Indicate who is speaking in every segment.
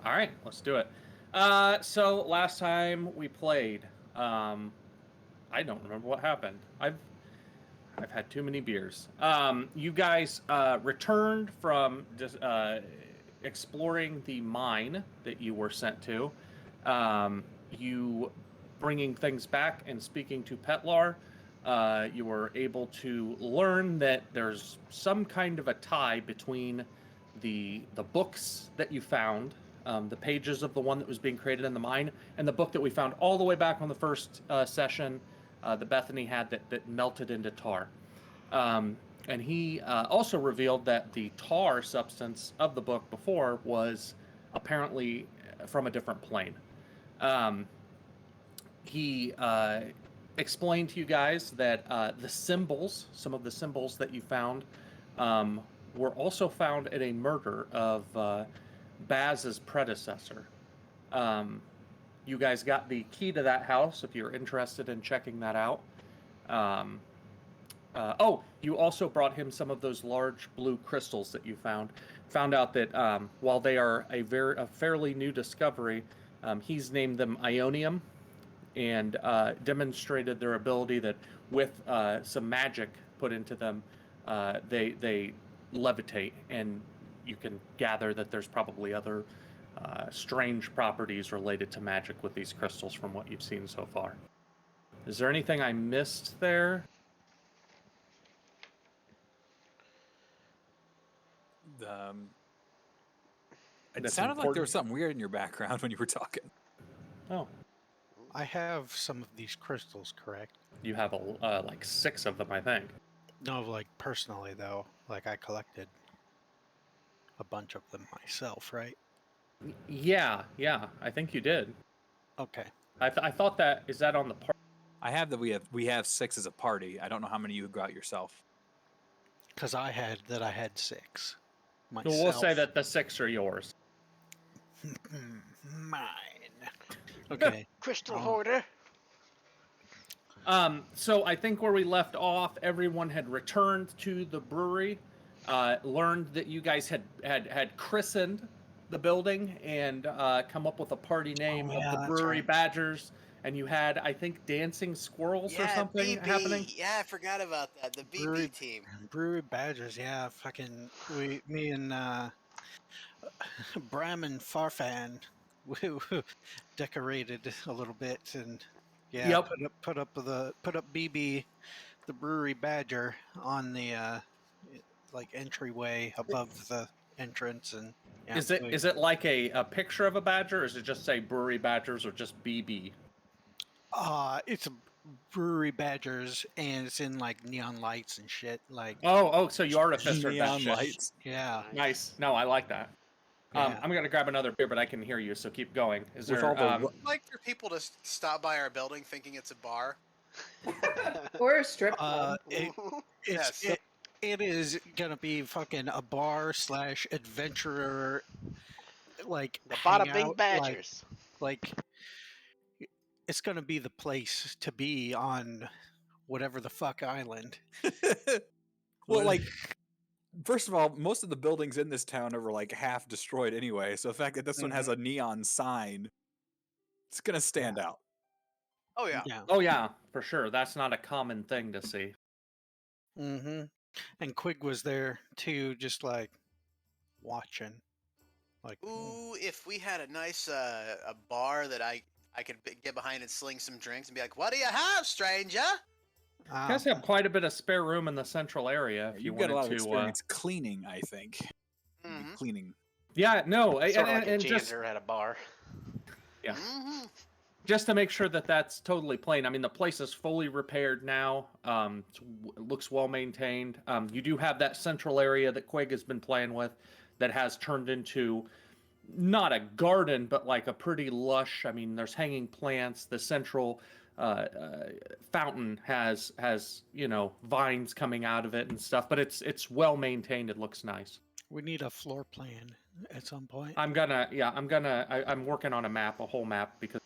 Speaker 1: All right, let's do it. So last time we played, I don't remember what happened. I've had too many beers. You guys returned from just exploring the mine that you were sent to. You bringing things back and speaking to Petlar. You were able to learn that there's some kind of a tie between the books that you found, the pages of the one that was being created in the mine, and the book that we found all the way back on the first session that Bethany had that melted into tar. And he also revealed that the tar substance of the book before was apparently from a different plane. Um, he explained to you guys that the symbols, some of the symbols that you found, were also found in a murder of Baz's predecessor. Um, you guys got the key to that house if you're interested in checking that out. Um, you also brought him some of those large blue crystals that you found. Found out that while they are a fairly new discovery, he's named them Ionium, and demonstrated their ability that with some magic put into them, they levitate, and you can gather that there's probably other strange properties related to magic with these crystals from what you've seen so far. Is there anything I missed there?
Speaker 2: It
Speaker 1: That's
Speaker 2: sounded like there was
Speaker 1: important?
Speaker 2: something weird in your background when you were talking.
Speaker 1: Oh,
Speaker 3: I have some of these crystals, correct?
Speaker 1: you have like 6 of them, I think.
Speaker 3: No, like personally though, like I collected a bunch of them myself, right?
Speaker 1: Yeah, I think you did.
Speaker 3: Okay.
Speaker 1: I thought that is that on the part.
Speaker 2: I have that we have 6 as a party. I don't know how many you got yourself.
Speaker 3: Because I had 6 myself.
Speaker 1: We'll say that the 6 are yours.
Speaker 3: Mine. Okay.
Speaker 4: Crystal hoarder.
Speaker 1: So I think where we left off, everyone had returned to the brewery, learned that you guys had christened the building and come up with a party name of the
Speaker 3: that's
Speaker 1: Brewery
Speaker 3: right.
Speaker 1: Badgers, and you had, I think, dancing squirrels or something
Speaker 4: BB.
Speaker 1: happening.
Speaker 4: Yeah, I forgot about that. The BB team.
Speaker 3: Brewery Badgers, yeah, fucking me and Bram and Farfan we decorated a little bit and yeah,
Speaker 1: Yep.
Speaker 3: put up BB, the Brewery Badger, on the like entryway above the entrance. And yeah,
Speaker 1: Is it like a picture of a badger, or is it just say Brewery Badgers or just BB?
Speaker 3: it's a Brewery Badgers and it's in like neon lights and shit. Like
Speaker 1: So you artificered that
Speaker 2: Neon
Speaker 1: shit.
Speaker 2: lights.
Speaker 3: yeah.
Speaker 1: Nice. No, I like that.
Speaker 3: Yeah.
Speaker 1: I'm gonna grab another beer, but I can hear you, so keep going. Is
Speaker 2: With
Speaker 1: there?
Speaker 2: all the
Speaker 4: I'd like for people to stop by our building thinking it's a bar.
Speaker 5: Or a strip club.
Speaker 3: It's
Speaker 4: Yes.
Speaker 3: it is gonna be fucking a bar / adventurer, like
Speaker 4: The Bada Bing
Speaker 3: hangout,
Speaker 4: Badgers.
Speaker 3: like it's gonna be the place to be on whatever the fuck island.
Speaker 2: Well, like, first of all, most of the buildings in this town are like half destroyed anyway. So the fact that this one has a neon sign, it's gonna stand out.
Speaker 4: Oh yeah.
Speaker 3: Yeah.
Speaker 1: Oh yeah, for sure. That's not a common thing to see.
Speaker 3: Mm-hmm. And Quig was there too, just like watching. Like,
Speaker 4: Ooh, if we had a nice a bar that I could get behind and sling some drinks and be like, "What do you have, stranger?"
Speaker 1: You guys have quite a bit of spare room in the central area if you
Speaker 2: You've got a lot of
Speaker 1: wanted to.
Speaker 2: experience cleaning, I think.
Speaker 4: Mhm.
Speaker 2: Cleaning.
Speaker 1: Yeah, no,
Speaker 6: Sort of like a
Speaker 1: and just
Speaker 6: janitor at a bar.
Speaker 1: yeah,
Speaker 4: Mhm.
Speaker 1: just to make sure that that's totally plain. I mean, the place is fully repaired now. It looks well maintained. You do have that central area that Quig has been playing with, that has turned into not a garden, but like a pretty lush. I mean, there's hanging plants. The central fountain has vines coming out of it and stuff. But it's well maintained. It looks nice.
Speaker 3: we need a floor plan at some point.
Speaker 1: I'm working on a whole map, because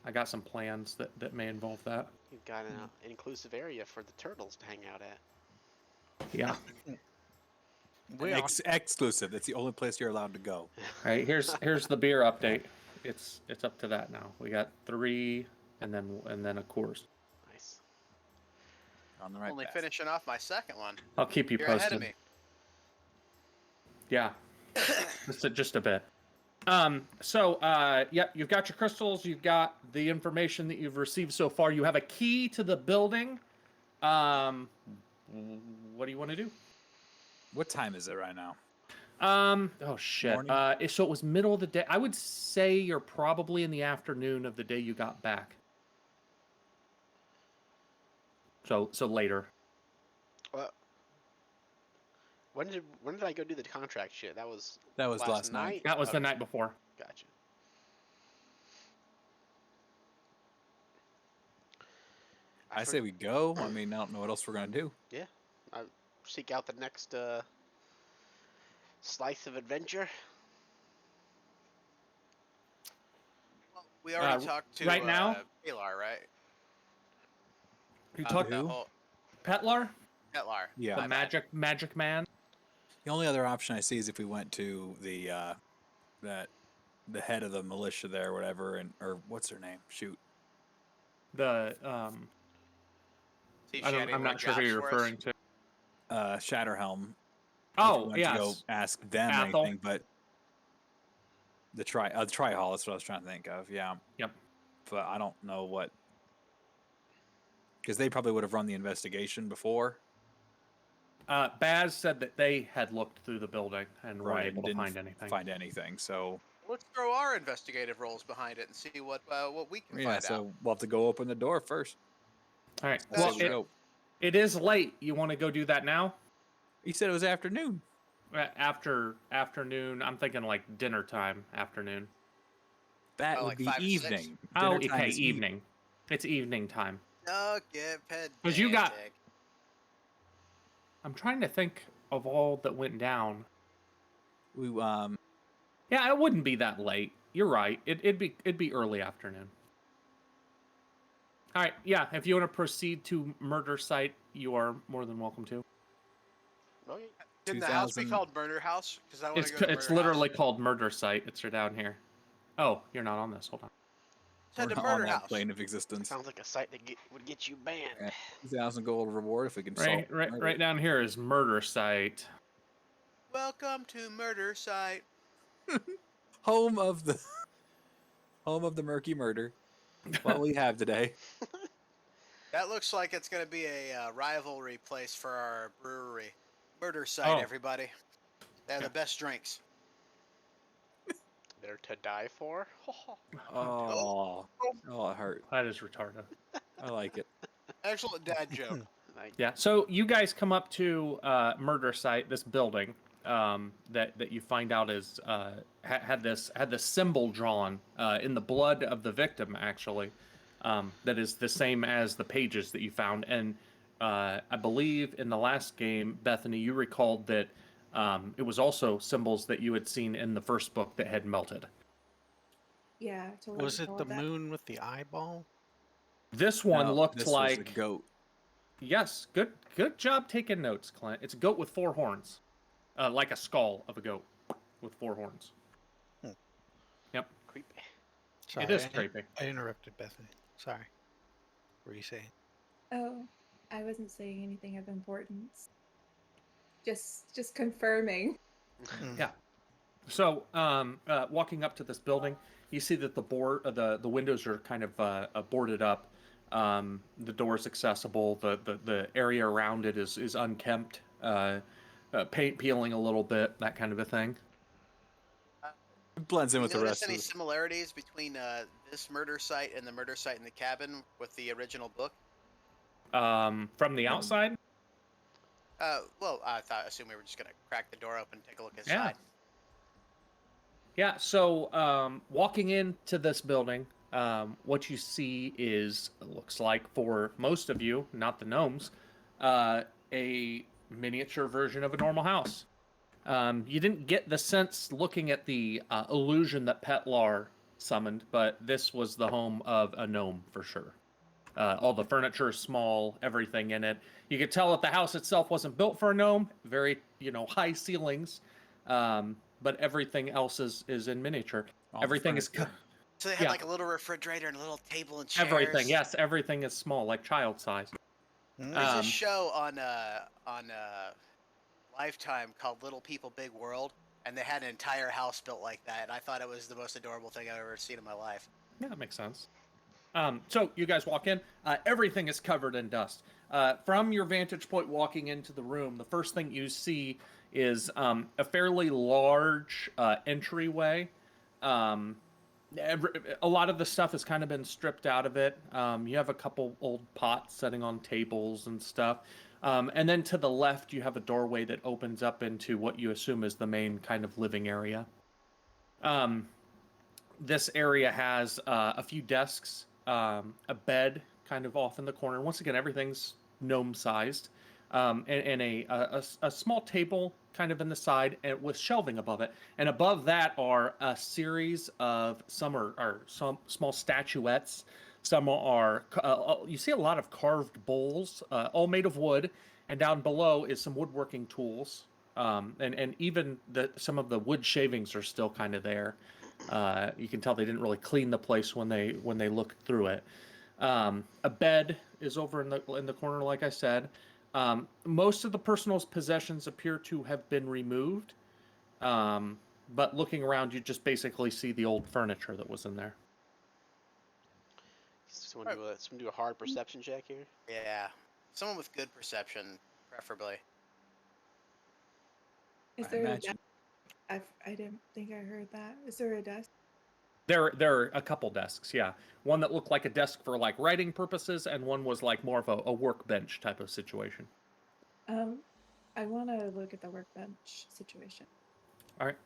Speaker 1: I got some plans that may involve that.
Speaker 6: You've got an inclusive area for the turtles to hang out at.
Speaker 1: Yeah.
Speaker 3: We are.
Speaker 2: Exclusive. That's the only place you're allowed to go.
Speaker 1: All right, here's the beer update. It's up to that now. We got 3, and then a Coors.
Speaker 6: Nice.
Speaker 2: On the right
Speaker 4: Only
Speaker 2: path.
Speaker 4: finishing off my second one.
Speaker 1: I'll keep you
Speaker 4: You're
Speaker 1: posted.
Speaker 4: ahead of me.
Speaker 1: Yeah, just a bit. So, you've got your crystals. You've got the information that you've received so far. You have a key to the building. What do you want to do?
Speaker 2: What time is it right now?
Speaker 1: Oh shit.
Speaker 2: Morning?
Speaker 1: So it was middle of the day. I would say you're probably in the afternoon of the day you got back. So later.
Speaker 6: When did I go do the contract shit? That was
Speaker 2: last night.
Speaker 1: That was the
Speaker 6: Okay,
Speaker 1: night before.
Speaker 6: Gotcha.
Speaker 2: I say we go. I mean, I don't know what else we're gonna do.
Speaker 6: Yeah, I seek out the next slice of adventure.
Speaker 4: Well, we already talked to
Speaker 1: right now?
Speaker 4: Alar, right?
Speaker 1: You talked
Speaker 4: The
Speaker 6: Who?
Speaker 4: whole
Speaker 1: Petlar,
Speaker 4: Petlar.
Speaker 2: Yeah.
Speaker 1: the
Speaker 4: My bad.
Speaker 1: magic man.
Speaker 2: The only other option I see is if we went to the the head of the militia there, or whatever, or what's her name? Shoot.
Speaker 1: The
Speaker 4: See if she had any
Speaker 1: I'm
Speaker 4: more
Speaker 1: not sure who
Speaker 4: jobs
Speaker 1: you're
Speaker 4: for us.
Speaker 1: referring to.
Speaker 2: Shatterhelm.
Speaker 1: Oh,
Speaker 2: To go
Speaker 1: yes.
Speaker 2: ask them
Speaker 1: Athel.
Speaker 2: anything, but the tri hall. That's what I was trying to think of. Yeah.
Speaker 1: Yep.
Speaker 2: But I don't know what, because they probably would have run the investigation before.
Speaker 1: Baz said that they had looked through the building and weren't
Speaker 2: Right,
Speaker 1: able to
Speaker 2: didn't
Speaker 1: find anything.
Speaker 2: Find anything. So
Speaker 4: Let's throw our investigative roles behind it and see what we can
Speaker 2: yeah.
Speaker 4: find
Speaker 2: So
Speaker 4: out.
Speaker 2: we'll have to go open the door first.
Speaker 1: All right.
Speaker 2: That's
Speaker 1: Well,
Speaker 2: how we go.
Speaker 1: it is late. You want to go do that now?
Speaker 2: He said it was afternoon.
Speaker 1: After afternoon, I'm thinking like dinner time afternoon.
Speaker 2: That
Speaker 4: Oh,
Speaker 2: would
Speaker 4: like
Speaker 2: be
Speaker 4: 5 to 6?
Speaker 2: evening.
Speaker 1: Oh,
Speaker 2: Dinner time
Speaker 1: okay,
Speaker 2: is
Speaker 1: evening. It's evening time.
Speaker 4: No, get pedantic.
Speaker 1: 'Cause you got- I'm trying to think of all that went down.
Speaker 2: We
Speaker 1: Yeah, it wouldn't be that late. You're right. It'd be early afternoon. All right. Yeah, if you want to proceed to murder site, you are more than welcome to.
Speaker 6: Okay.
Speaker 4: Can the house be
Speaker 2: 2000
Speaker 4: called Murder House? Because I want
Speaker 1: It's
Speaker 4: to go to
Speaker 1: it's
Speaker 4: Murder
Speaker 1: literally
Speaker 4: House.
Speaker 1: called murder site. It's down here. Oh, you're not on this. Hold on.
Speaker 4: Said
Speaker 2: we're
Speaker 4: the
Speaker 2: not on
Speaker 4: Murder
Speaker 2: that
Speaker 4: House.
Speaker 2: plane of existence.
Speaker 6: Sounds like a site that would get you banned.
Speaker 2: Yeah. 2,000 gold reward if we can solve
Speaker 1: Right
Speaker 2: murder.
Speaker 1: right down here is murder site.
Speaker 4: Welcome to Murder Site.
Speaker 2: Home of the murky murder. What we have today.
Speaker 4: That looks like it's going to be a rivalry place for our brewery. Murder Site,
Speaker 1: Oh.
Speaker 4: everybody. They have the best drinks.
Speaker 6: They're to die for.
Speaker 2: Oh, it hurt.
Speaker 1: That is retarded.
Speaker 2: I like it.
Speaker 4: Excellent dad joke.
Speaker 6: Like,
Speaker 1: Yeah. So you guys come up to murder site, this building that you find out is had this symbol drawn in the blood of the victim, actually. That is the same as the pages that you found, and I believe in the last game, Bethany, you recalled that it was also symbols that you had seen in the first book that had melted.
Speaker 5: Yeah. I totally
Speaker 3: Was it
Speaker 5: recall
Speaker 3: the
Speaker 5: that.
Speaker 3: moon with the eyeball?
Speaker 1: This one
Speaker 2: No,
Speaker 1: looked
Speaker 2: this was
Speaker 1: like
Speaker 2: a goat.
Speaker 1: Yes, good job taking notes, Clint. It's a goat with 4 horns, like a skull of a goat with 4 horns.
Speaker 3: Hmm.
Speaker 1: Yep,
Speaker 6: creepy.
Speaker 3: Sorry,
Speaker 1: it is
Speaker 3: I-
Speaker 1: creepy.
Speaker 3: I interrupted Bethany. Sorry. What were you saying?
Speaker 5: Oh, I wasn't saying anything of importance. Just confirming.
Speaker 1: Yeah. So, walking up to this building, you see that the windows are kind of boarded up. The door's accessible. The area around it is unkempt. Paint peeling a little bit, that kind of a thing.
Speaker 2: It blends in
Speaker 4: You
Speaker 2: with the
Speaker 4: notice
Speaker 2: rest
Speaker 4: any
Speaker 2: of the...
Speaker 4: similarities between this murder site and the murder site in the cabin with the original book?
Speaker 1: From the outside,
Speaker 4: Well, I assume we were just going to crack the door open and take a look
Speaker 1: Yeah.
Speaker 4: inside.
Speaker 1: yeah. So, walking into this building, what you see looks like for most of you, not the gnomes, a miniature version of a normal house. You didn't get the sense looking at the illusion that Petlar summoned, but this was the home of a gnome for sure. All the furniture is small, everything in it. You could tell that the house itself wasn't built for a gnome. Very, high ceilings, but everything else is in miniature.
Speaker 2: All
Speaker 1: Everything is
Speaker 2: furniture.
Speaker 4: So they had
Speaker 1: Yeah.
Speaker 4: like a little refrigerator and a little table and chairs.
Speaker 1: everything. Yes, everything is small, like child size.
Speaker 3: Mm.
Speaker 4: There's this
Speaker 1: Um,
Speaker 4: show on Lifetime called Little People Big World, and they had an entire house built like that, and I thought it was the most adorable thing I've ever seen in my life.
Speaker 1: Yeah, that makes sense. So you guys walk in. Everything is covered in dust. From your vantage point walking into the room, the first thing you see is a fairly large entryway. A lot of the stuff has kind of been stripped out of it. You have a couple old pots sitting on tables and stuff. And then to the left, you have a doorway that opens up into what you assume is the main kind of living area. This area has a few desks, a bed kind of off in the corner. Once again, everything's gnome-sized, and a small table kind of in the side and with shelving above it. And above that are a series of some small statuettes. Some are you see a lot of carved bowls, all made of wood, and down below is some woodworking tools. And even some of the wood shavings are still kind of there. You can tell they didn't really clean the place when they looked through it. A bed is over in the corner, like I said. Most of the personal possessions appear to have been removed, but looking around, you just basically see the old furniture that was in there.
Speaker 6: Someone do a hard perception check here.
Speaker 4: Yeah, someone with good perception, preferably.
Speaker 5: Is
Speaker 2: I
Speaker 5: there a
Speaker 2: imagine.
Speaker 5: desk? I didn't think I heard that. Is there a desk?
Speaker 1: There are a couple desks, yeah. One that looked like a desk for like writing purposes, and one was like more of a workbench type of situation.
Speaker 5: I want to look at the workbench situation.
Speaker 1: All right.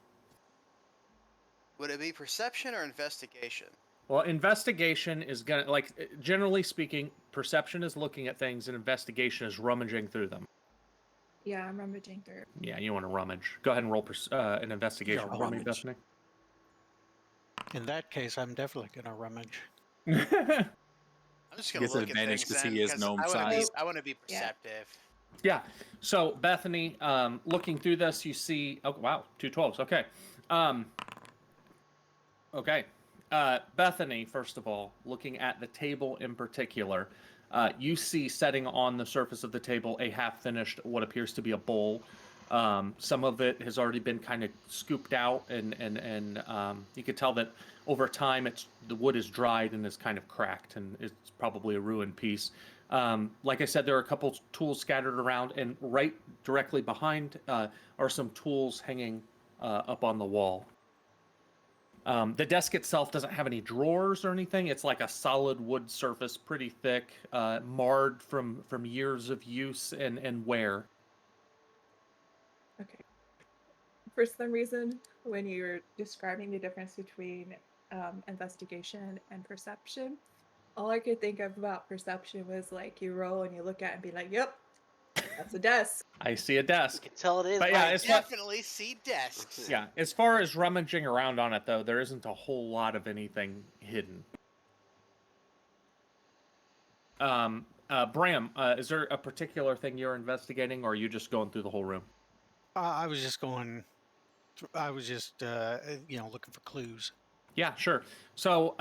Speaker 4: Would it be perception or investigation?
Speaker 1: Well, investigation is gonna, like, generally speaking, perception is looking at things, and investigation is rummaging through them.
Speaker 5: Yeah, I'm rummaging through.
Speaker 1: Yeah, you want to rummage. Go ahead and roll an investigation
Speaker 2: Yeah,
Speaker 1: for me,
Speaker 2: rummage.
Speaker 1: Bethany.
Speaker 3: In that case, I'm definitely gonna rummage.
Speaker 4: I'm just
Speaker 2: He
Speaker 4: gonna
Speaker 2: gets
Speaker 4: look
Speaker 2: an
Speaker 4: at
Speaker 2: advantage
Speaker 4: things
Speaker 2: 'cause
Speaker 4: then,
Speaker 2: he is
Speaker 4: 'cause
Speaker 2: gnome
Speaker 4: I want to be
Speaker 2: sized.
Speaker 4: I want to be
Speaker 5: Yeah.
Speaker 4: perceptive.
Speaker 1: Yeah. So Bethany, looking through this, you see. Oh wow, 2 12s. Okay. Okay. Bethany, first of all, looking at the table in particular, you see setting on the surface of the table a half-finished, what appears to be a bowl. Some of it has already been kind of scooped out, and you could tell that over time, the wood is dried and is kind of cracked, and it's probably a ruined piece. Like I said, there are a couple tools scattered around, and right directly behind are some tools hanging up on the wall. The desk itself doesn't have any drawers or anything. It's like a solid wood surface, pretty thick, marred from years of use and wear.
Speaker 5: Okay. For some reason, when you were describing the difference between investigation and perception, all I could think of about perception was like you roll and you look at it and be like, "Yep, that's a desk."
Speaker 1: I see a
Speaker 6: You
Speaker 1: desk.
Speaker 6: can tell it is.
Speaker 1: But yeah,
Speaker 6: right.
Speaker 1: it's not.
Speaker 4: Definitely see desks.
Speaker 1: Yeah, as far as rummaging around on it, though, there isn't a whole lot of anything hidden. Bram, is there a particular thing you're investigating, or are you just going through the whole room?
Speaker 3: I was just going. I was just looking for clues.
Speaker 1: Yeah, sure. So,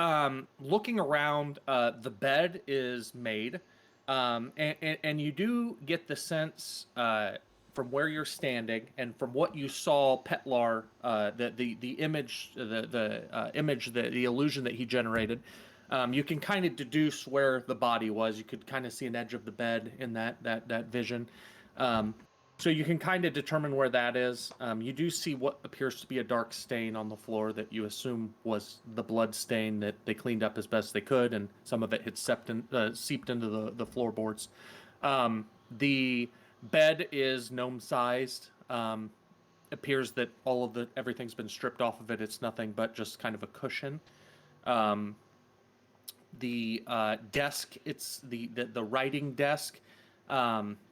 Speaker 1: looking around, the bed is made, and you do get the sense from where you're standing and from what you saw, Petlar, the image, the image, the illusion that he generated. You can kind of deduce where the body was. You could kind of see an edge of the bed in that vision. So you can kind of determine where that is. You do see what appears to be a dark stain on the floor that you assume was the blood stain that they cleaned up as best they could, and some of it had seeped into the floorboards. The bed is gnome-sized. Appears that everything's been stripped off of it. It's nothing but just kind of a cushion. The desk, it's the writing desk.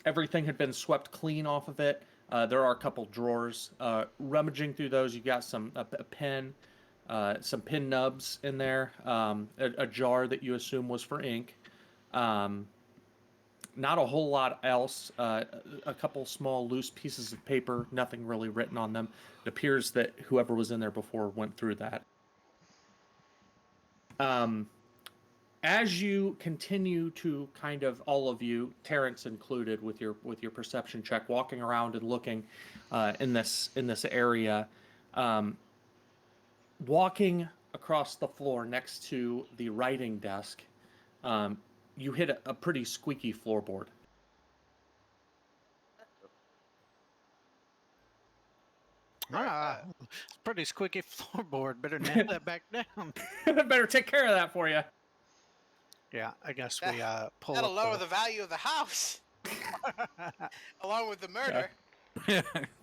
Speaker 1: Everything had been swept clean off of it. There are a couple drawers. Rummaging through those, you got a pen, some pin nubs in there, a jar that you assume was for ink. Not a whole lot else. A couple small loose pieces of paper, nothing really written on them. It appears that whoever was in there before went through that. As you continue to kind of, all of you, Terrence included, with your perception check, walking around and looking in this area, walking across the floor next to the writing desk, you hit a pretty squeaky floorboard.
Speaker 3: It's pretty squeaky floorboard. Better nail that back down.
Speaker 1: Better take care of that for you.
Speaker 3: Yeah, I guess
Speaker 4: That-
Speaker 3: we pull
Speaker 4: That'll
Speaker 3: up
Speaker 4: lower the value of the house, along with the murder.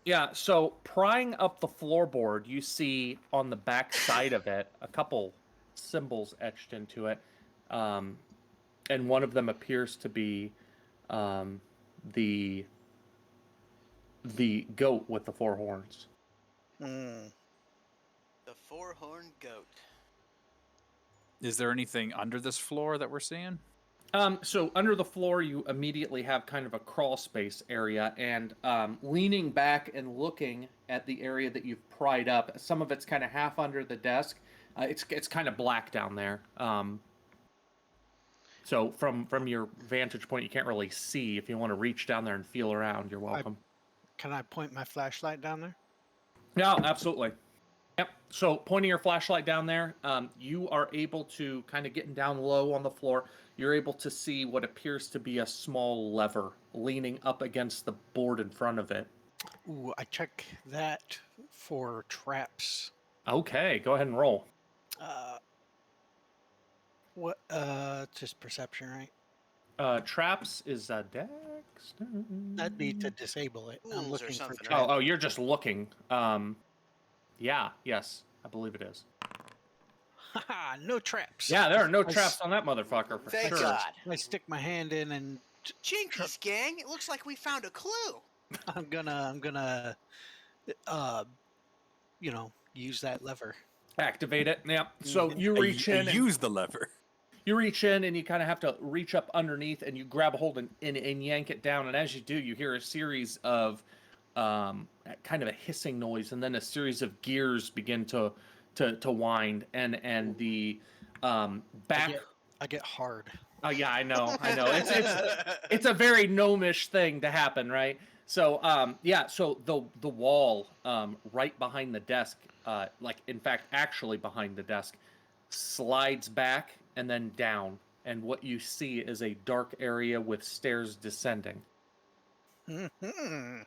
Speaker 1: Yeah, so prying up the floorboard, you see on the back side of it a couple symbols etched into it, and one of them appears to be the goat with the 4 horns.
Speaker 3: Mm.
Speaker 4: The 4-horned goat.
Speaker 2: Is there anything under this floor that we're seeing?
Speaker 1: So under the floor, you immediately have kind of a crawl space area, and leaning back and looking at the area that you've pried up, some of it's kind of half under the desk. It's kind of black down there. So from your vantage point, you can't really see. If you want to reach down there and feel around, you're welcome.
Speaker 3: Can I point my flashlight down there?
Speaker 1: Yeah, absolutely. Yep. So pointing your flashlight down there, you are able to, kind of getting down low on the floor, you're able to see what appears to be a small lever leaning up against the board in front of it.
Speaker 3: Ooh, I check that for traps.
Speaker 1: Okay, go ahead and roll.
Speaker 3: What? Just perception, right?
Speaker 1: Traps is a dex.
Speaker 3: That'd be to disable it. I'm
Speaker 4: Tools or
Speaker 3: looking for
Speaker 4: something, right?
Speaker 3: traps.
Speaker 1: Oh, you're just looking. Yes, I believe it is.
Speaker 3: Haha, no traps.
Speaker 1: Yeah, there are no
Speaker 3: I
Speaker 1: traps on that motherfucker for
Speaker 4: Thank
Speaker 1: sure.
Speaker 4: God.
Speaker 3: I stick my hand in and
Speaker 4: Jinkies, gang! It looks like we found a clue.
Speaker 3: I'm gonna, use that lever.
Speaker 1: Activate it. Yeah. So you reach in and
Speaker 2: Use the lever.
Speaker 1: you reach in and you kind of have to reach up underneath and you grab a hold and yank it down. And as you do, you hear a series of kind of a hissing noise, and then a series of gears begin to wind, and the back.
Speaker 3: I get hard.
Speaker 1: Oh yeah, I know. It's a very gnomish thing to happen, right? So so the wall right behind the desk, actually behind the desk, slides back and then down, and what you see is a dark area with stairs descending.
Speaker 3: Mm-hmm.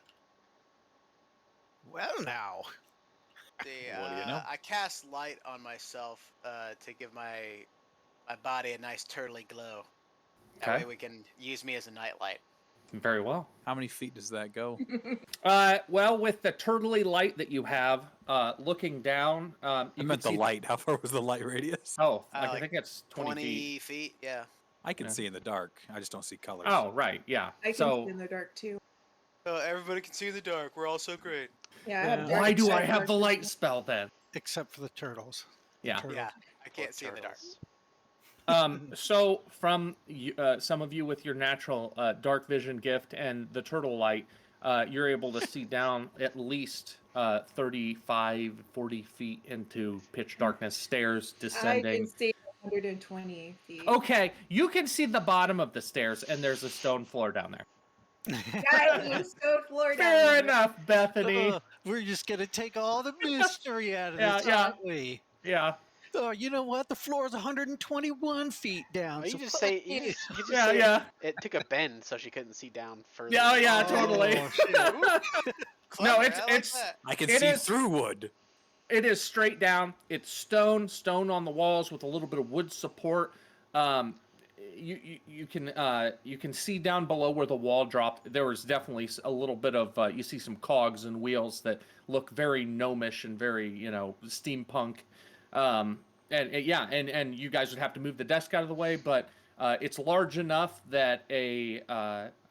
Speaker 3: Well, now.
Speaker 4: The,
Speaker 2: What do you know?
Speaker 4: I cast light on myself to give my body a nice turtly glow. That
Speaker 1: Okay.
Speaker 4: way we can use me as a nightlight.
Speaker 1: Very well.
Speaker 2: How many feet does that go?
Speaker 1: Well, with the turtly light that you have, looking down, you
Speaker 2: I
Speaker 1: can
Speaker 2: meant the
Speaker 1: see
Speaker 2: light. How far was the light radius?
Speaker 1: Oh,
Speaker 4: like
Speaker 1: I think it's 20 feet.
Speaker 4: feet, yeah.
Speaker 2: I can
Speaker 1: Yeah.
Speaker 2: see in the dark. I just don't see colors.
Speaker 1: Oh, right, yeah.
Speaker 5: I can
Speaker 1: So
Speaker 5: see in the dark too.
Speaker 4: Oh, everybody can see in the dark. We're all so great.
Speaker 5: Yeah, I
Speaker 3: Yeah.
Speaker 5: have dark
Speaker 1: why do I
Speaker 5: vision.
Speaker 1: have the light spell then?
Speaker 3: Except for the turtles.
Speaker 1: Yeah.
Speaker 3: Turtles.
Speaker 4: Yeah, I can't see in the dark.
Speaker 1: So from some of you with your natural dark vision gift and the turtle light, you're able to see down at least 35, 40 feet into pitch darkness, stairs
Speaker 5: I
Speaker 1: descending.
Speaker 5: can see 120 feet.
Speaker 1: Okay, you can see the bottom of the stairs, and there's a stone floor down there.
Speaker 5: Guys, stone floor down
Speaker 1: Fair
Speaker 5: there.
Speaker 1: enough, Bethany.
Speaker 3: We're just gonna take all the mystery out of
Speaker 1: Yeah,
Speaker 3: this,
Speaker 1: yeah.
Speaker 3: aren't we?
Speaker 1: Yeah.
Speaker 3: Oh, you know what? The floor is 121 feet down.
Speaker 6: Well, you
Speaker 3: so
Speaker 6: just
Speaker 3: fuck
Speaker 6: say
Speaker 3: you.
Speaker 6: you just
Speaker 1: Yeah,
Speaker 6: say
Speaker 1: yeah.
Speaker 6: It took a bend, so she couldn't see down further.
Speaker 1: Yeah, oh, yeah,
Speaker 3: Oh,
Speaker 1: totally.
Speaker 3: shit.
Speaker 4: Clever,
Speaker 1: it's-
Speaker 4: I like
Speaker 1: it's-
Speaker 4: that.
Speaker 2: I can
Speaker 1: It
Speaker 2: see
Speaker 1: is-
Speaker 2: through wood.
Speaker 1: It is straight down. It's stone on the walls with a little bit of wood support. You can see down below where the wall dropped. There was definitely a little bit of you see some cogs and wheels that look very gnomish and very steampunk. And you guys would have to move the desk out of the way, but it's large enough that a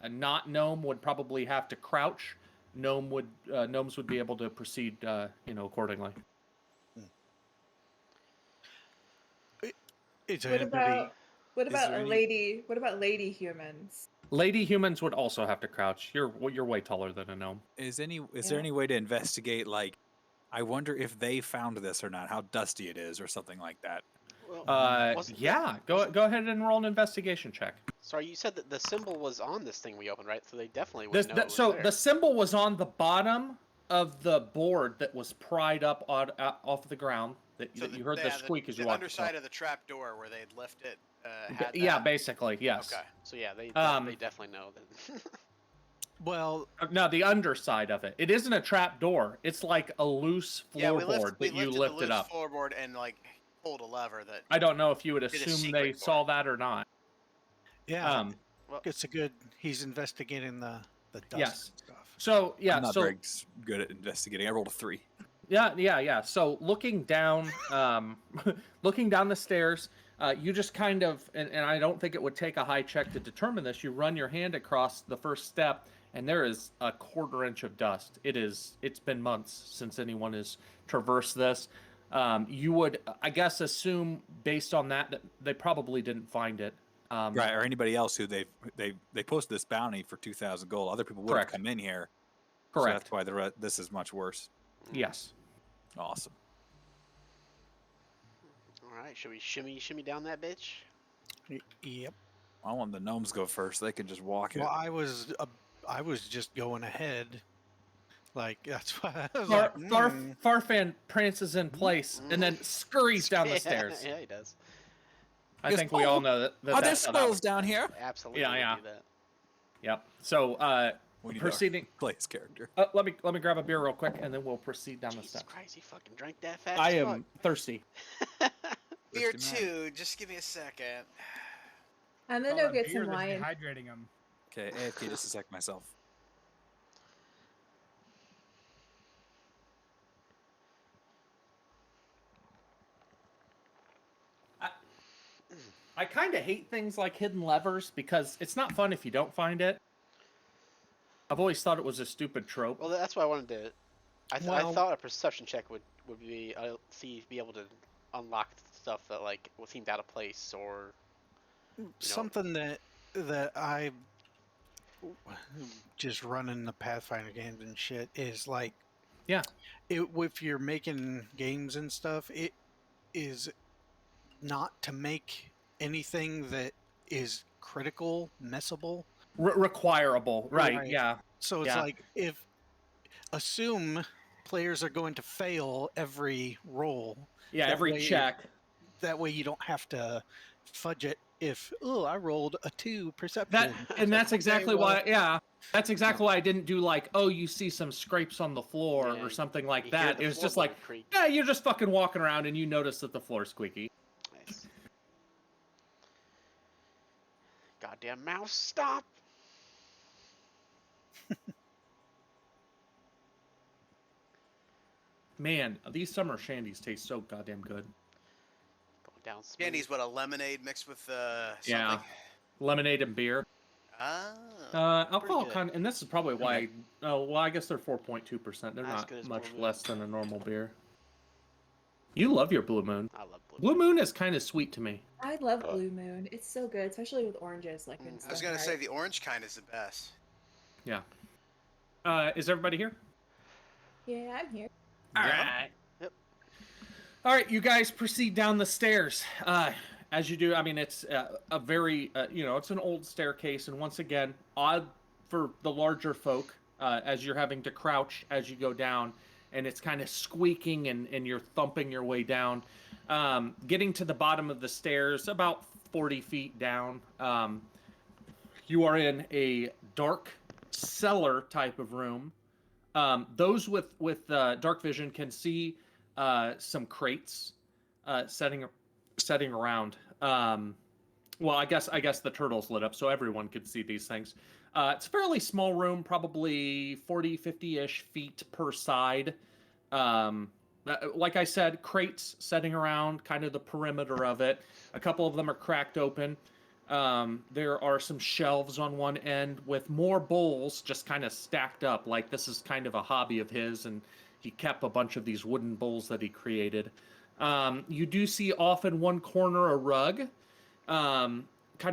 Speaker 1: not gnome would probably have to crouch. Gnomes would be able to proceed accordingly.
Speaker 3: It's
Speaker 5: What
Speaker 3: going to be
Speaker 5: about What
Speaker 2: Is
Speaker 5: about
Speaker 2: there
Speaker 5: a
Speaker 2: any-
Speaker 5: lady? What about lady humans?
Speaker 1: Lady humans would also have to crouch. You're way taller than a gnome.
Speaker 2: Is there
Speaker 5: Yeah.
Speaker 2: any way to investigate? Like, I wonder if they found this or not. How dusty it is, or something like that.
Speaker 6: Well, wasn't the-
Speaker 1: Yeah. Go ahead and roll an investigation check.
Speaker 6: sorry, you said that the symbol was on this thing we opened, right? So they definitely would know it was
Speaker 1: So
Speaker 6: there.
Speaker 1: the symbol was on the bottom of the board that was pried up off the ground. That you heard the squeak as you
Speaker 4: the
Speaker 1: walked
Speaker 4: underside of the trap door where they'd lifted.
Speaker 1: Yeah, basically, yes.
Speaker 4: Okay.
Speaker 6: So yeah, they definitely know that.
Speaker 3: Well,
Speaker 1: No, the underside of it. It isn't a trap door. It's like a loose floorboard
Speaker 4: we
Speaker 1: that you
Speaker 4: lifted
Speaker 1: lifted
Speaker 4: the loose
Speaker 1: up.
Speaker 4: floorboard and like pulled a lever that.
Speaker 1: I don't know if you would
Speaker 4: Did a
Speaker 1: assume they
Speaker 4: secret
Speaker 1: saw
Speaker 4: door.
Speaker 1: that or not.
Speaker 3: yeah,
Speaker 6: Well,
Speaker 3: it's a good. He's investigating the dust
Speaker 1: Yes.
Speaker 3: and stuff.
Speaker 1: So yeah,
Speaker 2: I'm not
Speaker 1: so
Speaker 2: very good at investigating. I rolled a 3.
Speaker 1: yeah. So looking down, looking down the stairs, you just kind of, and I don't think it would take a high check to determine this. You run your hand across the first step, and there is a 1/4 inch of dust. It's been months since anyone has traversed this. You would, I guess, assume based on that they probably didn't find it.
Speaker 2: Right, or anybody else who they posted this bounty for 2,000 gold. Other people would have
Speaker 1: Correct.
Speaker 2: come in here. So
Speaker 1: Correct.
Speaker 2: that's why this is much worse.
Speaker 1: Yes.
Speaker 2: Awesome.
Speaker 6: all right, should we shimmy down that bitch?
Speaker 3: Yep.
Speaker 2: I want the gnomes go first. They can just walk it.
Speaker 3: Well, I was just going ahead. Like that's why I was
Speaker 1: Farfan prances in place and then scurries down the stairs.
Speaker 6: Yeah, he does.
Speaker 1: I
Speaker 2: Yes,
Speaker 1: think we all know that.
Speaker 2: Are there
Speaker 1: that's how that
Speaker 2: squirrels
Speaker 1: works.
Speaker 2: down here?
Speaker 6: Absolutely.
Speaker 1: Yeah.
Speaker 6: Do that.
Speaker 1: Yep. So
Speaker 2: We need
Speaker 1: proceeding.
Speaker 2: to play his character.
Speaker 1: Let me grab a beer real quick, and then we'll proceed down the
Speaker 6: Jesus
Speaker 1: steps.
Speaker 6: Christ, he fucking drank that fast.
Speaker 1: I
Speaker 6: as
Speaker 1: am thirsty.
Speaker 6: fuck.
Speaker 4: Beer
Speaker 2: Thirsty man.
Speaker 4: 2. Just give me a second.
Speaker 5: I'm
Speaker 7: All
Speaker 5: gonna go
Speaker 7: that
Speaker 5: get
Speaker 7: beer
Speaker 5: some
Speaker 7: that's
Speaker 5: wine.
Speaker 7: dehydrating him.
Speaker 2: Okay, AFK just a sec myself.
Speaker 1: I kind of hate things like hidden levers because it's not fun if you don't find it. I've always thought it was a stupid trope.
Speaker 6: Well, that's why I wanted to. I
Speaker 3: Well-
Speaker 6: thought a perception check would be be able to unlock stuff that like seemed out of place or
Speaker 3: something that I just running the Pathfinder games and shit is like,
Speaker 1: Yeah.
Speaker 3: If you're making games and stuff, it is not to make anything that is critical messable.
Speaker 1: Requirable, right?
Speaker 3: Right.
Speaker 1: Yeah.
Speaker 3: So it's
Speaker 1: Yeah.
Speaker 3: like if assume players are going to fail every roll.
Speaker 1: Yeah.
Speaker 3: That
Speaker 1: Every
Speaker 3: way-
Speaker 1: check.
Speaker 3: That way you don't have to fudge it if I rolled a 2 perception.
Speaker 1: That's exactly
Speaker 3: well-
Speaker 1: why. Yeah. That's exactly why I didn't do like, oh, you see some scrapes on the floor
Speaker 6: Yeah,
Speaker 1: or something like
Speaker 6: you hear
Speaker 1: that.
Speaker 6: the
Speaker 1: It was just like,
Speaker 6: floorboard creak.
Speaker 1: yeah, you're just fucking walking around and you notice that the floor's squeaky.
Speaker 6: Nice. Goddamn mouse, stop!
Speaker 1: Man, these summer shandies taste so goddamn good.
Speaker 6: Going down smooth.
Speaker 4: Candy's what, a lemonade mixed with something?
Speaker 1: Yeah. Lemonade and beer.
Speaker 4: Ah.
Speaker 1: Alcohol
Speaker 6: good.
Speaker 1: and this is probably why. Oh well, I guess they're 4.2%. They're
Speaker 6: Not as
Speaker 1: not
Speaker 6: good as
Speaker 1: much
Speaker 6: Blue Moon.
Speaker 1: less than a normal beer. You love your Blue Moon.
Speaker 6: I love
Speaker 1: Blue Moon is kind of sweet to me.
Speaker 5: I love Blue Moon. It's so good, especially with oranges. Like when
Speaker 4: I was gonna say the orange kind is the best.
Speaker 1: Yeah. Is everybody here?
Speaker 5: Yeah, I'm here.
Speaker 1: All
Speaker 6: Yeah.
Speaker 1: right.
Speaker 6: Yep.
Speaker 1: All right, you guys proceed down the stairs. As you do, I mean, it's a very, it's an old staircase, and once again, odd for the larger folk, as you're having to crouch as you go down, and it's kind of squeaking, and you're thumping your way down. Getting to the bottom of the stairs, about 40 feet down, you are in a dark cellar type of room. Those with dark vision can see some crates setting around. Well, I guess the turtles lit up, so everyone could see these things. It's a fairly small room, probably 40, 50-ish feet per side. Like I said, crates setting around kind of the perimeter of it. A couple of them are cracked open. There are some shelves on one end with more bowls just kind of stacked up. Like this is kind of a hobby of his, and he kept a bunch of these wooden bowls that he created. You do see off in one corner a rug, kind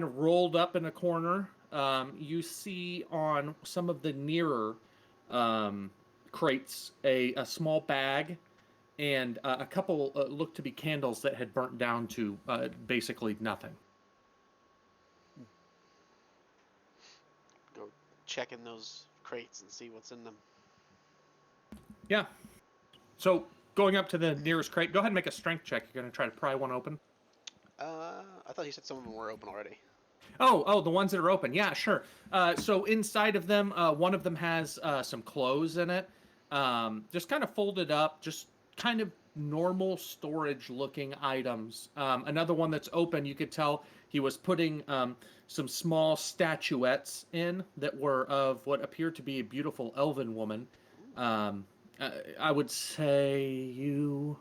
Speaker 1: of rolled up in a corner. You see on some of the nearer crates a small bag and a couple look to be candles that had burnt down to basically nothing.
Speaker 6: Go check in those crates and see what's in them.
Speaker 1: Yeah. So going up to the nearest crate, go ahead and make a strength check. You're going to try to pry one open.
Speaker 6: I thought you said some of them were open already.
Speaker 1: Oh, the ones that are open. Yeah, sure. So inside of them, one of them has some clothes in it, just kind of folded up, just kind of normal storage-looking items. Another one that's open, you could tell he was putting some small statuettes in that were of what appeared to be a beautiful elven woman. I would say you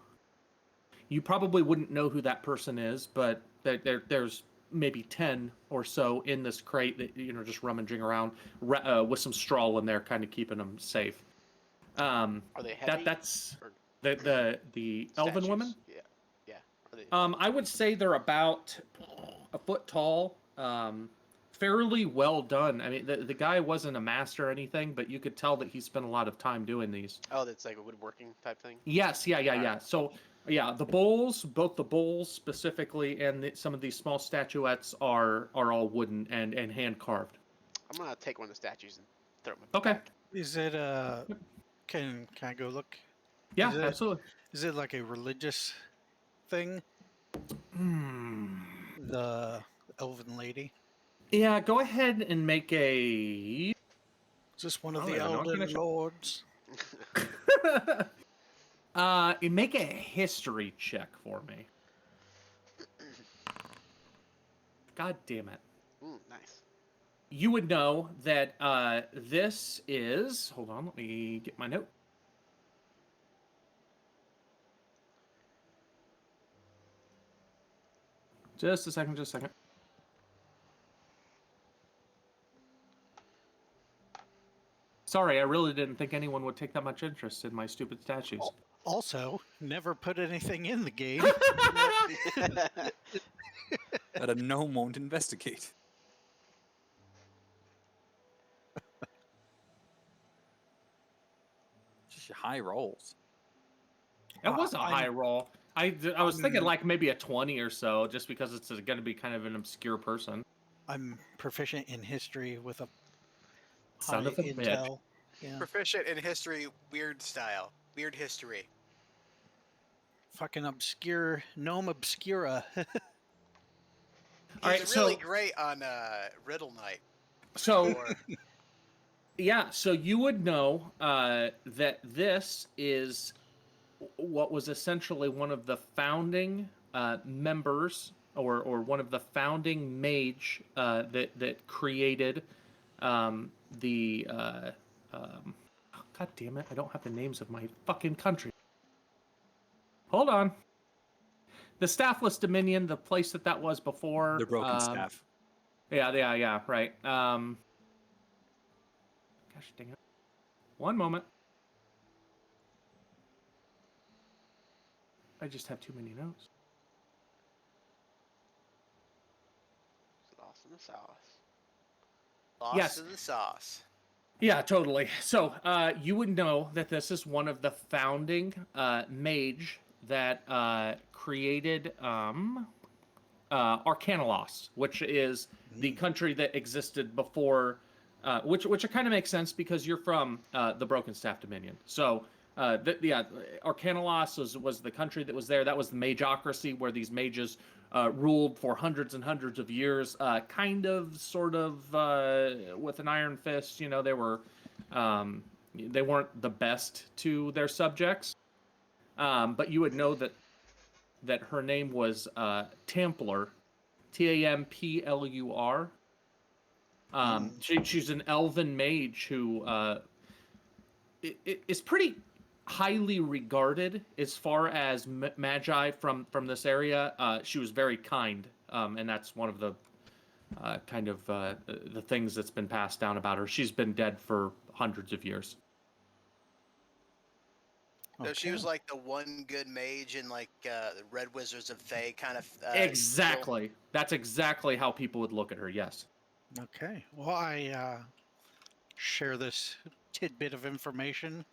Speaker 1: probably wouldn't know who that person is, but there's maybe 10 or so in this crate that just rummaging around with some straw in there, kind of keeping them safe.
Speaker 6: Are they heavy?
Speaker 1: That's
Speaker 6: or
Speaker 1: the elven
Speaker 6: statues?
Speaker 1: women.
Speaker 6: Yeah. Are they...
Speaker 1: I would say they're about a foot tall. Fairly well done. I mean, the guy wasn't a master or anything, but you could tell that he spent a lot of time doing these.
Speaker 6: Oh, that's like a woodworking type thing?
Speaker 1: Yes, yeah.
Speaker 6: Alright.
Speaker 1: So, yeah, the bowls, both the bowls specifically, and some of these small statuettes are all wooden and hand carved.
Speaker 6: I'm gonna take one of the statues and throw them.
Speaker 1: Okay.
Speaker 6: Back.
Speaker 3: Is it can I go look?
Speaker 1: Yeah,
Speaker 3: Is it-
Speaker 1: absolutely.
Speaker 3: Is it like a religious thing?
Speaker 1: Hmm.
Speaker 3: The elven lady.
Speaker 1: Yeah, go ahead and make a.
Speaker 3: Is this one of
Speaker 1: Oh,
Speaker 3: the
Speaker 1: yeah, no,
Speaker 3: elder
Speaker 1: can I show-
Speaker 3: lords?
Speaker 1: Make a history check for me. God damn it.
Speaker 6: Nice.
Speaker 1: You would know that this is. Hold on, let me get my note. Just a second. Sorry, I really didn't think anyone would take that much interest in my stupid statues.
Speaker 3: Also, never put anything in the game.
Speaker 2: That a gnome won't investigate. Just high rolls.
Speaker 1: That was a high roll. I was thinking like maybe a 20 or so, just because it's going to be kind of an obscure person.
Speaker 3: I'm proficient in history with a
Speaker 1: Son
Speaker 3: high
Speaker 1: of a bitch.
Speaker 3: intel. Yeah.
Speaker 4: Proficient in history, weird style. Weird history.
Speaker 3: Fucking obscure gnome obscura.
Speaker 4: He's
Speaker 1: All right,
Speaker 4: really
Speaker 1: so-
Speaker 4: great on Riddle Night.
Speaker 1: So,
Speaker 4: Or-
Speaker 1: yeah, so you would know that this is what was essentially one of the founding members, or one of the founding mage that created the. God damn it! I don't have the names of my fucking country. Hold on. The Staffless Dominion, the place that was before.
Speaker 2: The broken staff.
Speaker 1: Yeah, right. Gosh dang it. One moment. I just have too many notes.
Speaker 6: Lost in the sauce.
Speaker 4: Lost
Speaker 1: Yes.
Speaker 4: in the sauce.
Speaker 1: Yeah, totally. So, you would know that this is one of the founding mage that created Arcanelos, which is the country that existed before, which kind of makes sense because you're from the Broken Staff Dominion. So, Arcanelos was the country that was there. That was the mageocracy where these mages ruled for hundreds and hundreds of years, sort of, with an iron fist. They were, they weren't the best to their subjects, but you would know that her name was Templar, Tamplur. She's an elven mage who is pretty highly regarded as far as magi from this area. She was very kind, and that's one of the the things that's been passed down about her. She's been dead for hundreds of years.
Speaker 4: So she was
Speaker 3: Okay.
Speaker 4: like the one good mage in like the Red Wizards of Thay kind of.
Speaker 1: Exactly. That's exactly how people would look at her. Yes.
Speaker 3: Okay. Well, I share this tidbit of information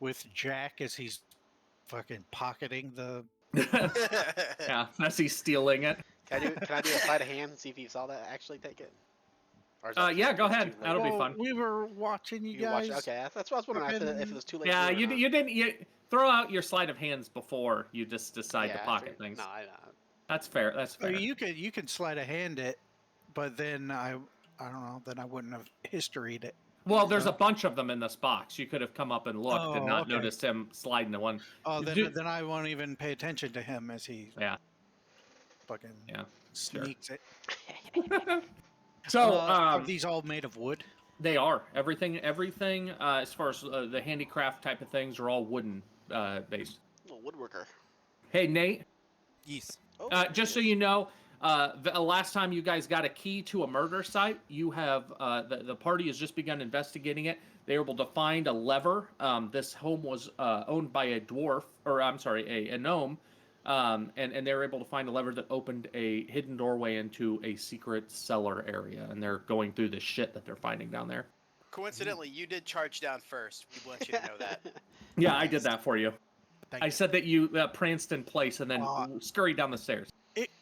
Speaker 3: with Jack as he's fucking pocketing the.
Speaker 4: Deal.
Speaker 1: Yeah, as he's stealing it.
Speaker 6: Can I do a sleight of hand and see if you saw that actually take it? Or is
Speaker 1: Yeah, go
Speaker 6: too
Speaker 1: ahead.
Speaker 6: late?
Speaker 1: That'll be
Speaker 3: Well,
Speaker 1: fun.
Speaker 3: we were watching you
Speaker 6: You watch
Speaker 3: guys.
Speaker 6: it? Okay, that's what I was wondering if it was too late.
Speaker 1: Yeah,
Speaker 6: to do it
Speaker 1: you
Speaker 6: or not.
Speaker 1: you didn't you throw out your sleight of hands before you just decide to
Speaker 6: Yeah, I
Speaker 1: pocket
Speaker 6: figured-
Speaker 1: things.
Speaker 6: No, I
Speaker 1: That's fair. That's
Speaker 3: So
Speaker 1: fair.
Speaker 3: you can sleight of hand it, but then I don't know. Then I wouldn't have historied it.
Speaker 1: Well, there's a bunch of them in this box. You could have come up and looked and
Speaker 3: Oh,
Speaker 1: not
Speaker 3: okay.
Speaker 1: noticed him sliding to one.
Speaker 3: Oh,
Speaker 1: Dude-
Speaker 3: then I won't even pay attention to him as he
Speaker 1: Yeah,
Speaker 3: fucking
Speaker 1: yeah. Sure.
Speaker 3: sneaks it.
Speaker 1: So,
Speaker 3: Are these all made of wood?
Speaker 1: they are everything. As far as the handicraft type of things are all wooden based.
Speaker 6: little woodworker.
Speaker 1: Hey, Nate.
Speaker 2: Yes.
Speaker 6: Oh,
Speaker 1: Just so you know, the last time you guys got a key to a murder site, you have the party has just begun investigating it. They were able to find a lever. This home was owned by a dwarf, or I'm sorry, a gnome, and they were able to find a lever that opened a hidden doorway into a secret cellar area. And they're going through the shit that they're finding down there.
Speaker 4: Coincidentally, you did charge down first. We want you to know that.
Speaker 1: Yeah, I did that for you.
Speaker 3: Thank
Speaker 1: I
Speaker 3: you.
Speaker 1: said that you pranced in place and then scurried down the stairs.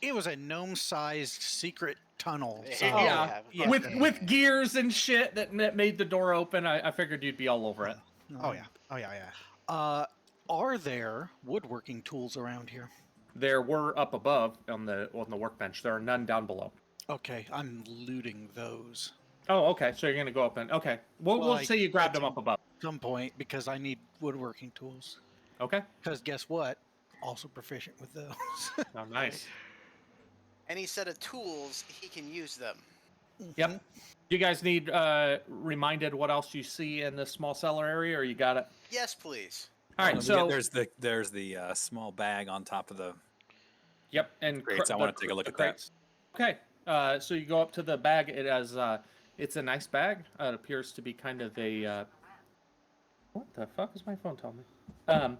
Speaker 3: It was a gnome-sized secret tunnel.
Speaker 6: Yeah.
Speaker 3: So,
Speaker 1: Yeah.
Speaker 3: yeah.
Speaker 1: With gears and shit that made the door open. I figured you'd be all over it.
Speaker 3: Oh yeah. Are there woodworking tools around here?
Speaker 1: There were up above on the workbench. There are none down below.
Speaker 3: Okay, I'm looting those
Speaker 1: Oh, okay. So you're gonna go up and okay. We'll
Speaker 3: Well,
Speaker 1: say you grabbed
Speaker 3: that's
Speaker 1: them up above.
Speaker 3: at some point because I need woodworking tools.
Speaker 1: Okay.
Speaker 3: Because guess what? Also proficient with those.
Speaker 1: Oh, nice.
Speaker 4: Any set of tools, he can use them.
Speaker 1: Yep. You guys need reminded what else you see in this small cellar area, or you got it?
Speaker 4: Yes, please.
Speaker 1: All right. So
Speaker 2: there's the small bag on top of the.
Speaker 1: yep. And
Speaker 2: Crates. I want to take a look at that.
Speaker 1: Okay. So you go up to the bag. It has it's a nice bag. It appears to be kind of a what the fuck is my phone telling me?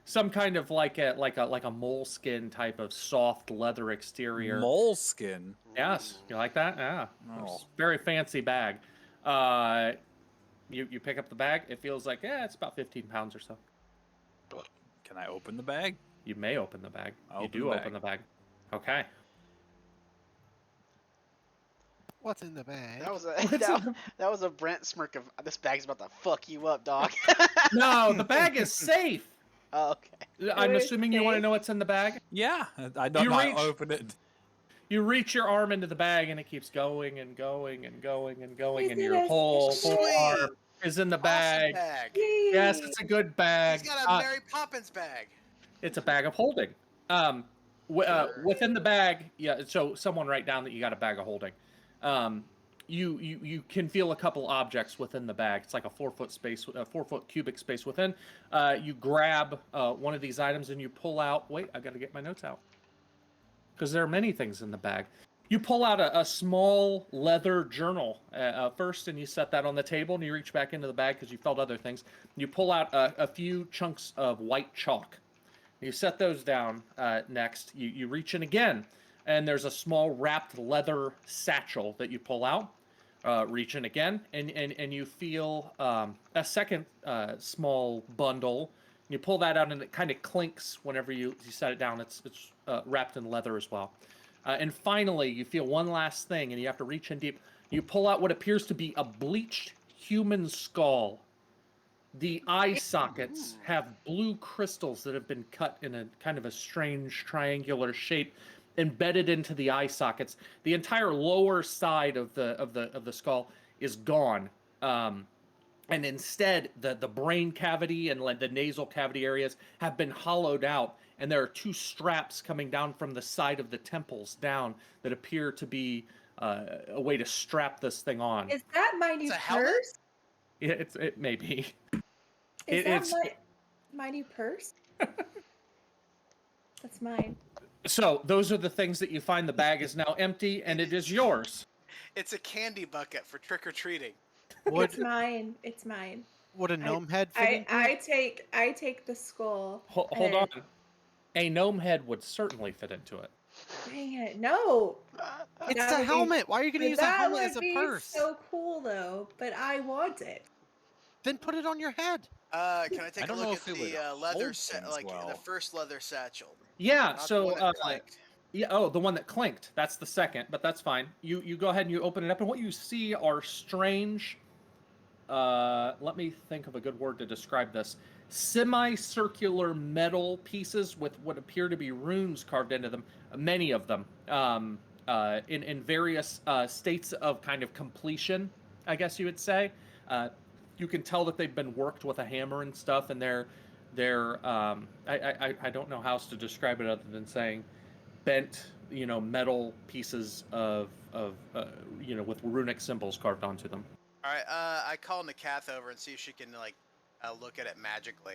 Speaker 1: Some kind of like a moleskin type of soft leather exterior.
Speaker 2: Moleskin.
Speaker 1: Yes, you like that? Yeah.
Speaker 2: Oh.
Speaker 1: Very fancy bag. You pick up the bag. It feels like it's about 15 pounds or so.
Speaker 2: Can I open the bag?
Speaker 1: You may open the bag.
Speaker 2: I'll
Speaker 1: You
Speaker 2: open
Speaker 1: do
Speaker 2: the
Speaker 1: open
Speaker 2: bag.
Speaker 1: the bag. Okay.
Speaker 7: What's in the bag?
Speaker 6: That was a Brent smirk of this bag's about to fuck you up, dog.
Speaker 1: No, the bag is safe.
Speaker 6: Oh, okay.
Speaker 1: I'm
Speaker 5: It is
Speaker 1: assuming you want to
Speaker 5: safe?
Speaker 1: know what's in the bag.
Speaker 2: Yeah, I don't
Speaker 1: You
Speaker 2: know.
Speaker 1: reach-
Speaker 2: Open it.
Speaker 1: You reach your arm into the bag and it keeps going and going and going and going, and
Speaker 5: Is it
Speaker 1: your
Speaker 5: a
Speaker 1: whole
Speaker 5: sweet-
Speaker 1: arm is in the
Speaker 4: Awesome
Speaker 1: bag.
Speaker 4: bag.
Speaker 1: Yes, it's a good bag.
Speaker 4: He's got a Mary Poppins bag.
Speaker 1: It's a bag of holding. Within the bag, yeah. So someone write down that you got a bag of holding. You can feel a couple objects within the bag. It's like a 4-foot space, a 4-foot cubic space within. You grab one of these items and you pull out. Wait, I got to get my notes out because there are many things in the bag. You pull out a small leather journal first, and you set that on the table, and you reach back into the bag because you felt other things. You pull out a few chunks of white chalk. You set those down next. You reach in again, and there's a small wrapped leather satchel that you pull out. Reach in again, and you feel a second small bundle. You pull that out, and it kind of clinks whenever you set it down. It's wrapped in leather as well. And finally, you feel one last thing, and you have to reach in deep. You pull out what appears to be a bleached human skull. The eye sockets have blue crystals that have been cut in a kind of a strange triangular shape, embedded into the eye sockets. The entire lower side of the skull is gone, and instead the brain cavity and like the nasal cavity areas have been hollowed out. And there are two straps coming down from the side of the temples down that appear to be a way to strap this thing on.
Speaker 5: Is that my new
Speaker 4: It's a helmet?
Speaker 5: purse?
Speaker 1: It may be.
Speaker 5: Is
Speaker 1: It's-
Speaker 5: that my new purse? That's mine.
Speaker 1: So those are the things that you find. The bag is now empty, and it is yours.
Speaker 4: It's a candy bucket for trick or treating.
Speaker 3: Would
Speaker 5: It's mine. It's mine.
Speaker 7: Would a gnome head fit into it?
Speaker 5: I take the skull.
Speaker 1: Hold on. A gnome head would certainly fit into it.
Speaker 5: Dang it! No.
Speaker 7: It's
Speaker 5: That
Speaker 7: a
Speaker 5: would be-
Speaker 7: helmet. Why are you going to
Speaker 5: but
Speaker 7: use a
Speaker 5: that
Speaker 7: helmet
Speaker 5: would
Speaker 7: as a
Speaker 5: be
Speaker 7: purse?
Speaker 5: so cool, though. But I want it.
Speaker 7: Then put it on your head.
Speaker 4: Can I take
Speaker 2: I
Speaker 4: a
Speaker 2: don't
Speaker 4: look
Speaker 2: know
Speaker 4: at
Speaker 2: if it
Speaker 4: the
Speaker 2: would
Speaker 4: leather
Speaker 2: hold
Speaker 4: set,
Speaker 2: things
Speaker 4: like the
Speaker 2: well.
Speaker 4: first leather satchel?
Speaker 1: Yeah,
Speaker 4: Not the
Speaker 1: so
Speaker 4: one that clanked.
Speaker 1: yeah, oh, the one that clinked. That's the second, but that's fine. You go ahead and you open it up, and what you see are strange. Let me think of a good word to describe this. Semicircular metal pieces with what appear to be runes carved into them. Many of them, in various states of kind of completion, I guess you would say. You can tell that they've been worked with a hammer and stuff, and they're I don't know how else to describe it other than saying bent, metal pieces of with runic symbols carved onto them.
Speaker 4: All right. I call Nakath over and see if she can look at it magically,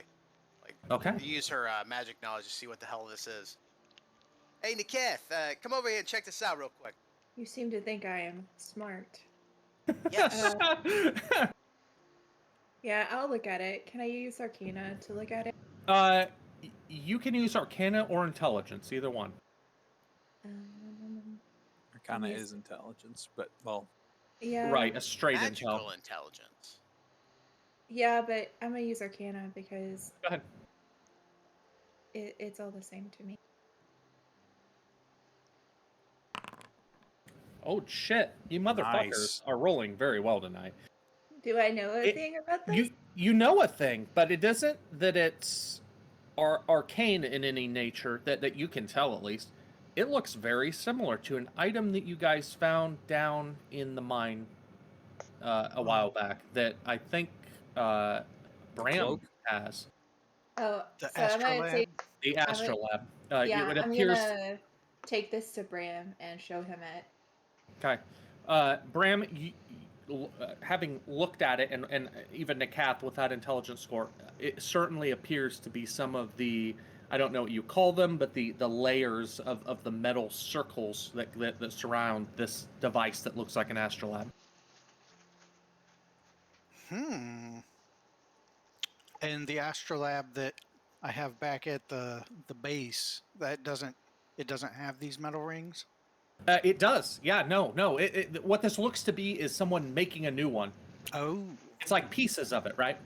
Speaker 4: like
Speaker 1: Okay.
Speaker 4: use her magic knowledge to see what the hell this is. Hey, Nakath, come over here and check this out real quick.
Speaker 5: You seem to think I am smart.
Speaker 4: Yes.
Speaker 5: Yeah, I'll look at it. Can I use Arcana to look at it?
Speaker 1: You can use Arcana or Intelligence, either one.
Speaker 2: Arcana
Speaker 5: Yes.
Speaker 2: is intelligence, but well,
Speaker 5: Yeah.
Speaker 1: Right, a straight
Speaker 4: Magical
Speaker 1: intel.
Speaker 4: intelligence.
Speaker 5: Yeah, but I'm gonna use Arcana because
Speaker 1: Go ahead.
Speaker 5: it's all the same to me.
Speaker 1: Oh shit! You motherfuckers
Speaker 2: Nice.
Speaker 1: are rolling very well tonight.
Speaker 5: Do I know a thing about this?
Speaker 1: You know a thing, but it isn't that it's arcane in any nature that you can tell at least. It looks very similar to an item that you guys found down in the mine a while back that I think Bram
Speaker 2: cloak?
Speaker 1: has.
Speaker 5: Oh,
Speaker 3: The
Speaker 5: so I'm gonna
Speaker 3: astrolabe?
Speaker 5: take.
Speaker 1: The
Speaker 5: I'm gonna-
Speaker 1: Astrolab.
Speaker 5: Yeah,
Speaker 1: It
Speaker 5: I'm
Speaker 1: appears.
Speaker 5: gonna take this to Bram and show him it.
Speaker 1: Okay. Bram, having looked at it, and even Nakath with that intelligence score, it certainly appears to be some of the, I don't know what you call them, but the layers of the metal circles that surround this device that looks like an astrolabe.
Speaker 3: And the astrolabe that I have back at the base, that doesn't have these metal rings?
Speaker 1: It does. Yeah, no. What this looks to be is someone making a new one.
Speaker 3: Oh.
Speaker 1: It's like pieces of it, right?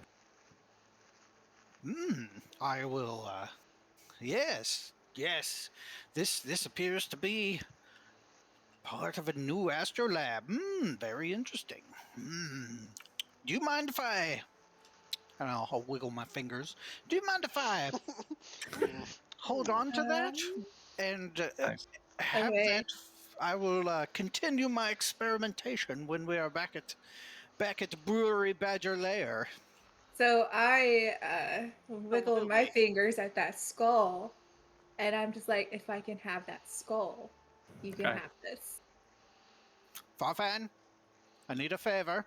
Speaker 3: I will yes. This appears to be part of a new astrolabe. Very interesting. Do you mind if I don't know, I'll wiggle my fingers. Do you mind if I hold on to that and
Speaker 1: Nice.
Speaker 3: have
Speaker 5: Okay.
Speaker 3: that? I will continue my experimentation when we are back at Brewery Badger Lair.
Speaker 5: So I wiggled my
Speaker 4: Absolutely.
Speaker 5: fingers at that skull, and I'm just like, if I can have that skull, you can
Speaker 1: Okay.
Speaker 5: have this.
Speaker 3: Farfan, I need a favor.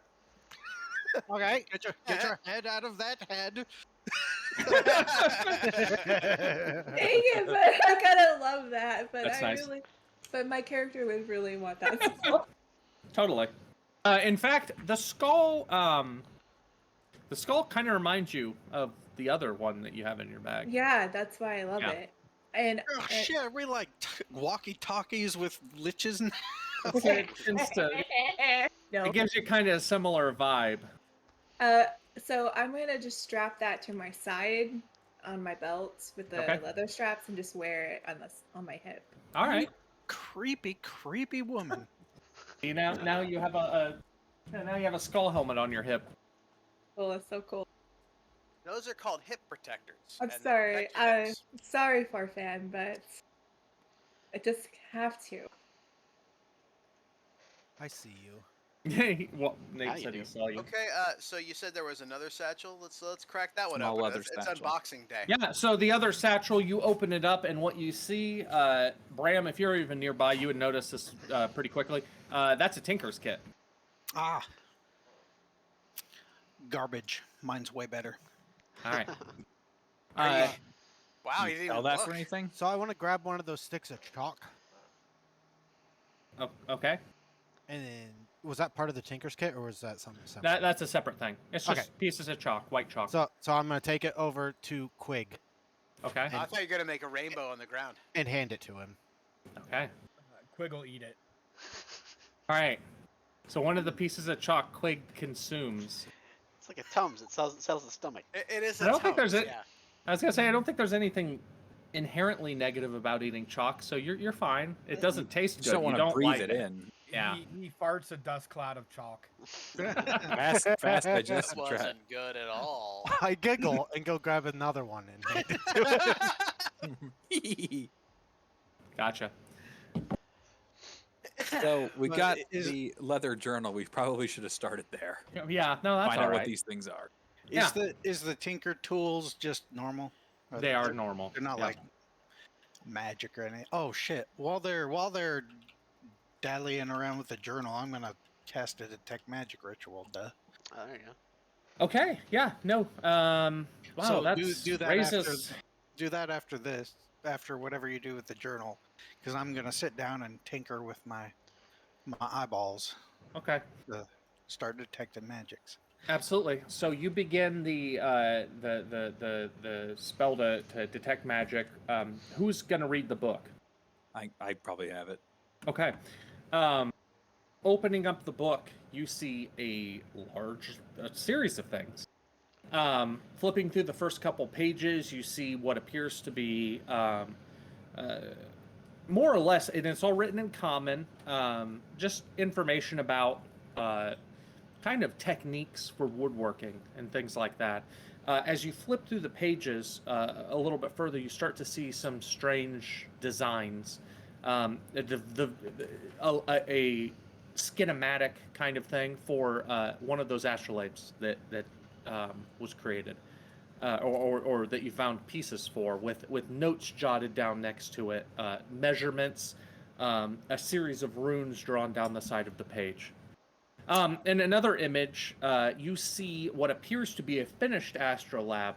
Speaker 7: Okay.
Speaker 3: Get your head out of that head.
Speaker 5: Dang it, but I kind of love that. But
Speaker 1: That's nice.
Speaker 5: But my character would really want that skull.
Speaker 1: Totally. In fact, the skull kind of reminds you of the other one that you have in your bag.
Speaker 5: Yeah, that's why I love
Speaker 1: Yeah.
Speaker 5: it. And
Speaker 3: Oh shit, are we like walkie-talkies with liches and
Speaker 1: It tends to-
Speaker 5: no.
Speaker 1: it gives you kind of a similar vibe.
Speaker 5: So I'm gonna just strap that to my side on my belt with the
Speaker 1: Okay.
Speaker 5: leather straps and just wear it on my hip.
Speaker 1: All right.
Speaker 3: creepy woman.
Speaker 1: Now you have a skull helmet on your hip.
Speaker 5: Oh, that's so cool.
Speaker 4: Those are called hip protectors.
Speaker 5: I'm
Speaker 4: and they
Speaker 5: sorry.
Speaker 4: protect your hips.
Speaker 5: Sorry, Farfan, but I just have to.
Speaker 7: I see you.
Speaker 1: Well,
Speaker 6: Now
Speaker 1: Nate
Speaker 6: you
Speaker 1: said he
Speaker 6: do.
Speaker 1: saw you.
Speaker 4: Okay, so you said there was another satchel. Let's crack that one
Speaker 2: Small
Speaker 4: open.
Speaker 2: leather
Speaker 4: It's
Speaker 2: satchel.
Speaker 4: unboxing day.
Speaker 1: Yeah, so the other satchel, you open it up, and what you see, Bram, if you're even nearby, you would notice this pretty quickly. That's a Tinker's kit.
Speaker 3: Ah. Garbage. Mine's way better.
Speaker 1: All right.
Speaker 4: Are you- Wow, you didn't
Speaker 2: Sell
Speaker 4: even
Speaker 2: that
Speaker 4: look.
Speaker 2: for anything?
Speaker 7: So I want to grab one of those sticks of chalk,
Speaker 1: Okay.
Speaker 7: and then was that part of the Tinker's kit, or was that something separate?
Speaker 1: That's a separate thing. It's just
Speaker 7: Okay.
Speaker 1: pieces of chalk, white chalk.
Speaker 7: So I'm gonna take it over to Quig
Speaker 1: Okay.
Speaker 4: I thought you were gonna make a rainbow on the ground.
Speaker 7: and hand it to him.
Speaker 1: Okay.
Speaker 8: Quig will eat it.
Speaker 1: All right. So one of the pieces of chalk Quig consumes.
Speaker 6: It's like a Tums. It sells the stomach.
Speaker 4: It is.
Speaker 1: I don't think there's
Speaker 4: a.
Speaker 1: a- I was gonna say I don't think there's anything inherently negative about eating chalk, so you're fine. It doesn't taste
Speaker 2: You
Speaker 1: good.
Speaker 2: just don't
Speaker 1: You
Speaker 2: want to
Speaker 1: don't
Speaker 2: breathe
Speaker 1: like
Speaker 2: it in.
Speaker 1: Yeah.
Speaker 8: He farts a dust cloud of chalk.
Speaker 2: Fast
Speaker 4: This
Speaker 2: digestive tract.
Speaker 4: wasn't good at all.
Speaker 7: I giggle and go grab another one and hand it to him.
Speaker 1: Gotcha.
Speaker 2: So we
Speaker 3: But
Speaker 2: got
Speaker 3: is-
Speaker 2: the leather journal. We probably should have started there.
Speaker 1: Yeah. No, that's
Speaker 2: Find
Speaker 1: all
Speaker 2: out what
Speaker 1: right.
Speaker 2: these things are.
Speaker 1: Yeah.
Speaker 3: Is the Tinker tools just normal?
Speaker 1: They are normal.
Speaker 3: They're not
Speaker 1: Yeah.
Speaker 3: like magic or anything. Oh shit! While they're dallying around with the journal, I'm gonna cast a detect magic ritual. Duh.
Speaker 6: Oh, there you go.
Speaker 1: Okay. Yeah. No. Wow.
Speaker 3: So
Speaker 1: That's
Speaker 3: do that
Speaker 1: raises.
Speaker 3: Do that after this, after whatever you do with the journal, because I'm gonna sit down and tinker with my eyeballs
Speaker 1: Okay.
Speaker 3: to start detecting magics.
Speaker 1: Absolutely. So you begin the spell to detect magic. Who's gonna read the book?
Speaker 2: I probably have it.
Speaker 1: Okay. Opening up the book, you see a series of things. Flipping through the first couple pages, you see what appears to be more or less, and it's all written in common, just information about kind of techniques for woodworking and things like that. As you flip through the pages a little bit further, you start to see some strange designs. A schematic kind of thing for one of those astrolabes that was created, or that you found pieces for, with notes jotted down next to it, measurements, a series of runes drawn down the side of the page. In another image, you see what appears to be a finished astrolabe,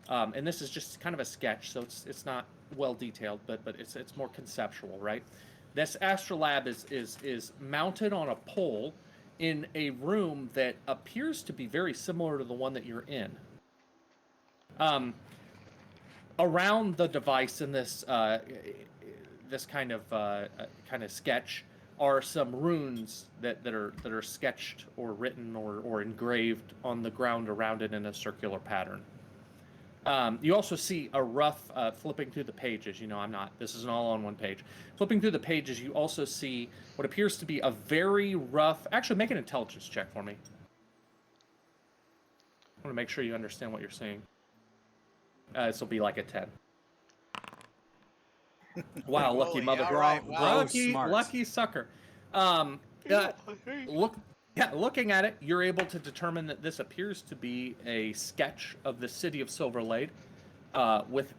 Speaker 1: and this is just kind of a sketch, so it's not well detailed, but it's more conceptual, right? This astrolabe is mounted on a pole in a room that appears to be very similar to the one that you're in. Around the device in this this kind of sketch are some runes that are sketched or written or engraved on the ground around it in a circular pattern. You also see a rough flipping through the pages. This isn't all on one page. Flipping through the pages, you also see what appears to be a very rough. Actually, make an intelligence check for me. I want to make sure you understand what you're seeing. This will be like a 10. Wow, lucky
Speaker 4: Holy,
Speaker 1: mother.
Speaker 4: all right, wow.
Speaker 1: Lucky sucker. Looking at it, you're able to determine that this appears to be a sketch of the city of Silverlade, with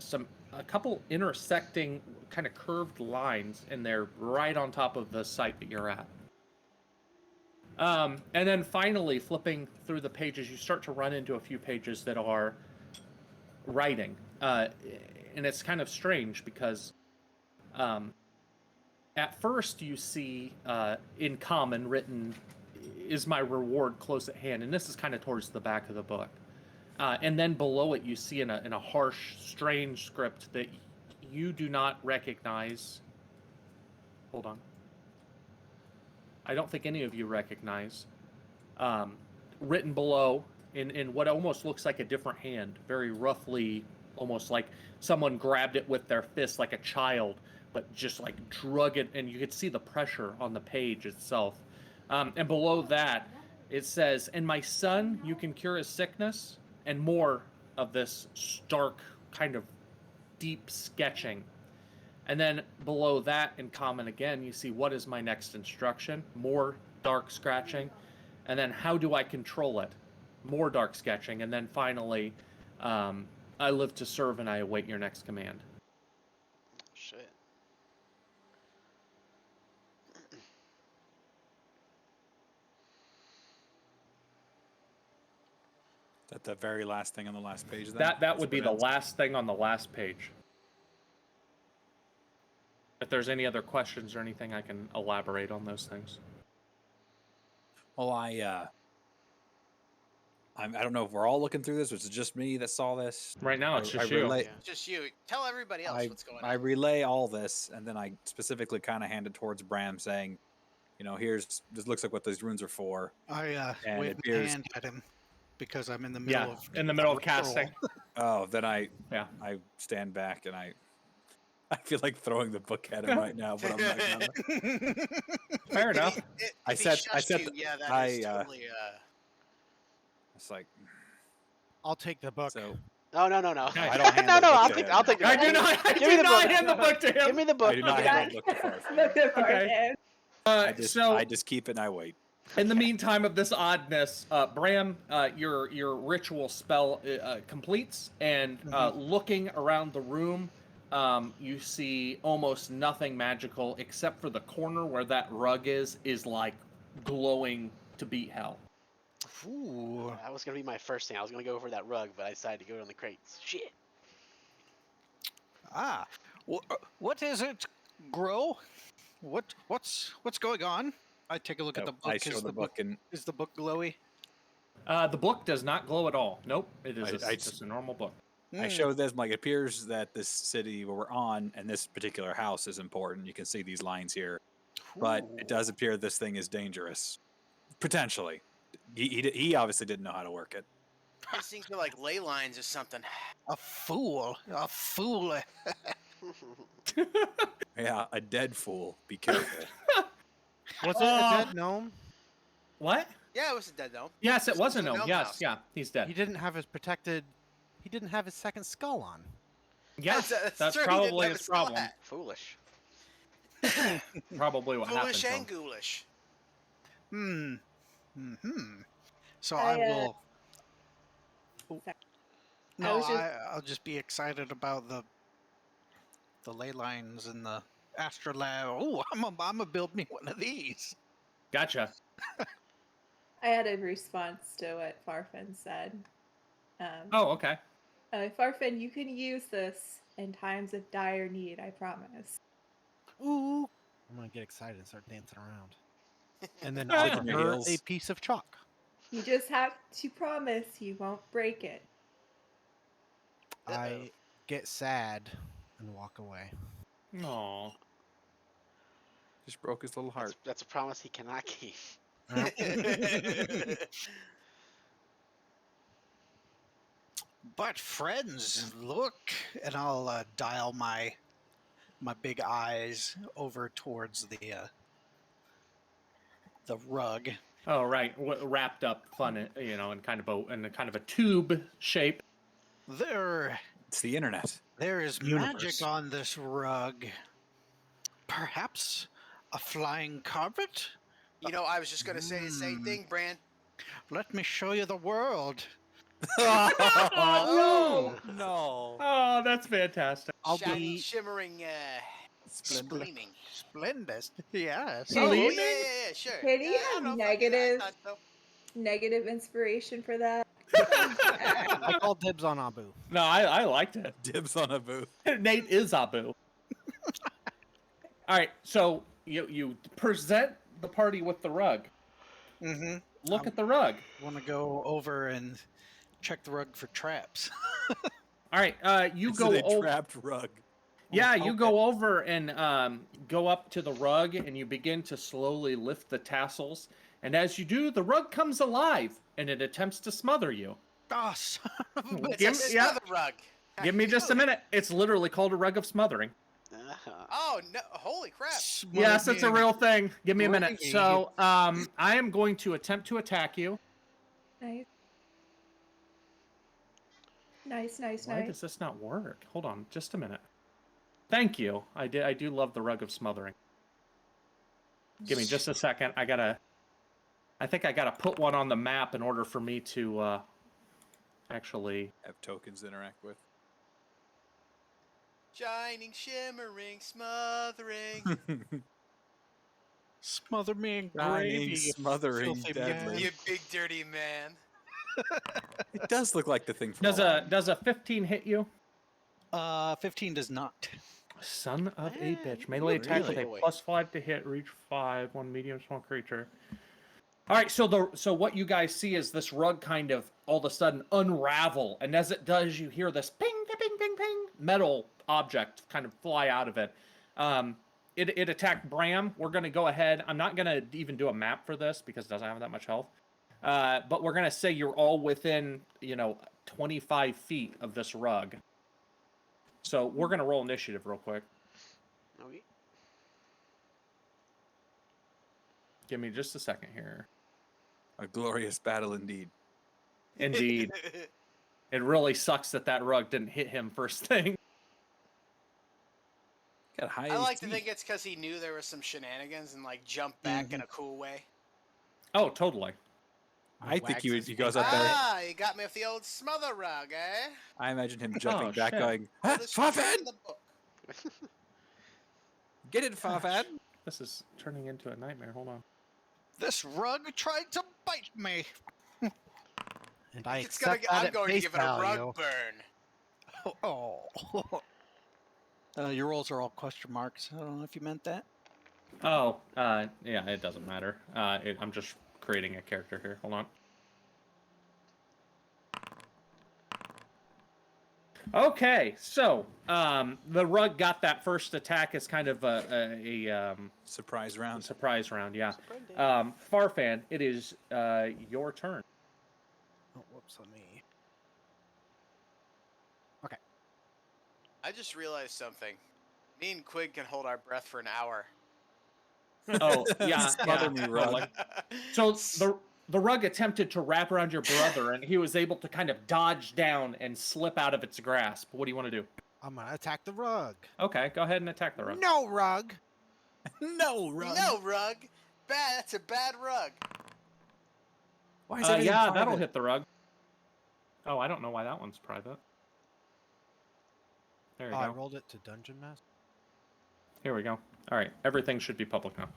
Speaker 1: a couple intersecting kind of curved lines in there right on top of the site that you're at. And then finally, flipping through the pages, you start to run into a few pages that are writing. And it's kind of strange because at first you see in common written, "Is my reward close at hand?" And this is kind of towards the back of the book. And then below it you see in a harsh, strange script that you do not recognize. Hold on. I don't think any of you recognize. Written below in what almost looks like a different hand, very roughly, almost like someone grabbed it with their fist like a child, but just like drug it, and you could see the pressure on the page itself. And below that, it says, "And my son, you can cure his sickness," and more of this stark kind of deep sketching. And then below that, in common again, you see, "What is my next instruction?" More dark scratching. And then, "How do I control it?" More dark sketching. And then finally, "I live to serve and I await your next command."
Speaker 6: Shit.
Speaker 2: That the very last thing on the last page. Then
Speaker 1: That would be the last thing on the last page. If there's any other questions or anything, I can elaborate on those things.
Speaker 2: Well, I don't know if we're all looking through this, or it's just me that saw this.
Speaker 1: Right now, it's
Speaker 2: I
Speaker 1: just you.
Speaker 2: relay,
Speaker 6: Yeah.
Speaker 4: Just you. Tell everybody else what's going
Speaker 2: I
Speaker 4: on.
Speaker 2: relay all this, and then I specifically kind of hand it towards Bram, saying, this looks like what those runes are for.
Speaker 3: I
Speaker 2: And
Speaker 3: wave
Speaker 2: it
Speaker 3: my
Speaker 2: appears-
Speaker 3: hand at him because I'm in the middle
Speaker 1: Yeah,
Speaker 3: of
Speaker 1: in the middle of
Speaker 3: a ritual.
Speaker 1: casting.
Speaker 2: Oh, then I
Speaker 1: Yeah.
Speaker 2: stand back and I feel like throwing the book at him right now, but I'm not gonna.
Speaker 1: Fair enough.
Speaker 2: I
Speaker 4: If he
Speaker 2: said
Speaker 4: shushed you,
Speaker 2: the-
Speaker 4: yeah, that
Speaker 2: I,
Speaker 4: is totally.
Speaker 2: It's like
Speaker 7: I'll take the book.
Speaker 2: so.
Speaker 6: No.
Speaker 2: I don't hand
Speaker 6: no.
Speaker 2: the book
Speaker 6: I'll
Speaker 2: to
Speaker 6: take.
Speaker 2: him.
Speaker 6: I'll take the.
Speaker 1: I
Speaker 6: book.
Speaker 1: do not. I
Speaker 6: Give me
Speaker 1: do
Speaker 6: the
Speaker 1: not
Speaker 6: book.
Speaker 1: hand the book to him.
Speaker 6: Give me the book.
Speaker 2: I do not
Speaker 6: Give me the
Speaker 2: hand
Speaker 6: book.
Speaker 2: the book to Farf.
Speaker 5: Look at
Speaker 1: Okay.
Speaker 5: Farfan.
Speaker 2: I just keep it and I wait.
Speaker 1: In the meantime of this oddness, Bram, your ritual spell completes, and looking around the room, you see almost nothing magical except for the corner where that rug is like glowing to beat hell.
Speaker 3: Ooh.
Speaker 6: That was gonna be my first thing. I was gonna go for that rug, but I decided to go on the crates. Shit.
Speaker 3: Ah, what is it, Grow? What's going on? I take a look at the book.
Speaker 2: I show the book and
Speaker 3: Is the book glowy?
Speaker 1: The book does not glow at all. Nope, it is
Speaker 2: I
Speaker 1: just a normal book.
Speaker 2: I show this. Like, it appears that this city where we're on and this particular house is important. You can see these lines here, but it does appear this thing is dangerous, potentially. He obviously didn't know how to work it.
Speaker 4: These things are like ley lines or something.
Speaker 3: A fool. A fool.
Speaker 2: Yeah, a dead fool. Be careful.
Speaker 7: Was it a dead gnome?
Speaker 1: What?
Speaker 4: Yeah, it was a dead gnome.
Speaker 1: Yes, it
Speaker 4: This
Speaker 1: was a
Speaker 4: is a
Speaker 1: gnome.
Speaker 4: gnome
Speaker 1: Yes,
Speaker 4: house.
Speaker 1: yeah, he's dead.
Speaker 7: He didn't have his protected. He didn't have his second skull on.
Speaker 1: Yeah,
Speaker 4: That's true, he didn't
Speaker 1: probably
Speaker 4: have
Speaker 1: his
Speaker 4: a skull
Speaker 1: problem.
Speaker 4: hat.
Speaker 6: Foolish.
Speaker 1: Probably what happened
Speaker 4: Foolish
Speaker 1: to him.
Speaker 4: and ghoulish.
Speaker 3: So
Speaker 5: I,
Speaker 3: I will.
Speaker 5: sorry.
Speaker 3: No,
Speaker 5: was just-
Speaker 3: I'll just be excited about the ley lines and the astrolabe. Oh, I'm gonna build me one of these.
Speaker 1: Gotcha.
Speaker 5: I had a response to what Farfan said.
Speaker 1: Oh, okay.
Speaker 5: Farfan, you can use this in times of dire need, I promise.
Speaker 7: Ooh! I'm gonna get excited and start dancing around. And then
Speaker 2: Clicking
Speaker 7: offer
Speaker 2: your
Speaker 7: her
Speaker 2: heels.
Speaker 7: a piece of chalk.
Speaker 5: You just have to promise you won't break it.
Speaker 7: I get sad and walk away.
Speaker 1: Aw.
Speaker 2: Just broke his little heart.
Speaker 6: That's a promise he cannot keep.
Speaker 3: But friends, look, and I'll dial my big eyes over towards the rug.
Speaker 1: Oh, right. Wrapped up, fun, in kind of a tube shape.
Speaker 2: It's the internet.
Speaker 3: There is
Speaker 2: Universe.
Speaker 3: magic on this rug. Perhaps a flying carpet?
Speaker 4: You know, I was just gonna say the same thing, Brand.
Speaker 3: Let me show you the world.
Speaker 1: Oh,
Speaker 2: No.
Speaker 1: Oh, that's fantastic.
Speaker 7: I'll
Speaker 4: Shiny,
Speaker 7: be
Speaker 4: shimmering, gleaming.
Speaker 3: Splendid. Yes.
Speaker 4: Oh,
Speaker 1: Gleaming?
Speaker 4: yeah, sure.
Speaker 5: Can you
Speaker 4: Yeah, I
Speaker 5: have
Speaker 4: don't know,
Speaker 5: negative-
Speaker 4: I thought so.
Speaker 5: Negative inspiration for that?
Speaker 7: I call dibs on Abu.
Speaker 1: No, I liked it.
Speaker 2: Dibs on a booth.
Speaker 1: Nate is Abu. All right, so you present the party with the rug.
Speaker 3: Mm-hmm.
Speaker 1: Look at the rug.
Speaker 3: Want to go over and check the rug for traps.
Speaker 1: All right, you
Speaker 2: Is
Speaker 1: go
Speaker 2: it a
Speaker 1: over.
Speaker 2: trapped rug?
Speaker 1: Yeah, you go over and go up to the rug, and you begin to slowly lift the tassels. And as you do, the rug comes alive, and it attempts to smother you.
Speaker 3: Oh, son of a bitch.
Speaker 1: Give
Speaker 4: It's
Speaker 1: me- yeah.
Speaker 4: another rug.
Speaker 1: Give me just a minute. It's literally called a rug of smothering.
Speaker 4: Oh no! Holy crap!
Speaker 1: Yes, it's a real thing. Give me a minute.
Speaker 3: Gravy.
Speaker 1: So, I am going to attempt to attack you.
Speaker 5: Nice. Nice.
Speaker 1: Why does this not work? Hold on, just a minute. Thank you. I do love the rug of smothering. Give me just a second. I think I gotta put one on the map in order for me to actually.
Speaker 2: Have tokens to interact with.
Speaker 4: Shining, shimmering, smothering.
Speaker 3: Smother me in
Speaker 2: Shining,
Speaker 3: gravy. you
Speaker 2: smothering,
Speaker 3: filthy
Speaker 2: deadly.
Speaker 3: man.
Speaker 4: You big dirty man.
Speaker 2: It does look like the thing from
Speaker 1: Does
Speaker 2: Aladdin.
Speaker 1: a 15 hit you?
Speaker 3: 15 does not.
Speaker 1: Son of a bitch.
Speaker 6: you
Speaker 1: Melee attack with
Speaker 6: really?
Speaker 1: a +5 to hit, reach 5, one medium small creature. All right, so what you guys see is this rug kind of all of a sudden unravel, and as it does, you hear this ping, ping, ping, ping, ping, metal object kind of fly out of it. It attacked Bram. We're going to go ahead. I'm not going to even do a map for this because it doesn't have that much health. But we're going to say you're all within, 25 feet of this rug. So we're going to roll initiative real quick.
Speaker 6: Okay.
Speaker 1: Give me just a second here.
Speaker 2: A glorious battle indeed.
Speaker 1: Indeed. It really sucks that rug didn't hit him first thing.
Speaker 2: Got high
Speaker 4: I like to
Speaker 2: AC.
Speaker 4: think it's because he knew there was some shenanigans and like jumped back in a cool way.
Speaker 1: Oh, totally.
Speaker 2: I think he
Speaker 7: Wags his
Speaker 2: goes
Speaker 7: finger.
Speaker 2: out there.
Speaker 4: Ah, you got me with the old smother rug, eh?
Speaker 2: I imagine him jumping
Speaker 1: Oh,
Speaker 2: back,
Speaker 1: shit.
Speaker 2: going,
Speaker 4: Oldest trick
Speaker 2: Farfad!
Speaker 4: in the book.
Speaker 2: Get it, Farfad!
Speaker 1: This is turning into a nightmare. Hold on.
Speaker 3: This rug tried to bite me.
Speaker 7: And I
Speaker 4: It's gonna.
Speaker 7: accept that
Speaker 4: I'm
Speaker 7: at
Speaker 4: going to
Speaker 7: face
Speaker 4: give it a
Speaker 7: value.
Speaker 4: rug burn.
Speaker 3: Oh. Your rolls are all question marks. I don't know if you meant that.
Speaker 1: Oh, yeah, it doesn't matter. I'm just creating a character here. Hold on. Okay, so the rug got that first attack as kind of a
Speaker 2: Surprise round.
Speaker 1: surprise round. Yeah.
Speaker 6: Surprise.
Speaker 1: Farfan, it is your turn.
Speaker 7: Oh, whoops, let me.
Speaker 4: I just realized something. Me and Quig can hold our breath for an hour.
Speaker 1: Oh, yeah.
Speaker 2: Smother me, rug.
Speaker 1: totally. So the rug attempted to wrap around your brother, and he was able to kind of dodge down and slip out of its grasp. What do you want to do?
Speaker 7: I'm gonna attack the rug.
Speaker 1: Okay, go ahead and attack the rug.
Speaker 7: No rug.
Speaker 2: No, rug!
Speaker 4: No rug. Bad. That's a bad rug.
Speaker 2: Why is everything
Speaker 1: Yeah,
Speaker 2: private?
Speaker 1: that'll hit the rug. Oh, I don't know why that one's private. There you
Speaker 7: Oh, I
Speaker 1: go.
Speaker 7: rolled it to Dungeon Master.
Speaker 1: Here we go. All right, everything should be public now.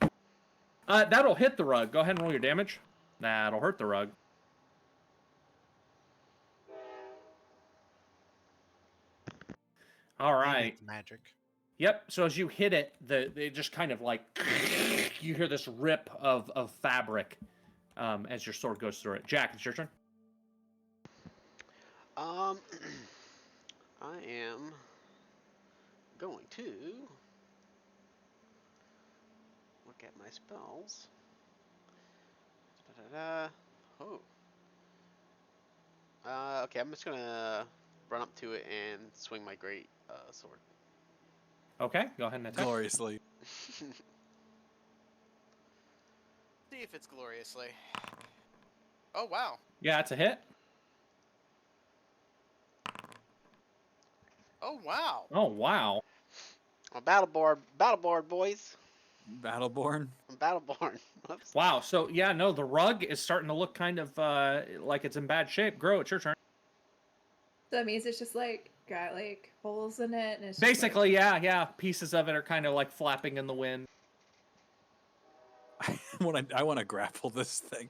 Speaker 1: That'll hit the rug. Go ahead and roll your damage. That'll hurt the rug. All
Speaker 7: Maybe
Speaker 1: right.
Speaker 7: it's magic.
Speaker 1: Yep. So as you hit it, it just kind of like you hear this rip of fabric as your sword goes through it. Jack, it's your turn.
Speaker 6: I am going to look at my spells. Da-da-da. Oh. Okay, I'm just gonna run up to it and swing my great sword.
Speaker 1: Okay, go ahead and attack.
Speaker 2: Gloriously.
Speaker 4: See if it's gloriously. Oh wow.
Speaker 1: Yeah, it's a hit.
Speaker 4: Oh wow.
Speaker 1: Oh wow.
Speaker 6: I'm Battleborn, boys.
Speaker 2: Battleborn.
Speaker 6: I'm Battleborn. Whoops.
Speaker 1: Wow. So yeah, no, the rug is starting to look kind of like it's in bad shape. Grow, it's your turn.
Speaker 5: So that means it's just like got like holes in it, and it's just,
Speaker 1: Basically, yeah. Pieces of it are kind of like flapping in the wind.
Speaker 2: I want to grapple this thing.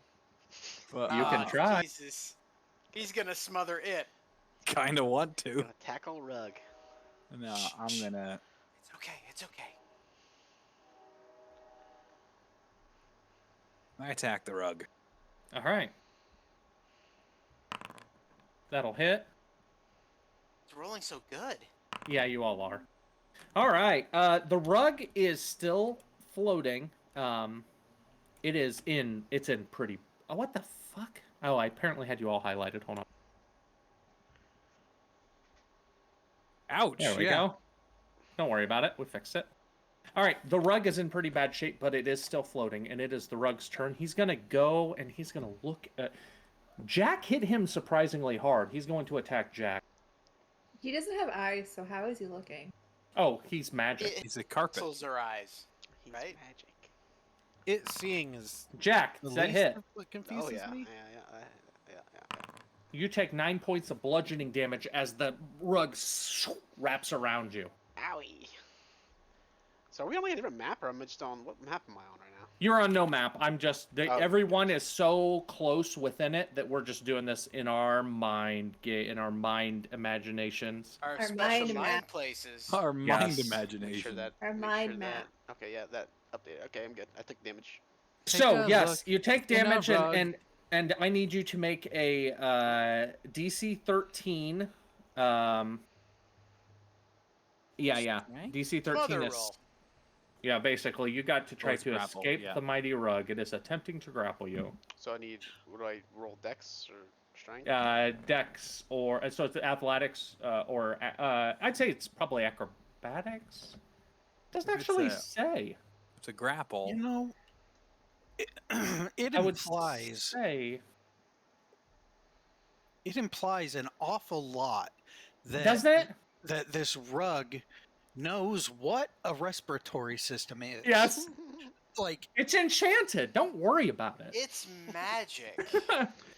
Speaker 2: But
Speaker 1: You can
Speaker 4: Oh,
Speaker 1: try.
Speaker 4: Jesus. He's gonna smother it.
Speaker 2: kind of want to.
Speaker 6: Gonna tackle rug.
Speaker 2: No, I'm gonna.
Speaker 4: It's okay. It's okay.
Speaker 2: I attack the rug.
Speaker 1: All right. That'll hit.
Speaker 4: It's rolling so good.
Speaker 1: Yeah, you all are. All right. The rug is still floating. It's in pretty. Oh, what the fuck? Oh, I apparently had you all highlighted. Hold on.
Speaker 2: Ouch!
Speaker 1: There we
Speaker 2: yeah.
Speaker 1: go. Don't worry about it. We fixed it. All right. The rug is in pretty bad shape, but it is still floating, and it is the rug's turn. He's gonna go and he's gonna look at. Jack hit him surprisingly hard. He's going to attack Jack.
Speaker 5: He doesn't have eyes, so how is he looking?
Speaker 1: Oh, he's magic.
Speaker 2: He's a carpet.
Speaker 4: Pixels are eyes.
Speaker 6: He's
Speaker 4: Right?
Speaker 6: magic.
Speaker 7: It seeing is
Speaker 1: Jack,
Speaker 7: the
Speaker 1: does that
Speaker 7: least
Speaker 1: hit?
Speaker 7: of what confuses
Speaker 6: Oh yeah,
Speaker 7: me.
Speaker 6: yeah.
Speaker 1: You take 9 points of bludgeoning damage as the rug wraps around you.
Speaker 6: Owie. So are we on a different map, or am I just on what map am I on right now?
Speaker 1: You're on no map. I'm just
Speaker 6: Oh.
Speaker 1: everyone is so close within it that we're just doing this in our mind, imaginations.
Speaker 4: Our
Speaker 5: Our
Speaker 4: special
Speaker 5: mind
Speaker 4: mind
Speaker 5: map.
Speaker 4: places.
Speaker 2: Our mind
Speaker 1: Yes.
Speaker 2: imagination.
Speaker 6: Make sure that.
Speaker 5: Our
Speaker 6: make
Speaker 5: mind
Speaker 6: sure
Speaker 5: map.
Speaker 6: That, okay, yeah, that updated. Okay, I'm good. I took damage.
Speaker 1: So
Speaker 7: a
Speaker 1: yes,
Speaker 7: look
Speaker 1: you take
Speaker 7: in a
Speaker 1: damage,
Speaker 7: rug.
Speaker 1: and I need you to make a DC 13. Yeah.
Speaker 2: Right?
Speaker 1: DC 13
Speaker 4: Mother
Speaker 1: is
Speaker 4: roll.
Speaker 1: yeah. Basically, you got to try
Speaker 2: it's
Speaker 1: to
Speaker 2: grapple,
Speaker 1: escape
Speaker 2: yeah.
Speaker 1: the mighty rug. It is attempting to grapple you.
Speaker 6: So I need. What do I roll? Dex or strength?
Speaker 1: Dex or so it's athletics or I'd say it's probably acrobatics. Doesn't
Speaker 2: If it's
Speaker 1: actually
Speaker 2: a-
Speaker 1: say.
Speaker 2: It's a grapple.
Speaker 3: You know, it
Speaker 1: I would
Speaker 3: implies
Speaker 1: say.
Speaker 3: an awful lot that
Speaker 1: Doesn't it?
Speaker 3: that this rug knows what a respiratory system is.
Speaker 1: Yes.
Speaker 3: Like
Speaker 1: It's enchanted. Don't worry about it.
Speaker 4: It's magic.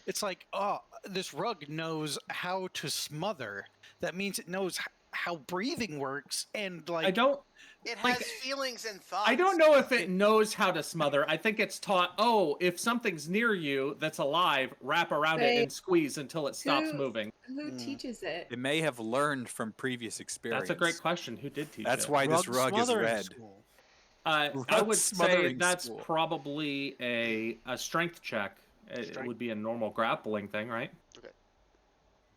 Speaker 3: it's like, oh, this rug knows how to smother. That means it knows how breathing works, and like
Speaker 1: I don't.
Speaker 4: It
Speaker 1: Like,
Speaker 4: has feelings and thoughts.
Speaker 1: I don't know if it knows how to smother. I think it's taught. Oh, if something's near you that's alive, wrap around it
Speaker 5: Right.
Speaker 1: and squeeze until it stops
Speaker 5: Who-
Speaker 1: moving.
Speaker 5: Who teaches it?
Speaker 2: It may have learned from previous experience.
Speaker 1: That's a great question. Who did teach
Speaker 2: That's
Speaker 1: it?
Speaker 2: why this rug is
Speaker 7: smothering
Speaker 2: red.
Speaker 7: school.
Speaker 1: I
Speaker 2: Rug
Speaker 1: would say
Speaker 2: smothering
Speaker 1: that's
Speaker 2: school.
Speaker 1: probably a strength check. It
Speaker 6: Strength.
Speaker 1: would be a normal grappling thing, right?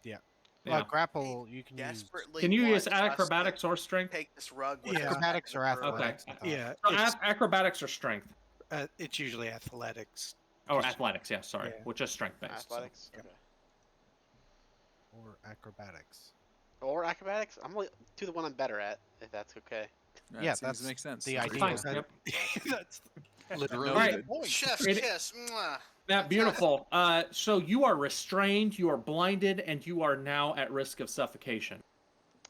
Speaker 7: Yeah.
Speaker 1: Yeah.
Speaker 7: Well, grapple you can use.
Speaker 4: Desperately
Speaker 1: Can you
Speaker 4: want
Speaker 1: use
Speaker 4: us to
Speaker 1: acrobatics or strength?
Speaker 4: Take this rug. With
Speaker 3: Yeah.
Speaker 4: us
Speaker 7: Acrobatics
Speaker 4: back
Speaker 7: or
Speaker 4: to the room.
Speaker 7: athletics. I thought.
Speaker 3: yeah,
Speaker 1: So acrobatics or strength?
Speaker 3: it's usually athletics.
Speaker 1: Or athletics, yeah, sorry.
Speaker 3: Yeah.
Speaker 1: Which is strength based.
Speaker 6: Athletics.
Speaker 3: Yep.
Speaker 6: Okay.
Speaker 7: Or acrobatics.
Speaker 6: Or acrobatics. I'm gonna do the one I'm better at, if that's okay.
Speaker 2: That
Speaker 7: Yeah,
Speaker 2: seems to
Speaker 7: that's
Speaker 2: make sense.
Speaker 7: the
Speaker 2: That's
Speaker 7: idea.
Speaker 1: Fine.
Speaker 2: reasonable.
Speaker 1: Yep.
Speaker 3: That's literally
Speaker 1: Alright.
Speaker 3: the point.
Speaker 4: Chef's
Speaker 1: It-
Speaker 4: kiss. Mwah.
Speaker 1: Yeah, beautiful. So you are restrained, you are blinded, and you are now at risk of suffocation.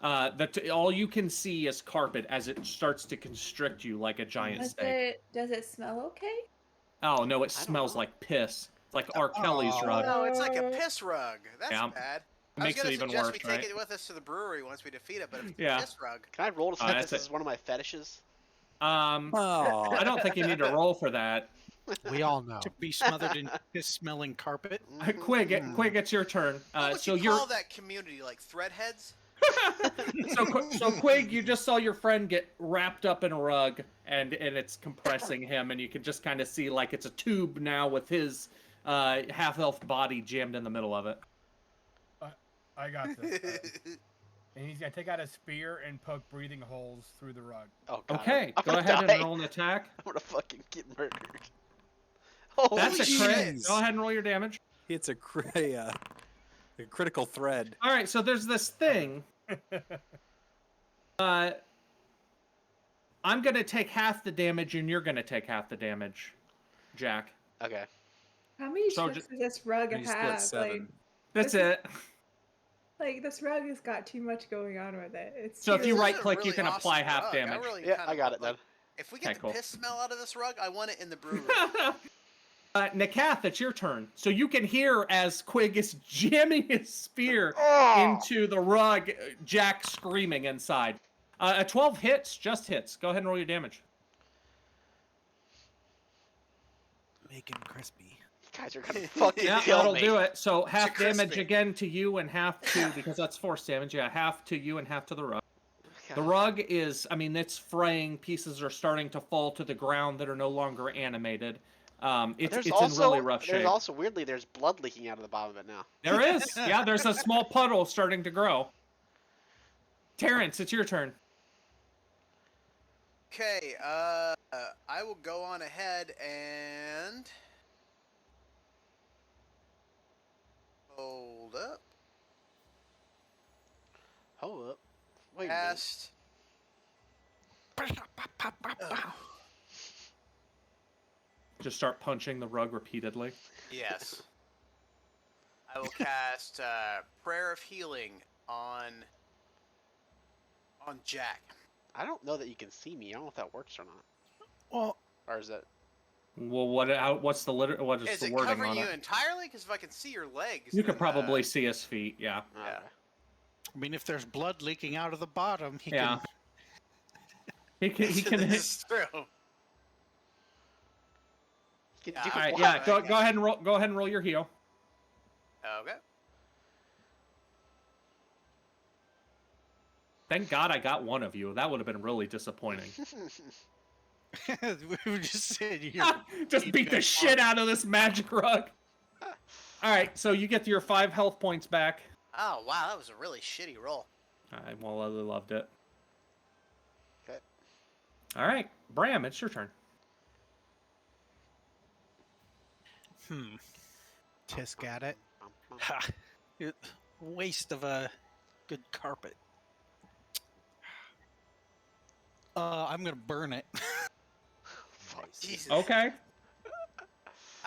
Speaker 1: All you can see is carpet as it starts to constrict you like a giant steak.
Speaker 5: Does it smell okay?
Speaker 1: Oh no, it
Speaker 6: I don't
Speaker 1: smells
Speaker 6: know.
Speaker 1: like piss. It's like R. Kelly's
Speaker 3: Oh.
Speaker 1: rug.
Speaker 4: Oh, it's like a piss rug. That's
Speaker 1: Yeah.
Speaker 4: bad.
Speaker 1: It
Speaker 4: I was
Speaker 1: makes
Speaker 4: gonna
Speaker 1: it even
Speaker 4: suggest
Speaker 1: worse,
Speaker 4: we
Speaker 1: right?
Speaker 4: take it with us to the brewery once we defeat it, but if it's
Speaker 1: Yeah.
Speaker 4: a piss rug.
Speaker 6: Can I roll to see if
Speaker 1: that's
Speaker 6: this
Speaker 1: it.
Speaker 6: is one of my fetishes?
Speaker 2: Oh,
Speaker 1: I don't think you need to roll for that.
Speaker 7: We all know.
Speaker 3: To be smothered in piss-smelling carpet.
Speaker 1: Quig, it's your turn.
Speaker 4: What would
Speaker 1: So
Speaker 4: you
Speaker 1: you're
Speaker 4: call that community? Like threadheads?
Speaker 1: so Quig, you just saw your friend get wrapped up in a rug, and it's compressing him, and you can just kind of see like it's a tube now with his half-elf body jammed in the middle of it.
Speaker 8: I got this. And he's gonna take out a spear and poke breathing holes through the rug.
Speaker 6: Oh god.
Speaker 1: Okay,
Speaker 6: I'm
Speaker 1: go
Speaker 6: gonna
Speaker 1: ahead
Speaker 6: die.
Speaker 1: and roll an attack.
Speaker 6: I'm gonna fucking get murdered. Holy
Speaker 1: That's a crit.
Speaker 4: shit.
Speaker 1: Go ahead and roll your damage.
Speaker 2: it's a critical thread.
Speaker 1: All right, so there's this thing. I'm gonna take half the damage, and you're gonna take half the damage, Jack.
Speaker 6: Okay.
Speaker 5: How many
Speaker 1: So
Speaker 5: strips does this rug
Speaker 2: You split
Speaker 5: have?
Speaker 2: 7.
Speaker 1: That's
Speaker 5: This is-
Speaker 1: it.
Speaker 5: Like this rug has got too much going on with it. It's
Speaker 1: So if
Speaker 5: too-
Speaker 1: you
Speaker 4: This is
Speaker 1: right
Speaker 4: a
Speaker 1: click, you
Speaker 4: really
Speaker 1: can apply
Speaker 4: awesome
Speaker 1: half
Speaker 4: rug.
Speaker 1: damage.
Speaker 4: really
Speaker 6: Yeah,
Speaker 4: kinda
Speaker 6: I got it
Speaker 4: like-
Speaker 6: then.
Speaker 4: If we get
Speaker 1: Okay,
Speaker 4: the
Speaker 1: cool.
Speaker 4: piss smell out of this rug, I want it in the brewery.
Speaker 1: Nakath, it's your turn. So you can hear as Quig is jamming his spear
Speaker 6: Oh!
Speaker 1: into the rug, Jack screaming inside. A 12 hits, just hits. Go ahead and roll your damage.
Speaker 3: Bacon crispy.
Speaker 6: You guys are gonna fucking
Speaker 1: Yeah,
Speaker 6: kill
Speaker 1: that'll
Speaker 6: me.
Speaker 1: do it. So half damage
Speaker 4: crispy.
Speaker 1: again to you and half to, because that's force damage. Yeah, half to you and half to the rug. The
Speaker 6: God.
Speaker 1: rug is, I mean, it's fraying. Pieces are starting to fall to the ground that are no longer animated. It's in really rough shape.
Speaker 6: There's also weirdly there's blood leaking out of the bottom of it now.
Speaker 1: There is. Yeah, there's a small puddle starting to grow. Terrence, it's your turn.
Speaker 4: Okay, I will go on ahead and hold up.
Speaker 6: Hold up. Wait a minute.
Speaker 4: Cast.
Speaker 1: Just start punching the rug repeatedly.
Speaker 4: Yes. I will cast Prayer of Healing on Jack.
Speaker 6: I don't know that you can see me. I don't know if that works or not.
Speaker 3: Well,
Speaker 6: Or is that?
Speaker 1: Well, what's the what is
Speaker 4: Is
Speaker 1: the
Speaker 4: it
Speaker 1: wording
Speaker 4: covering
Speaker 1: on
Speaker 4: you
Speaker 1: it?
Speaker 4: entirely? Because if I can see your legs,
Speaker 1: You could
Speaker 4: then,
Speaker 1: probably see his feet. Yeah.
Speaker 4: Yeah.
Speaker 6: Okay.
Speaker 3: I mean, if there's blood leaking out of the bottom, he
Speaker 1: Yeah.
Speaker 3: can.
Speaker 1: He can. He can.
Speaker 4: This is true.
Speaker 6: You can
Speaker 4: Yeah,
Speaker 6: do
Speaker 1: All right.
Speaker 6: what?
Speaker 1: Yeah. Go ahead and roll. Go ahead and roll your heal.
Speaker 4: Okay.
Speaker 1: Thank God I got one of you. That would have been really disappointing.
Speaker 3: We were just sitting here.
Speaker 1: Just beat the shit out of this magic rug. All right, so you get your 5 health points back.
Speaker 4: Oh wow, that was a really shitty roll.
Speaker 1: I loved it.
Speaker 6: Okay.
Speaker 1: All right, Bram, it's your turn.
Speaker 7: Tisk at it.
Speaker 3: Ha! Waste of a good carpet. I'm gonna burn it.
Speaker 4: Jesus.
Speaker 1: Okay.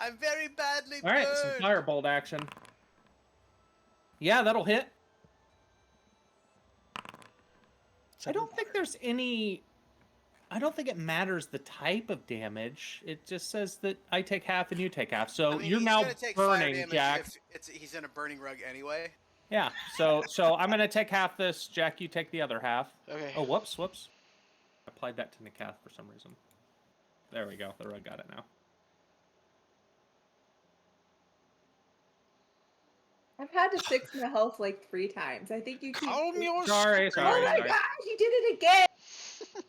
Speaker 4: I'm very badly
Speaker 1: All right, some
Speaker 4: burned.
Speaker 1: firebolt action. Yeah, that'll hit. I don't think there's any... I don't think it matters the type of damage. It just says that I take half and you take half. So
Speaker 4: I mean,
Speaker 1: you're
Speaker 4: he's
Speaker 1: now
Speaker 4: gonna take fire
Speaker 1: burning,
Speaker 4: damage
Speaker 1: Jack.
Speaker 4: if he's in a burning rug anyway.
Speaker 1: Yeah, so I'm going to take half this. Jack, you take the other half.
Speaker 6: Okay.
Speaker 1: Oh, whoops. Applied that to Nikath for some reason. There we go. The rug got it now.
Speaker 5: I've had to fix my health like 3 times. I think you keep.
Speaker 3: Calm your
Speaker 1: Sorry.
Speaker 5: Oh my gosh, you did it again!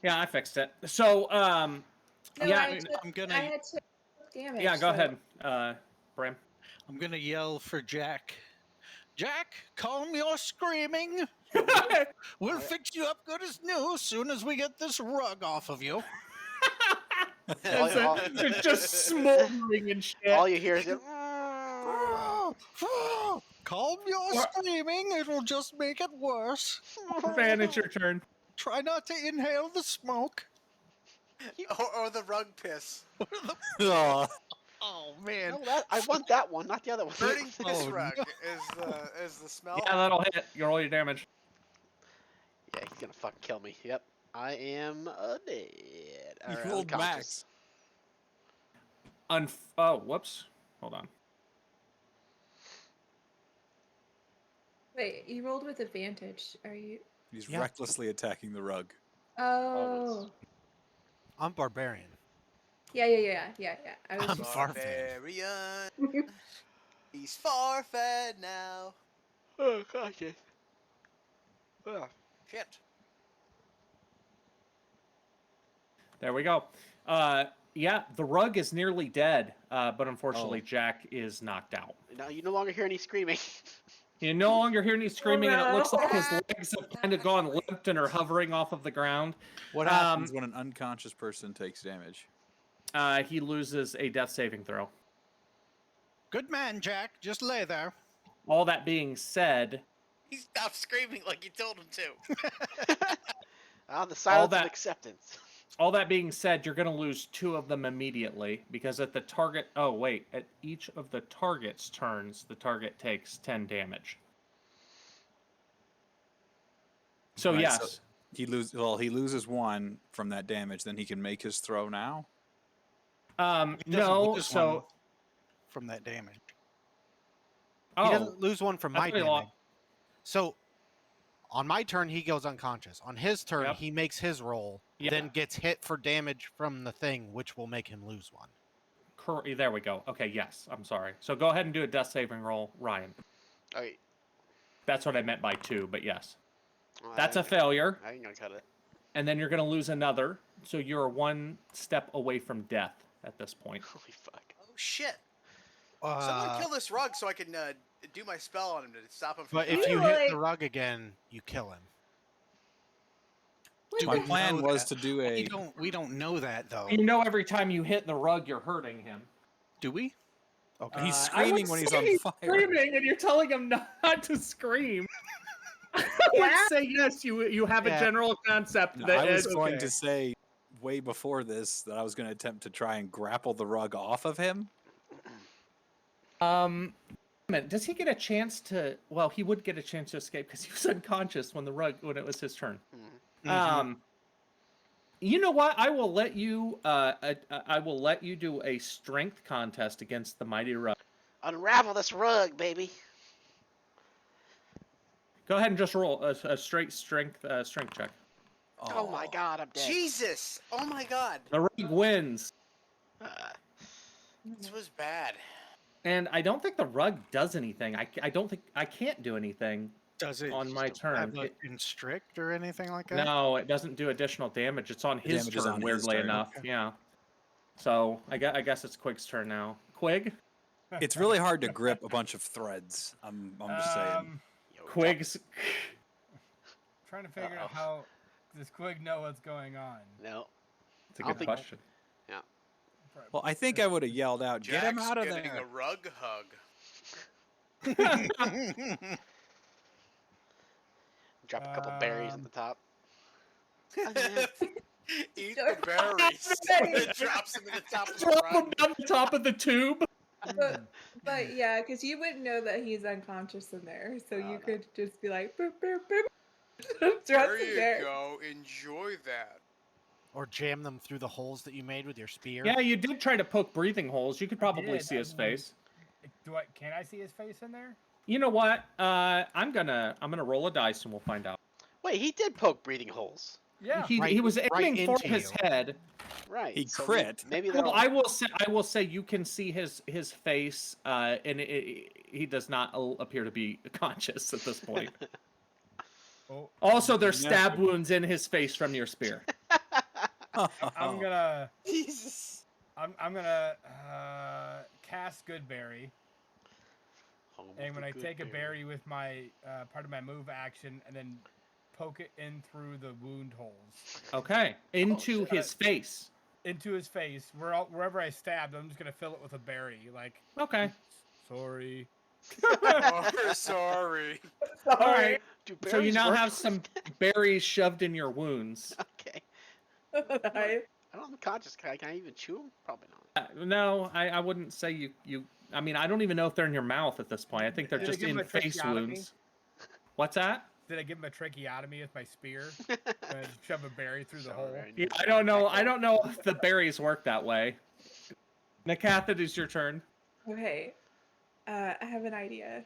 Speaker 1: Yeah, I fixed it. So,
Speaker 5: No,
Speaker 1: yeah,
Speaker 3: I'm gonna.
Speaker 5: I had to damage.
Speaker 1: yeah, go
Speaker 5: so-
Speaker 1: ahead, Bram.
Speaker 3: I'm gonna yell for Jack. Jack, calm your screaming. We'll fix you up good as new as soon as we get this rug off of you.
Speaker 1: It's just smoldering and shit.
Speaker 6: All you hear is
Speaker 3: Calm your screaming. It will just make it worse.
Speaker 1: Van, it's your turn.
Speaker 3: Try not to inhale the smoke.
Speaker 4: Or the rug piss.
Speaker 2: Oh,
Speaker 3: Oh man.
Speaker 6: No, I want that one, not the other one.
Speaker 4: Burning piss
Speaker 3: Oh,
Speaker 4: rug is the smell.
Speaker 1: Yeah, that'll hit. You roll your damage.
Speaker 6: Yeah, he's gonna fucking kill me. Yep. I am dead.
Speaker 2: you
Speaker 6: Or
Speaker 2: rolled
Speaker 6: unconscious.
Speaker 2: max.
Speaker 1: Oh, whoops. Hold on.
Speaker 5: Wait, you rolled with advantage. Are you?
Speaker 2: He's
Speaker 7: Yeah.
Speaker 2: recklessly attacking the rug.
Speaker 5: Oh.
Speaker 7: I'm barbarian.
Speaker 5: Yeah. I was
Speaker 7: I'm
Speaker 5: just...
Speaker 7: far-fed.
Speaker 4: Barbarian. He's far-fed now.
Speaker 6: Oh, conscious. Ugh.
Speaker 4: Shit.
Speaker 1: There we go. Yeah, the rug is nearly dead, but unfortunately, Jack is knocked out.
Speaker 6: Now you no longer hear any screaming.
Speaker 1: You no longer hear any screaming, and it looks
Speaker 5: no.
Speaker 1: like his legs have kind of gone limp and are hovering off of the ground.
Speaker 2: What happens when an unconscious person takes damage?
Speaker 1: He loses a death saving throw.
Speaker 3: Good man, Jack. Just lay there.
Speaker 1: All that being said,
Speaker 4: He stopped screaming like you told him to.
Speaker 6: The silence
Speaker 1: that-
Speaker 6: of acceptance.
Speaker 1: all that being said, you're going to lose 2 of them immediately because at the target. Oh wait, at each of the target's turns, the target takes 10 damage. So
Speaker 2: Right,
Speaker 1: yes,
Speaker 2: He loses 1 from that damage. Then he can make his throw now.
Speaker 3: He doesn't
Speaker 1: no.
Speaker 3: lose
Speaker 1: So
Speaker 3: one from that damage.
Speaker 7: He
Speaker 1: oh,
Speaker 7: doesn't lose one from
Speaker 1: that's
Speaker 7: my
Speaker 1: what he lost.
Speaker 7: damage. So, on my turn, he goes unconscious. On his turn,
Speaker 1: Yep.
Speaker 7: he makes his roll,
Speaker 1: Yeah.
Speaker 7: then gets hit for damage from the thing, which will make him lose 1.
Speaker 1: There we go. Okay, yes. I'm sorry. So go ahead and do a death saving roll, Ryan.
Speaker 6: Okay.
Speaker 1: That's what I meant by 2, but yes.
Speaker 6: Well,
Speaker 1: That's
Speaker 6: I
Speaker 1: a
Speaker 6: ain't-
Speaker 1: failure.
Speaker 6: I ain't gonna cut it.
Speaker 1: And then you're going to lose another. So you're 1 step away from death at this point.
Speaker 6: Holy fuck.
Speaker 4: Oh shit! Someone
Speaker 7: Uh,
Speaker 4: kill this rug so I can do my spell on him to stop him from
Speaker 7: but if
Speaker 4: dying.
Speaker 7: you
Speaker 5: Really?
Speaker 7: hit the rug again, you kill him.
Speaker 5: What
Speaker 2: My
Speaker 5: the-
Speaker 2: plan
Speaker 3: know
Speaker 2: was
Speaker 3: that.
Speaker 2: to do a.
Speaker 3: We don't know that though.
Speaker 1: You know every time you hit the rug, you're hurting him.
Speaker 3: Do we? Okay.
Speaker 2: He's
Speaker 1: I
Speaker 2: screaming
Speaker 1: would
Speaker 2: when he's
Speaker 1: say
Speaker 2: on
Speaker 1: he's
Speaker 2: fire.
Speaker 1: Screaming, and you're telling him not to scream. I would say yes. You have a
Speaker 7: Yeah.
Speaker 1: general concept
Speaker 2: No,
Speaker 1: that
Speaker 2: I was
Speaker 1: is
Speaker 2: going
Speaker 1: okay.
Speaker 2: to say way before this that I was going to attempt to try and grapple the rug off of him.
Speaker 1: Does he get a chance to? Well, he would get a chance to escape because he was unconscious when it was his turn.
Speaker 6: Mhm.
Speaker 1: You know what? I will let you. I will let you do a strength contest against the mighty rug.
Speaker 6: Unravel this rug, baby.
Speaker 1: Go ahead and just roll a straight strength check.
Speaker 6: Oh my god, I'm dead.
Speaker 4: Jesus! Oh my god!
Speaker 1: The rug wins,
Speaker 4: This was bad.
Speaker 1: and I don't think the rug does anything. I don't think I can't do anything.
Speaker 3: Does it
Speaker 1: on my turn.
Speaker 3: have a constrict or anything like that?
Speaker 1: No, it doesn't do additional damage. It's on
Speaker 2: The
Speaker 1: his
Speaker 2: damage is
Speaker 1: turn,
Speaker 2: on his
Speaker 1: weirdly
Speaker 2: turn.
Speaker 1: enough.
Speaker 3: Okay.
Speaker 1: Yeah. So I guess it's Quig's turn now. Quig?
Speaker 2: It's really hard to grip a bunch of threads. I'm just saying.
Speaker 6: Yo,
Speaker 1: Quig's.
Speaker 8: Trying to figure out
Speaker 6: Uh-oh.
Speaker 8: how does Quig know what's going on?
Speaker 6: No.
Speaker 1: It's a
Speaker 6: I don't
Speaker 1: good
Speaker 6: think-
Speaker 1: question.
Speaker 2: Well, I think I would have yelled out, "Get him
Speaker 4: Jack's
Speaker 2: out of
Speaker 4: getting
Speaker 2: there!"
Speaker 4: a rug hug.
Speaker 6: Drop a couple berries at the top.
Speaker 4: Eat the berries. It drops them in the top of the
Speaker 1: Drop him
Speaker 4: rug.
Speaker 1: down the top of the tube.
Speaker 5: But yeah, because you wouldn't know that he's unconscious in there, so
Speaker 6: Oh,
Speaker 5: you
Speaker 6: no.
Speaker 5: could just be like, boop, boop, boop.
Speaker 4: There you go. Enjoy that.
Speaker 7: Or jam them through the holes that you made with your spear.
Speaker 1: Yeah, you did try to poke breathing holes. You could probably
Speaker 8: did,
Speaker 1: see his
Speaker 8: I mean-
Speaker 1: face.
Speaker 8: Can I see his face in there?
Speaker 1: You know what? I'm gonna roll a dice and we'll find out.
Speaker 6: Wait, he did poke breathing holes.
Speaker 8: Yeah.
Speaker 1: He
Speaker 7: Right-
Speaker 1: was
Speaker 7: right
Speaker 1: aiming for
Speaker 7: into
Speaker 1: his
Speaker 7: you.
Speaker 1: head.
Speaker 6: Right.
Speaker 2: He
Speaker 6: so
Speaker 2: crit.
Speaker 6: Maybe
Speaker 1: Well,
Speaker 6: that'll.
Speaker 1: I will say you can see his face, and he does not appear to be conscious at this point.
Speaker 8: Oh,
Speaker 1: Also, there's
Speaker 2: Yeah.
Speaker 1: stab wounds in his face from your spear.
Speaker 8: I'm gonna
Speaker 4: Jesus.
Speaker 8: I'm gonna cast Goodberry,
Speaker 6: Home of
Speaker 8: and when
Speaker 6: the
Speaker 8: I
Speaker 6: good
Speaker 8: take a
Speaker 6: berry.
Speaker 8: berry with my part of my move action, and then poke it in through the wound holes
Speaker 1: Okay, into
Speaker 6: shit.
Speaker 1: his face.
Speaker 8: into his face. Wherever I stabbed, I'm just gonna fill it with a berry. Like,
Speaker 1: Okay,
Speaker 8: sorry.
Speaker 4: Oh, sorry.
Speaker 1: all right.
Speaker 6: Do
Speaker 1: So you
Speaker 6: berries
Speaker 1: now
Speaker 6: work?
Speaker 1: have some berries shoved in your wounds.
Speaker 6: Okay.
Speaker 5: Nice.
Speaker 6: I don't have a conscious. Can I even chew them? Probably not.
Speaker 1: No, I wouldn't say you. I mean, I don't even know if they're in your mouth at this point. I think they're
Speaker 8: Did I
Speaker 1: just
Speaker 8: give him
Speaker 1: in
Speaker 8: a
Speaker 1: face
Speaker 8: tracheotomy?
Speaker 1: wounds. What's that?
Speaker 8: Did I give him a tracheotomy with my spear? And shove a berry through the hole.
Speaker 6: Sorry,
Speaker 1: Yeah, I don't know. I don't know if the berries work that way. Nakath, it is your turn.
Speaker 5: Okay. I have an idea.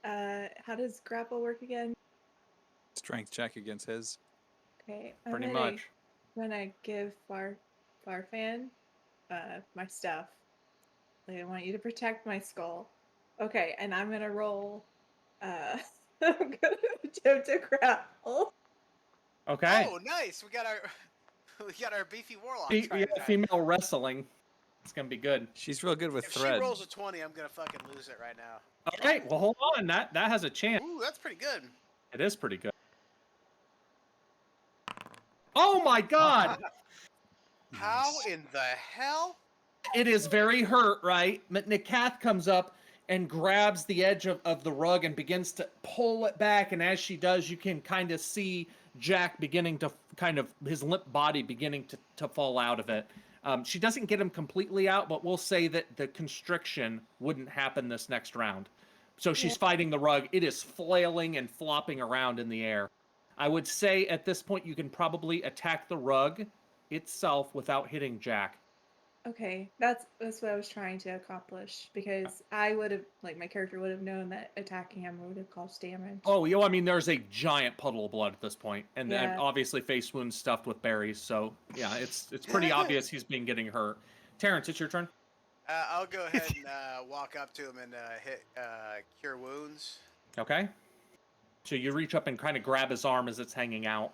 Speaker 5: How does grapple work again?
Speaker 2: Strength check against his.
Speaker 5: Okay.
Speaker 1: Pretty much.
Speaker 5: I'm gonna give Farfan my stuff. Like, I want you to protect my skull. Okay, and I'm gonna roll I'm gonna attempt to grapple.
Speaker 1: Okay.
Speaker 4: Oh, nice. We got our beefy warlock.
Speaker 1: Fe-
Speaker 4: trying
Speaker 1: yeah,
Speaker 4: tonight.
Speaker 1: female wrestling. It's gonna be good.
Speaker 2: She's real good with
Speaker 4: If
Speaker 2: thread.
Speaker 4: she rolls a 20, I'm gonna fucking lose it right now.
Speaker 1: All right. Well, hold on. That has a chance.
Speaker 4: Ooh, that's pretty good.
Speaker 1: It is pretty good. Oh my God!
Speaker 4: How in the hell?
Speaker 1: It is very hurt, right? Nakath comes up and grabs the edge of the rug and begins to pull it back. And as she does, you can kind of see Jack beginning to his limp body beginning to fall out of it. She doesn't get him completely out, but we'll say that the constriction wouldn't happen this next round. So she's fighting the rug. It is flailing and flopping around in the air. I would say at this point you can probably attack the rug itself without hitting Jack.
Speaker 5: Okay, that's what I was trying to accomplish because I would have, like, my character would have known that attacking him would have caused damage.
Speaker 1: Oh, I mean, there's a giant puddle of blood at this point, and then
Speaker 5: Yeah.
Speaker 1: obviously face wounds stuffed with berries. So yeah, it's pretty obvious he's been getting hurt. Terrence, it's your turn.
Speaker 4: I'll go ahead and walk up to him and hit Cure Wounds.
Speaker 1: Okay. So you reach up and kind of grab his arm as it's hanging out.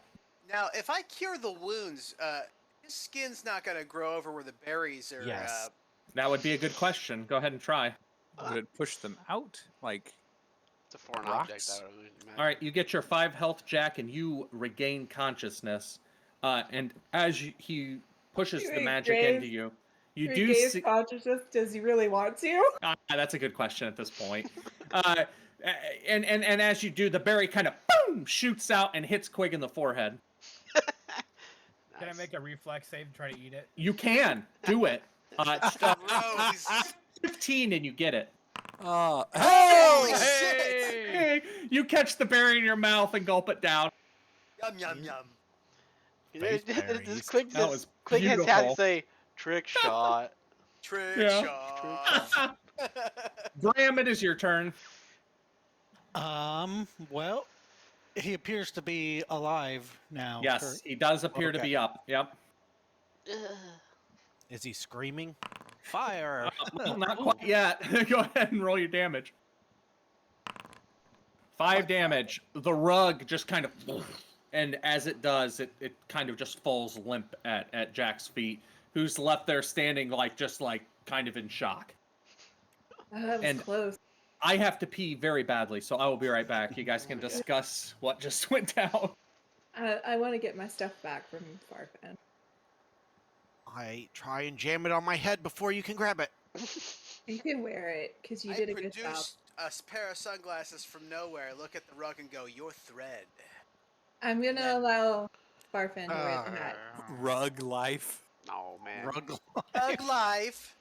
Speaker 4: Now, if I cure the wounds, his skin's not going to grow over where the berries are.
Speaker 7: Yes.
Speaker 1: That would be a good question. Go ahead and try.
Speaker 2: Would it push them out? Like,
Speaker 6: It's a foreign
Speaker 2: Rocks.
Speaker 6: object. I would imagine.
Speaker 1: All right, you get your 5 health, Jack, and you regain consciousness. And as he pushes the
Speaker 5: He
Speaker 1: magic
Speaker 5: regains-
Speaker 1: into you, you do
Speaker 5: Regain
Speaker 1: see.
Speaker 5: consciousness. Does he really want to?
Speaker 1: That's a good question at this point. And as you do, the berry kind of boom shoots out and hits Quig in the forehead.
Speaker 8: Can I
Speaker 6: Nice.
Speaker 8: make a reflex save to try to eat it?
Speaker 1: You can do it.
Speaker 4: Gross.
Speaker 1: 15 and you get it.
Speaker 4: Holy
Speaker 2: oh,
Speaker 4: shit!
Speaker 1: Hey, you catch the berry in your mouth and gulp it down.
Speaker 4: Yum, yum, yum.
Speaker 8: Face
Speaker 6: This
Speaker 8: berries.
Speaker 6: quick,
Speaker 1: That was
Speaker 6: quick has had to
Speaker 1: beautiful.
Speaker 6: say trick shot.
Speaker 4: Trick
Speaker 1: Yeah.
Speaker 4: shot.
Speaker 1: Graham, it is your turn.
Speaker 3: Well, he appears to be alive now.
Speaker 1: Yes, he does appear to
Speaker 3: Okay.
Speaker 1: be up. Yep.
Speaker 7: Is he screaming?
Speaker 3: Fire!
Speaker 1: Well, not quite yet. Go ahead and roll your damage. 5 damage. The rug just kind of, and as it does, it kind of just falls limp at Jack's feet, who's left there standing just kind of in shock.
Speaker 5: That was
Speaker 1: And
Speaker 5: close.
Speaker 1: I have to pee very badly, so I will be right back. You guys can discuss what just went down.
Speaker 5: I want to get my stuff back from Farfan.
Speaker 9: I try and jam it on my head before you can grab it.
Speaker 5: You can wear it because you
Speaker 4: I
Speaker 5: did a good job.
Speaker 4: produced a pair of sunglasses from nowhere. Look at the rug and go, "Your thread."
Speaker 5: I'm gonna
Speaker 4: Then-
Speaker 5: allow Farfan to wear the hat.
Speaker 2: Rug life.
Speaker 6: Oh man.
Speaker 9: Rug.
Speaker 4: Rug life.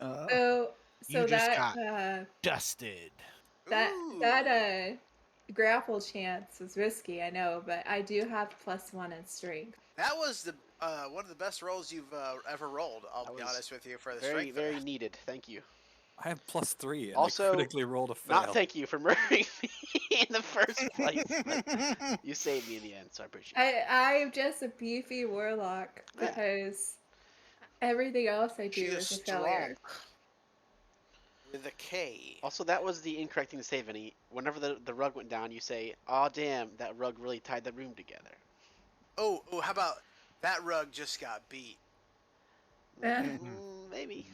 Speaker 5: So
Speaker 9: You just
Speaker 5: that
Speaker 9: got dusted.
Speaker 5: that grapple chance was risky, I know, but I do have +1 in strength.
Speaker 4: That was the one of the best rolls you've ever rolled. I'll
Speaker 6: That
Speaker 4: be
Speaker 6: was
Speaker 4: honest with you for the
Speaker 6: Very,
Speaker 4: strength.
Speaker 6: very needed. Thank you.
Speaker 2: I have +3 and
Speaker 6: Also,
Speaker 2: I critically rolled a fail.
Speaker 6: Not thank you for murdering me in the first place. But you saved me in the end, so I appreciate it.
Speaker 5: I'm just a beefy warlock
Speaker 6: Yeah.
Speaker 5: because everything else I
Speaker 4: She
Speaker 5: do
Speaker 4: is
Speaker 5: is a failure.
Speaker 4: strong. With a K.
Speaker 6: Also, that was the incorrect thing to say, Vinny. Whenever the rug went down, you say, "Aw, damn, that rug really tied the room together."
Speaker 4: Oh, how about that rug just got beat?
Speaker 6: Maybe.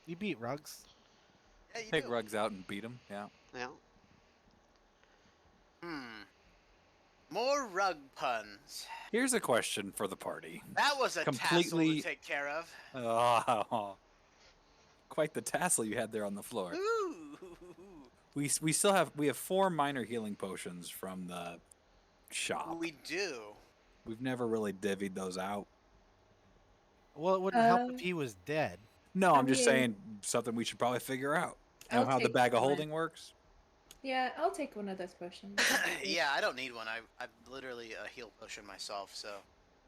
Speaker 9: You beat rugs.
Speaker 4: Yeah, you
Speaker 2: Take
Speaker 4: do.
Speaker 2: rugs out and beat them. Yeah.
Speaker 6: Yeah.
Speaker 4: More rug puns.
Speaker 2: Here's a question for the party.
Speaker 4: That was a tassel
Speaker 2: Completely-
Speaker 4: to take care of.
Speaker 2: Oh, quite the tassel you had there on the floor.
Speaker 4: Ooh.
Speaker 2: We still have 4 minor healing potions from the shop.
Speaker 4: We do.
Speaker 2: We've never really divvied those out.
Speaker 9: Well, it wouldn't help if he was dead.
Speaker 2: No,
Speaker 5: I
Speaker 2: I'm just
Speaker 5: mean-
Speaker 2: saying something we should probably figure out. Know
Speaker 5: I'll
Speaker 2: how the
Speaker 5: take
Speaker 2: bag of
Speaker 5: one.
Speaker 2: holding works?
Speaker 5: Yeah, I'll take one of those potions.
Speaker 4: Yeah, I don't need one. I'm literally a heal potion myself, so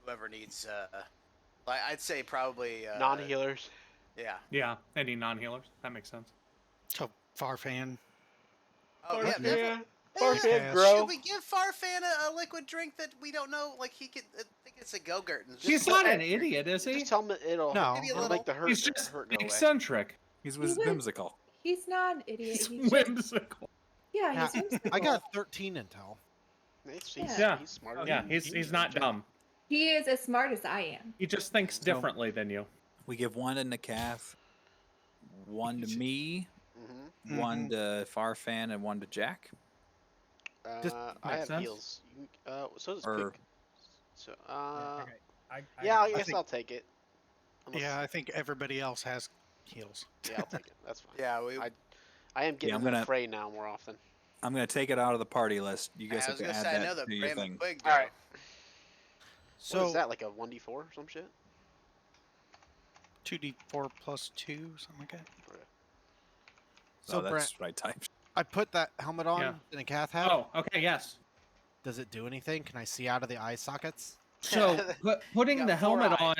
Speaker 4: whoever needs, I'd say probably
Speaker 6: Non-healers.
Speaker 4: Yeah.
Speaker 1: Yeah, any non-healers. That makes sense.
Speaker 3: So Farfan.
Speaker 4: Oh yeah.
Speaker 6: Yeah.
Speaker 9: Farfan,
Speaker 4: Should
Speaker 6: grow.
Speaker 4: we give Farfan a liquid drink that we don't know? Like he could think it's a Go-Gurt. and just
Speaker 1: He's
Speaker 4: put
Speaker 1: not
Speaker 4: that
Speaker 1: an
Speaker 4: in here.
Speaker 1: idiot, is he?
Speaker 6: Just tell him it'll,
Speaker 9: No.
Speaker 4: Maybe a
Speaker 6: it'll
Speaker 4: little.
Speaker 6: make the hurt,
Speaker 1: He's just
Speaker 6: hurt go away.
Speaker 1: eccentric.
Speaker 2: He's
Speaker 5: He was-
Speaker 2: whimsical.
Speaker 5: He's not an idiot.
Speaker 1: He's
Speaker 5: He's just,
Speaker 1: whimsical.
Speaker 5: yeah,
Speaker 9: Yeah,
Speaker 5: he's whimsical.
Speaker 9: I got 13 intel.
Speaker 1: Yeah.
Speaker 6: He's smarter.
Speaker 1: Yeah,
Speaker 6: than you.
Speaker 1: he's not dumb.
Speaker 5: He is as smart as I am.
Speaker 1: He just thinks differently than you.
Speaker 2: We give 1 to Nakath, 1 to me,
Speaker 6: Mhm.
Speaker 2: 1 to Farfan, and 1 to Jack.
Speaker 9: Just
Speaker 6: I
Speaker 1: makes
Speaker 6: have
Speaker 1: sense.
Speaker 6: heals. So does
Speaker 2: Or-
Speaker 6: Pig. So,
Speaker 8: Okay. I
Speaker 6: yeah, I
Speaker 8: got-
Speaker 6: guess
Speaker 9: think-
Speaker 6: I'll take it. Unless-
Speaker 3: Yeah, I think everybody else has heals.
Speaker 6: yeah, I'll take it. That's fine.
Speaker 4: Yeah, we.
Speaker 6: I am getting
Speaker 2: I'm
Speaker 6: in the
Speaker 2: gonna-
Speaker 6: fray now more often.
Speaker 2: I'm going to take it out of the party list. You
Speaker 4: I
Speaker 2: guys have
Speaker 4: was
Speaker 2: to
Speaker 4: gonna
Speaker 2: add
Speaker 4: say I know
Speaker 2: that
Speaker 4: the
Speaker 2: to your
Speaker 4: Brahma
Speaker 2: thing.
Speaker 4: Quig.
Speaker 6: All right.
Speaker 9: So
Speaker 6: What is that, like a 1d4 or some shit?
Speaker 3: 2d4 plus 2, something like that.
Speaker 9: So,
Speaker 2: that's
Speaker 9: Brent,
Speaker 2: what I typed.
Speaker 9: I put that helmet on
Speaker 1: Yeah.
Speaker 9: in a cath hat.
Speaker 1: Oh, okay, yes.
Speaker 9: Does it do anything? Can I see out of the eye sockets?
Speaker 1: So putting
Speaker 4: got
Speaker 1: the
Speaker 4: 4
Speaker 1: helmet
Speaker 4: eyes.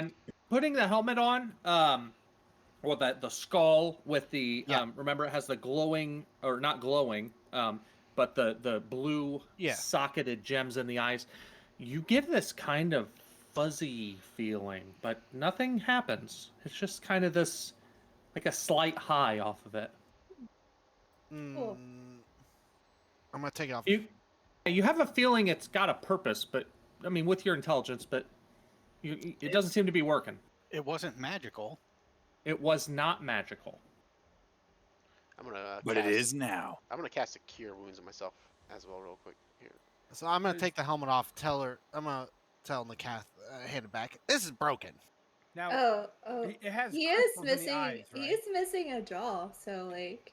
Speaker 1: on, well, the skull with the
Speaker 9: Yeah.
Speaker 1: remember it has the glowing or not glowing, but the blue
Speaker 9: Yeah.
Speaker 1: socketed gems in the eyes. You get this kind of fuzzy feeling, but nothing happens. It's just kind of this, like a slight high off of it.
Speaker 5: Cool.
Speaker 9: I'm gonna take it off.
Speaker 1: You have a feeling it's got a purpose, but I mean, with your intelligence, but it doesn't seem to be working.
Speaker 3: It wasn't magical.
Speaker 1: It was not magical.
Speaker 6: I'm gonna.
Speaker 2: But it is now.
Speaker 6: I'm gonna cast a cure wounds on myself as well, real quick. Here.
Speaker 9: So I'm gonna take the helmet off. I'm gonna tell the cath, hand it back. This is broken.
Speaker 8: Now
Speaker 5: Oh,
Speaker 8: it has.
Speaker 5: he is
Speaker 8: crystals in the
Speaker 5: missing.
Speaker 8: eyes,
Speaker 5: He
Speaker 8: right?
Speaker 5: is missing a jaw. So like,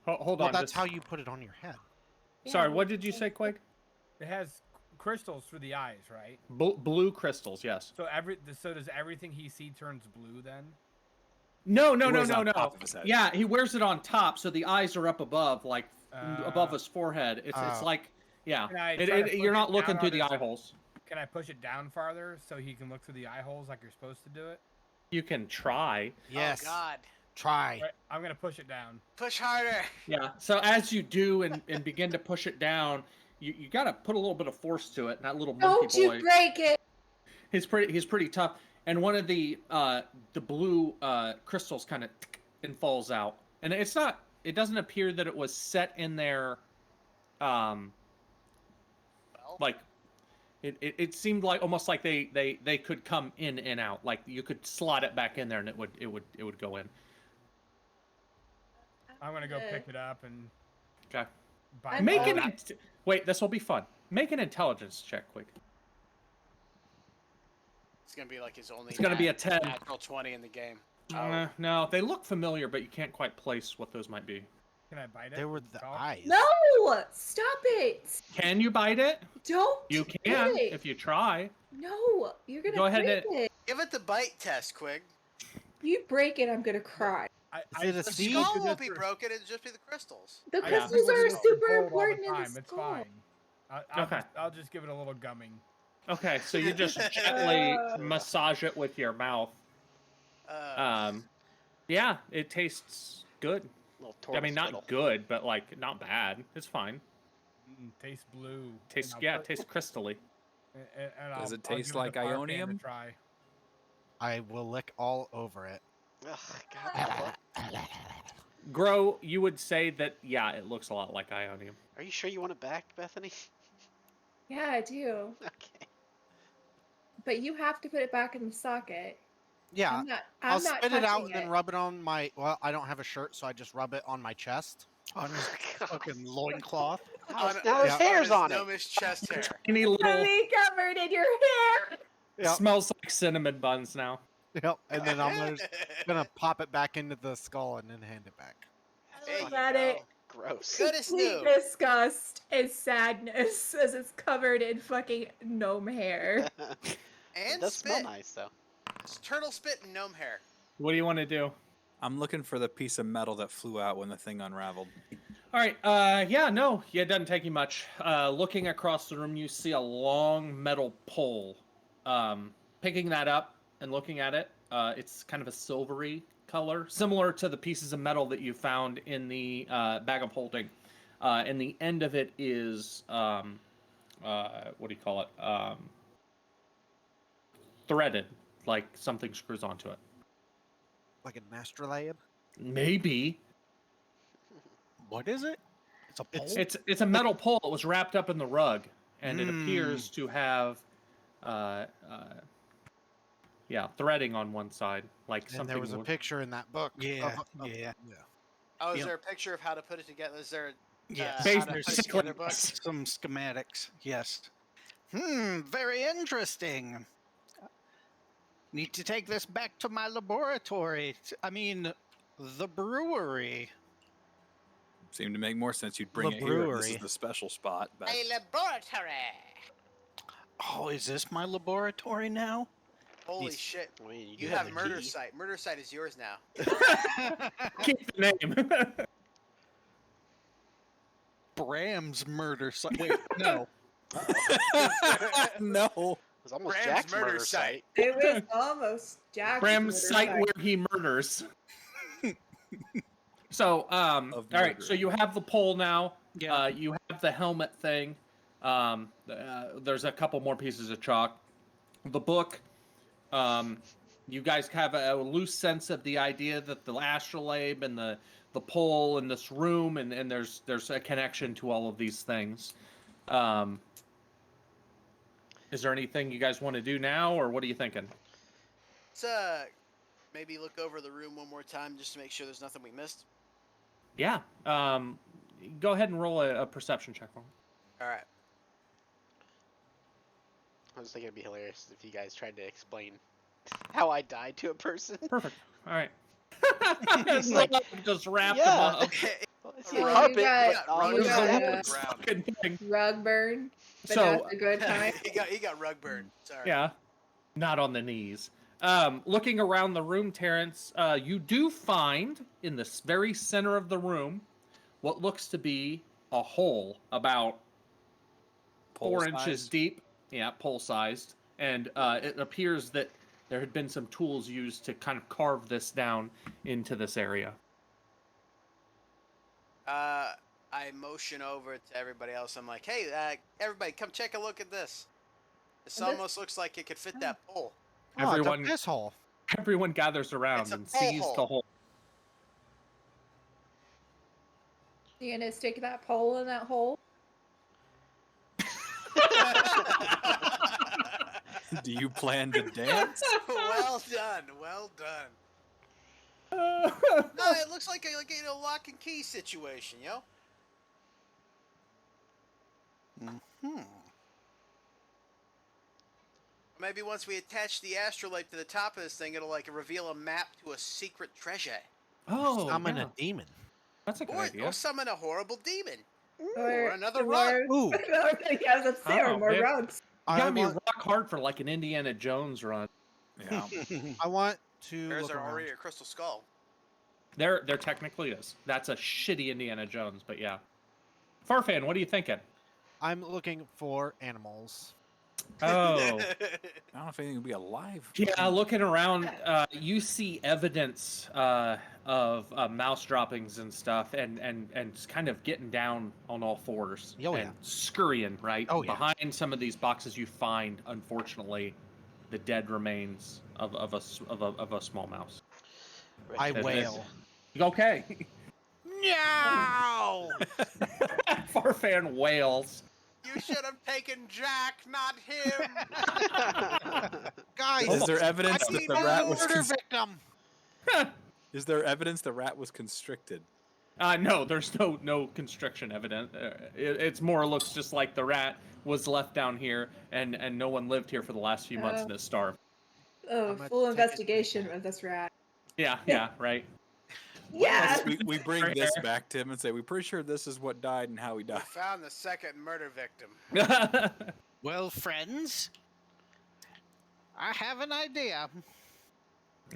Speaker 1: Hold
Speaker 9: Well,
Speaker 1: on.
Speaker 9: that's
Speaker 1: just-
Speaker 9: how you put it on your head.
Speaker 1: Sorry,
Speaker 5: yeah,
Speaker 1: what did you say, Quake?
Speaker 8: It has crystals through the eyes, right?
Speaker 1: Blue crystals, yes.
Speaker 8: So so does everything he sees turns blue then?
Speaker 1: No.
Speaker 2: He wears it on top of his head.
Speaker 1: Yeah, he wears it on top, so the eyes are up above, like above his forehead. It's like, yeah.
Speaker 8: Can I try to push
Speaker 1: You're not
Speaker 8: it
Speaker 1: looking
Speaker 8: down
Speaker 1: through
Speaker 8: on
Speaker 1: the
Speaker 8: his-
Speaker 1: eye holes.
Speaker 8: Can I push it down farther so he can look through the eye holes like you're supposed to do it?
Speaker 1: You can try.
Speaker 9: Yes.
Speaker 4: Oh God.
Speaker 9: Try.
Speaker 8: Right, I'm gonna push it down.
Speaker 4: Push harder.
Speaker 1: Yeah. So as you do and begin to push it down, you got to put a little bit of force to it. And that little monkey
Speaker 5: don't you
Speaker 1: boy,
Speaker 5: break it.
Speaker 1: he's pretty tough. And one of the blue crystals kind of and falls out. And it doesn't appear that it was set in there Like it seemed like almost like they could come in and out. Like you could slot it back in there and it would go in.
Speaker 8: I'm gonna go pick it up and.
Speaker 1: Okay.
Speaker 8: Bypass.
Speaker 1: Wait, this will be fun. Make an intelligence check, quick.
Speaker 4: It's gonna be like his only.
Speaker 1: It's gonna be a 10.
Speaker 4: Natural 20 in the game.
Speaker 1: No, they look familiar, but you can't quite place what those might be.
Speaker 8: Can I bite it?
Speaker 9: They were the eyes.
Speaker 5: No! Stop it!
Speaker 1: Can you bite it?
Speaker 5: Don't.
Speaker 1: You
Speaker 5: do
Speaker 1: can
Speaker 5: it.
Speaker 1: if you try.
Speaker 5: No, you're gonna
Speaker 1: Go ahead
Speaker 5: break
Speaker 1: and-
Speaker 5: it.
Speaker 4: Give it the bite test, Quig.
Speaker 5: If you break it, I'm gonna cry.
Speaker 9: Is it a
Speaker 4: The
Speaker 9: seed?
Speaker 4: skull won't be broken. It'll just be the crystals.
Speaker 5: The
Speaker 8: I
Speaker 5: crystals
Speaker 8: just
Speaker 5: are
Speaker 8: want to
Speaker 5: super
Speaker 8: hold all the
Speaker 5: important in the
Speaker 8: time. It's
Speaker 5: skull.
Speaker 8: fine.
Speaker 1: Okay.
Speaker 8: I'll just give it a little gumming.
Speaker 1: Okay, so you just gently massage it with your mouth. Yeah, it tastes good. I mean, not good, but like not bad. It's fine.
Speaker 8: Tastes blue.
Speaker 1: Tastes crystally.
Speaker 8: And
Speaker 2: Does it
Speaker 8: I'll
Speaker 2: taste
Speaker 8: give
Speaker 2: like
Speaker 8: the Parkan a
Speaker 2: Ionium?
Speaker 8: try.
Speaker 9: I will lick all over it.
Speaker 6: Ugh, God.
Speaker 1: Grow, you would say that, yeah, it looks a lot like Ionium.
Speaker 6: Are you sure you want it back, Bethany?
Speaker 5: Yeah, I do.
Speaker 6: Okay.
Speaker 5: But you have to put it back in the socket.
Speaker 9: Yeah,
Speaker 5: I'm
Speaker 9: I'll
Speaker 5: not
Speaker 9: spit it out
Speaker 5: touching
Speaker 9: and then rub it on my. Well, I don't have a shirt, so I just rub it on my chest.
Speaker 3: On his fucking loincloth.
Speaker 6: Now his hair's on it.
Speaker 4: Gnomish chest hair.
Speaker 1: Any little
Speaker 5: Fully covered in your hair.
Speaker 9: Yep.
Speaker 1: smells like cinnamon buns now.
Speaker 9: Yep, and then I'm gonna pop it back into the skull and then hand it back.
Speaker 4: There you
Speaker 5: Look at it.
Speaker 6: Gross.
Speaker 4: Good as
Speaker 5: Complete
Speaker 4: new.
Speaker 5: disgust and sadness as it's covered in fucking gnome hair.
Speaker 6: It
Speaker 4: And
Speaker 6: does
Speaker 4: spit.
Speaker 6: smell nice, though.
Speaker 4: It's turtle spit and gnome hair.
Speaker 1: What do you want to do?
Speaker 2: I'm looking for the piece of metal that flew out when the thing unraveled.
Speaker 1: All right. It doesn't take you much. Looking across the room, you see a long metal pole. Picking that up and looking at it, it's kind of a silvery color, similar to the pieces of metal that you found in the bag of holding. And the end of it is, what do you call it? Threaded, like something screws onto it.
Speaker 9: Like an astrolabe?
Speaker 1: Maybe.
Speaker 3: What is it? It's a pole.
Speaker 1: It's a metal pole. It was wrapped up in the rug, and it appears to have, threading on one side, like
Speaker 9: And
Speaker 1: something.
Speaker 9: there was a picture in that book.
Speaker 3: Yeah,
Speaker 9: of-
Speaker 3: yeah.
Speaker 4: Oh, is
Speaker 3: Yeah.
Speaker 4: there a picture of how to put it together? Is there
Speaker 3: Yes.
Speaker 4: how to
Speaker 1: Basically,
Speaker 4: put it together book?
Speaker 3: Some schematics. Yes. Very interesting. Need to take this back to my laboratory. The brewery.
Speaker 2: Seemed to make more sense. You'd bring
Speaker 9: The
Speaker 2: it here. This
Speaker 9: brewery.
Speaker 2: is the special spot. But
Speaker 4: A laboratory.
Speaker 3: Oh, is this my laboratory now?
Speaker 4: Holy
Speaker 2: Yes.
Speaker 4: shit!
Speaker 6: I mean,
Speaker 4: You
Speaker 6: have
Speaker 4: have
Speaker 6: the
Speaker 4: murder
Speaker 6: key.
Speaker 4: site. Murder site is yours now.
Speaker 1: Keep the name.
Speaker 3: Bram's murder site. Wait, no.
Speaker 2: no.
Speaker 6: It was almost
Speaker 4: Bram's
Speaker 6: Jack's
Speaker 4: murder
Speaker 6: murder
Speaker 4: site.
Speaker 6: site.
Speaker 5: It was almost Jack's
Speaker 1: Bram's
Speaker 5: murder
Speaker 1: site where he murders. So, all right. So you have the pole now.
Speaker 3: Yeah.
Speaker 1: You have the helmet thing. There's a couple more pieces of chalk. The book. You guys have a loose sense of the idea that the astrolabe and the pole in this room, and there's a connection to all of these things. Is there anything you guys want to do now, or what are you thinking?
Speaker 4: Let's maybe look over the room one more time just to make sure there's nothing we missed.
Speaker 1: Yeah. Go ahead and roll a perception check for me.
Speaker 4: All right.
Speaker 6: I was thinking it'd be hilarious if you guys tried to explain how I died to a person.
Speaker 1: Perfect. All right.
Speaker 6: It's like,
Speaker 1: just wrapped
Speaker 6: yeah.
Speaker 1: him up.
Speaker 6: Well, it's your
Speaker 5: Well,
Speaker 6: puppet,
Speaker 5: you got-
Speaker 6: but all
Speaker 5: you
Speaker 6: of
Speaker 5: got,
Speaker 6: that-
Speaker 5: uh,
Speaker 1: Fucking thing.
Speaker 5: Rug burn, but
Speaker 1: So
Speaker 5: that's a good time.
Speaker 4: he got rug burn. Sorry.
Speaker 1: yeah, not on the knees. Looking around the room, Terrence, you do find in the very center of the room what looks to be a hole about 4 inches deep. Yeah, pole-sized. And it appears that there had been some tools used to kind of carve this down into this area.
Speaker 4: I motion over to everybody else. I'm like, hey, everybody, come take a look at this. This
Speaker 5: And this-
Speaker 4: almost looks like it could fit that pole.
Speaker 9: Oh,
Speaker 1: Everyone-
Speaker 9: this hole.
Speaker 1: Everyone gathers around
Speaker 4: It's a
Speaker 1: and
Speaker 4: pole
Speaker 1: sees
Speaker 4: hole.
Speaker 1: the hole.
Speaker 5: You gonna stick that pole in that hole?
Speaker 2: Do you plan to dance?
Speaker 4: Well done. Well done. No, it looks like a lock and key situation, yo.
Speaker 3: Hmm.
Speaker 4: Maybe once we attach the astrolabe to the top of this thing, it'll like reveal a map to a secret treasure.
Speaker 1: Oh,
Speaker 9: Summon
Speaker 1: yeah.
Speaker 9: a demon.
Speaker 1: That's a good
Speaker 4: Or
Speaker 1: idea.
Speaker 4: summon a horrible demon.
Speaker 5: Or
Speaker 4: another
Speaker 5: more,
Speaker 4: rug.
Speaker 9: Ooh.
Speaker 5: yeah, I was about to say, or
Speaker 1: Oh,
Speaker 5: more
Speaker 1: man.
Speaker 5: rugs.
Speaker 1: You
Speaker 9: I
Speaker 1: gotta be
Speaker 9: want,
Speaker 1: rock hard for like an Indiana Jones run.
Speaker 2: Yeah.
Speaker 9: I want to
Speaker 4: There's
Speaker 9: look around.
Speaker 4: already a crystal skull.
Speaker 1: There technically is. That's a shitty Indiana Jones, but yeah. Farfan, what are you thinking?
Speaker 9: I'm looking for animals.
Speaker 1: Oh,
Speaker 2: I don't know if anything would be alive.
Speaker 1: yeah. Looking around, you see evidence of mouse droppings and stuff, and kind of getting down on all fours
Speaker 9: Oh,
Speaker 1: and
Speaker 9: yeah.
Speaker 1: scurrying right
Speaker 9: Oh, yeah.
Speaker 1: behind some of these boxes. You find, unfortunately, the dead remains of a small mouse.
Speaker 9: I
Speaker 1: That-
Speaker 9: wail.
Speaker 1: Okay.
Speaker 9: No!
Speaker 1: Farfan wails.
Speaker 4: You should have taken Jack, not him.
Speaker 9: Guys,
Speaker 2: Is there evidence
Speaker 9: I
Speaker 2: that
Speaker 9: need
Speaker 2: the
Speaker 9: a
Speaker 2: rat was?
Speaker 9: murder victim.
Speaker 2: Is there evidence the rat was constricted?
Speaker 1: No, there's no constriction evident. It's more looks just like the rat was left down here, and no one lived here for the last few months and is starved.
Speaker 5: Oh,
Speaker 9: I'm gonna
Speaker 5: full
Speaker 9: take it.
Speaker 5: investigation with this rat.
Speaker 1: Yeah, right.
Speaker 5: Yeah.
Speaker 2: We bring this back to him and say, we're pretty sure this is what died and how he
Speaker 4: We
Speaker 2: died.
Speaker 4: found the second murder victim.
Speaker 3: Well, friends, I have an idea.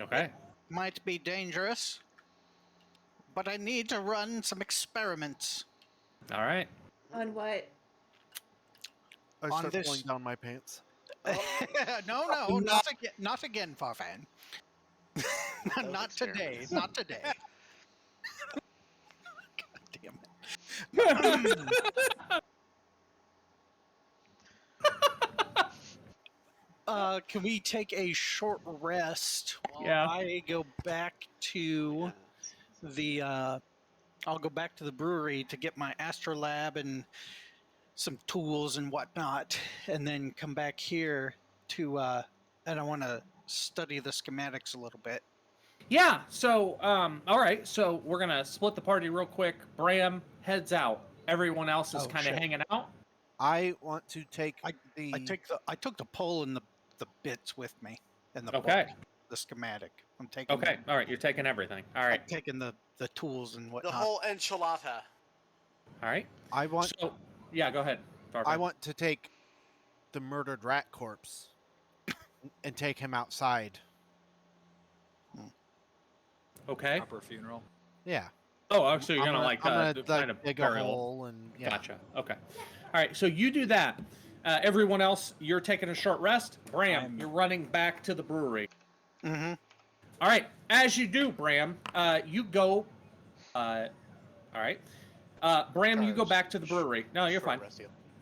Speaker 1: Okay.
Speaker 3: Might be dangerous, but I need to run some experiments.
Speaker 1: All right.
Speaker 5: On what?
Speaker 9: I
Speaker 3: On
Speaker 9: start
Speaker 3: this-
Speaker 9: pulling down my pants.
Speaker 3: No, not again, Farfan. Not today. Not today. God damn it. Can we take a short rest while
Speaker 1: Yeah.
Speaker 3: I go back to the I'll go back to the brewery to get my astrolab and some tools and whatnot, and then come back here to and I want to study the schematics a little bit.
Speaker 1: Yeah. So, all right. So we're gonna split the party real quick. Bram heads out. Everyone else is
Speaker 3: Oh,
Speaker 1: kind of
Speaker 3: shit.
Speaker 1: hanging out.
Speaker 9: I want to take
Speaker 3: I took the pole and the bits with me and the
Speaker 1: Okay.
Speaker 3: book, the schematic. I'm taking
Speaker 1: Okay. All right. You're taking everything. All right.
Speaker 3: I'm taking the tools and
Speaker 4: The
Speaker 3: whatnot.
Speaker 4: whole enchilada.
Speaker 1: All right.
Speaker 9: I want
Speaker 1: So, yeah. Go ahead. Farfan.
Speaker 9: I want to take the murdered rat corpse and take him outside.
Speaker 1: Okay.
Speaker 2: Proper funeral.
Speaker 9: Yeah.
Speaker 1: Oh, so you're
Speaker 9: I'm
Speaker 1: gonna like
Speaker 9: I'm gonna
Speaker 1: kind of
Speaker 9: dig a
Speaker 1: burial.
Speaker 9: hole and yeah.
Speaker 1: Gotcha. Okay. All right. So you do that. Everyone else, you're taking a short rest. Bram, you're running back to the brewery.
Speaker 3: Mm-hmm.
Speaker 1: All right. As you do, Bram, you go. All right. Bram, you go back to the brewery. No, you're fine.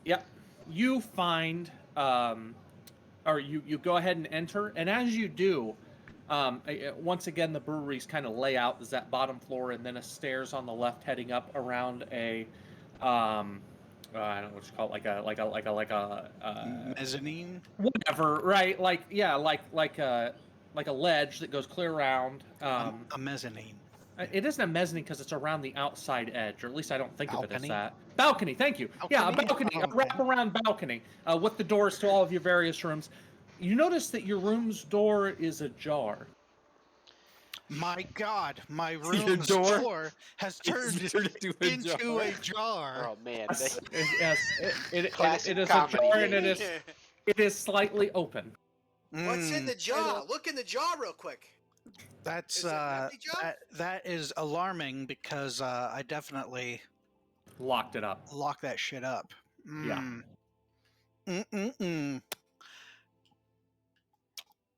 Speaker 1: Yep. You find, or you go ahead and enter, and as you do, once again the brewery's kind of layout is that bottom floor, and then a stairs on the left heading up around a, I don't know what you call it, like a
Speaker 3: Mezzanine.
Speaker 1: whatever, right? Like yeah, like a ledge that goes clear around.
Speaker 3: A mezzanine.
Speaker 1: It isn't a mezzanine because it's around the outside edge, or at least I don't think of it as
Speaker 9: Balcony?
Speaker 1: that. Balcony, thank you. Yeah, a balcony,
Speaker 9: Oh,
Speaker 1: a wraparound balcony with the doors to all of your various rooms. You notice that your room's door is ajar.
Speaker 3: My God, my room's
Speaker 2: door
Speaker 3: door has turned into a jar.
Speaker 6: Oh man,
Speaker 1: Yes, yes, it
Speaker 6: Classic
Speaker 1: is
Speaker 6: comedy.
Speaker 1: ajar, and it is slightly open.
Speaker 4: What's in the jar? Look in the jar real quick.
Speaker 3: That's
Speaker 4: Is it an empty jar?
Speaker 3: that is alarming because I definitely
Speaker 1: Locked it up.
Speaker 3: lock that shit up.
Speaker 1: Yeah.
Speaker 3: Mm-mm-mm.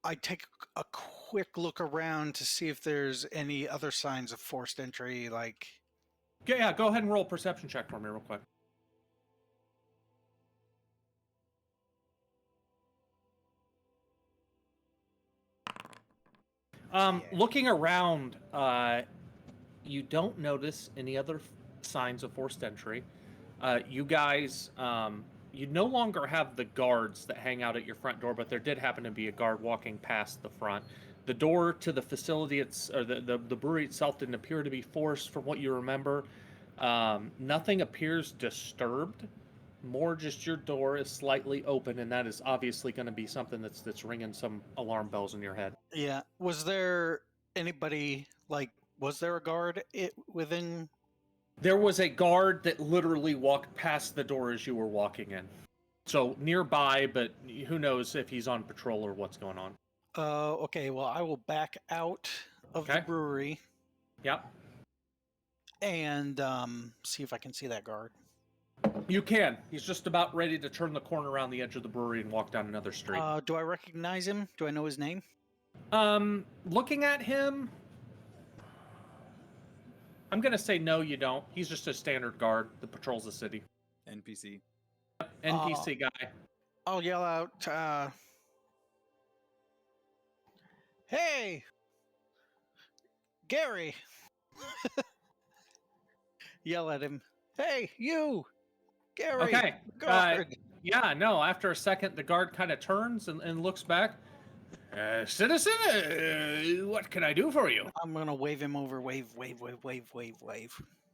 Speaker 3: I take a quick look around to see if there's any other signs of forced entry, like
Speaker 1: Yeah, go ahead and roll a perception check for me real quick. Looking around, you don't notice any other signs of forced entry. You guys you no longer have the guards that hang out at your front door, but there did happen to be a guard walking past the front. The door to the facility, the brewery itself didn't appear to be forced from what you remember. Nothing appears disturbed. More just your door is slightly open, and that is obviously going to be something that's ringing some alarm bells in your head.
Speaker 3: Yeah. Was there anybody, like, was there a guard within?
Speaker 1: There was a guard that literally walked past the door as you were walking in. So nearby, but who knows if he's on patrol or what's going on.
Speaker 3: Okay, well, I will back out of the
Speaker 1: Okay.
Speaker 3: brewery
Speaker 1: Yep.
Speaker 3: and see if I can see that guard.
Speaker 1: You can. He's just about ready to turn the corner around the edge of the brewery and walk down another street.
Speaker 3: Do I recognize him? Do I know his name?
Speaker 1: Looking at him, I'm going to say no, you don't. He's just a standard guard that patrols the city.
Speaker 2: NPC.
Speaker 1: NPC guy.
Speaker 3: I'll yell out, hey, Gary. Yell at him. Hey, you, Gary.
Speaker 1: Okay.
Speaker 3: Guard.
Speaker 1: Yeah, no, after a second, the guard kind of turns and looks back. Citizen, what can I do for you?
Speaker 3: I'm going to wave him over. Wave.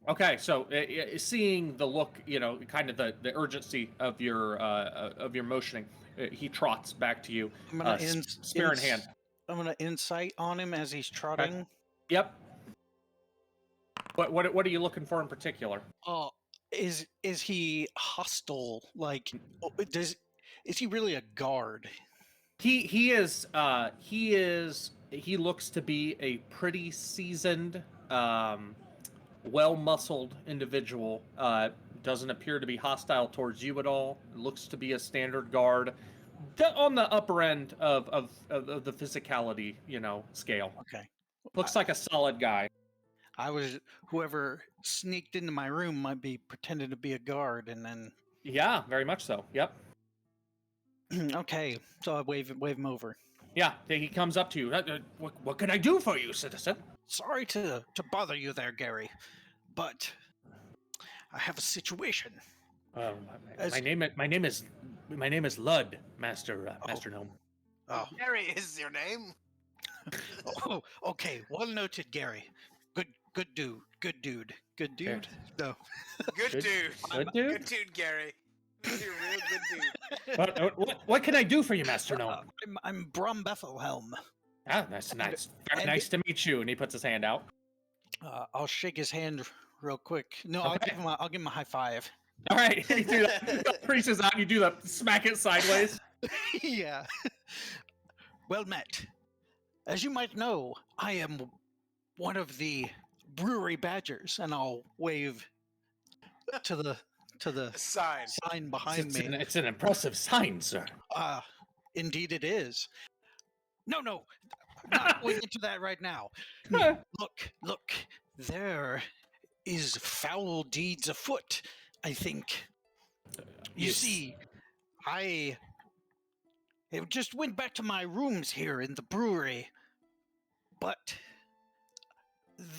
Speaker 1: Okay, so seeing the look, kind of the urgency of your motioning, he trots back to you,
Speaker 3: I'm going to
Speaker 1: spear in hand.
Speaker 3: I'm going to insight on him as he's trotting.
Speaker 1: Okay. Yep. What are you looking for in particular?
Speaker 3: Is he hostile? Like, is he really a guard?
Speaker 1: He looks to be a pretty seasoned, well-muscled individual. Doesn't appear to be hostile towards you at all. Looks to be a standard guard, on the upper end of the physicality, scale.
Speaker 3: Okay.
Speaker 1: Looks like a solid guy.
Speaker 3: Whoever sneaked into my room might be pretending to be a guard, and then.
Speaker 1: Yeah, very much so. Yep.
Speaker 3: Okay, so I wave him over.
Speaker 1: Yeah, he comes up to you. What can I do for you, citizen?
Speaker 3: Sorry to bother you there, Gary, but I have a situation.
Speaker 1: My name is Lud, Master Gnome.
Speaker 3: Oh,
Speaker 4: Gary is your name.
Speaker 3: oh, okay. Well noted, Gary. Good dude.
Speaker 1: Okay.
Speaker 3: No.
Speaker 4: Good dude.
Speaker 1: Good dude?
Speaker 4: Good dude, Gary. You're a real good dude.
Speaker 1: What can I do for you, Master Gnome?
Speaker 3: I'm Brom Bethelhelm.
Speaker 1: Ah, that's nice. Very nice to meet you. And he puts his hand out.
Speaker 3: I'll shake his hand real quick. No,
Speaker 1: Okay.
Speaker 3: I'll give him a high five.
Speaker 1: All right, you do that. Reaches out. You do the smack it sideways.
Speaker 3: Yeah. Well met. As you might know, I am one of the brewery badgers, and I'll wave to the sign behind me.
Speaker 1: It's an impressive sign, sir.
Speaker 3: Indeed it is. No, not going into that right now. Look, there is foul deeds afoot, I think. You see, I just went back to my rooms here in the brewery, but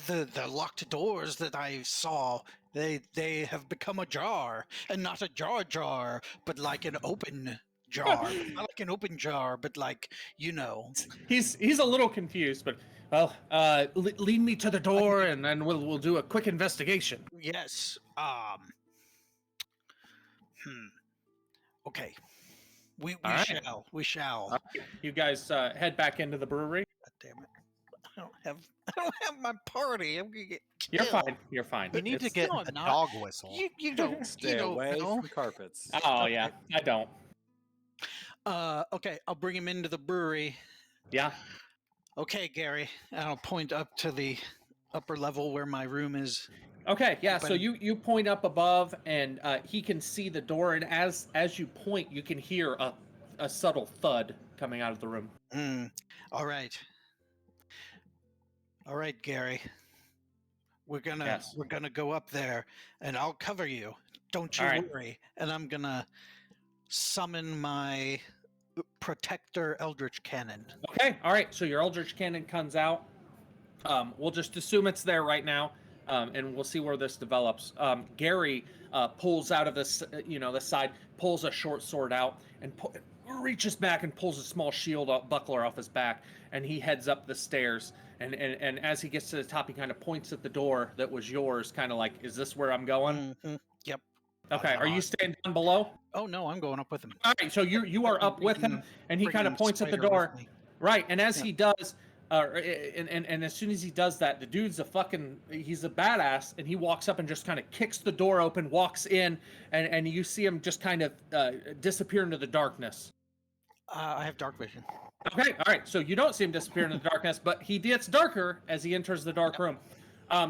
Speaker 3: the locked doors that I saw, they have become ajar, and not a jar, but like an open jar. Not like an open jar, but like,
Speaker 1: He's a little confused, but lead me to the door, and then we'll do a quick investigation.
Speaker 3: Yes. Okay. We shall.
Speaker 1: You guys head back into the brewery.
Speaker 3: God damn it! I don't have my party. I'm gonna get killed.
Speaker 1: You're fine.
Speaker 9: You need to get
Speaker 3: No,
Speaker 9: a
Speaker 3: I'm not.
Speaker 9: dog whistle.
Speaker 3: You don't.
Speaker 2: Stay
Speaker 3: you don't
Speaker 2: away
Speaker 3: know.
Speaker 2: from carpets.
Speaker 1: Oh yeah, I don't.
Speaker 3: Okay, I'll bring him into the brewery.
Speaker 1: Yeah.
Speaker 3: Okay, Gary. And I'll point up to the upper level where my room is.
Speaker 1: Okay, yeah. So
Speaker 3: Open.
Speaker 1: you point up above, and he can see the door, and as you point, you can hear a subtle thud coming out of the room.
Speaker 3: All right, Gary. We're gonna go up there, and I'll cover you. Don't you
Speaker 1: All right.
Speaker 3: worry. And I'm gonna summon my Protector Eldritch Cannon.
Speaker 1: Okay, all right. So your Eldritch Cannon comes out. We'll just assume it's there right now, and we'll see where this develops. Gary pulls out of this, the side, pulls a short sword out and reaches back and pulls a small shield buckler off his back, and he heads up the stairs. And as he gets to the top, he kind of points at the door that was yours, kind of like, "Is this where I'm going?"
Speaker 3: Mm-hmm. Yep.
Speaker 1: Okay. Are you staying down below?
Speaker 3: Oh no, I'm going up with him.
Speaker 1: All right. So you are up with him, and he kind of points at the door. Right. And as he does, and as soon as he does that, the dude's he's a badass, and he walks up and just kind of kicks the door open, walks in, and you see him just kind of disappear into the darkness.
Speaker 3: I have dark vision.
Speaker 1: Okay, all right. So you don't see him disappear into the darkness, but he gets darker as he enters the dark room.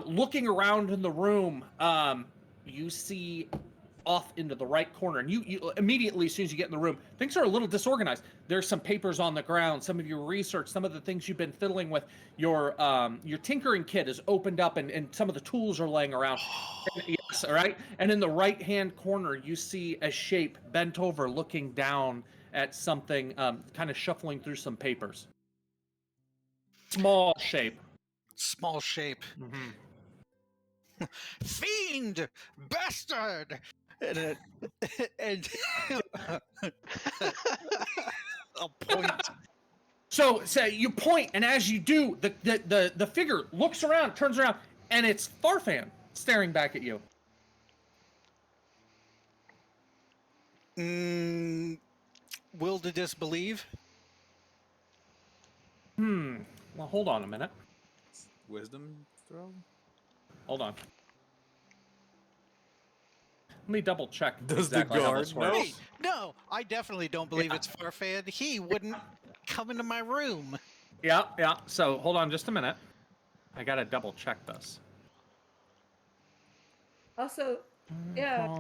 Speaker 1: Looking around in the room, you see off into the right corner, and you immediately, as soon as you get in the room, things are a little disorganized. There's some papers on the ground, some of your research, some of the things you've been fiddling with. Your tinkering kit is opened up, and some of the tools are laying around. Yes, all right. And in the right-hand corner, you see a shape bent over, looking down at something, kind of shuffling through some papers. Small shape.
Speaker 3: Small shape.
Speaker 1: Mm-hmm.
Speaker 3: Fiend! Bastard! And I'll point.
Speaker 1: So you point, and as you do, the figure looks around, turns around, and it's Farfan staring back at you.
Speaker 3: Will to disbelieve?
Speaker 1: Well, hold on a minute.
Speaker 2: Wisdom throw?
Speaker 1: Hold on. Let me double check.
Speaker 2: Does the
Speaker 1: exactly how
Speaker 2: guard
Speaker 1: this works.
Speaker 3: Wait, no, I definitely don't believe it's Farfan. He wouldn't come into my room.
Speaker 1: Yeah. So hold on just a minute. I gotta double check this.
Speaker 5: Also, yeah.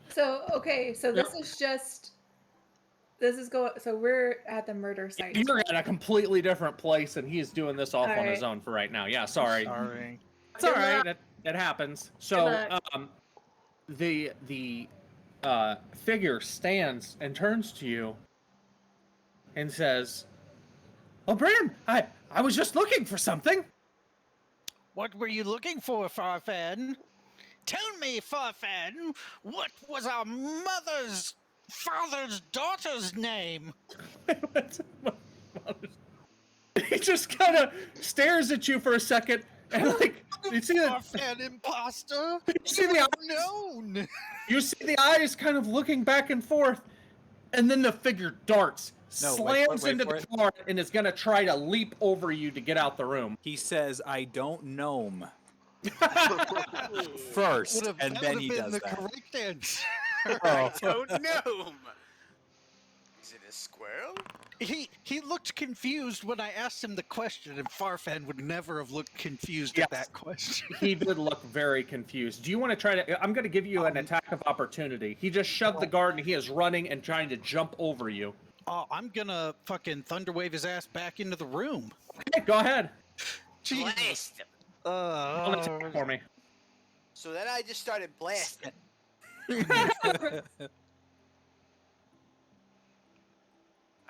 Speaker 5: So okay, so this is just. This is going. So we're at the murder site.
Speaker 1: You're at a completely different place, and he's doing this off
Speaker 5: All
Speaker 1: on his
Speaker 5: right.
Speaker 1: own for right now. Yeah, sorry.
Speaker 3: Sorry.
Speaker 1: It's all right. It happens. So, the figure stands and turns to you and says, "Oh, Bram, I was just looking for something."
Speaker 3: What were you looking for, Farfan? Tell me, Farfan, what was our father's daughter's name?
Speaker 1: He just kind of stares at you for a second, and like you see
Speaker 3: Farfan imposter.
Speaker 1: You see the eyes.
Speaker 3: Known.
Speaker 1: You see the eyes kind of looking back and forth, and then the figure darts, slams into the car, and is going to try to leap over you to get out the room.
Speaker 2: He says, "I don't gnome." First, and then he does
Speaker 3: the
Speaker 2: that.
Speaker 3: correct answer.
Speaker 4: I don't know. Is it a squirrel?
Speaker 3: He looked confused when I asked him the question, and Farfan would never have looked confused at that question.
Speaker 1: He did look very confused. Do you want to try to... I'm going to give you an attack of opportunity. He just shoved the guard, and he is running and trying to jump over you.
Speaker 3: Oh, I'm going to fucking thunderwave his ass back into the room.
Speaker 1: Okay, go ahead.
Speaker 4: Blast him.
Speaker 1: Roll an attack for me.
Speaker 4: So then I just started blasting. I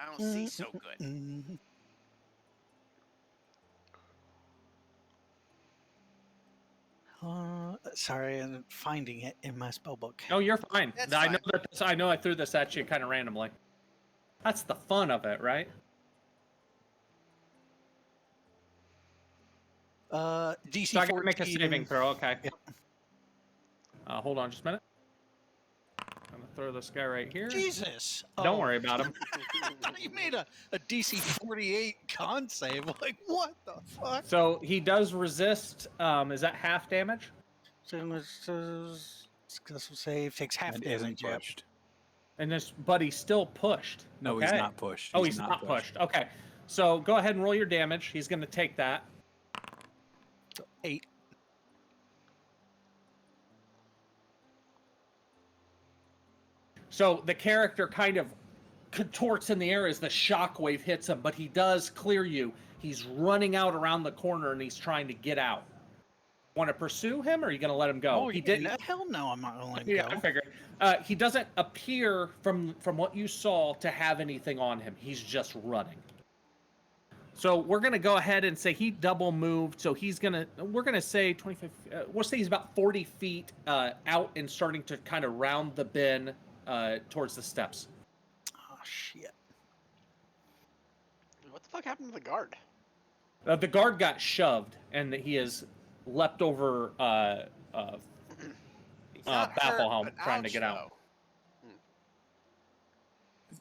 Speaker 4: don't see so good.
Speaker 3: Sorry, I'm finding it in my spellbook.
Speaker 1: No, you're fine.
Speaker 4: That's
Speaker 1: I
Speaker 4: fine.
Speaker 1: know that. I know I threw this at you kind of randomly. That's the fun of it, right?
Speaker 3: DC
Speaker 1: So I gotta
Speaker 3: 14.
Speaker 1: make a saving throw. Okay.
Speaker 3: Yep.
Speaker 1: Hold on just a minute. I'm gonna throw this guy right here.
Speaker 3: Jesus!
Speaker 1: Don't worry about him.
Speaker 3: You made a DC 48 con save. Like, what the fuck?
Speaker 1: So he does resist. Is that half damage?
Speaker 3: Successful save takes half
Speaker 2: And
Speaker 3: damage.
Speaker 2: isn't
Speaker 3: Yep.
Speaker 2: pushed.
Speaker 1: And this buddy's still pushed.
Speaker 2: No,
Speaker 1: okay?
Speaker 2: he's not pushed.
Speaker 1: Oh, he's not pushed. Okay. So go ahead and roll your damage. He's going to take that.
Speaker 3: So 8.
Speaker 1: So the character kind of contorts in the air as the shockwave hits him, but he does clear you. He's running out around the corner and he's trying to get out. Want to pursue him, or are you going to let him go?
Speaker 3: Oh,
Speaker 1: he didn't.
Speaker 3: Hell no, I'm not going to let him
Speaker 1: Yeah,
Speaker 3: go.
Speaker 1: I figured. He doesn't appear from what you saw to have anything on him. He's just running. So we're gonna go ahead and say he double moved. So we're gonna say 25. We'll say he's about 40 feet out and starting to kind of round the bend towards the steps.
Speaker 3: Oh shit!
Speaker 6: What the fuck happened to the guard?
Speaker 1: The guard got shoved, and he has leapt over
Speaker 4: He's not hurt,
Speaker 1: Bafflehelm
Speaker 4: but
Speaker 1: trying to
Speaker 4: ouch,
Speaker 1: get out.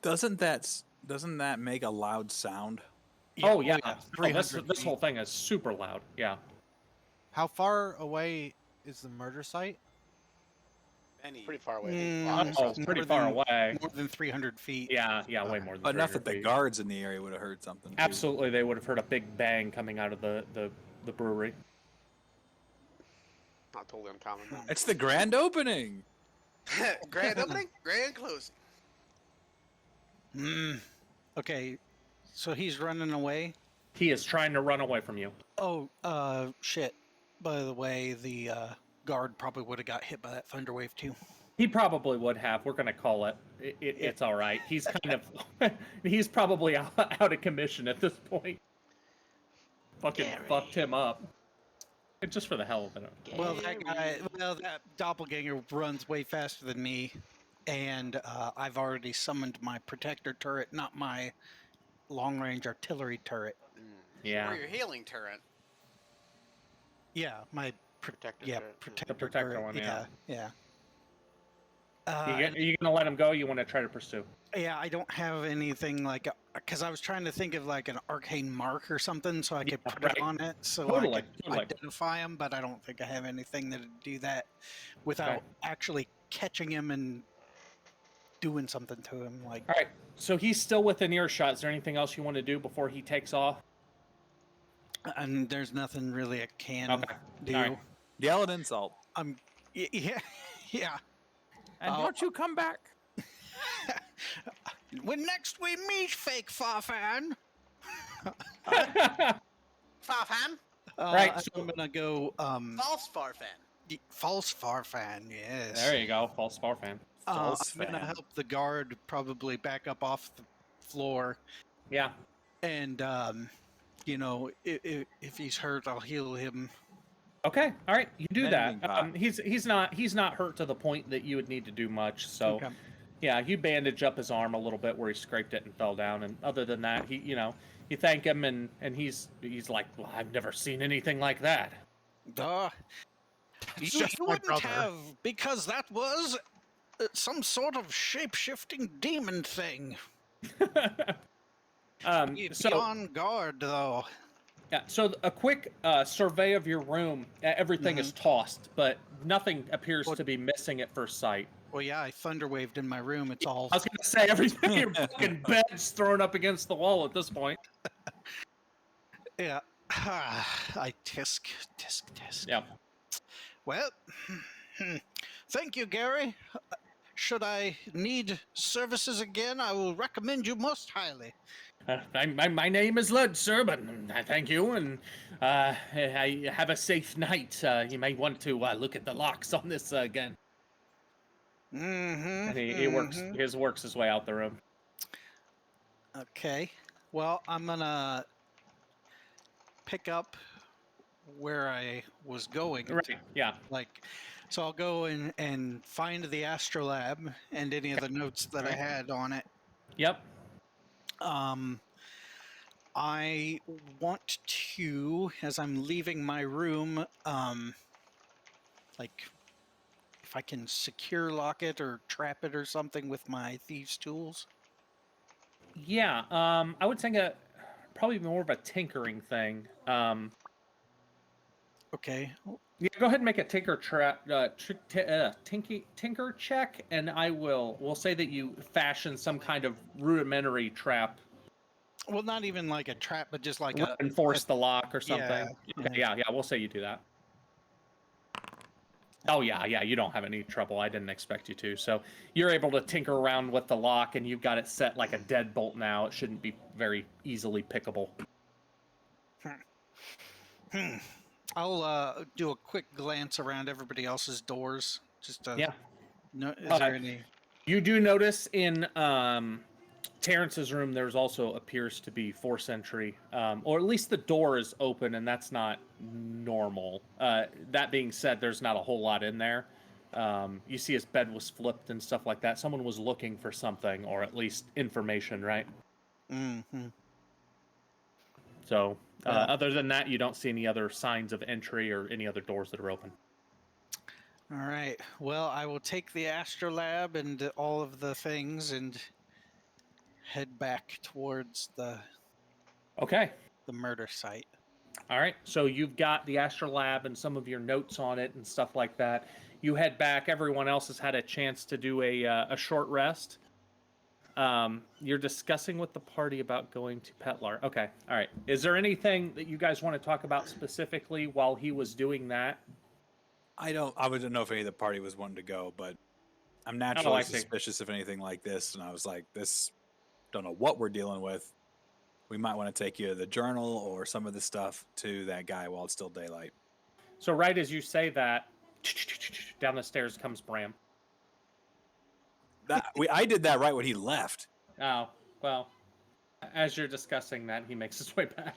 Speaker 4: though.
Speaker 2: Doesn't that make a loud sound?
Speaker 1: Oh yeah,
Speaker 9: yeah.
Speaker 1: Oh, this
Speaker 9: 300
Speaker 1: this
Speaker 9: feet.
Speaker 1: whole thing is super loud. Yeah.
Speaker 9: How far away is the murder site?
Speaker 4: Benny.
Speaker 6: Pretty far away.
Speaker 3: Mm,
Speaker 1: Oh, pretty far away.
Speaker 3: More than 300 feet.
Speaker 1: Yeah, way more than.
Speaker 2: Enough
Speaker 1: 300
Speaker 2: that the
Speaker 1: feet.
Speaker 2: guards in the area would have heard something. Too.
Speaker 1: Absolutely, they would have heard a big bang coming out of the brewery.
Speaker 6: Not totally uncommon. Though.
Speaker 2: It's the grand opening.
Speaker 4: Grand opening, grand closing.
Speaker 3: Okay, so he's running away.
Speaker 1: He is trying to run away from you.
Speaker 3: Oh, shit. By the way, the guard probably would have got hit by that thunder wave too.
Speaker 1: He probably would have. We're gonna call it. It's all right. He's kind of. He's probably out of commission at this point. Fucking fucked him up. Just for the hell of it.
Speaker 3: Well, that doppelganger runs way faster than me, and I've already summoned my protector turret, not my long-range artillery turret.
Speaker 1: Yeah.
Speaker 4: Or your healing turret.
Speaker 3: Yeah, my
Speaker 6: Protector.
Speaker 3: yeah
Speaker 6: turret,
Speaker 3: protector,
Speaker 1: protector
Speaker 3: turret.
Speaker 1: one,
Speaker 3: Yeah.
Speaker 1: You gonna let him go? Or you want to try to pursue?
Speaker 3: Yeah, I don't have anything like because I was trying to think of like an arcane mark or something so I could put it on it so
Speaker 1: Totally,
Speaker 3: I could
Speaker 1: totally.
Speaker 3: identify him, but I don't think I have anything that'd do that without actually catching him and doing something to him. Like,
Speaker 1: All right. So he's still within earshot. Is there anything else you want to do before he takes off?
Speaker 3: and there's nothing really I can
Speaker 1: Okay.
Speaker 3: do.
Speaker 1: All right.
Speaker 2: Yell an insult.
Speaker 3: Yeah, yeah.
Speaker 2: And don't you come back.
Speaker 3: When next we meet, fake Farfan.
Speaker 4: Farfan?
Speaker 1: Right,
Speaker 3: I'm gonna go.
Speaker 4: False Farfan.
Speaker 3: False Farfan. Yes.
Speaker 1: There you go. False bar fan.
Speaker 3: I'm gonna help the guard probably back up off the floor,
Speaker 1: Yeah.
Speaker 3: and you know, if he's hurt, I'll heal him.
Speaker 1: Okay. All right. You do
Speaker 2: Mending
Speaker 1: that.
Speaker 2: pot.
Speaker 1: He's not hurt to the point that you would need to do much. So.
Speaker 3: Okay.
Speaker 1: Yeah, you bandage up his arm a little bit where he scraped it and fell down, and other than that, you thank him, and he's like, well, I've never seen anything like that.
Speaker 3: You
Speaker 9: just my
Speaker 3: wouldn't
Speaker 9: brother.
Speaker 3: have, because that was some sort of shape-shifting demon thing. Be on guard, though.
Speaker 1: Yeah, so a quick survey of your room. Everything is tossed, but nothing appears to be missing at first sight.
Speaker 3: Well, yeah, I thunderwaved in my room. It's all.
Speaker 1: I was gonna say everything. Your fucking bed's thrown up against the wall at this point.
Speaker 3: Yeah. I tisk.
Speaker 1: Yeah.
Speaker 3: Well, thank you, Gary. Should I need services again, I will recommend you most highly.
Speaker 1: My name is Lud, sir, but I thank you, and I have a safe night. You may want to look at the locks on this again.
Speaker 3: Mm-hmm.
Speaker 1: And he works his way out the room.
Speaker 3: Okay. Well, I'm gonna pick up where I was going.
Speaker 1: Right. Yeah.
Speaker 3: So I'll go and find the astrolab and any of the notes that I had on it.
Speaker 1: Yep.
Speaker 3: I want to, as I'm leaving my room, if I can secure lock it or trap it or something with my thieves' tools.
Speaker 1: Yeah. I would think probably more of a tinkering thing.
Speaker 3: Okay.
Speaker 1: Yeah, go ahead and make a tinker check, and we'll say that you fashion some kind of rudimentary trap.
Speaker 3: Well, not even like a trap, but just like
Speaker 1: Enforce the lock or something.
Speaker 3: Yeah.
Speaker 1: Yeah, we'll say you do that. Oh yeah, you don't have any trouble. I didn't expect you to. So you're able to tinker around with the lock, and you've got it set like a deadbolt now. It shouldn't be very easily pickable.
Speaker 3: I'll do a quick glance around everybody else's doors. Just
Speaker 1: Yeah.
Speaker 3: No, is there any?
Speaker 1: You do notice in Terrence's room, there's also appears to be force entry, or at least the door is open, and that's not normal. That being said, there's not a whole lot in there. You see his bed was flipped and stuff like that. Someone was looking for something, or at least information, right?
Speaker 3: Mm-hmm.
Speaker 1: So,
Speaker 3: Well.
Speaker 1: other than that, you don't see any other signs of entry or any other doors that are open.
Speaker 3: All right. Well, I will take the astrolab and all of the things and head back towards
Speaker 1: Okay.
Speaker 3: the murder site.
Speaker 1: All right. So you've got the astrolab and some of your notes on it and stuff like that. You head back. Everyone else has had a chance to do a short rest. You're discussing with the party about going to Petlar. Okay. All right. Is there anything that you guys want to talk about specifically while he was doing that?
Speaker 2: I wouldn't know if any of the party was wanting to go, but I'm
Speaker 1: I
Speaker 2: naturally
Speaker 1: see.
Speaker 2: suspicious of anything like this, and I was like, this, don't know what we're dealing with. We might want to take either the journal or some of the stuff to that guy while it's still daylight.
Speaker 1: So right as you say that, down the stairs comes Bram.
Speaker 2: I did that right when he left.
Speaker 1: Oh, well, as you're discussing that, he makes his way back.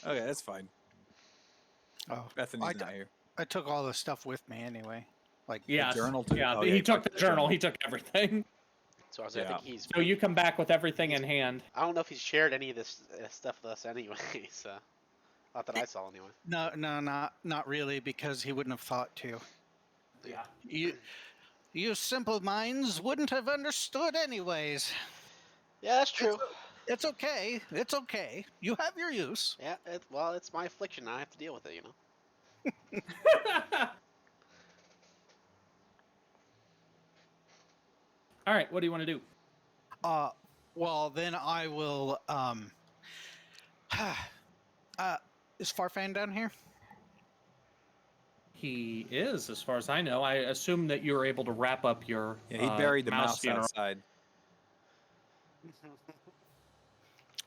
Speaker 2: Okay, that's fine.
Speaker 3: Oh,
Speaker 2: Bethany's not here.
Speaker 3: I took all the stuff with me anyway. Like
Speaker 1: Yes.
Speaker 2: journal too?
Speaker 1: Yeah,
Speaker 2: Oh,
Speaker 1: he
Speaker 2: yeah,
Speaker 1: took the journal. He took everything.
Speaker 6: So I think he's.
Speaker 1: So you come back with everything in hand.
Speaker 6: I don't know if he's shared any of this stuff with us anyway. So not that I saw anyway.
Speaker 3: No, not really, because he wouldn't have thought to.
Speaker 1: Yeah.
Speaker 3: You simple minds wouldn't have understood anyways.
Speaker 6: Yeah, that's true.
Speaker 3: It's okay. It's okay. You have your use.
Speaker 6: Yeah, well, it's my affliction. I have to deal with it, you know.
Speaker 1: All right, what do you want to do?
Speaker 3: Well, then I will. Is Farfan down here?
Speaker 1: He is, as far as I know. I assume that you were able to wrap up your.
Speaker 2: Yeah, he buried the mouse
Speaker 1: funeral.
Speaker 2: outside.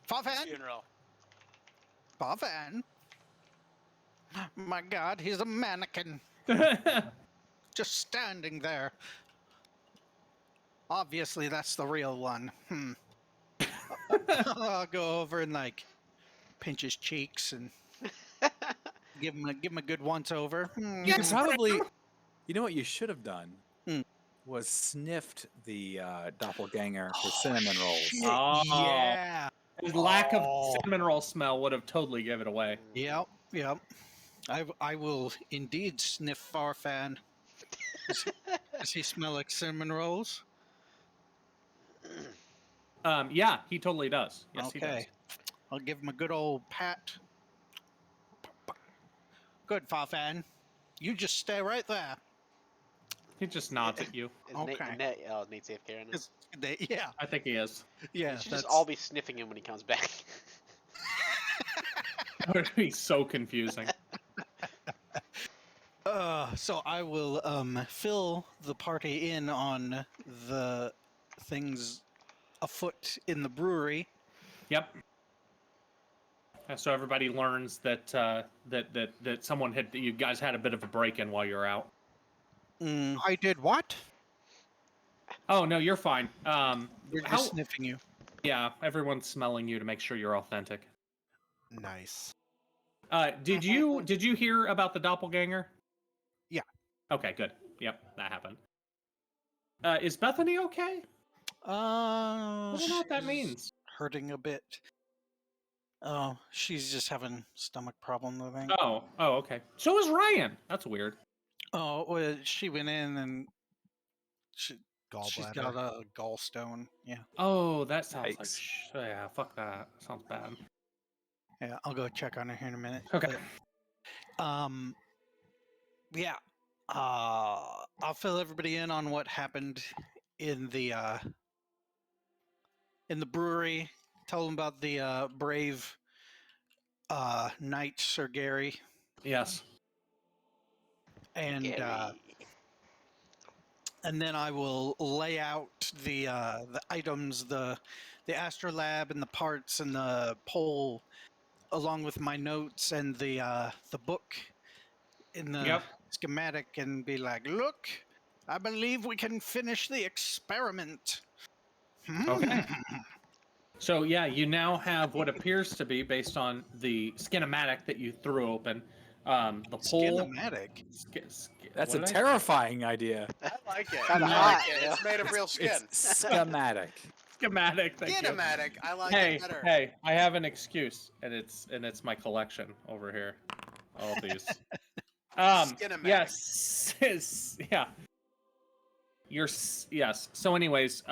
Speaker 3: Farfan?
Speaker 4: Funeral.
Speaker 3: Farfan? My God, he's a mannequin. Just standing there. Obviously, that's the real one. I'll go over and like pinch his cheeks and give him a good once over.
Speaker 2: You could probably, you know what you should have done
Speaker 3: Hmm.
Speaker 2: was sniffed the doppelganger for cinnamon rolls.
Speaker 1: Oh.
Speaker 3: Yeah.
Speaker 1: His lack of cinnamon roll smell would have totally given it away.
Speaker 3: Yep. I will indeed sniff Farfan. Does he smell like cinnamon rolls?
Speaker 1: Yeah, he totally does. Yes, he does.
Speaker 3: Okay. I'll give him a good old pat. Good, Farfan. You just stay right there.
Speaker 1: He just nods at you.
Speaker 6: Is
Speaker 3: Okay.
Speaker 6: Nate's AFK right now?
Speaker 3: Yeah.
Speaker 1: I think he is.
Speaker 3: Yeah.
Speaker 6: We should just all be sniffing him when he comes back.
Speaker 1: That would be so confusing.
Speaker 3: So I will fill the party in on the things afoot in the brewery.
Speaker 1: Yep. So everybody learns that that someone had, you guys had a bit of a break-in while you're out.
Speaker 7: I did what?
Speaker 1: Oh no, you're fine.
Speaker 3: We're just sniffing you.
Speaker 1: Yeah, everyone's smelling you to make sure you're authentic.
Speaker 7: Nice.
Speaker 1: Did you hear about the doppelganger?
Speaker 7: Yeah.
Speaker 1: Okay, good. Yep, that happened. Is Bethany okay? I don't know what that means.
Speaker 3: Hurting a bit. Oh, she's just having stomach problems, I think.
Speaker 1: Oh, okay. So is Ryan. That's weird.
Speaker 3: Oh, well, she went in and she's
Speaker 7: Gallbladder.
Speaker 3: got a gallstone. Yeah.
Speaker 1: Oh, that sounds like
Speaker 2: Yikes.
Speaker 1: yeah. Fuck that. Sounds bad.
Speaker 3: Yeah, I'll go check on her here in a minute.
Speaker 1: Okay.
Speaker 3: But, yeah. I'll fill everybody in on what happened in the brewery. Tell them about the brave knight Sir Gary,
Speaker 1: Yes.
Speaker 3: and
Speaker 6: Gary.
Speaker 3: then I will lay out the items, the astrolab and the parts and the pole, along with my notes and the book in the schematic, and be like, look, I believe we can finish the experiment.
Speaker 1: Okay. So yeah, you now have what appears to be, based on the schematic that you threw open, the pole.
Speaker 3: Skinematic.
Speaker 2: That's
Speaker 1: what
Speaker 2: a
Speaker 1: did I say?
Speaker 2: terrifying idea.
Speaker 4: I like it.
Speaker 6: Kinda
Speaker 4: I
Speaker 6: hot,
Speaker 4: like it.
Speaker 6: yeah.
Speaker 4: It's made of real skin.
Speaker 2: It's schematic.
Speaker 1: Schematic. Thank you.
Speaker 4: Skinematic. I like
Speaker 1: Hey,
Speaker 4: it better.
Speaker 1: hey, I have an excuse, and it's my collection over here. All of these.
Speaker 4: Skinematic.
Speaker 1: Yes, yeah. Yes. So, anyways,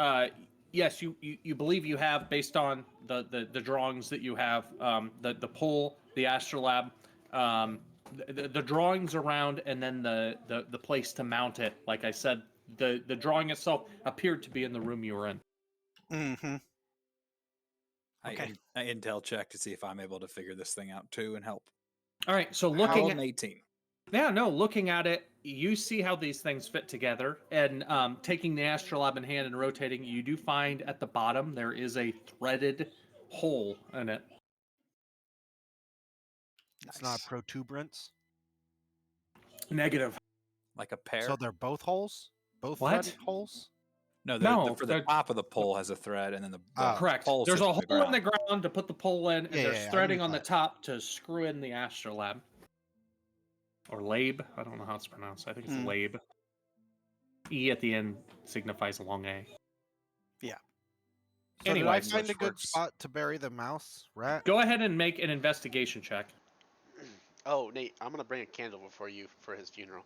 Speaker 1: yes, you believe you have, based on the drawings that you have, the pole, the astrolabe, the drawings around, and then the place to mount it. Like I said, the drawing itself appeared to be in the room you were in.
Speaker 3: Mm-hmm. Okay.
Speaker 2: I intel check to see if I'm able to figure this thing out too and help.
Speaker 1: All right. So
Speaker 2: How
Speaker 1: looking
Speaker 2: an
Speaker 1: at
Speaker 2: 18.
Speaker 1: Yeah, no, looking at it, you see how these things fit together. And taking the astrolabe in hand and rotating, you do find at the bottom there is a threaded hole in it.
Speaker 9: It's not protuberance.
Speaker 1: Negative.
Speaker 2: Like a pear?
Speaker 9: So they're both holes? Both
Speaker 1: What?
Speaker 9: threaded holes?
Speaker 2: No,
Speaker 1: No,
Speaker 2: for the
Speaker 1: they're-
Speaker 2: top of the pole has a thread, and then the
Speaker 1: Correct.
Speaker 2: pole
Speaker 1: There's
Speaker 2: sits
Speaker 1: a
Speaker 2: on
Speaker 1: hole in the
Speaker 2: ground.
Speaker 1: ground to put the pole in, and
Speaker 9: Yeah,
Speaker 1: there's
Speaker 9: yeah, I
Speaker 1: threading
Speaker 9: knew
Speaker 1: on the
Speaker 9: that.
Speaker 1: top to screw in the astrolabe. Or labe. I don't know how it's pronounced. I think it's labe. E at the end signifies a long A.
Speaker 9: So
Speaker 1: Anyway,
Speaker 9: did I find a good
Speaker 2: works.
Speaker 9: spot to bury the mouse rat?
Speaker 1: Go ahead and make an investigation check.
Speaker 6: Oh, Nate, I'm gonna bring a candle before you for his funeral.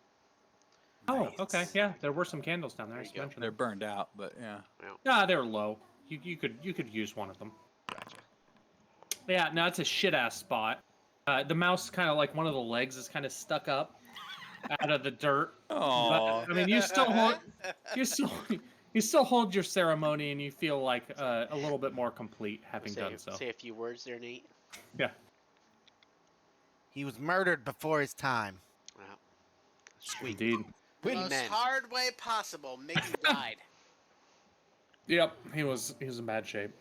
Speaker 1: Oh, okay. Yeah, there were some candles down there.
Speaker 6: There
Speaker 1: I
Speaker 6: you
Speaker 1: just
Speaker 6: go.
Speaker 1: mentioned
Speaker 2: They're
Speaker 1: them.
Speaker 2: burned out, but yeah.
Speaker 1: Ah, they're low. You could use one of them.
Speaker 6: Gotcha.
Speaker 1: Yeah, no, it's a shit ass spot. The mouse kind of like one of the legs is kind of stuck up out of the dirt.
Speaker 2: Oh,
Speaker 1: But I mean, you still hold your ceremony, and you feel like a little bit more complete having done so.
Speaker 6: Say a few words there, Nate.
Speaker 1: Yeah.
Speaker 9: He was murdered before his time.
Speaker 6: Wow.
Speaker 3: Sweet.
Speaker 1: Indeed.
Speaker 4: The most
Speaker 6: Amen.
Speaker 4: hard way possible. Mickey died.
Speaker 1: Yep. He was in bad shape.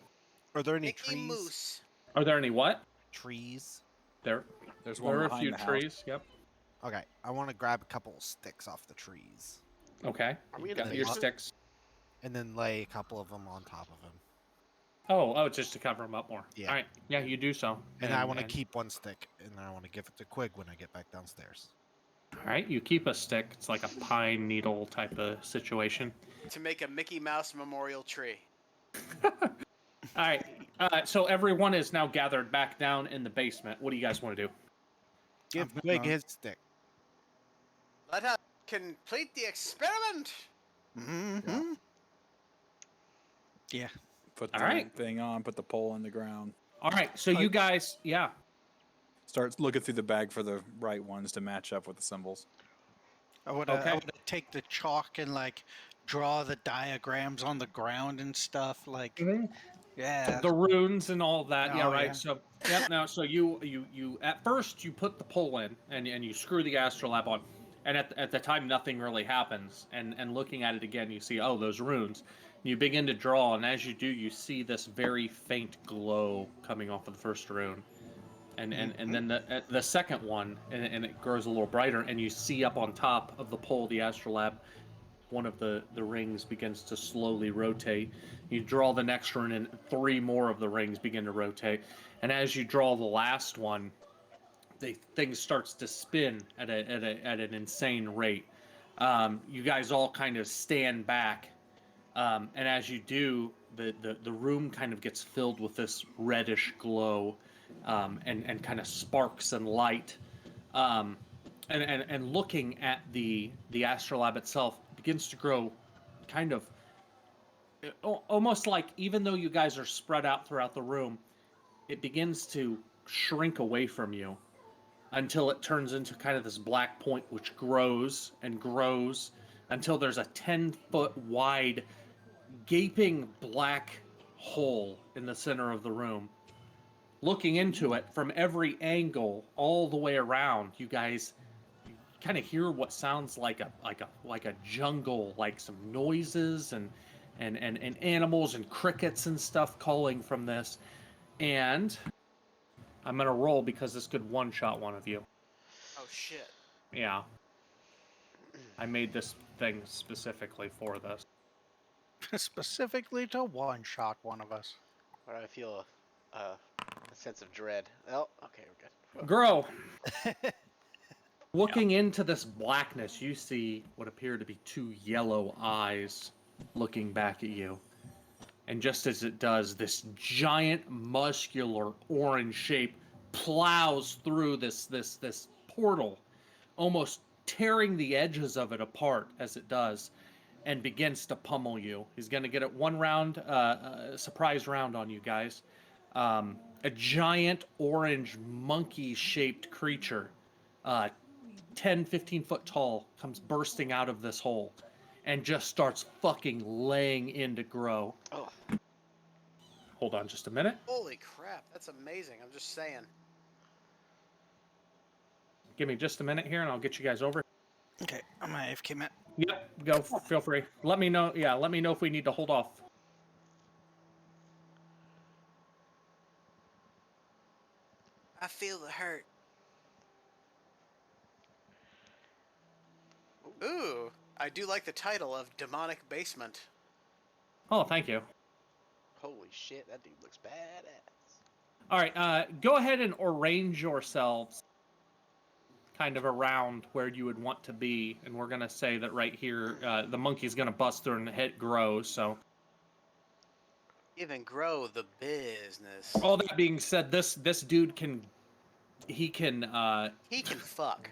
Speaker 9: Are there any
Speaker 4: Mickey
Speaker 9: trees?
Speaker 4: Moose.
Speaker 1: Are there any what?
Speaker 9: Trees.
Speaker 1: There
Speaker 2: there's one
Speaker 1: were a
Speaker 2: behind
Speaker 1: few
Speaker 2: the house.
Speaker 1: trees. Yep.
Speaker 9: Okay, I want to grab a couple of sticks off the trees
Speaker 1: Okay.
Speaker 6: Are we
Speaker 1: You
Speaker 6: in the
Speaker 1: got your
Speaker 6: basement?
Speaker 1: sticks.
Speaker 9: and then lay a couple of them on top of him.
Speaker 1: Oh, just to cover them up more.
Speaker 9: Yeah.
Speaker 1: All right. Yeah, you do so.
Speaker 9: And I want to keep one stick, and I want to give it to Quig when I get back downstairs.
Speaker 1: All right, you keep a stick. It's like a pine needle type of situation.
Speaker 4: To make a Mickey Mouse memorial tree.
Speaker 1: All right. So everyone is now gathered back down in the basement. What do you guys want to do?
Speaker 9: Give
Speaker 3: I'm
Speaker 9: Quig
Speaker 3: gonna-
Speaker 9: his stick.
Speaker 4: Let us complete the experiment.
Speaker 3: Mm-hmm. Yeah.
Speaker 2: Put
Speaker 1: All
Speaker 2: the
Speaker 1: right.
Speaker 2: thing on, put the pole in the ground.
Speaker 1: All right. So you guys, yeah.
Speaker 2: Start looking through the bag for the right ones to match up with the symbols.
Speaker 3: I would
Speaker 1: Okay.
Speaker 3: take the chalk and like draw the diagrams on the ground and stuff. Like, yeah.
Speaker 1: The runes and all that. Yeah,
Speaker 3: Oh,
Speaker 1: right.
Speaker 3: yeah.
Speaker 1: So yep. Now, so you at first you put the pole in and you screw the astrolabe on, and at the time nothing really happens. And looking at it again, you see those runes. You begin to draw, and as you do, you see this very faint glow coming off of the first rune, and then the second one, and it grows a little brighter, and you see up on top of the pole, the astrolabe, one of the rings begins to slowly rotate. You draw the next rune, and 3 more of the rings begin to rotate, and as you draw the last one, the thing starts to spin at an insane rate. You guys all kind of stand back. And as you do, the room kind of gets filled with this reddish glow, and kind of sparks and light. And looking at the astrolabe itself begins to grow kind of almost like, even though you guys are spread out throughout the room, it begins to shrink away from you until it turns into kind of this black point, which grows and grows until there's a 10-foot wide gaping black hole in the center of the room. Looking into it from every angle, all the way around, you guys kind of hear what sounds like a jungle, like some noises and animals and crickets and stuff calling from this. And I'm gonna roll because this could one-shot one of you.
Speaker 4: Oh shit.
Speaker 1: Yeah. I made this thing specifically for this.
Speaker 3: Specifically to one-shot one of us.
Speaker 6: Or I feel a sense of dread. Oh, okay, we're good.
Speaker 1: Grow. Looking into this blackness, you see what appear to be two yellow eyes looking back at you. And just as it does, this giant, muscular, orange shape plows through this portal, almost tearing the edges of it apart as it does, and begins to pummel you. He's going to get it one round, surprise round on you guys. A giant orange monkey-shaped creature, 10, 15 foot tall, comes bursting out of this hole and just starts fucking laying into Grow.
Speaker 6: Oh,
Speaker 1: Hold on just a minute.
Speaker 4: Holy crap, that's amazing. I'm just saying.
Speaker 1: Give me just a minute here and I'll get you guys over.
Speaker 3: Okay, I'm an AFK man.
Speaker 1: Yep, go. Feel free. Let me know. Yeah, let me know if we need to hold off.
Speaker 4: I feel the hurt. Ooh, I do like the title of Demonic Basement.
Speaker 1: Oh, thank you.
Speaker 6: holy shit, that dude looks badass.
Speaker 1: All right, go ahead and arrange yourselves kind of around where you would want to be, and we're gonna say that right here, the monkey's gonna bust through and hit Grow. So,
Speaker 4: Even grow the business.
Speaker 1: all that being said, this dude can, he can
Speaker 4: fuck.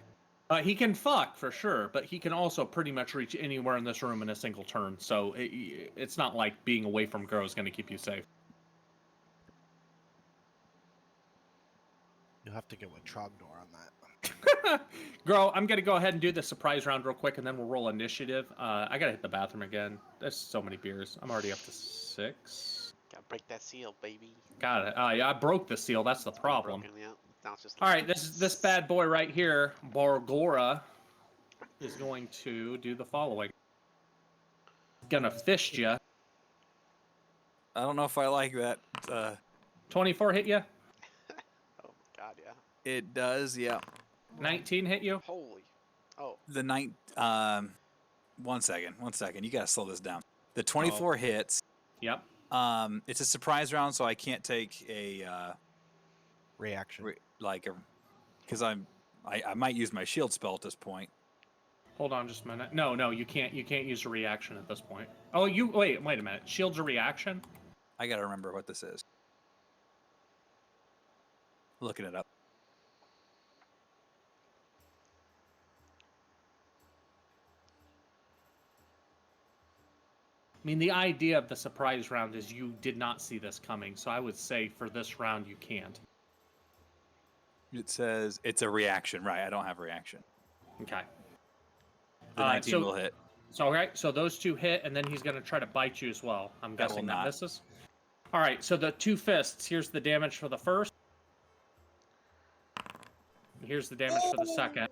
Speaker 1: He can fuck for sure, but he can also pretty much reach anywhere in this room in a single turn. So it's not like being away from Grow is going to keep you safe.
Speaker 9: You'll have to get with Trogdor on that.
Speaker 1: Grow, I'm going to go ahead and do the surprise round real quick, and then we'll roll initiative. I got to hit the bathroom again. There's so many beers. I'm already up to 6.
Speaker 6: Gotta break that seal, baby.
Speaker 1: Got it. Yeah, I broke the seal. That's the problem.
Speaker 6: Broken, yeah. Now it's just
Speaker 1: All right, this bad boy right here, Bargora, is going to do the following. Gonna fist you.
Speaker 2: I don't know if I like that.
Speaker 1: 24 hit you.
Speaker 6: Oh my god, yeah.
Speaker 2: It does, yeah.
Speaker 1: 19 hit you.
Speaker 6: Holy. Oh.
Speaker 2: The night. 1 second. You gotta slow this down. The 24 hits.
Speaker 1: Yep.
Speaker 2: It's a surprise round, so I can't take a
Speaker 9: reaction.
Speaker 2: Because I might use my shield spell at this point.
Speaker 1: Hold on just a minute. No, you can't use a reaction at this point. Oh, wait a minute. Shield's a reaction?
Speaker 2: I gotta remember what this is. Looking it up.
Speaker 1: I mean, the idea of the surprise round is you did not see this coming, so I would say for this round you can't.
Speaker 2: It says it's a reaction, right? I don't have a reaction.
Speaker 1: Okay.
Speaker 2: The 19 will hit.
Speaker 1: So those two hit, and then he's going to try to bite you as well. I'm
Speaker 2: That
Speaker 1: guessing
Speaker 2: will
Speaker 1: that
Speaker 2: not.
Speaker 1: misses. All right, so the 2 fists. Here's the damage for the first. Here's the damage for the second.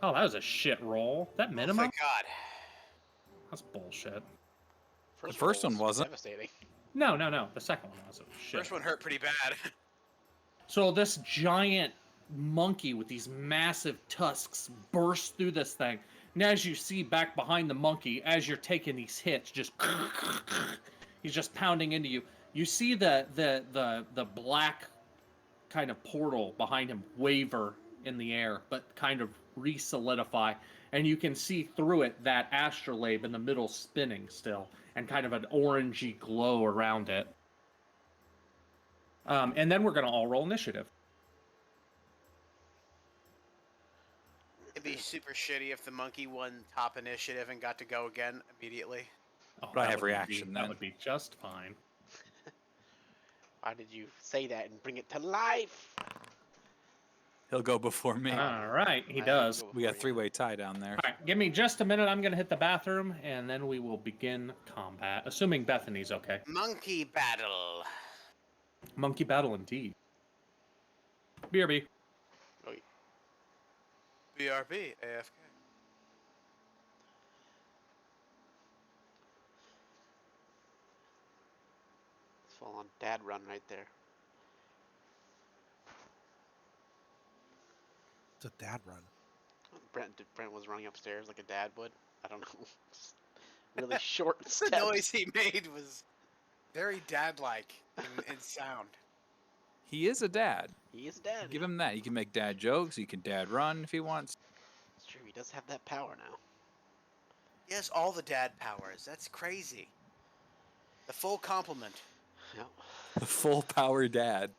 Speaker 1: Oh, that was a shit roll. That minimum?
Speaker 4: Oh my god.
Speaker 1: That's bullshit.
Speaker 2: The first
Speaker 6: roll
Speaker 2: one
Speaker 6: was
Speaker 2: wasn't.
Speaker 6: devastating.
Speaker 1: No. The second one was shit.
Speaker 4: First one hurt pretty bad.
Speaker 1: So this giant monkey with these massive tusks bursts through this thing. And as you see back behind the monkey, as you're taking these hits, just he's just pounding into you. You see the black kind of portal behind him waver in the air, but kind of re-solidify. And you can see through it that astrolabe in the middle spinning still, and kind of an orangey glow around it. And then we're going to all roll initiative.
Speaker 4: It'd be super shitty if the monkey won top initiative and got to go again immediately.
Speaker 1: Oh,
Speaker 2: But I
Speaker 1: that
Speaker 2: have
Speaker 1: would
Speaker 2: reaction
Speaker 1: That
Speaker 2: then.
Speaker 1: would be just fine.
Speaker 6: Why did you say that and bring it to life?
Speaker 2: He'll go before me.
Speaker 1: All right, he
Speaker 6: I
Speaker 1: does.
Speaker 6: will go
Speaker 2: We got
Speaker 6: before you.
Speaker 2: 3-way tie down there.
Speaker 1: All right, give me just a minute. I'm going to hit the bathroom, and then we will begin combat, assuming Bethany's okay.
Speaker 4: Monkey battle.
Speaker 1: Monkey battle indeed. BRB.
Speaker 4: BRB, AFK.
Speaker 6: It's full on dad run right there.
Speaker 9: It's a dad run.
Speaker 6: Brent was running upstairs like a dad would. I don't know. Really short
Speaker 4: The
Speaker 6: steps.
Speaker 4: noise he made was very dad-like in sound.
Speaker 2: He is a dad.
Speaker 6: He is dead.
Speaker 2: Give him that. He can make dad jokes. He can dad run if he wants.
Speaker 6: It's true. He does have that power now.
Speaker 4: He has all the dad powers. That's crazy. The full complement.
Speaker 6: Yep.
Speaker 2: The full power dad.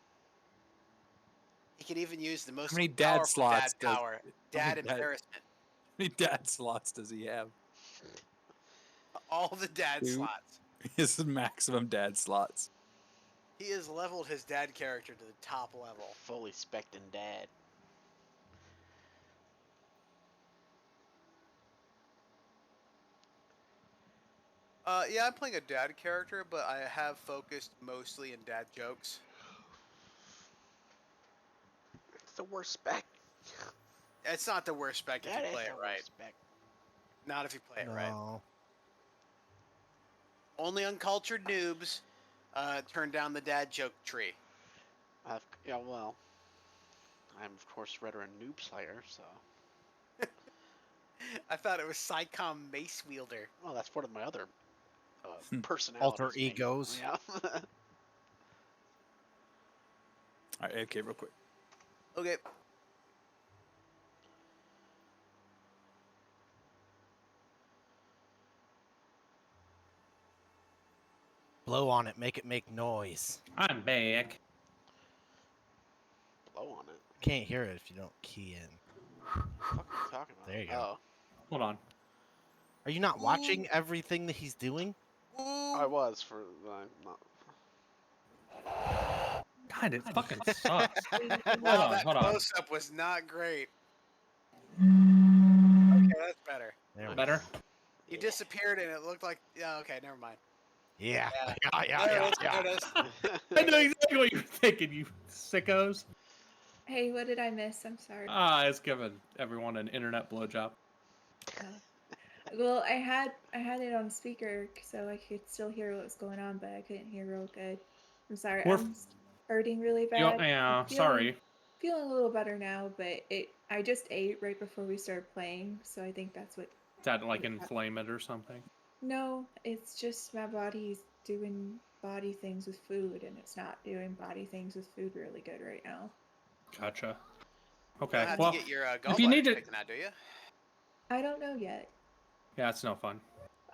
Speaker 4: He can even use the most
Speaker 2: many dad
Speaker 4: powerful
Speaker 2: slots
Speaker 4: dad
Speaker 2: does-
Speaker 4: power.
Speaker 2: how
Speaker 4: Dad
Speaker 2: many dad-
Speaker 4: embarrassment.
Speaker 2: How many dad slots does he have?
Speaker 4: All the dad
Speaker 2: Two.
Speaker 4: slots.
Speaker 2: His maximum dad slots.
Speaker 4: He has leveled his dad character to the top level.
Speaker 6: Fully spec'd and dad.
Speaker 4: Yeah, I'm playing a dad character, but I have focused mostly in dad jokes.
Speaker 6: It's the worst spec.
Speaker 4: It's not the worst spec if
Speaker 6: That
Speaker 4: you
Speaker 6: is
Speaker 4: play
Speaker 6: the
Speaker 4: it
Speaker 6: worst
Speaker 4: right.
Speaker 6: spec.
Speaker 4: Not if you play it right.
Speaker 9: No.
Speaker 4: Only uncultured noobs turn down the dad joke tree.
Speaker 6: Yeah, well, I'm of course veteran noob slayer, so.
Speaker 4: I thought it was Psycom Mace Wielder.
Speaker 6: Well, that's one of my other personalities.
Speaker 9: Alter
Speaker 6: maybe.
Speaker 9: egos.
Speaker 6: Yeah.
Speaker 2: All right, okay, real quick.
Speaker 4: Okay.
Speaker 9: Blow on it, make it make noise.
Speaker 1: I'm back.
Speaker 6: Blow on it.
Speaker 9: Can't hear it if you don't key in.
Speaker 6: What the fuck are you talking about?
Speaker 9: There you go.
Speaker 6: Oh,
Speaker 1: Hold on.
Speaker 9: Are you not watching everything that he's doing?
Speaker 6: I was for not.
Speaker 1: God, it fucking sucks.
Speaker 4: Wow,
Speaker 1: on,
Speaker 4: that
Speaker 1: hold on.
Speaker 4: close-up was not great. Okay, that's better.
Speaker 9: There we go.
Speaker 1: Better?
Speaker 4: You disappeared and it looked like... Yeah, okay, never mind.
Speaker 9: Yeah.
Speaker 4: Yeah.
Speaker 9: Yeah,
Speaker 4: There
Speaker 9: yeah,
Speaker 4: it is,
Speaker 9: yeah.
Speaker 4: there it is.
Speaker 1: I know exactly what you're thinking, you sickos.
Speaker 5: Hey, what did I miss? I'm sorry.
Speaker 1: It's giving everyone an internet blowjob.
Speaker 5: Well, I had it on speaker so I could still hear what was going on, but I couldn't hear real good. I'm sorry.
Speaker 1: We're
Speaker 5: I'm hurting really bad.
Speaker 1: Yeah,
Speaker 5: I'm
Speaker 1: sorry.
Speaker 5: Feeling a little better now, but I just ate right before we started playing, so I think that's what.
Speaker 1: Is that like inflame it or something?
Speaker 5: No, it's just my body's doing body things with food, and it's not doing body things with food really good right now.
Speaker 1: Gotcha.
Speaker 4: You
Speaker 1: Okay,
Speaker 4: don't have
Speaker 1: well,
Speaker 4: to get your
Speaker 1: if you need
Speaker 4: gallbladder
Speaker 1: it-
Speaker 4: taken out, do you?
Speaker 5: I don't know yet.
Speaker 1: yeah, it's no fun.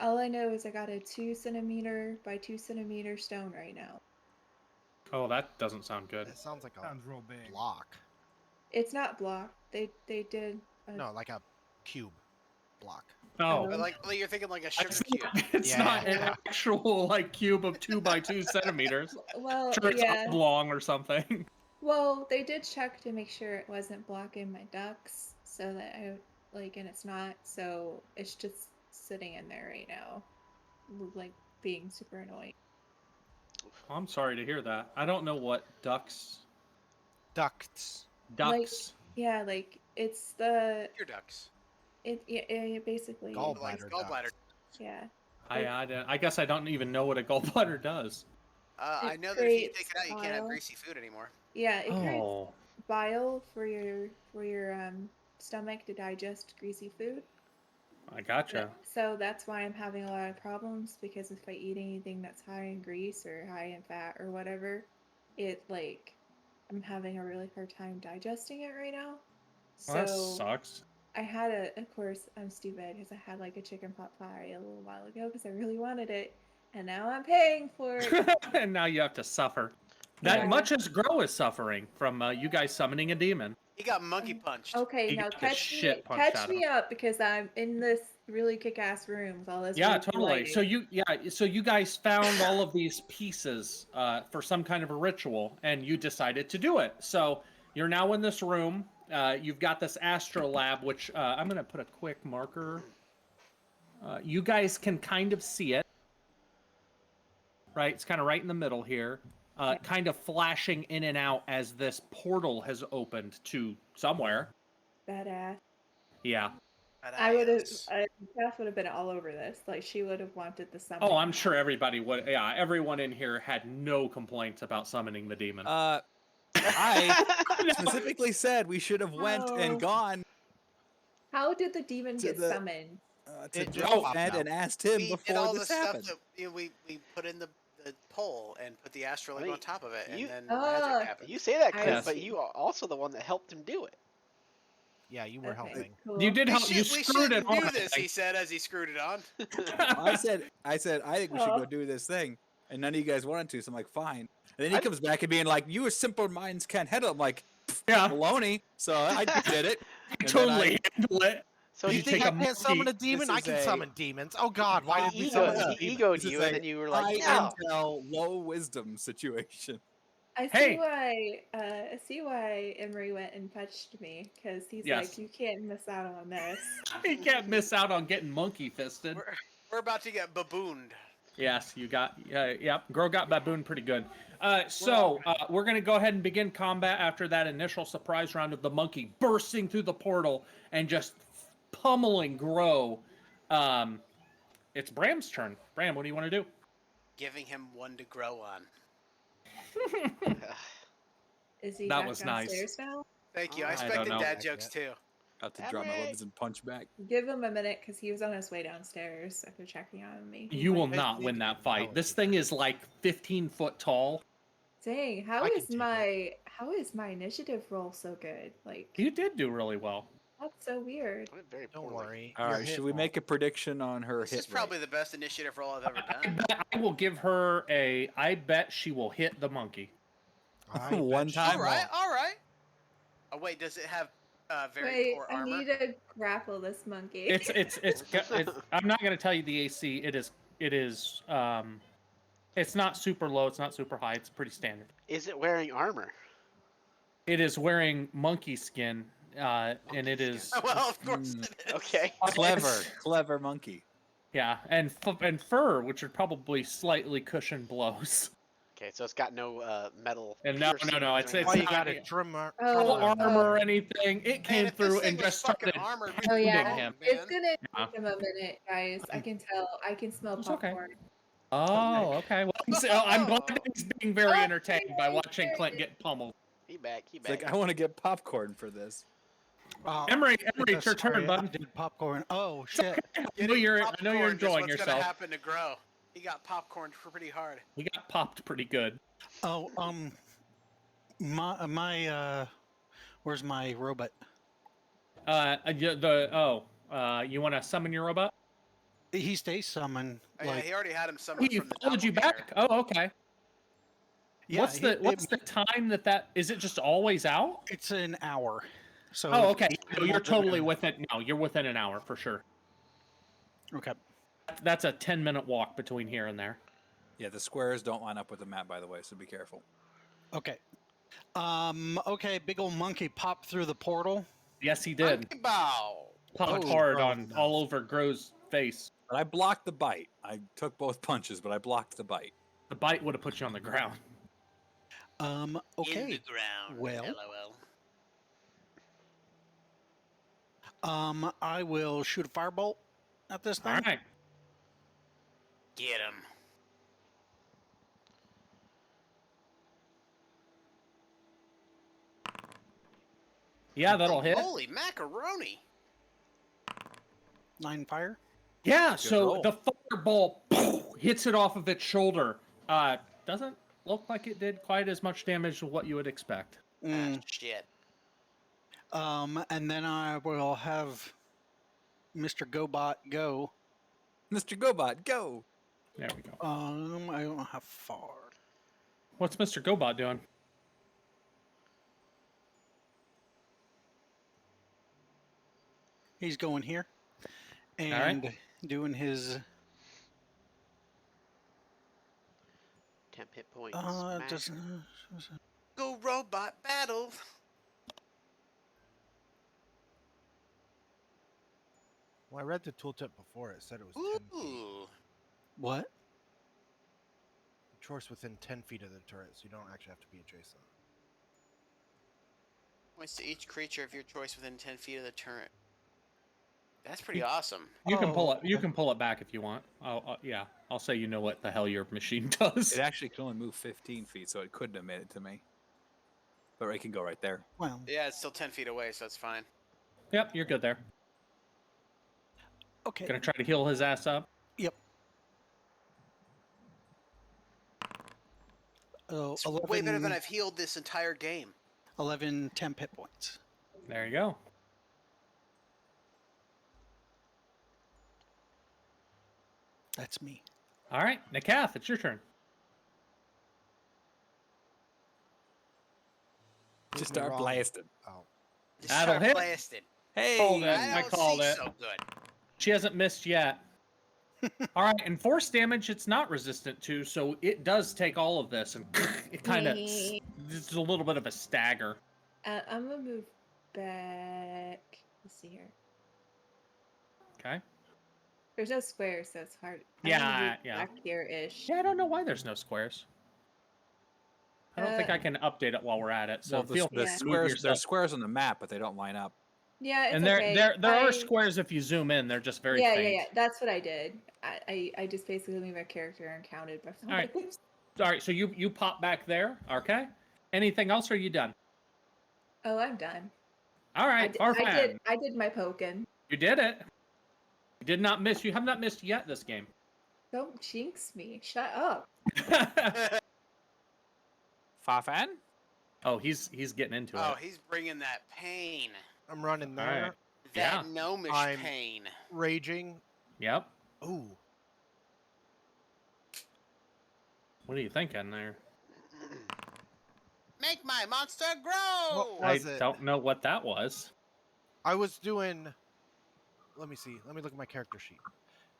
Speaker 5: All I know is I got a 2 centimeter by 2 centimeter stone right now.
Speaker 1: Oh, that doesn't sound good.
Speaker 9: It sounds like a
Speaker 8: Sounds real big.
Speaker 9: block.
Speaker 5: It's not blocked. They did.
Speaker 9: No, like a cube block.
Speaker 1: Oh,
Speaker 4: But like you're thinking like a sugar cube.
Speaker 1: it's
Speaker 9: Yeah.
Speaker 1: not an actual like cube of 2 by 2 centimeters.
Speaker 5: Well,
Speaker 1: Sure, it's
Speaker 5: yeah.
Speaker 1: oblong or something.
Speaker 5: Well, they did check to make sure it wasn't blocking my ducts, so that and it's not. So it's just sitting in there right now, like being super annoying.
Speaker 1: Well, I'm sorry to hear that. I don't know what ducks.
Speaker 9: Ducts.
Speaker 1: Ducks.
Speaker 5: Yeah, like it's the
Speaker 4: Your ducks.
Speaker 5: it basically
Speaker 9: Gall-
Speaker 4: Like
Speaker 9: Gallbladder
Speaker 4: gallbladder.
Speaker 5: yeah.
Speaker 1: I guess I don't even know what a gallbladder does.
Speaker 4: I
Speaker 5: It
Speaker 4: know that if you
Speaker 5: creates
Speaker 4: take it out, you can't have
Speaker 5: bile.
Speaker 4: greasy food anymore.
Speaker 5: Yeah, it creates
Speaker 1: Oh,
Speaker 5: bile for your stomach to digest greasy food.
Speaker 1: I gotcha.
Speaker 5: So that's why I'm having a lot of problems, because if I eat anything that's high in grease or high in fat or whatever, I'm having a really hard time digesting it right now.
Speaker 1: Well, that
Speaker 5: So
Speaker 1: sucks.
Speaker 5: I had of course, I'm stupid because I had like a chicken pot pie a little while ago because I really wanted it, and now I'm paying for it.
Speaker 1: And now you have to suffer. That
Speaker 5: Yeah.
Speaker 1: much as Grow is suffering from you guys summoning a demon.
Speaker 4: He got monkey punched.
Speaker 5: Okay,
Speaker 1: You
Speaker 5: now
Speaker 1: got the shit punched
Speaker 5: catch
Speaker 1: out of
Speaker 5: me up because I'm in this really kick-ass room with all this.
Speaker 1: Yeah,
Speaker 5: really
Speaker 1: totally.
Speaker 5: lighting.
Speaker 1: So you guys found all of these pieces for some kind of a ritual, and you decided to do it. So you're now in this room. You've got this astrolab, which I'm going to put a quick marker. You guys can kind of see it, right? It's kind of right in the middle here, kind of flashing in and out as this portal has opened to somewhere.
Speaker 5: Badass.
Speaker 1: Yeah.
Speaker 5: I would have.
Speaker 4: Badass.
Speaker 5: Kath would have been all over this. Like she would have wanted the summon.
Speaker 1: Oh, I'm sure everybody would. Yeah, everyone in here had no complaints about summoning the demon.
Speaker 2: I specifically said we should have went
Speaker 5: Oh.
Speaker 2: and gone
Speaker 5: How did the demon
Speaker 2: To
Speaker 5: get
Speaker 2: the-
Speaker 5: summoned?
Speaker 2: to
Speaker 9: It just
Speaker 2: Joe
Speaker 9: popped
Speaker 2: Ed
Speaker 9: out.
Speaker 2: and asked him
Speaker 4: We did
Speaker 2: before
Speaker 4: all the
Speaker 2: this
Speaker 4: stuff
Speaker 2: happened.
Speaker 4: that we put in the the pole and put the astrolabe
Speaker 6: I mean,
Speaker 4: on top of it,
Speaker 6: you-
Speaker 4: and then
Speaker 5: Oh.
Speaker 4: magic happens.
Speaker 6: You say that,
Speaker 5: I
Speaker 6: Clint, but
Speaker 5: see.
Speaker 6: you are also the one that helped him do it.
Speaker 9: Yeah, you were
Speaker 5: Okay,
Speaker 9: helping.
Speaker 5: cool.
Speaker 1: You did
Speaker 4: We,
Speaker 1: help. You
Speaker 4: we
Speaker 1: screwed it
Speaker 4: shouldn't
Speaker 1: on.
Speaker 4: do
Speaker 1: I
Speaker 4: this,
Speaker 1: think.
Speaker 4: he said as he screwed it on.
Speaker 2: I said, I think we should go
Speaker 5: Oh.
Speaker 2: do this thing, and none of you guys wanted to. So I'm like, fine. And then he
Speaker 6: I-
Speaker 2: comes back and being like, "You simple minds can't handle." I'm like,
Speaker 1: Yeah,
Speaker 2: baloney. So I did it. And then
Speaker 1: totally handle it.
Speaker 6: So
Speaker 1: Did
Speaker 9: You
Speaker 1: you
Speaker 9: think
Speaker 1: take
Speaker 9: I
Speaker 1: a
Speaker 9: can't summon a
Speaker 1: monkey?
Speaker 9: demon? I
Speaker 2: is
Speaker 9: can
Speaker 2: a-
Speaker 9: summon demons. Oh God, why did we
Speaker 6: he
Speaker 9: summon this
Speaker 6: he
Speaker 9: demon?
Speaker 6: egoed
Speaker 2: This is
Speaker 6: you, and
Speaker 2: a
Speaker 6: then you were
Speaker 2: high
Speaker 6: like, no.
Speaker 2: intel, low wisdom situation.
Speaker 5: I see
Speaker 1: Hey.
Speaker 5: why. I see why Emery went and fetched me because he's
Speaker 1: Yes.
Speaker 5: like, you can't miss out on this.
Speaker 1: You can't miss out on getting monkey fisted.
Speaker 4: We're about to get babooned.
Speaker 1: Yes, you got. Yep, Gro got baboon pretty good. We're gonna go ahead and begin combat after that initial surprise round of the monkey bursting through the portal and just pummeling Gro. It's Bram's turn. Bram, what do you want to do?
Speaker 4: Giving him one to grow on.
Speaker 5: Is he
Speaker 1: That
Speaker 5: back
Speaker 1: was nice.
Speaker 5: downstairs now?
Speaker 4: Thank you. I
Speaker 6: I
Speaker 1: don't
Speaker 4: expected
Speaker 1: know.
Speaker 4: dad jokes too.
Speaker 2: About to drop my
Speaker 6: Emery.
Speaker 2: weapons and punch back.
Speaker 5: Give him a minute because he was on his way downstairs after checking on me. He
Speaker 1: You will
Speaker 5: might-
Speaker 1: not win that fight. This thing is like 15 foot tall.
Speaker 5: Dang,
Speaker 9: I can take
Speaker 5: my initiative roll so good? Like
Speaker 1: You did do really well.
Speaker 5: that's so weird.
Speaker 6: I went very
Speaker 9: Don't
Speaker 6: poorly.
Speaker 9: worry.
Speaker 2: All
Speaker 9: your
Speaker 2: right,
Speaker 9: hit
Speaker 2: should we
Speaker 9: won't.
Speaker 2: make a prediction on her
Speaker 4: This
Speaker 2: hit
Speaker 4: is probably the best initiative roll I've ever
Speaker 1: I
Speaker 4: done.
Speaker 1: bet I will give her a. I bet she will hit the monkey.
Speaker 9: I bet
Speaker 2: One
Speaker 9: she
Speaker 2: time?
Speaker 4: All right,
Speaker 9: won't.
Speaker 4: all right. Oh wait, does it have very
Speaker 5: Wait,
Speaker 4: poor
Speaker 5: I
Speaker 4: armor?
Speaker 5: need to grapple this monkey.
Speaker 1: It's I'm not going to tell you the AC. It is it's not super low, it's not super high, it's pretty standard.
Speaker 6: Is it wearing armor?
Speaker 1: It is wearing monkey skin and it is
Speaker 4: Well, of course
Speaker 2: Mm.
Speaker 4: it is.
Speaker 6: Okay.
Speaker 2: clever monkey.
Speaker 1: yeah, and fur, which would probably slightly cushion blows.
Speaker 6: Okay, so it's got no metal.
Speaker 1: And no,
Speaker 6: piercings
Speaker 1: no,
Speaker 6: or
Speaker 1: it's-
Speaker 6: anything
Speaker 9: Why you
Speaker 1: not-
Speaker 9: got a trimmer?
Speaker 5: Oh,
Speaker 1: Armor or anything. It came
Speaker 4: Man, if
Speaker 1: through
Speaker 4: this thing
Speaker 1: and
Speaker 4: was
Speaker 1: just
Speaker 4: fucking
Speaker 1: started
Speaker 4: armored,
Speaker 5: Oh yeah,
Speaker 1: pounding him.
Speaker 5: it's gonna
Speaker 1: Yeah.
Speaker 5: take him a minute, guys. I can tell. I can smell
Speaker 1: It's okay.
Speaker 5: popcorn.
Speaker 1: Oh, okay. Well, I'm glad that he's being very
Speaker 5: Oh,
Speaker 1: entertained by
Speaker 5: very
Speaker 1: watching
Speaker 5: good.
Speaker 1: Clint get pummeled.
Speaker 6: He back. He
Speaker 2: It's
Speaker 6: back.
Speaker 2: like I want to get popcorn for this.
Speaker 1: Emery, it's your turn,
Speaker 3: Sorry, I
Speaker 1: bud.
Speaker 3: did popcorn. Oh shit!
Speaker 1: I know
Speaker 4: Getting
Speaker 1: you're
Speaker 4: popcorn is
Speaker 1: enjoying
Speaker 4: what's
Speaker 1: yourself.
Speaker 4: gonna happen to Grow. He got popcorned pretty hard.
Speaker 1: He got popped pretty good.
Speaker 3: Oh where's my robot?
Speaker 1: You want to summon your robot?
Speaker 3: He stays summoned.
Speaker 4: Oh, yeah,
Speaker 3: Like
Speaker 4: he already had him summoned
Speaker 1: He
Speaker 4: from the
Speaker 1: followed you
Speaker 4: doppelganger.
Speaker 1: back. Oh, okay.
Speaker 3: yeah,
Speaker 1: what's the time that is it just always out?
Speaker 3: It's an hour. So
Speaker 1: Oh, okay. No, you're
Speaker 3: more than
Speaker 1: totally
Speaker 3: an-
Speaker 1: within. No, you're within an hour for sure.
Speaker 3: Okay.
Speaker 1: That's a 10-minute walk between here and there.
Speaker 2: Yeah, the squares don't line up with the map, by the way, so be careful.
Speaker 3: Okay. Okay, big old monkey popped through the portal.
Speaker 1: Yes, he did.
Speaker 4: Monkey bow.
Speaker 1: Popped
Speaker 3: Oh,
Speaker 1: hard
Speaker 3: bro,
Speaker 1: on
Speaker 3: no.
Speaker 1: all over Gro's face.
Speaker 2: But I blocked the bite. I took both punches, but I blocked the bite.
Speaker 1: The bite would have put you on the ground.
Speaker 4: In the
Speaker 3: Okay.
Speaker 4: ground.
Speaker 3: Well.
Speaker 4: LOL.
Speaker 3: I will shoot a firebolt at this
Speaker 1: All
Speaker 3: thing.
Speaker 1: right.
Speaker 4: Get him.
Speaker 1: Yeah, that'll hit.
Speaker 4: Holy macaroni.
Speaker 3: 9 fire.
Speaker 1: Yeah, so
Speaker 2: roll.
Speaker 1: the fireball hits it off of its shoulder. Doesn't look like it did quite as much damage as what you would expect.
Speaker 3: Mm.
Speaker 4: Ah, shit.
Speaker 3: And then I will have Mr. GoBot go.
Speaker 2: Mr. Gobot, go!
Speaker 1: There we go.
Speaker 3: I don't know how far.
Speaker 1: What's Mr. Gobot doing?
Speaker 3: He's going here
Speaker 1: right.
Speaker 3: and doing his
Speaker 6: 10 hit points.
Speaker 3: just
Speaker 6: max.
Speaker 4: Go robot battle.
Speaker 9: Well, I read the tooltip before. It said it was 10 feet.
Speaker 4: Ooh.
Speaker 3: what?
Speaker 9: Choice within 10 feet of the turret, so you don't actually have to be adjacent.
Speaker 4: Points to each creature of your choice within 10 feet of the turret. That's pretty awesome.
Speaker 1: You can pull
Speaker 3: Oh,
Speaker 1: it. You
Speaker 3: okay.
Speaker 1: can pull it back if you want. Yeah, I'll say you know what the hell your machine does.
Speaker 2: It actually can only move 15 feet, so it couldn't have made it to me. But it can go right there.
Speaker 3: Well,
Speaker 4: Yeah, it's still 10 feet away, so it's fine.
Speaker 1: Yep, you're good there.
Speaker 3: okay.
Speaker 1: Gonna try to heal his ass up.
Speaker 3: Yep. Oh,
Speaker 4: It's way better than I've healed this entire game.
Speaker 3: 11 temp hit points.
Speaker 1: There you go.
Speaker 3: That's me.
Speaker 1: All right, Nakath, it's your turn.
Speaker 2: Just
Speaker 9: Prove me
Speaker 2: start
Speaker 9: wrong.
Speaker 2: blasting.
Speaker 9: Oh.
Speaker 4: Just
Speaker 1: That'll
Speaker 4: start
Speaker 1: hit.
Speaker 4: blasting.
Speaker 2: Hey,
Speaker 1: Called it.
Speaker 4: I
Speaker 1: I
Speaker 4: don't
Speaker 1: called
Speaker 4: see
Speaker 1: it.
Speaker 4: so good.
Speaker 1: She hasn't missed yet. All right, and force damage it's not resistant to, so it does take all of this, and it kind of it's a little bit of a stagger.
Speaker 5: I'm gonna move back. Let's see here.
Speaker 1: Okay.
Speaker 5: There's no squares, so it's hard.
Speaker 1: Yeah.
Speaker 5: Back here-ish.
Speaker 1: Yeah, I don't know why there's no squares. I don't think I can update it while we're at it. So
Speaker 2: well,
Speaker 1: feel
Speaker 2: the
Speaker 1: free to move
Speaker 2: squares,
Speaker 1: yourself.
Speaker 2: there's squares on the map, but they don't line up.
Speaker 5: Yeah, it's
Speaker 1: And there
Speaker 5: okay.
Speaker 1: there are squares if you zoom in. They're just very faint.
Speaker 5: Yeah. That's what I did. I just basically moved my character and counted by
Speaker 1: All right. All right, so you pop back there. Okay. Anything else? Or are you done?
Speaker 5: Oh, I'm done.
Speaker 1: All right, Farfan.
Speaker 5: I did my poking.
Speaker 1: You did it. You did not miss. You have not missed yet this game.
Speaker 5: Don't jinx me. Shut up.
Speaker 2: Farfan?
Speaker 1: Oh, he's getting into
Speaker 4: Oh,
Speaker 1: it.
Speaker 4: he's bringing that pain.
Speaker 9: I'm running there.
Speaker 1: All right.
Speaker 4: That
Speaker 1: Yeah.
Speaker 4: gnomish
Speaker 9: I'm-
Speaker 4: pain.
Speaker 9: Raging.
Speaker 1: Yep.
Speaker 9: Ooh.
Speaker 1: What are you thinking there?
Speaker 4: Make my monster grow!
Speaker 9: What
Speaker 1: I
Speaker 9: was it?
Speaker 1: don't know what that was.
Speaker 9: I was doing. Let me see. Let me look at my character sheet.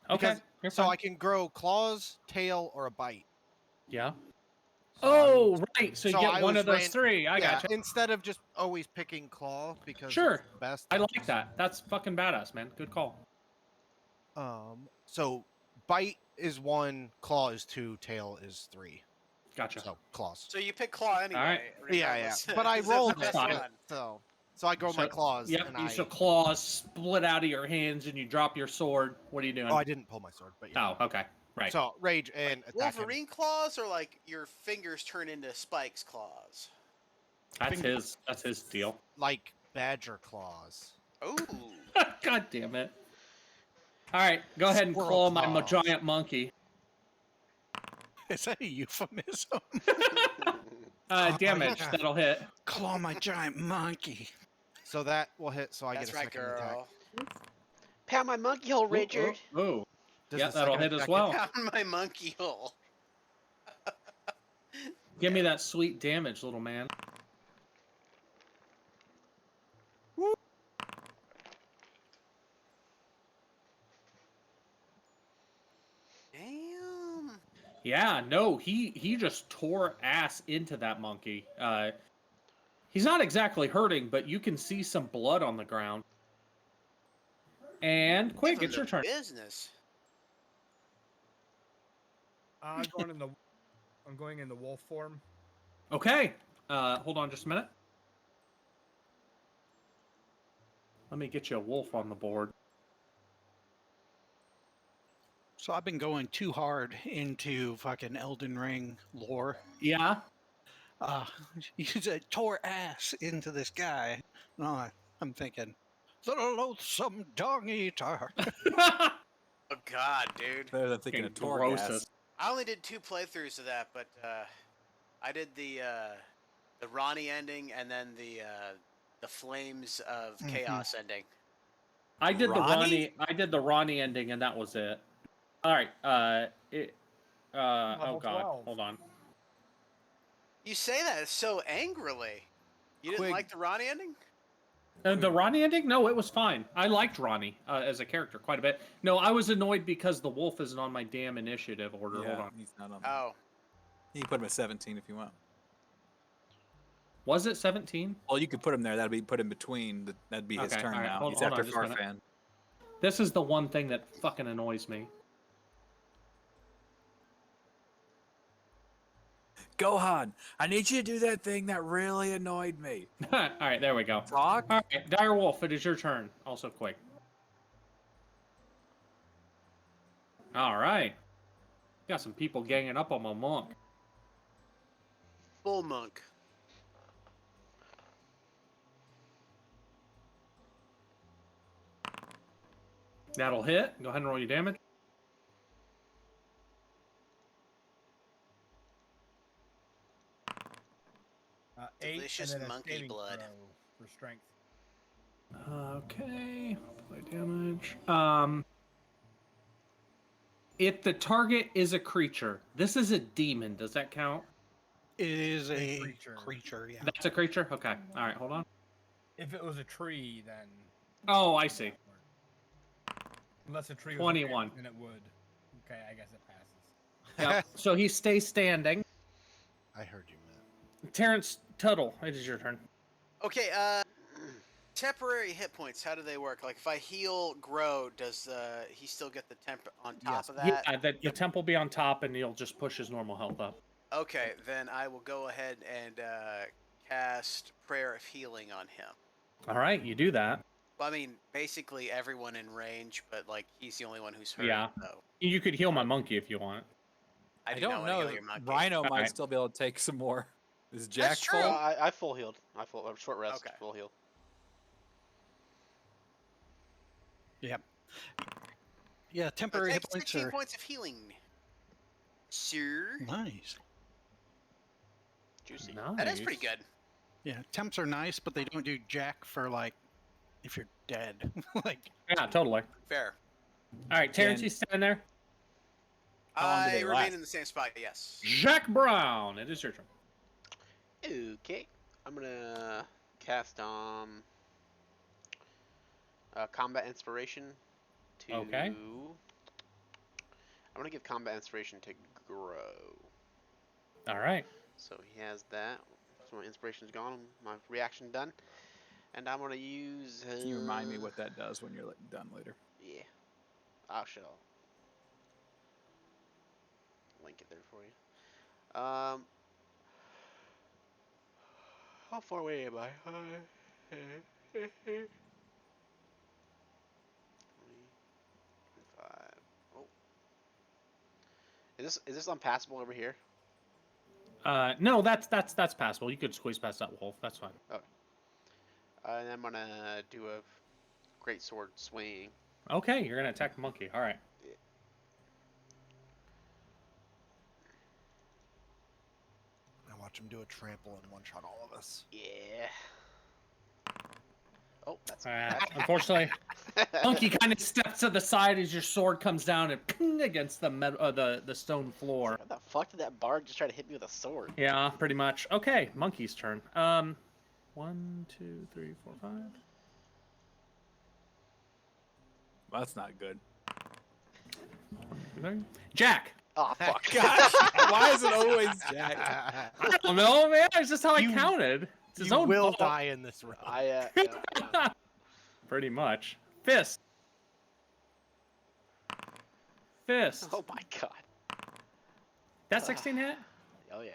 Speaker 1: Okay.
Speaker 9: Because-
Speaker 1: You're
Speaker 9: So
Speaker 1: fine.
Speaker 9: I can grow claws, tail, or a bite.
Speaker 1: Yeah.
Speaker 9: So
Speaker 1: Oh, right. So you
Speaker 9: so
Speaker 1: get
Speaker 9: I
Speaker 1: one
Speaker 9: was
Speaker 1: of those
Speaker 9: ran-
Speaker 1: three. I
Speaker 9: yeah,
Speaker 1: gotcha.
Speaker 9: instead of just always picking claw because
Speaker 1: Sure.
Speaker 9: it's the best.
Speaker 1: I like that. That's fucking badass, man. Good call.
Speaker 9: So bite is 1, claw is 2, tail is 3.
Speaker 1: Gotcha.
Speaker 9: So claws.
Speaker 4: So you pick claw anyway.
Speaker 1: All right.
Speaker 9: Yeah.
Speaker 4: regardless.
Speaker 9: But I
Speaker 4: That's
Speaker 9: rolled
Speaker 4: the
Speaker 9: it.
Speaker 4: best
Speaker 1: fine.
Speaker 4: one.
Speaker 9: So I grow my claws.
Speaker 1: Yep.
Speaker 9: And
Speaker 1: You so claws split out of your hands and you drop your sword. What are you doing?
Speaker 9: Oh, I didn't pull my sword, but yeah.
Speaker 1: Oh, okay. Right.
Speaker 9: So rage and attack him.
Speaker 4: Wolverine claws, or like your fingers turn into Spike's claws?
Speaker 1: That's his deal.
Speaker 9: Like badger claws.
Speaker 4: Ooh.
Speaker 1: God damn it. All right, go ahead and
Speaker 9: Squirrel
Speaker 1: claw my
Speaker 9: claws.
Speaker 1: giant monkey.
Speaker 3: Is that a euphemism?
Speaker 1: Damage.
Speaker 9: yeah.
Speaker 1: That'll hit.
Speaker 3: Claw my giant monkey.
Speaker 9: So that will hit. So I
Speaker 4: That's
Speaker 9: get a
Speaker 4: right,
Speaker 9: second
Speaker 4: girl.
Speaker 9: attack.
Speaker 6: Pound my monkey hole, Richard.
Speaker 1: Ooh.
Speaker 9: Does
Speaker 1: Yeah,
Speaker 9: the
Speaker 1: that'll
Speaker 9: second
Speaker 1: hit as
Speaker 9: attack
Speaker 1: well.
Speaker 4: Pound my monkey hole.
Speaker 1: Give me that sweet damage, little man.
Speaker 4: Damn.
Speaker 1: Yeah, no, he just tore ass into that monkey. He's not exactly hurting, but you can see some blood on the ground. And quick,
Speaker 4: Give him
Speaker 1: it's your
Speaker 4: the
Speaker 1: turn.
Speaker 4: Business.
Speaker 8: I'm going in the wolf form.
Speaker 1: Okay. Hold on just a minute. Let me get you a wolf on the board.
Speaker 3: So I've been going too hard into fucking Elden Ring lore.
Speaker 1: Yeah.
Speaker 3: You said tore ass into this guy. No, I'm thinking, the loathsome dung eater.
Speaker 4: Oh God, dude.
Speaker 2: Better than thinking of
Speaker 1: Fucking
Speaker 2: Torghast.
Speaker 1: grossest.
Speaker 4: I only did 2 playthroughs of that, but I did the Ronnie ending and then the Flames of Chaos ending.
Speaker 1: I did
Speaker 2: Ronnie?
Speaker 1: the Ronnie ending, and that was it. All right. Oh
Speaker 8: Level
Speaker 1: God.
Speaker 8: 12.
Speaker 1: Hold on.
Speaker 4: You say that so angrily. You didn't
Speaker 9: Quig.
Speaker 4: like the Ronnie ending?
Speaker 1: The Ronnie ending? No, it was fine. I liked Ronnie as a character quite a bit. No, I was annoyed because the wolf isn't on my damn initiative order.
Speaker 2: Yeah,
Speaker 1: Hold on.
Speaker 2: he's not on.
Speaker 4: Oh.
Speaker 2: You can put him at 17 if you want.
Speaker 1: Was it 17?
Speaker 2: Well, you could put him there. That'd be put in between. That'd be his
Speaker 1: Okay,
Speaker 2: turn
Speaker 1: all right,
Speaker 2: now.
Speaker 1: hold
Speaker 2: He's
Speaker 1: on
Speaker 2: after
Speaker 1: just a minute.
Speaker 2: Farfan.
Speaker 1: This is the one thing that fucking annoys me.
Speaker 2: Gohan, I need you to do that thing that really annoyed me.
Speaker 1: All right, there we go.
Speaker 2: Talk.
Speaker 1: All right, Dire Wolf, it is your turn. Also quick. All right. Got some people ganging up on my monk.
Speaker 4: Bull monk.
Speaker 1: That'll hit. Go ahead and roll your damage.
Speaker 4: vicious
Speaker 8: and then a
Speaker 4: monkey
Speaker 8: saving
Speaker 4: blood.
Speaker 8: throw for strength.
Speaker 1: Okay, play damage. If the target is a creature, this is a demon. Does that count?
Speaker 3: It is a
Speaker 8: creature.
Speaker 3: creature, yeah.
Speaker 1: That's a creature? Okay. All right, hold on.
Speaker 8: If it was a tree, then.
Speaker 1: Oh, I see.
Speaker 8: Unless a tree was
Speaker 1: 21.
Speaker 8: then it would. Okay, I guess it passes.
Speaker 1: Yep. So he stays standing.
Speaker 9: I heard you, man.
Speaker 1: Terrence Tuttle, it is your turn.
Speaker 4: Okay, temporary hit points, how do they work? Like, if I heal Grow, does he still get the temp on top
Speaker 9: Yes.
Speaker 4: of that?
Speaker 1: Yeah, the temp will be on top, and he'll just push his normal health up.
Speaker 4: Okay, then I will go ahead and cast Prayer of Healing on him.
Speaker 1: All right, you do that.
Speaker 4: Well, I mean, basically everyone in range, but, like, he's the only one who's hurt.
Speaker 1: Yeah.
Speaker 4: So
Speaker 1: You could heal my monkey if you want.
Speaker 4: I do
Speaker 2: don't
Speaker 4: not want to
Speaker 2: know.
Speaker 4: heal your monkey.
Speaker 2: Rhino
Speaker 1: All
Speaker 2: might
Speaker 1: right.
Speaker 2: still be able to take some more. Is Jack
Speaker 4: That's true.
Speaker 2: full?
Speaker 6: I full healed. I full short rest.
Speaker 4: Okay.
Speaker 6: Full heal.
Speaker 3: Yep. Yeah, temporary
Speaker 4: Take
Speaker 3: hit points
Speaker 4: 16
Speaker 3: are
Speaker 4: points of healing. Sir.
Speaker 3: nice.
Speaker 6: Juicy.
Speaker 1: Nice.
Speaker 4: That is pretty good.
Speaker 3: Yeah, temps are nice, but they don't do jack for like if you're dead. Like
Speaker 1: Yeah, totally.
Speaker 4: Fair.
Speaker 1: All right, Terrence,
Speaker 2: And-
Speaker 1: you stand there.
Speaker 2: How long do
Speaker 4: I
Speaker 2: they
Speaker 4: remain
Speaker 2: last?
Speaker 4: in the same spot, yes.
Speaker 1: Jack Brown, it is your turn.
Speaker 6: Okay, I'm gonna cast combat inspiration to.
Speaker 1: Okay.
Speaker 6: I'm gonna give combat inspiration to Grow.
Speaker 1: All right.
Speaker 6: So he has that. So my inspiration's gone. My reaction done. And I'm gonna use.
Speaker 2: Can you remind me what that does when you're done later?
Speaker 6: Yeah. I shall link it there for you. How far away am I? 25. Oh. Is this unpassable over here?
Speaker 1: No, that's passable. You could squeeze past that wolf. That's fine.
Speaker 6: And I'm gonna do a great sword swing.
Speaker 1: Okay, you're gonna attack the monkey. All right.
Speaker 9: I watch him do a trample and one-shot all of us.
Speaker 6: Yeah. Oh, that's
Speaker 1: Unfortunately, monkey kind of steps to the side as your sword comes down and ping against the stone floor.
Speaker 6: How the fuck did that bard just try to hit me with a sword?
Speaker 1: Yeah, pretty much. Okay, monkey's turn. 1, 2, 3, 4, 5.
Speaker 2: Well, that's not good.
Speaker 1: Jack.
Speaker 6: Oh fuck!
Speaker 2: Gosh, why is it always Jack?
Speaker 1: I don't know, man. It's just how I counted. It's his
Speaker 7: You
Speaker 1: own
Speaker 7: will
Speaker 1: fault.
Speaker 7: die in this round.
Speaker 6: Yeah.
Speaker 1: Pretty much. Fist. Fist.
Speaker 6: Oh my god.
Speaker 1: That 16 hit?
Speaker 6: Oh yeah.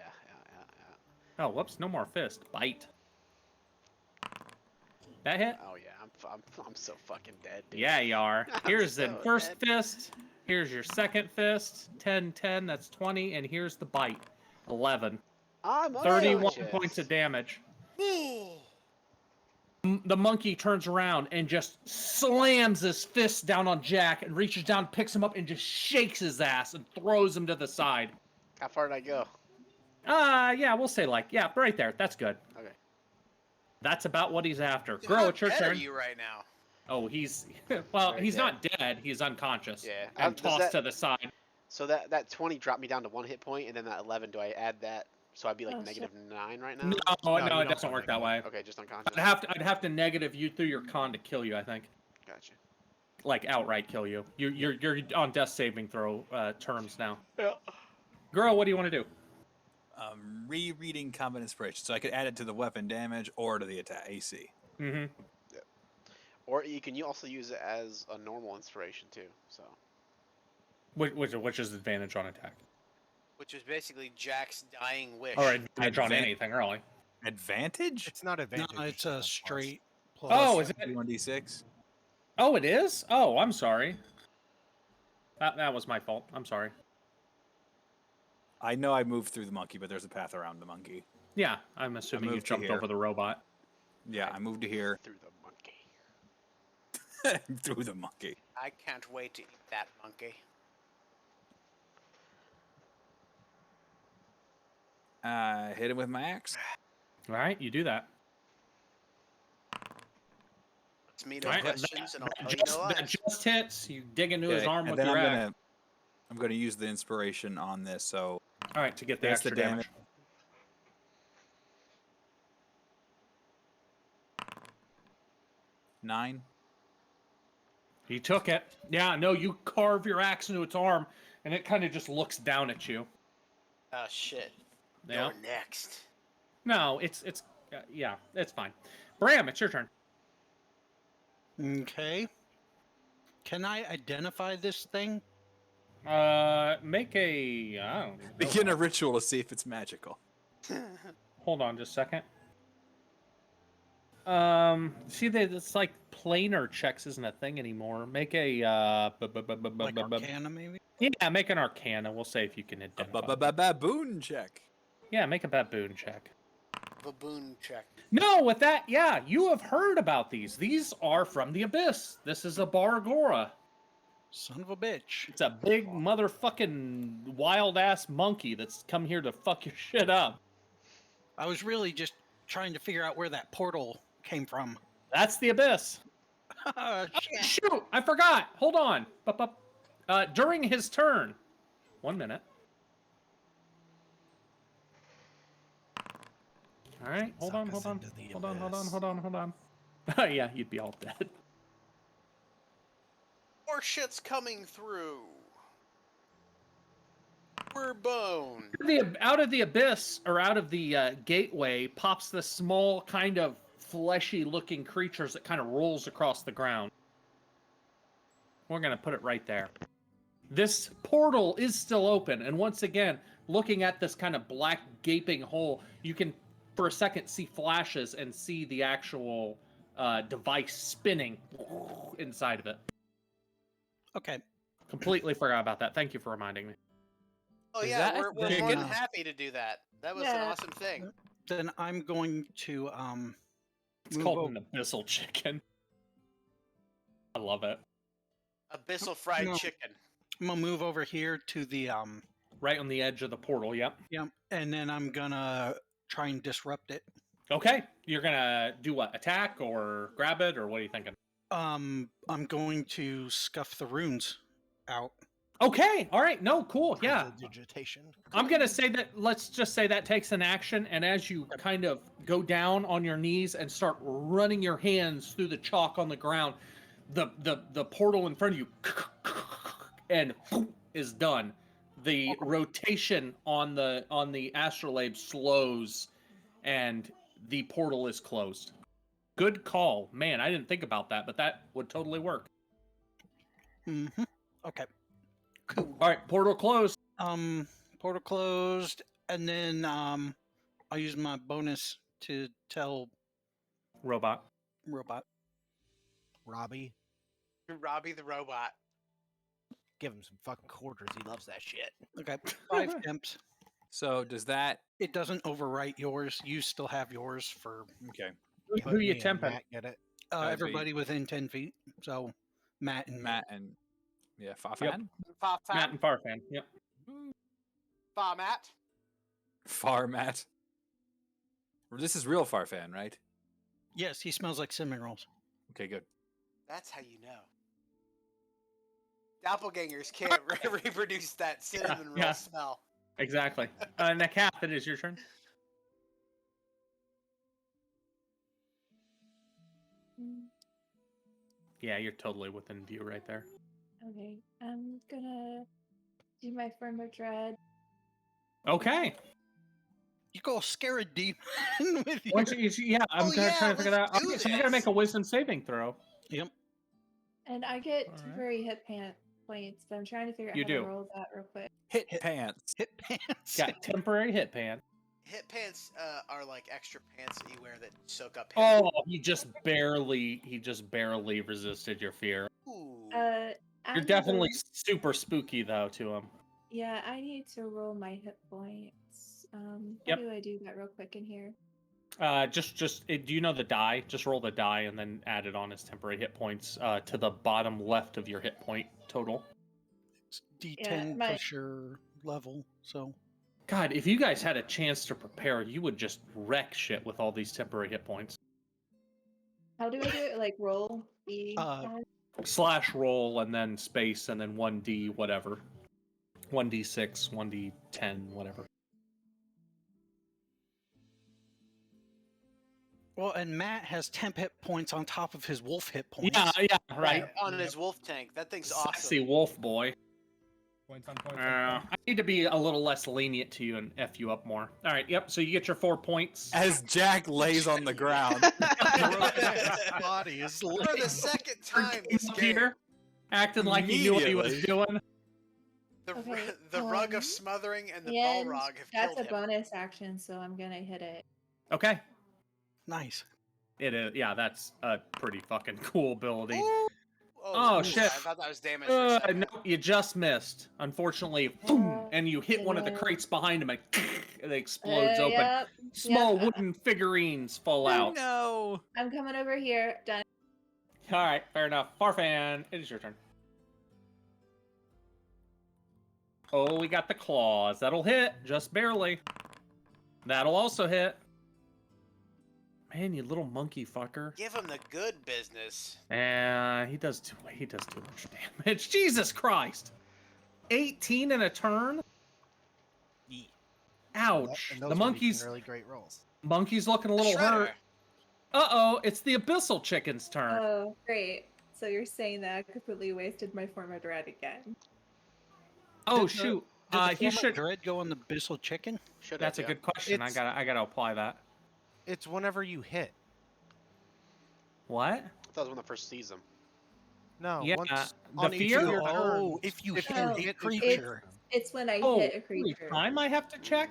Speaker 1: Oh, whoops. No more fist. Bite. That hit?
Speaker 6: Oh yeah. I'm so fucking dead, dude.
Speaker 1: Yeah, you are. Here's the
Speaker 6: so
Speaker 1: first
Speaker 6: dead.
Speaker 1: fist. Here's your second fist. 10, 10. That's 20. And here's the bite. 11.
Speaker 6: I'm
Speaker 1: 31
Speaker 6: unconscious.
Speaker 1: points of damage. The monkey turns around and just slams his fist down on Jack and reaches down, picks him up, and just shakes his ass and throws him to the side.
Speaker 6: How far did I go?
Speaker 1: Yeah, we'll say right there. That's good.
Speaker 6: Okay.
Speaker 1: That's about what he's after.
Speaker 4: Dude,
Speaker 1: Girl,
Speaker 4: how
Speaker 1: it's your
Speaker 4: dead are
Speaker 1: turn.
Speaker 4: you right now?
Speaker 1: Oh, he's well,
Speaker 6: Very
Speaker 1: he's
Speaker 6: dead.
Speaker 1: not dead. He's unconscious.
Speaker 6: Yeah.
Speaker 1: And
Speaker 6: Does
Speaker 1: tossed
Speaker 6: that-
Speaker 1: to the side.
Speaker 6: So that 20 dropped me down to 1 hit point, and then that 11. Do I add that? So I'd be like
Speaker 5: Oh,
Speaker 6: -9 right now.
Speaker 1: No,
Speaker 7: No, you
Speaker 1: it
Speaker 7: don't
Speaker 1: doesn't
Speaker 7: go
Speaker 1: work that way.
Speaker 6: Okay, just unconscious.
Speaker 1: I'd have to negative you through your con to kill you. I think,
Speaker 6: Gotcha.
Speaker 1: like outright kill you. You're on death saving throw terms now.
Speaker 6: Yeah.
Speaker 1: Girl, what do you want to do?
Speaker 2: Rereading combat inspiration, so I could add it to the weapon damage or to the attack AC.
Speaker 1: Mm-hmm.
Speaker 6: Or you also use it as a normal inspiration too. So.
Speaker 1: Which is advantage on attack,
Speaker 4: Which was basically Jack's dying wish.
Speaker 1: or advantage on
Speaker 2: Advan-
Speaker 1: anything really.
Speaker 2: Advantage?
Speaker 7: It's not advantage.
Speaker 3: no, it's a
Speaker 7: plus.
Speaker 3: straight plus.
Speaker 1: Oh, is it?
Speaker 2: 1d6.
Speaker 1: Oh, it is. Oh, I'm sorry. That was my fault. I'm sorry.
Speaker 2: I know I moved through the monkey, but there's a path around the monkey.
Speaker 1: Yeah, I'm assuming you
Speaker 2: moved to
Speaker 1: jumped
Speaker 2: here.
Speaker 1: over the robot.
Speaker 2: Yeah, I moved to here
Speaker 6: Through the monkey.
Speaker 2: through the monkey.
Speaker 4: I can't wait to eat that monkey.
Speaker 2: Hit him with my axe.
Speaker 1: All right, you do that.
Speaker 4: It's me, no
Speaker 1: All right,
Speaker 4: questions, and I'll tell you no
Speaker 1: that
Speaker 4: lies.
Speaker 1: just hits. You dig into his
Speaker 2: Okay,
Speaker 1: arm
Speaker 2: and
Speaker 1: with
Speaker 2: then
Speaker 1: your axe.
Speaker 2: I'm gonna use the inspiration on this. So
Speaker 1: All right, to get the
Speaker 2: that's
Speaker 1: extra
Speaker 2: the
Speaker 1: damage.
Speaker 2: 9.
Speaker 1: He took it. Yeah, no, you carve your axe into its arm, and it kind of just looks down at you.
Speaker 4: Oh shit.
Speaker 1: Yeah.
Speaker 4: You're next.
Speaker 1: No, it's yeah, it's fine. Bram, it's your turn.
Speaker 3: Okay. Can I identify this thing?
Speaker 1: Make a I don't even know
Speaker 2: Begin a
Speaker 1: what.
Speaker 2: ritual to see if it's magical.
Speaker 1: Hold on just a second. See that it's like planar checks isn't a thing anymore. Make a
Speaker 3: Like Arcana, maybe?
Speaker 1: yeah, make an Arcana. We'll say if you can identify.
Speaker 2: Baboon check.
Speaker 1: Yeah, make a baboon check.
Speaker 4: Baboon check.
Speaker 1: No, with that, yeah, you have heard about these. These are from the Abyss. This is a Baragora.
Speaker 3: Son of a bitch.
Speaker 1: It's a big motherfucking wild ass monkey that's come here to fuck your shit up.
Speaker 3: I was really just trying to figure out where that portal came from.
Speaker 1: That's the Abyss.
Speaker 3: Shit.
Speaker 1: Shoot, I forgot. Hold on. During his turn. 1 minute. All right, hold on. Yeah, you'd be all dead.
Speaker 4: More shit's coming through. We're bone.
Speaker 1: Out of the abyss, or out of the gateway, pops this small, kind of fleshy-looking creature that kind of rolls across the ground. We're going to put it right there. This portal is still open, and once again, looking at this kind of black, gaping hole, you can, for a second, see flashes and see the actual device spinning inside of it.
Speaker 3: Okay.
Speaker 1: Completely forgot about that. Thank you for reminding me.
Speaker 4: Oh
Speaker 2: Is
Speaker 4: yeah,
Speaker 2: that
Speaker 4: we're more
Speaker 3: chicken?
Speaker 4: than happy to do that. That was an awesome thing.
Speaker 3: Then I'm going to
Speaker 1: It's called an abyssal chicken. I love it.
Speaker 4: Abyssal fried
Speaker 3: No.
Speaker 4: chicken.
Speaker 3: I'm gonna move over here to the
Speaker 1: Right on the edge of the portal, yep.
Speaker 3: and then I'm gonna try and disrupt it.
Speaker 1: Okay, you're gonna do what? Attack or grab it, or what are you thinking?
Speaker 3: I'm going to scuff the runes out.
Speaker 1: Okay, all right, no, cool, yeah.
Speaker 9: Digitation.
Speaker 1: I'm gonna say that. Let's just say that takes an action, and as you kind of go down on your knees and start running your hands through the chalk on the ground, the portal in front of you and is done. The rotation on the astrolabe slows, and the portal is closed. Good call, man. I didn't think about that, but that would totally work.
Speaker 3: Mm-hmm. Okay. Cool.
Speaker 1: All right, portal closed.
Speaker 3: Portal closed, and then I'll use my bonus to tell
Speaker 1: Robot.
Speaker 9: Robbie,
Speaker 4: Robbie the robot.
Speaker 9: give him some fucking quarters. He loves that shit.
Speaker 3: Okay, 5 temps.
Speaker 2: So does that?
Speaker 3: It doesn't overwrite yours. You still have yours for
Speaker 2: Okay.
Speaker 1: Who you
Speaker 9: Me and
Speaker 1: temping?
Speaker 9: Matt get it.
Speaker 3: everybody within 10 feet. So Matt and
Speaker 2: Matt and yeah, Fafan.
Speaker 1: Yep.
Speaker 4: Far
Speaker 1: Matt and Farfan. Yep.
Speaker 4: Far Matt.
Speaker 2: Far Matt. This is real Farfan, right?
Speaker 3: Yes, he smells like cinnamon rolls.
Speaker 2: Okay, good.
Speaker 4: That's how you know. Doppelgangers can't reproduce that cinnamon roll
Speaker 1: yeah.
Speaker 4: smell.
Speaker 1: Exactly. Nakath, it is your turn. Yeah, you're totally within view right there.
Speaker 5: Okay, I'm gonna do my Firm of Dread.
Speaker 1: Okay.
Speaker 3: You go scare a demon with you.
Speaker 1: I'm trying to figure that out.
Speaker 4: let's do
Speaker 1: Okay, so I gotta make a wisdom saving throw.
Speaker 3: Yep.
Speaker 5: And I get
Speaker 1: Alright.
Speaker 5: temporary hit points, but I'm trying to figure out
Speaker 1: You
Speaker 5: how
Speaker 1: do.
Speaker 5: to roll that real quick.
Speaker 2: Hit pants.
Speaker 3: Hit pants.
Speaker 1: Got temporary hit pan.
Speaker 4: Hit pants are like extra pants that you wear that soak up.
Speaker 1: Oh, he just barely resisted your fear.
Speaker 4: Ooh.
Speaker 1: You're
Speaker 5: I'm
Speaker 1: definitely
Speaker 5: going-
Speaker 1: super spooky though to him.
Speaker 5: Yeah, I need to roll my hit points.
Speaker 1: Yep.
Speaker 5: How do I do that real quick in here?
Speaker 1: Do you know the die? Just roll the die and then add it on as temporary hit points to the bottom left of your hit point total.
Speaker 3: It's D10
Speaker 5: Yeah, my-
Speaker 3: plus your level. So
Speaker 1: God, if you guys had a chance to prepare, you would just wreck shit with all these temporary hit points.
Speaker 5: How do I do it? Like roll E.
Speaker 1: Slash roll and then space and then 1d whatever. 1d6, 1d10, whatever.
Speaker 3: Well, and Matt has 10 hit points on top of his wolf hit points.
Speaker 1: Yeah, right.
Speaker 4: On his wolf tank. That thing's awesome.
Speaker 1: Sexy wolf boy.
Speaker 8: Points on points on points.
Speaker 1: I need to be a little less lenient to you and F you up more. All right, yep, so you get your 4 points.
Speaker 2: As Jack lays on the ground.
Speaker 3: Body is
Speaker 4: For the second time this game.
Speaker 1: Here, acting like he knew what he was doing.
Speaker 4: The rug of smothering and the
Speaker 5: And
Speaker 4: Balrog have
Speaker 5: that's
Speaker 4: killed
Speaker 5: a
Speaker 4: him.
Speaker 5: bonus action, so I'm gonna hit it.
Speaker 1: Okay.
Speaker 3: Nice.
Speaker 1: It is, yeah, that's a pretty fucking cool ability.
Speaker 4: Oh,
Speaker 1: shit.
Speaker 4: I thought that was damage for a second.
Speaker 1: No, you just missed. Unfortunately, boom, and you hit one of the crates behind him and it explodes open.
Speaker 5: Yep,
Speaker 1: Small
Speaker 5: yep.
Speaker 1: wooden figurines fall out.
Speaker 2: No.
Speaker 5: I'm coming over here. Done.
Speaker 1: All right, fair enough. Farfan, it is your turn. Oh, we got the claws. That'll hit, just barely. That'll also hit. Man, you little monkey fucker.
Speaker 4: Give him the good business.
Speaker 1: He does too much damage. Jesus Christ! 18 in a turn. Ouch!
Speaker 9: And those
Speaker 1: The
Speaker 9: were making
Speaker 1: monkey's
Speaker 9: really great rolls.
Speaker 1: monkey's looking a little hurt. Uh-oh! It's the abyssal chicken's turn.
Speaker 5: Oh, great. So you're saying that I completely wasted my form of dread again.
Speaker 1: Oh
Speaker 3: Did the-
Speaker 1: shoot!
Speaker 3: Did the
Speaker 1: He
Speaker 3: form of
Speaker 1: should.
Speaker 3: dread go on the Bissell chicken?
Speaker 1: That's a good question. I gotta apply that.
Speaker 9: It's whenever you hit.
Speaker 1: What?
Speaker 6: I thought it was when the first sees him.
Speaker 9: No,
Speaker 1: Yeah,
Speaker 9: once
Speaker 1: the
Speaker 9: on each
Speaker 1: fear?
Speaker 9: of your
Speaker 3: Oh,
Speaker 9: turns,
Speaker 3: if you
Speaker 9: if
Speaker 3: hit
Speaker 9: you
Speaker 3: a
Speaker 9: hit
Speaker 3: creature.
Speaker 5: It's when I
Speaker 1: Oh,
Speaker 5: hit a
Speaker 1: every
Speaker 5: creature.
Speaker 1: time I have to check.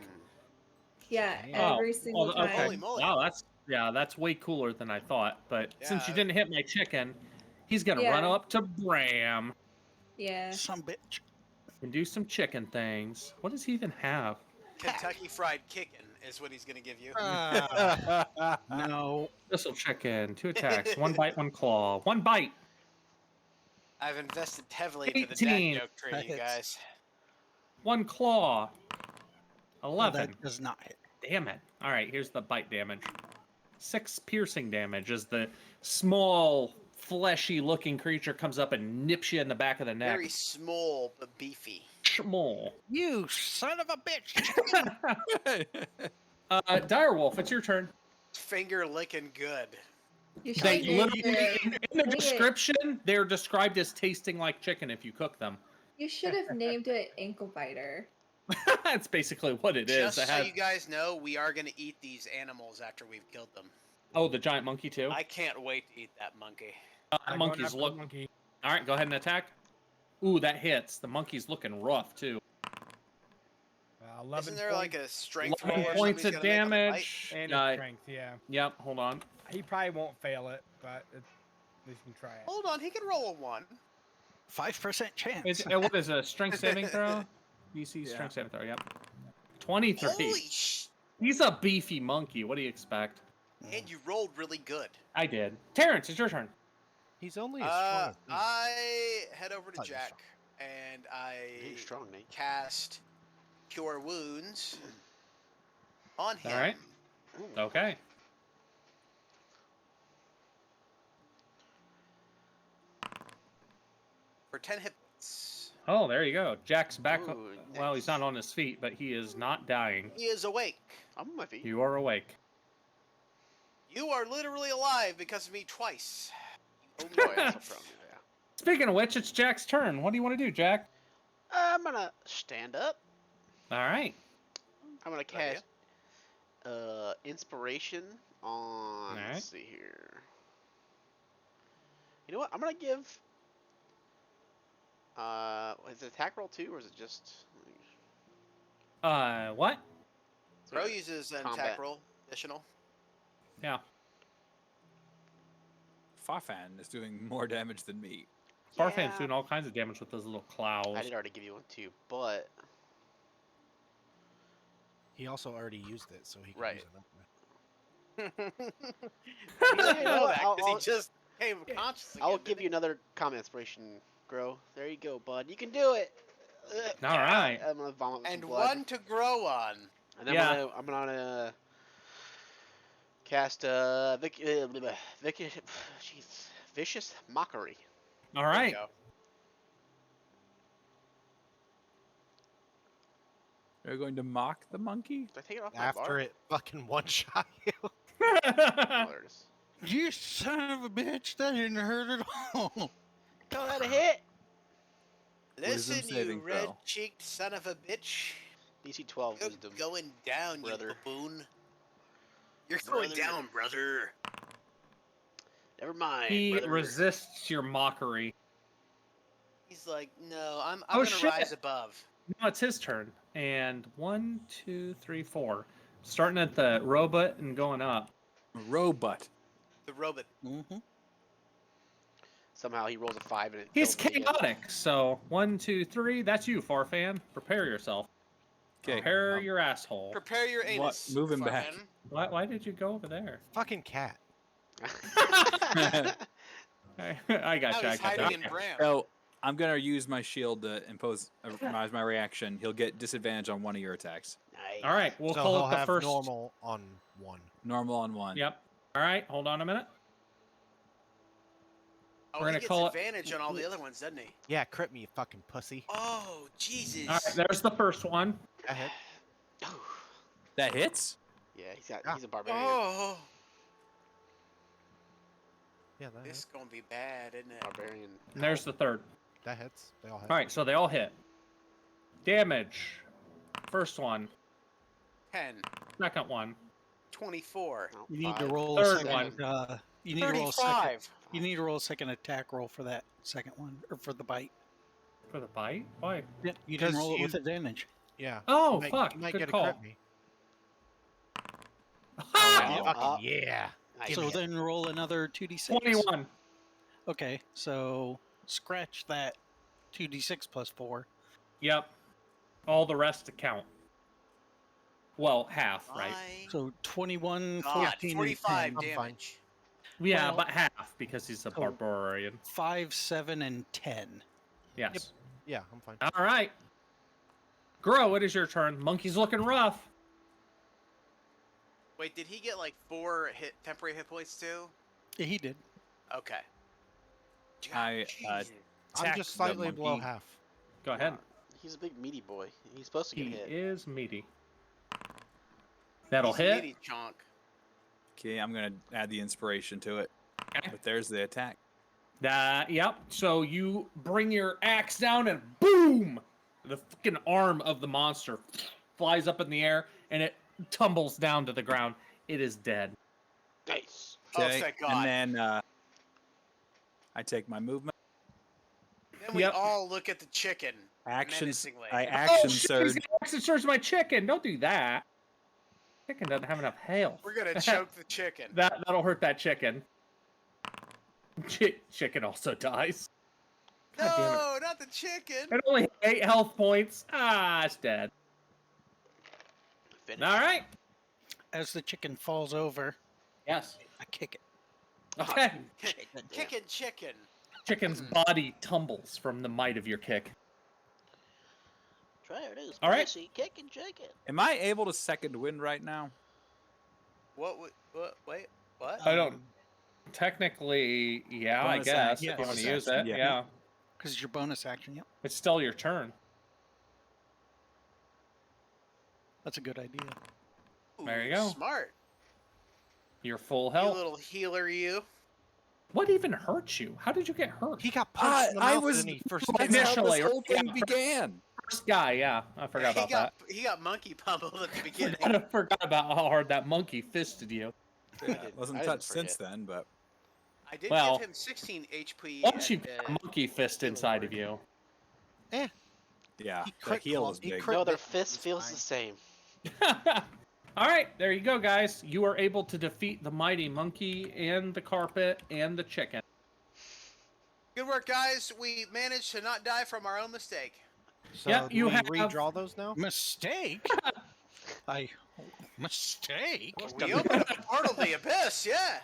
Speaker 5: Yeah,
Speaker 1: Oh,
Speaker 5: every single
Speaker 1: okay.
Speaker 5: time.
Speaker 4: Holy moly.
Speaker 1: Wow, that's way cooler than I thought. But since you
Speaker 4: Yeah.
Speaker 1: didn't hit my chicken, he's gonna run
Speaker 5: Yeah.
Speaker 1: up to Bram
Speaker 5: Yeah.
Speaker 3: Some bitch.
Speaker 1: and do some chicken things. What does he even have?
Speaker 4: Kentucky Fried Kickin' is what he's going to give you.
Speaker 3: No.
Speaker 1: This'll chicken. 2 attacks. 1 bite, 1 claw. 1 bite.
Speaker 4: I've invested heavily into the
Speaker 1: 18.
Speaker 4: dad joke tree,
Speaker 3: That
Speaker 4: you
Speaker 3: hits.
Speaker 4: guys.
Speaker 1: 1 claw.
Speaker 3: No,
Speaker 1: 11.
Speaker 3: that does not hit.
Speaker 1: Damn it. All right, here's the bite damage. 6 piercing damage as the small, fleshy-looking creature comes up and nips you in the back of the neck.
Speaker 4: Very small but beefy.
Speaker 1: Small.
Speaker 3: You son of a bitch!
Speaker 1: Direwolf, it's your turn.
Speaker 4: Finger licking good.
Speaker 5: You should
Speaker 1: They
Speaker 5: have named
Speaker 1: literally,
Speaker 5: it.
Speaker 1: in the
Speaker 5: Wait.
Speaker 1: description, they're described as tasting like chicken if you cook them.
Speaker 5: You should have named it Ankle Biter.
Speaker 1: That's basically what it is.
Speaker 4: Just
Speaker 1: It
Speaker 4: so
Speaker 1: has-
Speaker 4: you guys know, we are going to eat these animals after we've killed them.
Speaker 1: Oh, the giant monkey too.
Speaker 4: I can't wait to eat that monkey.
Speaker 1: That
Speaker 8: I'm going
Speaker 1: monkey's
Speaker 8: after the
Speaker 1: look.
Speaker 8: monkey.
Speaker 1: All right, go ahead and attack. Ooh, that hits. The monkey's looking rough too.
Speaker 8: 11
Speaker 4: Isn't there like a strength
Speaker 1: 11
Speaker 4: roll or
Speaker 1: points
Speaker 4: something
Speaker 1: of
Speaker 4: he's gonna make on the bite?
Speaker 1: damage.
Speaker 8: and strength, yeah.
Speaker 1: Yep. Hold on.
Speaker 8: He probably won't fail it, but at least you can try it.
Speaker 4: Hold on, he can roll a 1.
Speaker 3: 5% chance.
Speaker 1: What is a strength saving throw? DC
Speaker 2: Yeah.
Speaker 1: strength saving throw. Yep. 23.
Speaker 4: Holy sh!
Speaker 1: He's a beefy monkey. What do you expect?
Speaker 4: And you rolled really good.
Speaker 1: I did. Terrence, it's your turn.
Speaker 9: he's only as strong as me.
Speaker 4: I head over to
Speaker 9: Oh, you're
Speaker 4: Jack and
Speaker 6: You're
Speaker 4: I
Speaker 6: strong, Nate.
Speaker 4: cast Cure Wounds on him.
Speaker 1: All right. Okay.
Speaker 4: For 10 hit points.
Speaker 1: Oh, there you go. Jack's back.
Speaker 6: Ooh,
Speaker 1: Well, he's not on his feet, but he is not dying.
Speaker 4: He is awake.
Speaker 6: I'm on my feet.
Speaker 1: You are awake.
Speaker 4: You are literally alive because of me twice.
Speaker 6: Oh boy, that's no problem. Yeah.
Speaker 1: Speaking of which, it's Jack's turn. What do you want to do, Jack?
Speaker 6: I'm gonna stand up.
Speaker 1: All right.
Speaker 6: I'm gonna cast inspiration on.
Speaker 1: Alright.
Speaker 6: Let's see here. You know what? I'm gonna give. Is it attack roll too, or is it just?
Speaker 1: What?
Speaker 4: Pro uses an
Speaker 6: Combat.
Speaker 4: attack roll additional.
Speaker 1: Yeah.
Speaker 2: Fafan is doing more damage than me.
Speaker 1: Farfan's
Speaker 6: Yeah.
Speaker 1: doing all kinds of damage with those little clouds.
Speaker 6: I did already give you one too, but
Speaker 9: He also already used it, so he can
Speaker 6: Right.
Speaker 9: use it.
Speaker 4: He
Speaker 6: You
Speaker 4: doesn't
Speaker 6: know
Speaker 4: know
Speaker 6: what,
Speaker 4: that
Speaker 6: I'll-
Speaker 4: 'cause he just came conscious again.
Speaker 6: I'll
Speaker 4: didn't
Speaker 6: give
Speaker 4: he?
Speaker 6: you another common inspiration, Grow. There you go, bud. You can do it.
Speaker 1: All right.
Speaker 6: I'm gonna vomit some
Speaker 4: And
Speaker 6: blood.
Speaker 4: one to grow on.
Speaker 6: And then
Speaker 1: Yeah.
Speaker 6: I'm gonna cast vicious mockery.
Speaker 1: All
Speaker 4: There you
Speaker 1: right.
Speaker 4: go.
Speaker 2: Are you going to mock the monkey?
Speaker 6: Did I take it off my
Speaker 9: After
Speaker 6: bar?
Speaker 9: it fucking one shot you.
Speaker 6: Oh, there it is.
Speaker 3: You son of a bitch! That didn't hurt at all.
Speaker 6: Call that a hit.
Speaker 4: Listen,
Speaker 2: Wisdom
Speaker 4: you
Speaker 2: saving throw.
Speaker 4: red-cheeked son of a bitch.
Speaker 6: DC 12
Speaker 4: You're
Speaker 6: wisdom.
Speaker 4: going down,
Speaker 6: brother.
Speaker 4: you baboon. You're going
Speaker 6: Brother.
Speaker 4: down, brother.
Speaker 6: Never mind.
Speaker 1: He
Speaker 6: brother.
Speaker 1: resists your mockery.
Speaker 4: He's like, no, I'm
Speaker 1: Oh,
Speaker 4: gonna
Speaker 1: shit.
Speaker 4: rise above.
Speaker 1: Now it's his turn. And 1, 2, 3, 4. Starting at the robot and going up.
Speaker 2: Robot.
Speaker 4: The robot.
Speaker 3: Mm-hmm.
Speaker 6: Somehow he rolls a 5 and it
Speaker 1: He's
Speaker 6: kills me again.
Speaker 1: chaotic. So 1, 2, 3. That's you, Farfan. Prepare yourself.
Speaker 2: Okay.
Speaker 1: Prepare your asshole.
Speaker 4: Prepare your anus.
Speaker 2: Move him back.
Speaker 4: Farfan.
Speaker 1: Why did you go over there?
Speaker 9: Fucking cat.
Speaker 1: I got
Speaker 4: Now
Speaker 1: you. I
Speaker 4: he's
Speaker 1: got
Speaker 4: hiding
Speaker 1: you.
Speaker 4: in Bram.
Speaker 2: So I'm gonna use my shield to impose my reaction. He'll get disadvantage on one of your attacks.
Speaker 6: Nice.
Speaker 1: All right, we'll
Speaker 9: So
Speaker 1: call
Speaker 9: he'll
Speaker 1: it the
Speaker 9: have
Speaker 1: first.
Speaker 9: normal on one.
Speaker 2: Normal on one.
Speaker 1: Yep. All right, hold on a minute.
Speaker 4: Oh,
Speaker 1: we're
Speaker 4: he
Speaker 1: gonna
Speaker 4: gets
Speaker 1: call it-
Speaker 4: advantage on all the other ones, doesn't he?
Speaker 9: Yeah, crit me, you fucking pussy.
Speaker 4: Oh, Jesus.
Speaker 1: All right, there's the first one.
Speaker 9: That hit.
Speaker 2: That hits.
Speaker 6: Yeah,
Speaker 9: Yeah.
Speaker 6: he's a barbarian.
Speaker 4: Oh,
Speaker 9: Yeah, that
Speaker 4: this is
Speaker 9: hits.
Speaker 4: gonna be bad, isn't it?
Speaker 6: Barbarian.
Speaker 1: And there's the third.
Speaker 9: That hits. They all hit.
Speaker 1: All right, so they all hit. Damage. First one.
Speaker 4: 10,
Speaker 1: Second one.
Speaker 4: 24,
Speaker 6: Oh,
Speaker 3: You need to
Speaker 6: 5.
Speaker 3: roll
Speaker 1: Third
Speaker 3: a second.
Speaker 1: one.
Speaker 3: You need to roll a second.
Speaker 4: 35.
Speaker 3: You need to roll a second attack roll for that second one, or for the bite.
Speaker 1: For the bite? Why?
Speaker 3: Yeah, you
Speaker 9: Because
Speaker 3: didn't roll it with
Speaker 9: you-
Speaker 3: advantage.
Speaker 9: Yeah.
Speaker 1: Oh,
Speaker 9: You might-
Speaker 1: fuck.
Speaker 9: You might
Speaker 1: Good
Speaker 9: get
Speaker 1: call.
Speaker 9: a crit me.
Speaker 1: Ha!
Speaker 9: Fucking
Speaker 6: up.
Speaker 9: yeah.
Speaker 6: Nice.
Speaker 9: Give
Speaker 3: So
Speaker 9: me it.
Speaker 3: then roll another 2d6.
Speaker 1: 21.
Speaker 3: Okay, so scratch that 2d6 plus 4.
Speaker 1: Yep. All the rest to count. Well, half, right?
Speaker 4: My
Speaker 3: So 21,
Speaker 4: God,
Speaker 3: 14,
Speaker 4: 45
Speaker 3: and 10.
Speaker 9: I'm fine.
Speaker 4: damage.
Speaker 1: Yeah,
Speaker 3: Well-
Speaker 1: but half because he's a
Speaker 3: Oh.
Speaker 1: barbarian.
Speaker 3: 5, 7, and 10.
Speaker 1: Yes.
Speaker 9: Yeah, I'm fine.
Speaker 1: All right. Grow, it is your turn. Monkey's looking rough.
Speaker 4: Wait, did he get like 4 temporary hit points too?
Speaker 3: Yeah, he did.
Speaker 4: Okay.
Speaker 2: I,
Speaker 4: Jesus.
Speaker 9: I'm
Speaker 2: attack
Speaker 9: just
Speaker 2: the
Speaker 9: slightly below
Speaker 2: monkey.
Speaker 9: half.
Speaker 1: Go ahead.
Speaker 6: He's a big meaty boy. He's supposed to get
Speaker 1: He
Speaker 6: hit.
Speaker 1: is meaty. That'll
Speaker 4: He's a
Speaker 1: hit.
Speaker 4: meaty chonk.
Speaker 2: Okay, I'm gonna add the inspiration to it.
Speaker 1: Okay.
Speaker 2: But there's the attack.
Speaker 1: Yep. So you bring your axe down and boom! The fucking arm of the monster flies up in the air and it tumbles down to the ground. It is dead.
Speaker 6: Nice.
Speaker 4: Oh,
Speaker 2: Okay,
Speaker 4: thank God.
Speaker 2: and then I take my movement.
Speaker 4: Then we
Speaker 1: Yep.
Speaker 4: all look at the chicken.
Speaker 2: Actions.
Speaker 4: menacingly.
Speaker 2: I
Speaker 1: Oh,
Speaker 2: action
Speaker 1: shit,
Speaker 2: surge.
Speaker 1: he's gonna action surge my chicken. Don't do that. Chicken doesn't have enough health.
Speaker 4: We're gonna choke the chicken.
Speaker 1: That'll hurt that chicken. Chicken also dies. God damn it.
Speaker 4: No, not the chicken.
Speaker 1: It only had 8 health points. Ah, it's dead.
Speaker 6: Finish.
Speaker 1: All right.
Speaker 3: As the chicken falls over,
Speaker 1: Yes.
Speaker 3: I kick it.
Speaker 1: Okay.
Speaker 4: Kicking chicken.
Speaker 1: Chicken's body tumbles from the might of your kick.
Speaker 6: Try it is.
Speaker 1: All right.
Speaker 6: Kicking chicken.
Speaker 2: Am I able to second wind right now?
Speaker 4: What? Wait. What?
Speaker 1: I don't. Technically, yeah, I
Speaker 2: Bonus
Speaker 1: guess
Speaker 2: action.
Speaker 1: if you want
Speaker 2: Bonus
Speaker 1: to use
Speaker 2: action,
Speaker 1: it.
Speaker 2: yeah.
Speaker 1: Yeah.
Speaker 3: Because it's your bonus action. Yep,
Speaker 1: It's still your turn.
Speaker 3: that's a good idea.
Speaker 1: There you
Speaker 4: Ooh,
Speaker 1: go.
Speaker 4: Smart.
Speaker 1: You're full
Speaker 4: You
Speaker 1: health.
Speaker 4: little healer, you.
Speaker 1: What even hurt you? How did you get hurt?
Speaker 9: He got punched in the
Speaker 2: I
Speaker 9: mouth,
Speaker 2: was.
Speaker 9: didn't he? First
Speaker 2: That's
Speaker 9: game.
Speaker 2: how
Speaker 1: Initially,
Speaker 2: this whole thing
Speaker 1: yeah.
Speaker 2: began.
Speaker 1: First guy, yeah. I forgot about that.
Speaker 4: He got monkey pummeled at the beginning.
Speaker 1: I forgot about how hard that monkey fisted you.
Speaker 2: Yeah, wasn't
Speaker 6: I didn't
Speaker 2: touched since
Speaker 6: forget.
Speaker 2: then, but
Speaker 4: I did
Speaker 1: Well,
Speaker 4: give him 16 HP.
Speaker 1: Once you
Speaker 4: at,
Speaker 1: got a monkey fist inside of you.
Speaker 2: yeah,
Speaker 9: He
Speaker 2: the
Speaker 9: crit
Speaker 2: heel
Speaker 9: claw-
Speaker 2: is
Speaker 9: he
Speaker 2: big.
Speaker 9: crit-
Speaker 6: No, their
Speaker 9: It's
Speaker 6: fist feels
Speaker 9: fine.
Speaker 6: the same.
Speaker 1: All right, there you go, guys. You are able to defeat the mighty monkey and the carpet and the chicken.
Speaker 4: Good work, guys. We managed to not die from our own mistake.
Speaker 9: So
Speaker 1: Yep,
Speaker 9: do
Speaker 1: you
Speaker 9: we
Speaker 1: have-
Speaker 9: redraw those now?
Speaker 3: Mistake? Mistake?
Speaker 4: We opened up a portal to the abyss, yeah.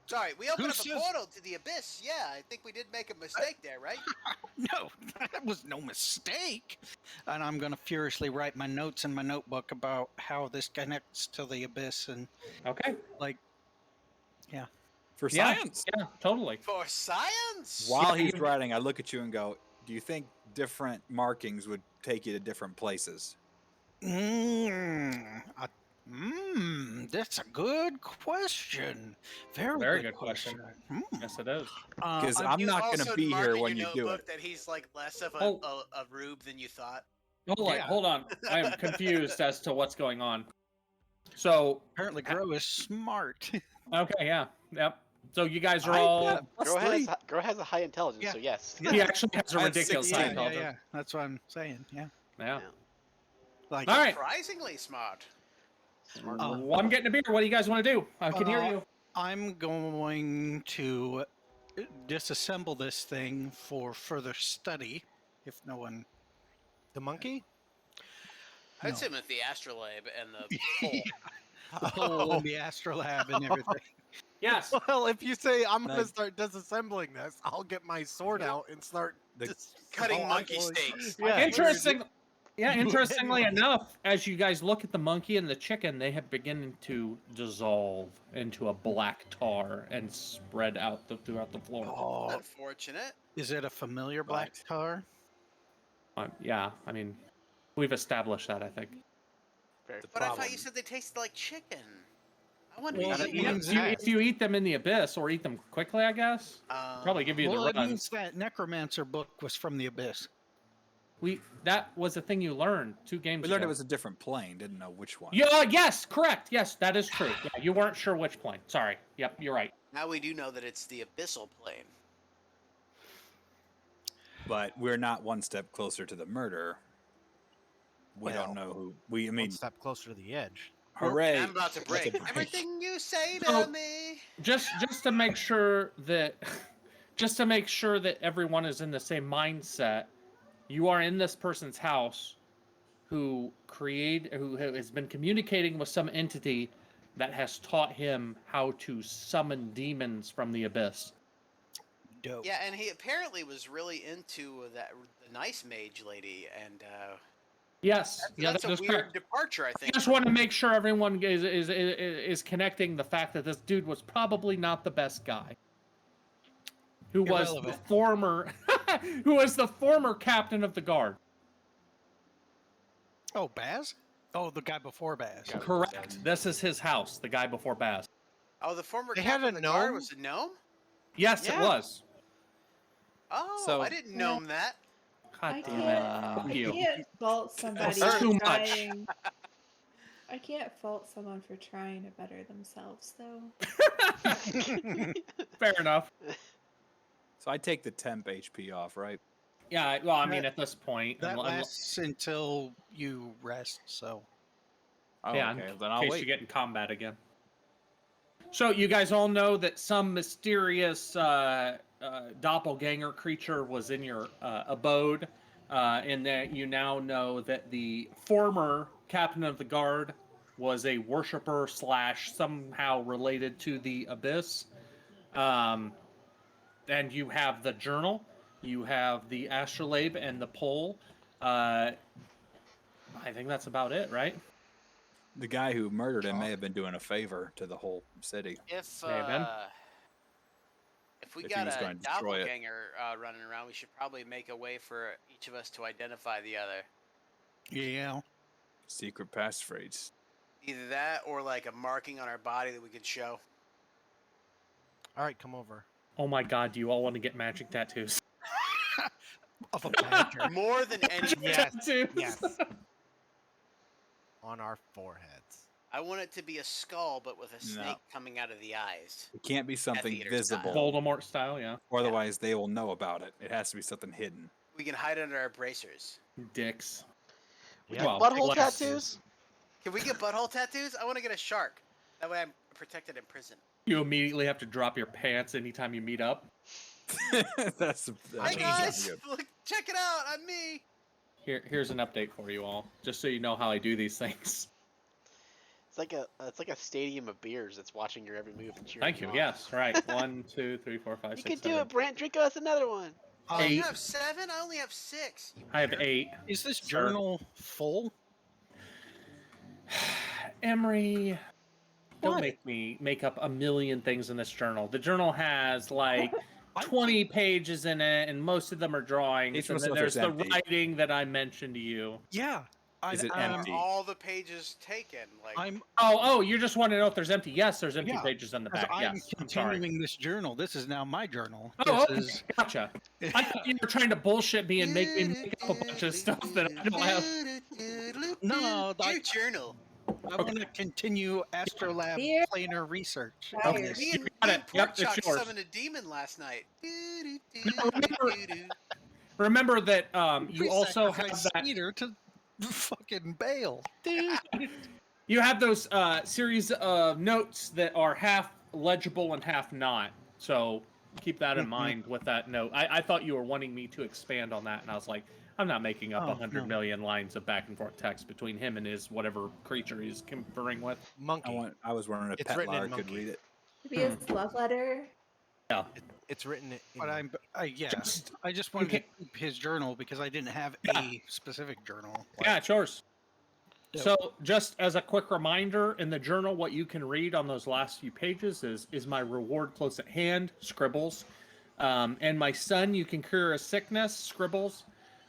Speaker 4: Sorry, we opened
Speaker 3: Who
Speaker 4: up a
Speaker 3: says-
Speaker 4: portal to the abyss. Yeah, I think we did make a mistake there, right?
Speaker 3: No, that was no mistake. And I'm going to furiously write my notes in my notebook about how this connects to the abyss and
Speaker 1: Okay.
Speaker 2: For
Speaker 1: Yeah.
Speaker 2: science.
Speaker 1: Yeah, totally.
Speaker 4: For science.
Speaker 2: While
Speaker 1: Yeah,
Speaker 2: he's
Speaker 1: you-
Speaker 2: writing, I look at you and go, "Do you think different markings would take you to different places?"
Speaker 3: That's a good question.
Speaker 1: Very good question. Yes, it is.
Speaker 2: Because I'm
Speaker 4: You
Speaker 2: not going
Speaker 4: also
Speaker 2: to be
Speaker 4: mark
Speaker 2: here
Speaker 4: in
Speaker 2: when
Speaker 4: your
Speaker 2: you do
Speaker 4: notebook
Speaker 2: it.
Speaker 4: that he's like less of
Speaker 1: Oh.
Speaker 4: a rube than you thought.
Speaker 1: Hold on. I am confused as to what's going on. So,
Speaker 3: Apparently, Grow is smart.
Speaker 1: okay, yeah. Yep. So you guys are all...
Speaker 6: Grow has a high intelligence,
Speaker 3: Yeah.
Speaker 6: so yes.
Speaker 1: He actually has a
Speaker 2: I have
Speaker 1: ridiculous
Speaker 2: 16.
Speaker 1: high
Speaker 3: yeah,
Speaker 1: intelligence.
Speaker 3: yeah. That's what I'm saying. Yeah.
Speaker 1: Yeah.
Speaker 3: Like,
Speaker 1: All right.
Speaker 4: Surprisingly smart.
Speaker 6: Smart.
Speaker 1: Well, I'm getting a beer. What do you guys want to do? I can hear you.
Speaker 3: I'm going to disassemble this thing for further study. If no one,
Speaker 9: The monkey?
Speaker 4: I'd
Speaker 3: No.
Speaker 4: say with the astrolabe and the pole.
Speaker 3: the pole and the astrolabe and everything.
Speaker 1: Yes.
Speaker 9: Well, if you say I'm going to
Speaker 2: Nice.
Speaker 9: start disassembling this, I'll get my sword out and start
Speaker 2: The-
Speaker 4: Cutting
Speaker 9: Oh,
Speaker 4: monkey
Speaker 9: actually-
Speaker 4: steaks.
Speaker 9: Yeah.
Speaker 1: Interesting. Yeah, interestingly enough, as you guys look at the monkey and the chicken, they have begun to dissolve into a black tar and spread out throughout the floor.
Speaker 3: Oh,
Speaker 4: Unfortunate.
Speaker 3: is it a familiar black
Speaker 2: Right.
Speaker 3: tar?
Speaker 1: Yeah, I mean, we've established that, I think.
Speaker 6: Very
Speaker 4: But I thought
Speaker 2: problem.
Speaker 4: you said they tasted like chicken. I want
Speaker 3: Well,
Speaker 4: to
Speaker 3: that
Speaker 4: eat one.
Speaker 3: means-
Speaker 1: If you eat them in the abyss or eat them quickly, I guess, probably give you
Speaker 3: Well,
Speaker 1: the
Speaker 3: it
Speaker 1: runs.
Speaker 3: means that necromancer book was from the abyss.
Speaker 1: That was the thing you learned 2 games
Speaker 2: We
Speaker 1: ago.
Speaker 2: learned it was a different plane. Didn't know which one.
Speaker 1: Yeah, yes, correct. Yes, that is true. Yeah, you weren't sure which plane. Sorry. Yep, you're right.
Speaker 4: Now we do know that it's the abyssal plane.
Speaker 2: But we're not one step closer to the murder. We
Speaker 9: Well,
Speaker 2: don't know who. I mean,
Speaker 9: one step closer to the edge.
Speaker 2: hooray!
Speaker 4: I'm about to
Speaker 2: That's
Speaker 4: break
Speaker 2: a break.
Speaker 4: everything you say to
Speaker 1: So-
Speaker 4: me.
Speaker 1: Just to make sure that everyone is in the same mindset, you are in this person's house who has been communicating with some entity that has taught him how to summon demons from the abyss.
Speaker 3: Dope.
Speaker 4: Yeah, and he apparently was really into the nice mage lady, and
Speaker 1: Yes,
Speaker 4: that's
Speaker 1: that
Speaker 4: a
Speaker 1: is
Speaker 4: weird
Speaker 1: correct.
Speaker 4: departure. I
Speaker 1: I
Speaker 4: think.
Speaker 1: just want to make sure everyone is connecting the fact that this dude was probably not the best guy. Who was the
Speaker 3: Irrelevant.
Speaker 1: former captain of the guard.
Speaker 3: Oh, Baz? Oh, the guy before Baz.
Speaker 1: Correct. This is his house, the guy before Baz.
Speaker 4: Oh, the former
Speaker 9: They
Speaker 4: captain
Speaker 9: had
Speaker 4: of
Speaker 9: a
Speaker 4: the guard
Speaker 9: gnome?
Speaker 4: was a gnome.
Speaker 1: Yes, it
Speaker 3: Yeah.
Speaker 1: was.
Speaker 4: Oh,
Speaker 2: So-
Speaker 4: I didn't know that.
Speaker 1: God
Speaker 5: I
Speaker 1: damn
Speaker 5: can't,
Speaker 1: it.
Speaker 5: I
Speaker 1: Fuck you.
Speaker 5: can't fault somebody
Speaker 1: That's too
Speaker 5: for
Speaker 1: much.
Speaker 5: trying. I can't fault someone for trying to better themselves, though.
Speaker 1: Fair enough.
Speaker 2: So I take the temp HP off, right?
Speaker 1: Yeah, well, I mean, at this point,
Speaker 3: That
Speaker 1: unle-
Speaker 3: lasts until you rest, so.
Speaker 2: Oh,
Speaker 1: yeah,
Speaker 2: okay.
Speaker 1: in
Speaker 2: Then I'll
Speaker 1: case
Speaker 2: wait.
Speaker 1: you get in combat again. So you guys all know that some mysterious doppelganger creature was in your abode, and that you now know that the former captain of the guard was a worshiper / somehow related to the abyss. And you have the journal, you have the astrolabe and the pole. I think that's about it, right?
Speaker 2: The guy who murdered him may have been doing a favor to the whole city.
Speaker 4: If
Speaker 1: May have been.
Speaker 4: if we
Speaker 2: If he
Speaker 4: got
Speaker 2: was
Speaker 4: a
Speaker 2: going to destroy it.
Speaker 4: doppelganger running around, we should probably make a way for each of us to identify the other.
Speaker 3: Yeah.
Speaker 2: Secret passphrase.
Speaker 4: Either that or like a marking on our body that we could show.
Speaker 9: All right, come over.
Speaker 1: Oh my god, do you all want to get magic tattoos?
Speaker 3: Of a badger.
Speaker 4: More than anything,
Speaker 9: Yes.
Speaker 1: Tattoos?
Speaker 9: Yes. On our foreheads.
Speaker 4: I want it to be a skull, but with a snake
Speaker 2: No.
Speaker 4: coming out of the eyes.
Speaker 2: It can't be something
Speaker 4: Theater
Speaker 2: visible,
Speaker 1: Voldemort style, yeah.
Speaker 2: or otherwise they will know about it. It has to be something hidden.
Speaker 4: We can hide under our bracers.
Speaker 1: Dicks.
Speaker 9: Yeah.
Speaker 1: Well,
Speaker 6: Butthole
Speaker 1: bless.
Speaker 6: tattoos?
Speaker 4: Can we get butthole tattoos? I want to get a shark. That way I'm protected in prison.
Speaker 1: You immediately have to drop your pants anytime you meet up.
Speaker 2: that's
Speaker 4: Hi guys,
Speaker 2: good.
Speaker 4: look, check it out. I'm me.
Speaker 1: Here's an update for you all, just so you know how I do these things.
Speaker 6: it's like a stadium of beers that's watching your every move and cheering.
Speaker 1: Thank you.
Speaker 6: on.
Speaker 1: Yes, right. 1, 2, 3, 4, 5,
Speaker 6: You
Speaker 1: 6,
Speaker 6: can do
Speaker 1: 7.
Speaker 6: it, Brent. Drink us another one.
Speaker 4: Oh, you
Speaker 1: 8.
Speaker 4: have 7? I only have 6. You
Speaker 1: I have
Speaker 4: weird.
Speaker 1: 8.
Speaker 3: Is this
Speaker 1: Sir.
Speaker 3: journal full?
Speaker 1: Emery, don't
Speaker 3: What?
Speaker 1: make me make up a million things in this journal. The journal has like
Speaker 3: I
Speaker 1: 20 pages in it, and most of them are drawings.
Speaker 2: Each
Speaker 1: And
Speaker 2: one
Speaker 1: then
Speaker 2: of
Speaker 1: there's
Speaker 2: it's
Speaker 1: the
Speaker 2: empty.
Speaker 1: writing that I mentioned to you.
Speaker 3: Yeah.
Speaker 2: Is it
Speaker 4: Are
Speaker 2: empty?
Speaker 4: all the pages taken? Like,
Speaker 3: I'm
Speaker 1: Oh, you just want to know if there's empty? Yes, there's empty
Speaker 3: Yeah,
Speaker 1: pages on the
Speaker 3: 'cause
Speaker 1: back.
Speaker 3: I'm
Speaker 1: Yes, I'm sorry.
Speaker 3: continuing this journal. This is now my journal.
Speaker 1: Oh,
Speaker 3: This
Speaker 1: okay,
Speaker 3: is
Speaker 1: gotcha. I thought you were trying to bullshit me and make me make up a bunch of stuff that I don't have.
Speaker 3: No,
Speaker 4: your journal.
Speaker 3: I want to continue Astrolab
Speaker 5: Beer.
Speaker 3: planar research.
Speaker 5: Okay.
Speaker 3: on this.
Speaker 4: Me and,
Speaker 1: got
Speaker 4: me
Speaker 1: it.
Speaker 4: and
Speaker 1: Yep,
Speaker 4: Porkchop
Speaker 1: it's yours.
Speaker 4: summoned a demon last night.
Speaker 1: Remember that
Speaker 3: We
Speaker 1: you also have
Speaker 3: sacrificed
Speaker 1: that.
Speaker 3: Peter to fucking bail.
Speaker 1: You have those series of notes that are half legible and half not. So keep that in mind with that note. I thought you were wanting me to expand on that, and I was like, I'm not making up
Speaker 3: Oh,
Speaker 1: 100
Speaker 3: no.
Speaker 1: million lines of back and forth text between him and his whatever creature he's conferring with.
Speaker 9: Monkey.
Speaker 2: I was wondering if
Speaker 9: It's written in
Speaker 2: Petlar could
Speaker 9: monkey.
Speaker 2: read it.
Speaker 5: Maybe his love letter.
Speaker 1: Yeah.
Speaker 9: It's written in.
Speaker 3: But I just wanted to keep his journal because I didn't have a specific journal.
Speaker 1: Yeah, it's yours.
Speaker 3: Yep.
Speaker 1: So, just as a quick reminder, in the journal, what you can read on those last few pages is my reward close at hand, scribbles. And my son, you can cure a sickness, scribbles.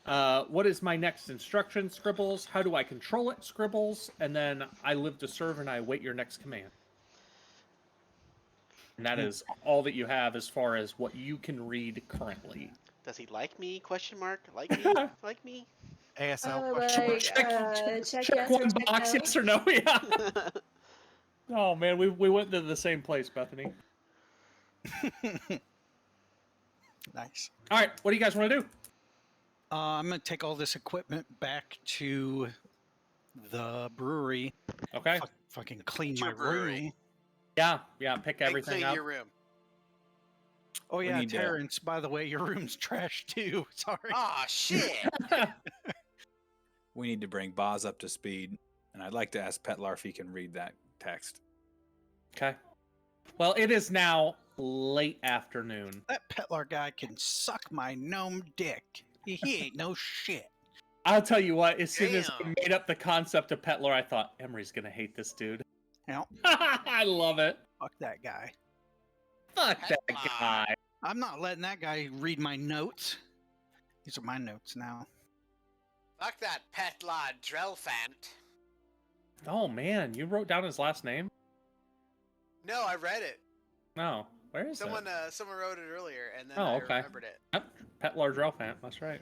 Speaker 1: What is my next instruction, scribbles? How do I control it, scribbles? And then I live to serve and I await your next command. And that is all that you have as far as what you can read currently.
Speaker 6: Does he like me? Question mark. Like me? Like me?
Speaker 9: ASL.
Speaker 5: Like, check yes or
Speaker 1: one
Speaker 5: check
Speaker 1: box,
Speaker 5: no.
Speaker 1: yes or no? Yeah. Oh man, we went to the same place, Bethany.
Speaker 3: Nice.
Speaker 1: All right, what do you guys want to do?
Speaker 3: I'm gonna take all this equipment back to the brewery.
Speaker 1: Okay.
Speaker 3: Fucking clean
Speaker 4: To
Speaker 3: my
Speaker 4: your brewery.
Speaker 3: room.
Speaker 1: Yeah, pick
Speaker 4: And
Speaker 1: everything
Speaker 4: clean
Speaker 1: up.
Speaker 4: your room.
Speaker 3: Oh
Speaker 2: We
Speaker 3: yeah,
Speaker 2: need to-
Speaker 3: Terrence. By the way, your room's trash too. Sorry.
Speaker 4: Ah, shit.
Speaker 2: We need to bring Boz up to speed, and I'd like to ask Petlar if he can read that text.
Speaker 1: Okay. Well, it is now late afternoon.
Speaker 3: That Petlar guy can suck my gnome dick. He ain't no shit.
Speaker 1: I'll tell you what, as soon as I
Speaker 4: Damn.
Speaker 1: made up the concept of Petlar, I thought, Emery's going to hate this dude.
Speaker 3: Now,
Speaker 1: I love it.
Speaker 3: fuck that guy.
Speaker 1: Fuck that
Speaker 4: Petlar.
Speaker 1: guy.
Speaker 3: I'm not letting that guy read my notes. These are my notes now.
Speaker 4: Fuck that Petla Drellfant.
Speaker 1: Oh, man, you wrote down his last name?
Speaker 4: No, I read it.
Speaker 1: No. Where is
Speaker 4: Someone
Speaker 1: it?
Speaker 4: someone wrote it earlier, and then
Speaker 1: Oh,
Speaker 4: I
Speaker 1: okay.
Speaker 4: remembered it.
Speaker 1: Yep, Petlar Drellfant, that's right.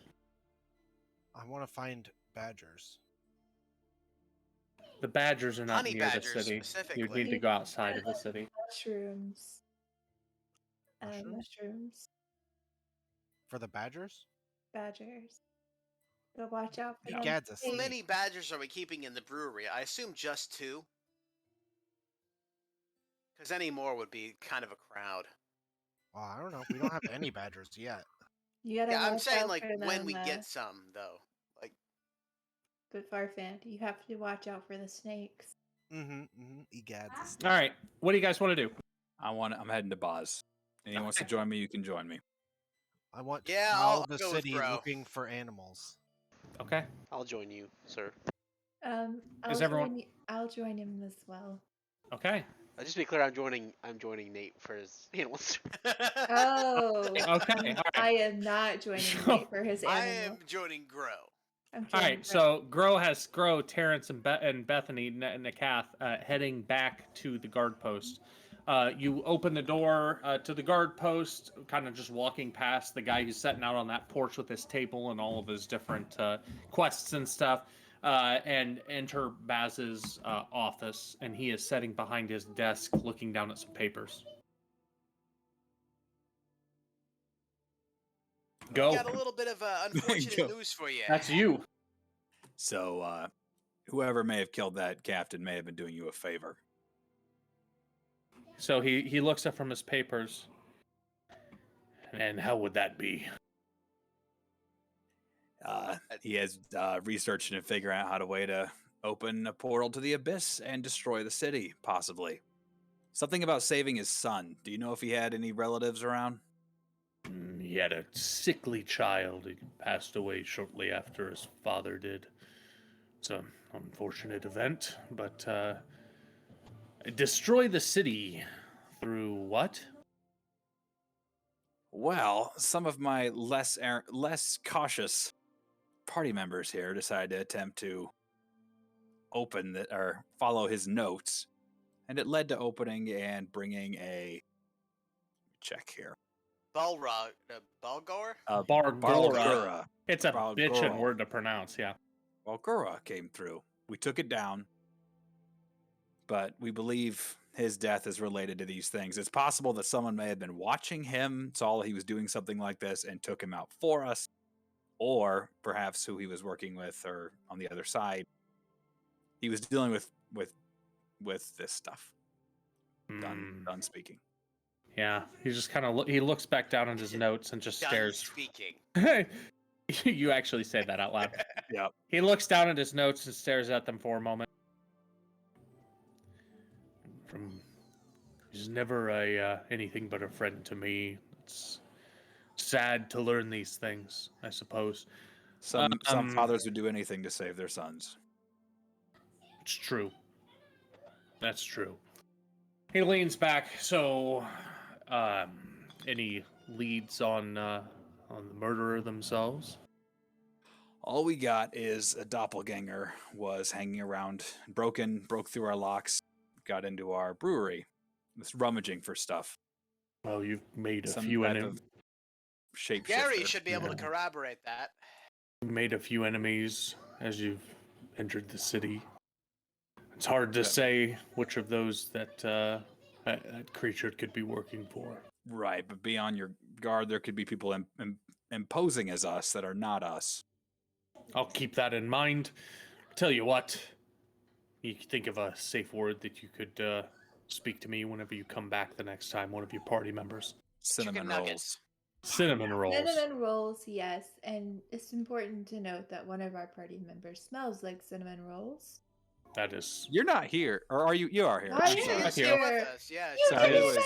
Speaker 9: I want to find badgers.
Speaker 1: The Badgers are not
Speaker 4: Honey
Speaker 1: near
Speaker 4: badgers,
Speaker 1: the city. You
Speaker 4: specifically.
Speaker 1: need to go outside of the city.
Speaker 5: Mushrooms.
Speaker 9: Mushrooms?
Speaker 5: Mushrooms.
Speaker 9: For the badgers?
Speaker 5: Badgers. So watch out for them.
Speaker 9: Egads a
Speaker 4: How
Speaker 9: snake.
Speaker 4: many badgers are we keeping in the brewery? I assume just 2. Because any more would be kind of a crowd.
Speaker 9: Oh, I don't know. We don't have any badgers yet.
Speaker 5: You gotta
Speaker 4: Yeah, I'm
Speaker 5: watch
Speaker 4: saying
Speaker 5: out
Speaker 4: like
Speaker 5: for
Speaker 4: when we
Speaker 5: them,
Speaker 4: get some though. Like
Speaker 5: But Farfan, you have to watch out for the snakes.
Speaker 9: Egads a snake.
Speaker 1: All right, what do you guys want to do?
Speaker 2: I'm heading to Boz. And he wants to join me, you can join me.
Speaker 9: I want to
Speaker 4: Yeah,
Speaker 9: prowl
Speaker 4: I'll
Speaker 9: the
Speaker 4: go with
Speaker 9: city
Speaker 4: bro.
Speaker 9: looking for animals.
Speaker 1: Okay.
Speaker 6: I'll join you, sir.
Speaker 1: Is everyone-
Speaker 5: I'll join him as well.
Speaker 1: Okay.
Speaker 6: Just to be clear, I'm joining Nate for his animals.
Speaker 5: Oh,
Speaker 1: Okay. All right.
Speaker 5: I am not joining Nate for his
Speaker 4: I
Speaker 5: animal.
Speaker 4: am joining Grow.
Speaker 5: I'm
Speaker 1: All
Speaker 5: joining
Speaker 1: right, so Grow, Terrence, and Bethany, and Nakath heading back to the guard post. You open the door to the guard post, kind of just walking past the guy who's sitting out on that porch with his table and all of his different quests and stuff, and enter Baz's office, and he is sitting behind his desk looking down at some papers. Go.
Speaker 4: Got a little bit of unfortunate
Speaker 2: Go.
Speaker 4: news for you.
Speaker 1: That's you.
Speaker 2: So, whoever may have killed that captain may have been doing you a favor.
Speaker 1: So he looks up from his papers. And how would that be?
Speaker 2: He has researched and figuring out how to way to open a portal to the abyss and destroy the city, possibly. Something about saving his son. Do you know if he had any relatives around?
Speaker 1: He had a sickly child. He passed away shortly after his father did. It's an unfortunate event, but destroy the city through what?
Speaker 2: Well, some of my less cautious party members here decided to attempt to open or follow his notes, and it led to opening and bringing a check here.
Speaker 4: Balgor?
Speaker 1: Bargora. It's a
Speaker 2: Bargora.
Speaker 1: bitchin' word to pronounce, yeah.
Speaker 2: Balgora came through. We took it down, but we believe his death is related to these things. It's possible that someone may have been watching him, saw he was doing something like this, and took him out for us, or perhaps who he was working with, or on the other side, he was dealing with this stuff. Done speaking.
Speaker 1: Yeah, he just kind of he looks back down at his notes and just
Speaker 4: Done
Speaker 1: stares.
Speaker 4: speaking.
Speaker 1: You actually say that out loud.
Speaker 2: Yep.
Speaker 1: He looks down at his notes and stares at them for a moment. He's never anything but a friend to me. It's sad to learn these things, I suppose.
Speaker 2: Some fathers would do anything to save their sons.
Speaker 1: It's true. That's true. He leans back. So, any leads on the murderer themselves?
Speaker 2: All we got is a doppelganger was hanging around, broke through our locks, got into our brewery, was rummaging for stuff.
Speaker 1: Well, you've made a
Speaker 2: Some
Speaker 1: few
Speaker 2: type of shapeshifter.
Speaker 4: Gary should be able to corroborate that.
Speaker 1: You made a few enemies as you've entered the city. It's hard to say which of those that creature could be working for.
Speaker 2: Right, but be on your guard. There could be people imposing as us that are not us.
Speaker 1: I'll keep that in mind. Tell you what, you could think of a safe word that you could speak to me whenever you come back the next time, one of your party members.
Speaker 2: Cinnamon
Speaker 4: Chicken
Speaker 2: rolls.
Speaker 4: nuggets.
Speaker 1: Cinnamon rolls.
Speaker 5: Cinnamon rolls, yes. And it's important to note that one of our party members smells like cinnamon rolls.
Speaker 1: That is.
Speaker 2: You're not here, or are you? You are here.
Speaker 5: I
Speaker 4: She
Speaker 5: am
Speaker 4: is
Speaker 1: here.
Speaker 4: with us. Yeah,
Speaker 5: You
Speaker 2: Sorry,
Speaker 5: didn't
Speaker 2: it
Speaker 5: even
Speaker 2: was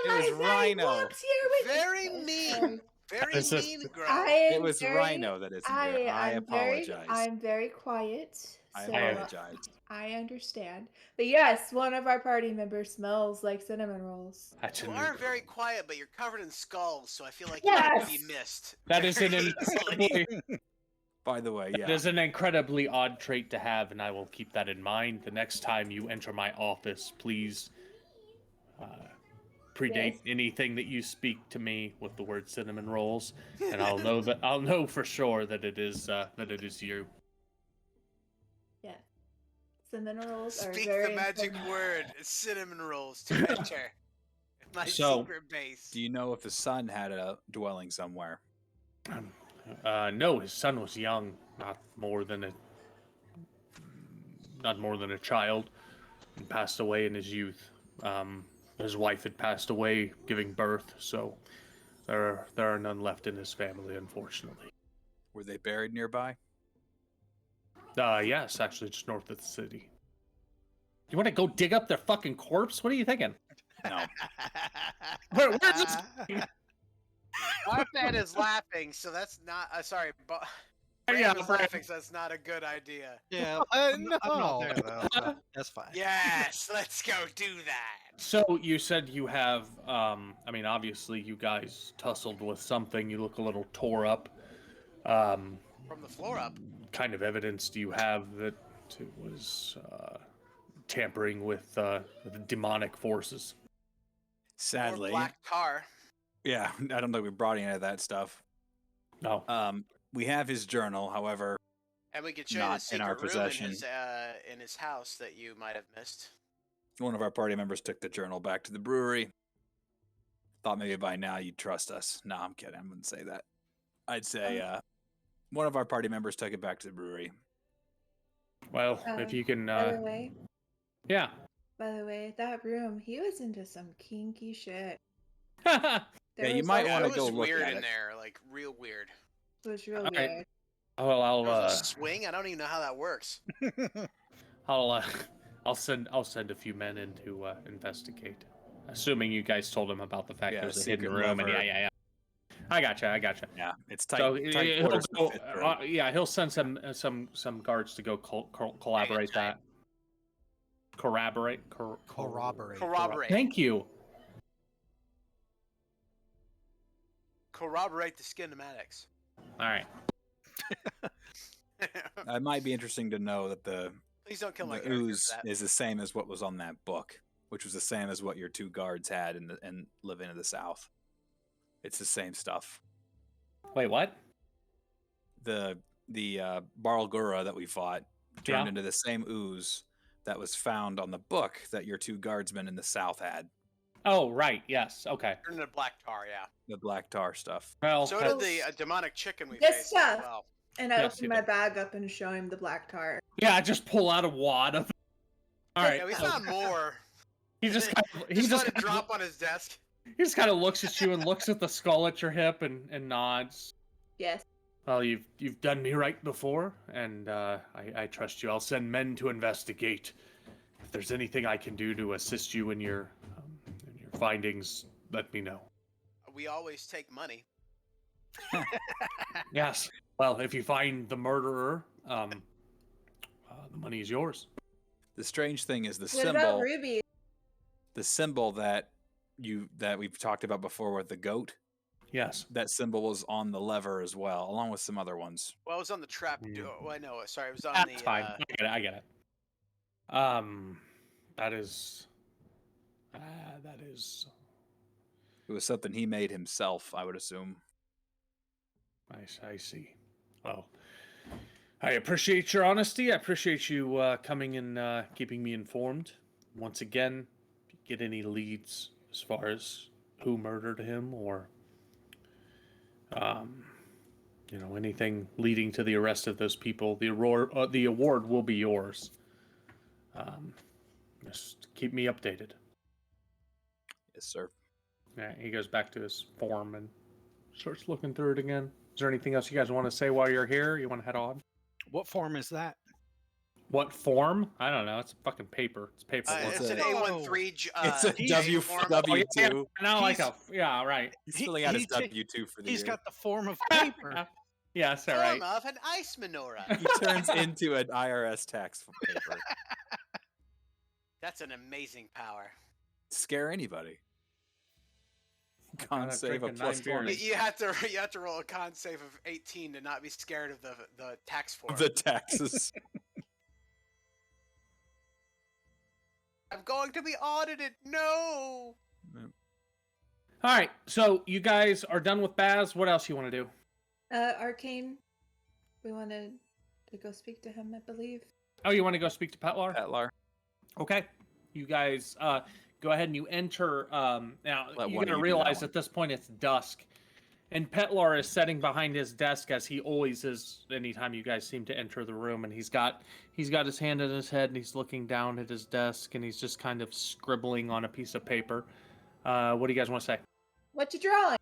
Speaker 5: realize that
Speaker 2: Rhino.
Speaker 5: he walks here with
Speaker 4: very
Speaker 5: me.
Speaker 4: mean. Very
Speaker 1: It's just-
Speaker 4: mean girl.
Speaker 2: It was Rhino that isn't here. I apologize.
Speaker 5: I'm very quiet.
Speaker 2: I
Speaker 5: So
Speaker 2: apologize.
Speaker 5: I understand. But yes, one of our party members smells like cinnamon rolls.
Speaker 1: That's
Speaker 4: You
Speaker 1: an,
Speaker 4: are very quiet, but you're covered in skulls, so I feel like
Speaker 5: Yes.
Speaker 4: you might be missed.
Speaker 1: that is an
Speaker 4: Very easily.
Speaker 1: incredibly,
Speaker 2: By the way,
Speaker 1: that is an incredibly odd trait to have, and I will keep that in mind. The next time you enter my office, please predate
Speaker 5: Yes.
Speaker 1: anything that you speak to me with the word cinnamon rolls, and I'll know for sure that it is you.
Speaker 5: Yeah. Cinnamon rolls are
Speaker 4: Speak
Speaker 5: very
Speaker 4: the magic
Speaker 5: important.
Speaker 4: word, cinnamon rolls, to enter my
Speaker 1: So-
Speaker 4: secret base.
Speaker 2: do you know if the son had a dwelling somewhere?
Speaker 1: No, his son was young, not more than a child, and passed away in his youth. His wife had passed away giving birth, so there are none left in his family, unfortunately.
Speaker 2: Were they buried nearby?
Speaker 1: Yes, actually, just north of the city. You want to go dig up their fucking corpse? What are you thinking?
Speaker 2: No.
Speaker 1: Where's this?
Speaker 4: Barfan is laughing, so that's not. Sorry,
Speaker 1: Yeah,
Speaker 4: Brand is laughing, so that's not a good idea.
Speaker 3: Yeah,
Speaker 9: No.
Speaker 3: I'm not there though. So that's fine.
Speaker 4: Yes, let's go do that.
Speaker 1: So you said you have, I mean, obviously you guys tussled with something. You look a little tore up.
Speaker 4: From the floor up.
Speaker 1: Kind of evidence do you have that it was tampering with the demonic forces?
Speaker 2: Sadly,
Speaker 4: Or black tar.
Speaker 2: yeah. I don't think we brought any of that stuff.
Speaker 1: No.
Speaker 2: We have his journal, however.
Speaker 4: And we could show you the
Speaker 2: Not in
Speaker 4: secret
Speaker 2: our
Speaker 4: room
Speaker 2: possession.
Speaker 4: in his house that you might have missed.
Speaker 2: One of our party members took the journal back to the brewery. Thought maybe by now you'd trust us. No, I'm kidding. I wouldn't say that. I'd say one of our party members took it back to the brewery.
Speaker 1: Well, if you can,
Speaker 5: By the way,
Speaker 1: yeah.
Speaker 5: that room, he was into some kinky shit.
Speaker 2: Yeah, you might
Speaker 4: Yeah,
Speaker 2: wanna
Speaker 4: it
Speaker 2: go
Speaker 4: was
Speaker 2: look
Speaker 4: weird
Speaker 2: at
Speaker 4: in
Speaker 2: it.
Speaker 4: there, like real weird.
Speaker 5: It was real
Speaker 1: All right.
Speaker 5: weird.
Speaker 1: Well,
Speaker 4: There was
Speaker 1: I'll
Speaker 4: a swing. I don't even know how that works.
Speaker 1: I'll send a few men in to investigate. Assuming you guys told him about the fact
Speaker 2: Yeah,
Speaker 1: there's a hidden
Speaker 2: secret
Speaker 1: room, and
Speaker 2: lever.
Speaker 1: yeah. I gotcha.
Speaker 2: Yeah, it's tight.
Speaker 1: So
Speaker 2: tight
Speaker 1: he'll
Speaker 2: quarters to
Speaker 1: go,
Speaker 2: fit through.
Speaker 1: yeah, he'll send some guards to go collaborate that. Corroborate.
Speaker 7: Corroborate.
Speaker 1: Thank you.
Speaker 4: Corroborate the skinematics.
Speaker 1: All right.
Speaker 2: It might be interesting to know that the
Speaker 4: Please don't kill my character
Speaker 2: ooze
Speaker 4: for that.
Speaker 2: is the same as what was on that book, which was the same as what your 2 guards had in Living in the South. It's the same stuff.
Speaker 1: Wait, what?
Speaker 2: The Barlgura that we fought turned into the same ooze that was found on the book that your 2 guardsmen in the South had.
Speaker 1: Oh, right. Yes. Okay.
Speaker 4: Turned into black tar, yeah.
Speaker 2: The black tar stuff.
Speaker 1: Well,
Speaker 4: So did the demonic chicken we
Speaker 5: This
Speaker 4: faced
Speaker 5: stuff.
Speaker 4: as well.
Speaker 5: And I
Speaker 1: Yes,
Speaker 5: open
Speaker 1: you
Speaker 5: my
Speaker 1: did.
Speaker 5: bag up and show him the black tar.
Speaker 1: yeah, I just pull out a wad of. All right.
Speaker 4: Yeah, we found more.
Speaker 1: He just
Speaker 4: Let it drop on his desk.
Speaker 1: He just kind of looks at you and looks at the skull at your hip and nods.
Speaker 5: Yes.
Speaker 1: Well, you've done me right before, and I trust you. I'll send men to investigate. If there's anything I can do to assist you in your findings, let me know.
Speaker 4: We always take money.
Speaker 1: Yes. Well, if you find the murderer, the money is yours.
Speaker 2: The strange thing is the
Speaker 5: What about
Speaker 2: symbol.
Speaker 5: Ruby?
Speaker 2: The symbol that we've talked about before with the goat.
Speaker 1: Yes.
Speaker 2: That symbol was on the lever as well, along with some other ones.
Speaker 4: Well, it was on the trap door. Well, I know. Sorry, it was on
Speaker 1: That's
Speaker 4: the.
Speaker 1: fine. I get it. That is.
Speaker 2: It was something he made himself, I would assume.
Speaker 1: I see. Well, I appreciate your honesty. I appreciate you coming and keeping me informed. Once again, if you get any leads as far as who murdered him or, anything leading to the arrest of those people, the award will be yours. Just keep me updated.
Speaker 2: Yes, sir.
Speaker 1: Yeah, he goes back to his form and starts looking through it again. Is there anything else you guys want to say while you're here? You want to head on?
Speaker 3: What form is that?
Speaker 1: What form? I don't know. It's fucking paper. It's paper.
Speaker 4: It's an A13.
Speaker 2: It's a
Speaker 4: form.
Speaker 2: W2.
Speaker 1: Now right.
Speaker 2: He's filling out his
Speaker 3: He-
Speaker 2: W2 for the
Speaker 3: He's
Speaker 2: year.
Speaker 3: got the form of paper.
Speaker 1: Yes, all right.
Speaker 4: Form of an ice menorah.
Speaker 2: He turns into an IRS tax paper.
Speaker 4: That's an amazing power.
Speaker 2: Scare anybody.
Speaker 1: God,
Speaker 2: Con
Speaker 1: I've
Speaker 2: save a
Speaker 1: drinking 9
Speaker 2: +1.
Speaker 1: beers.
Speaker 4: You have to roll a con save of 18 to not be scared of the tax form.
Speaker 2: The taxes.
Speaker 4: I'm going to be audited. No.
Speaker 1: All right. So you guys are done with Baz. What else you want to do?
Speaker 5: Arcane. We wanted to go speak to him, I believe.
Speaker 1: Oh, you want to go speak to Petlar?
Speaker 2: Petlar.
Speaker 1: Okay. You guys go ahead and you enter. Now,
Speaker 2: Let
Speaker 1: you
Speaker 2: one
Speaker 1: got to
Speaker 2: of you do that
Speaker 1: realize
Speaker 2: one.
Speaker 1: at this point it's dusk. And Petlar is sitting behind his desk as he always is anytime you guys seem to enter the room. And he's got his hand in his head and he's looking down at his desk and he's just kind of scribbling on a piece of paper. What do you guys want to say?
Speaker 5: What you drawing?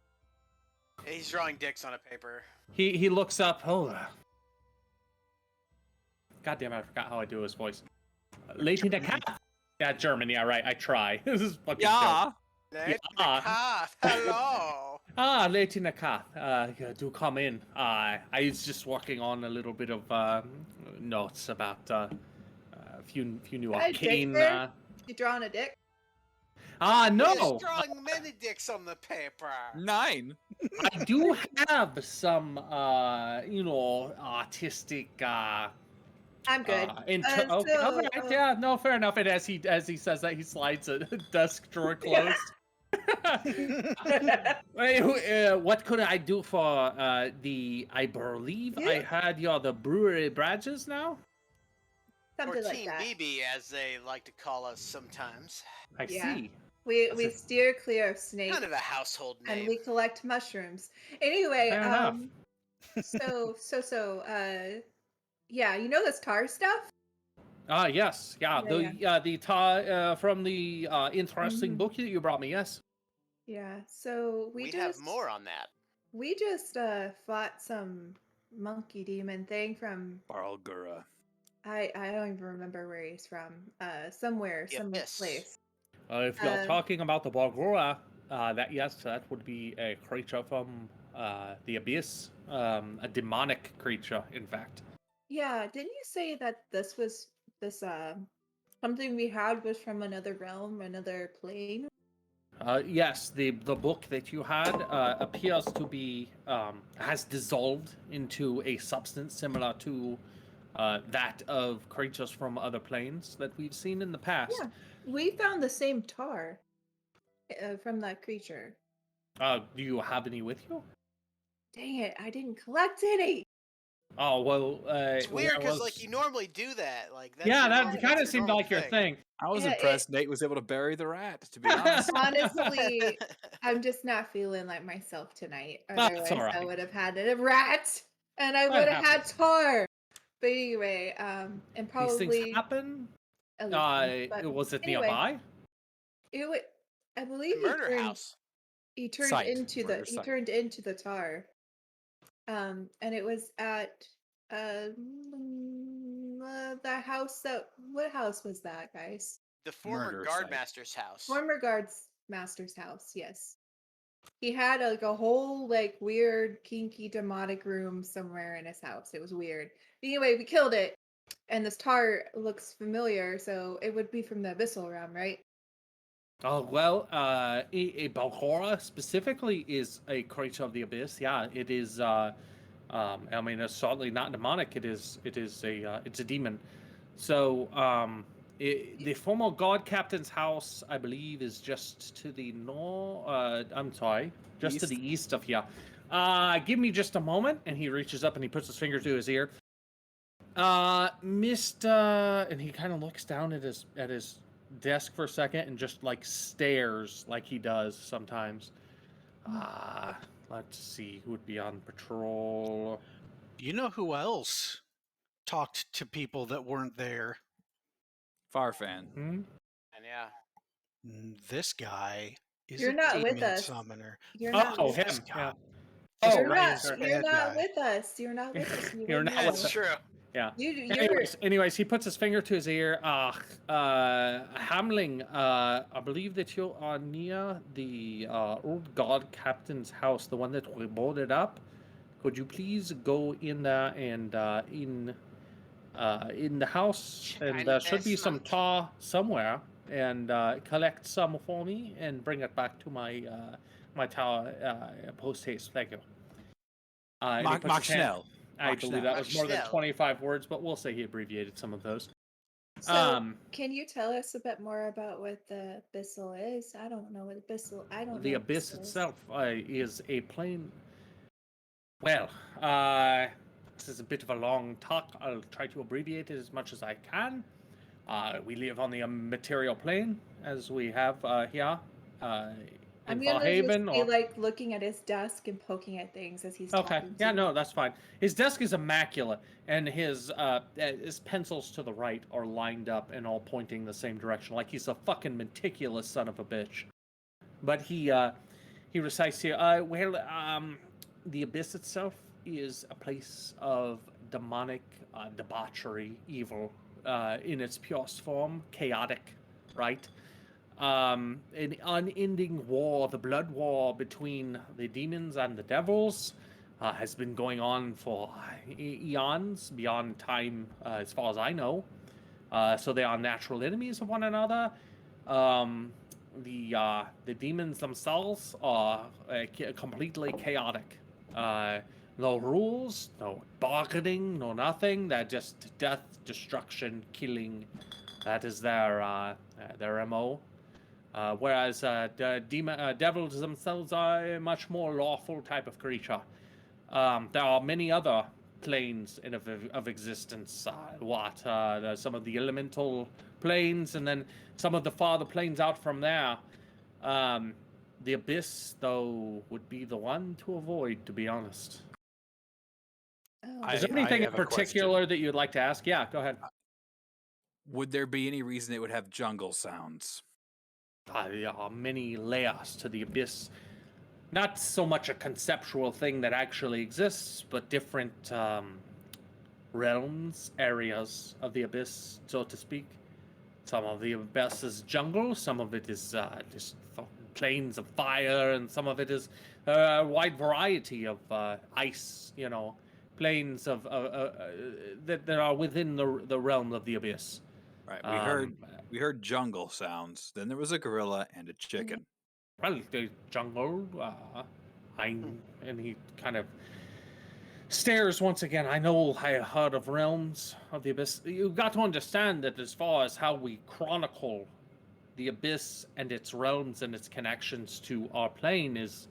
Speaker 4: He's drawing dicks on a paper.
Speaker 1: He looks up. Oh, God damn it! I forgot how I do his voice. Lady the cat. Yeah, German. Yeah, right. I try. This is fucking
Speaker 2: Yeah.
Speaker 4: Lady
Speaker 1: Yeah.
Speaker 4: Kath, hello.
Speaker 1: Lady Nakath, do come in. I was just working on a little bit of notes about a few new
Speaker 5: Hi,
Speaker 1: arcane.
Speaker 5: Dexter. You drawing a dick?
Speaker 4: He's
Speaker 1: No,
Speaker 4: drawing many dicks on the paper.
Speaker 2: 9.
Speaker 1: I do have some artistic.
Speaker 5: I'm good.
Speaker 1: Okay,
Speaker 5: So,
Speaker 1: all right, yeah, no, fair enough. And as he says that, he slides a desk drawer closed. What could I do for I believe I had the brewery badges now.
Speaker 4: Or
Speaker 5: Something like
Speaker 4: Team
Speaker 5: that.
Speaker 4: BB, as they like to call us sometimes.
Speaker 1: I
Speaker 5: Yeah.
Speaker 1: see.
Speaker 5: We steer clear of snakes
Speaker 4: Kind of a household name.
Speaker 5: and we collect mushrooms. Anyway,
Speaker 1: Fair enough.
Speaker 5: yeah, you know this tar stuff?
Speaker 1: Yes, yeah. The tar from the interesting book that you brought me. Yes.
Speaker 5: Yeah. So
Speaker 4: we
Speaker 5: just
Speaker 4: have more on that.
Speaker 5: We just fought some monkey demon thing from
Speaker 2: Barlgura.
Speaker 5: I don't even remember where he's from. Somewhere,
Speaker 4: The
Speaker 5: some
Speaker 4: Abyss.
Speaker 5: place.
Speaker 1: If you're
Speaker 5: Uh,
Speaker 1: talking about the Bargora, that would be a creature from the Abyss, a demonic creature, in fact.
Speaker 5: Yeah, didn't you say that this something we had was from another realm, another plane?
Speaker 1: Yes, the book that you had appears to be has dissolved into a substance similar to that of creatures from other planes that we've seen in the past.
Speaker 5: Yeah, we found the same tar from that creature.
Speaker 1: Do you have any with you?
Speaker 5: Dang it, I didn't collect any.
Speaker 1: Oh well,
Speaker 4: It's weird
Speaker 1: where
Speaker 4: because
Speaker 1: was-
Speaker 4: like you normally do that. Like that's
Speaker 1: yeah,
Speaker 4: your
Speaker 1: that
Speaker 4: normal,
Speaker 1: kind of
Speaker 4: that's
Speaker 1: seemed
Speaker 4: normal
Speaker 1: like your thing.
Speaker 2: I was
Speaker 5: Yeah,
Speaker 2: impressed Nate was able to bury the rat, to be honest.
Speaker 5: Honestly, I'm just not feeling like myself tonight.
Speaker 1: That's all
Speaker 5: Otherwise, I
Speaker 1: right.
Speaker 5: would have had a rat, and I
Speaker 1: That
Speaker 5: would have had
Speaker 1: happens.
Speaker 5: tar. But anyway, and
Speaker 1: These things
Speaker 5: probably
Speaker 1: happen.
Speaker 5: a listen, but
Speaker 1: Was it
Speaker 5: anyway,
Speaker 1: nearby?
Speaker 5: it would. I believe
Speaker 4: The murder house.
Speaker 5: he turned
Speaker 2: Site.
Speaker 5: into the
Speaker 2: Murder
Speaker 5: he
Speaker 2: site.
Speaker 5: turned into the tar. And it was at the house that what house was that, guys?
Speaker 4: The former
Speaker 2: Murder
Speaker 4: guard
Speaker 2: site.
Speaker 4: master's house.
Speaker 5: Former guards master's house, yes. He had like a whole like weird kinky demonic room somewhere in his house. It was weird. But anyway, we killed it. And this tar looks familiar, so it would be from the abyssal realm, right?
Speaker 1: Oh well, a Balgora specifically is a creature of the abyss. Yeah, it is. I mean, it's certainly not demonic. It's a demon. So, the former god captain's house, I believe, is just to the north. I'm sorry, just to
Speaker 2: East?
Speaker 1: the east of here. Give me just a moment. And he reaches up and he puts his finger to his ear. Mr. And he kind of looks down at his desk for a second and just like stares like he does sometimes. Let's see who would be on patrol.
Speaker 3: You know who else talked to people that weren't there?
Speaker 2: Farfan.
Speaker 1: Hmm?
Speaker 4: And yeah,
Speaker 3: This guy is
Speaker 5: You're
Speaker 3: a
Speaker 5: not with
Speaker 3: demon
Speaker 5: us.
Speaker 3: summoner.
Speaker 5: You're not
Speaker 1: Oh,
Speaker 5: with
Speaker 1: him.
Speaker 5: us.
Speaker 1: Yeah.
Speaker 3: He's
Speaker 1: Oh,
Speaker 5: You're
Speaker 1: right.
Speaker 5: not.
Speaker 1: Sure.
Speaker 5: You're
Speaker 3: bad
Speaker 5: not
Speaker 3: guy.
Speaker 5: with us. You're not with us. You
Speaker 1: You're
Speaker 5: wouldn't
Speaker 1: not
Speaker 5: know.
Speaker 1: with
Speaker 4: that's true.
Speaker 1: Yeah.
Speaker 5: You're.
Speaker 1: Anyways, he puts his finger to his ear. Hamling, I believe that you are near the old god captain's house, the one that we boarded up. Could you please go in there and in the house, and there should be some
Speaker 4: Investment.
Speaker 1: tar somewhere, and collect some for me and bring it back to my tower post haste. Thank you. And he
Speaker 2: Mach
Speaker 1: puts his hand-
Speaker 2: Schnell.
Speaker 1: I
Speaker 2: Mach
Speaker 1: believe
Speaker 2: Schnell.
Speaker 1: that was more than
Speaker 4: Schnell.
Speaker 1: 25 words, but we'll say he abbreviated some of those.
Speaker 5: So, can you tell us a bit more about what the abyssal is? I don't know what abyssal. I don't
Speaker 1: The
Speaker 5: know. what
Speaker 1: abyss
Speaker 5: abyssal is.
Speaker 1: itself is a plane. Well, this is a bit of a long talk. I'll try to abbreviate it as much as I can. We live on the material plane, as we have here
Speaker 5: I'm
Speaker 1: in
Speaker 5: gonna
Speaker 1: Farhaven.
Speaker 5: just be like looking at his desk and poking at things as he's
Speaker 1: Okay,
Speaker 5: talking.
Speaker 1: yeah,
Speaker 5: to
Speaker 1: no,
Speaker 5: me.
Speaker 1: that's fine. His desk is immaculate, and his pencils to the right are lined up and all pointing the same direction, like he's a fucking meticulous son of a bitch. But he recites here. The abyss itself is a place of demonic debauchery, evil in its purest form, chaotic, right? An unending war, the blood war between the demons and the devils, has been going on for eons, beyond time, as far as I know. So they are natural enemies of one another. The demons themselves are completely chaotic. No rules, no bargaining, no nothing. They're just death, destruction, killing. That is their MO. Whereas the devils themselves are a much more lawful type of creature. There are many other planes of existence. There's some of the elemental planes, and then some of the farther planes out from there. The abyss, though, would be the one to avoid, to be honest.
Speaker 5: Oh.
Speaker 1: Is there anything in
Speaker 2: have a question.
Speaker 1: particular that you'd like to ask? Yeah, go ahead.
Speaker 2: Would there be any reason it would have jungle sounds?
Speaker 1: There are many layers to the abyss. Not so much a conceptual thing that actually exists, but different realms, areas of the abyss, so to speak. Some of the abyss is jungle, some of it is just plains of fire, and some of it is a wide variety of ice, plains of that are within the realm of the abyss.
Speaker 2: Right. We heard jungle sounds. Then there was a gorilla and a chicken.
Speaker 1: Well, the jungle, and he kind of stares once again. I know I heard of realms of the abyss. You've got to understand that as far as how we chronicle the abyss and its realms and its connections to our plane is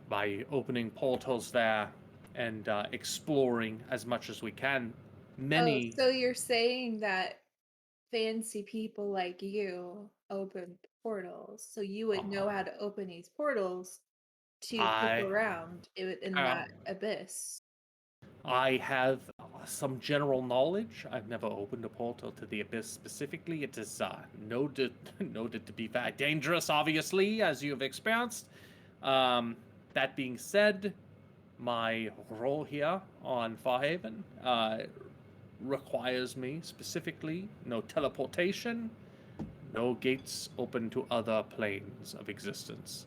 Speaker 1: by opening portals there and exploring as much as we can. Many.
Speaker 5: Oh, so you're saying that fancy people like you open portals, so you would know how to open these portals to poke around in that abyss.
Speaker 1: I have some general knowledge. I've never opened a portal to the abyss specifically. It is noted to be very dangerous, obviously, as you have experienced. That being said, my role here on Farhaven requires me specifically no teleportation, no gates open to other planes of existence.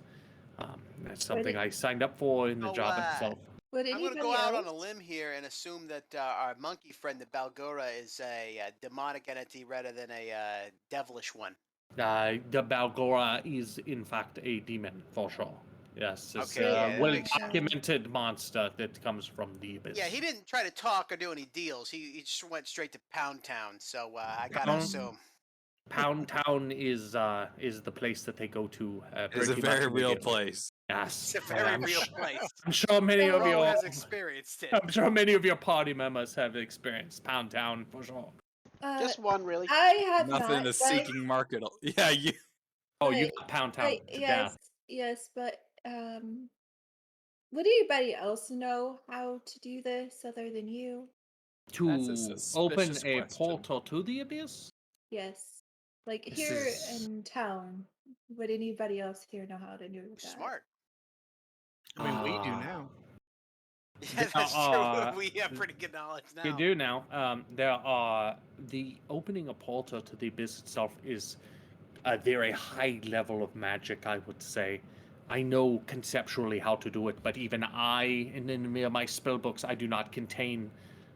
Speaker 1: That's something I signed up for in the job itself.
Speaker 4: I'm going to go out on a limb here and assume that our monkey friend, the Balgora, is a demonic entity rather than a devilish one.
Speaker 1: The Balgora is, in fact, a demon, for sure. Yes, it's
Speaker 4: Okay,
Speaker 1: a well-documented monster that comes from the abyss.
Speaker 4: Yeah, he didn't try to talk or do any deals. He just went straight to Pound Town, so I got to assume.
Speaker 1: Pound Town is the place that they go to.
Speaker 2: It's a very real place.
Speaker 1: Yes,
Speaker 4: it's a very real place.
Speaker 1: I'm sure many of you
Speaker 4: has experienced it.
Speaker 1: I'm sure many of your party members have experienced Pound Town for sure.
Speaker 6: Just one, really.
Speaker 5: I have
Speaker 2: nothing
Speaker 5: not,
Speaker 2: to seeking market. Yeah, you.
Speaker 1: Oh, you got Pound Town to death.
Speaker 5: Yes, but would anybody else know how to do this other than you?
Speaker 1: To open a portal to the abyss?
Speaker 5: Yes. Like here in town, would anybody else here know how to do that?
Speaker 4: Smart.
Speaker 3: I mean, we do now.
Speaker 4: Yeah, that's true. We have pretty good knowledge now.
Speaker 1: You do now. There are the opening a portal to the abyss itself is a very high level of magic, I would say. I know conceptually how to do it, but even in my spell books, I do not contain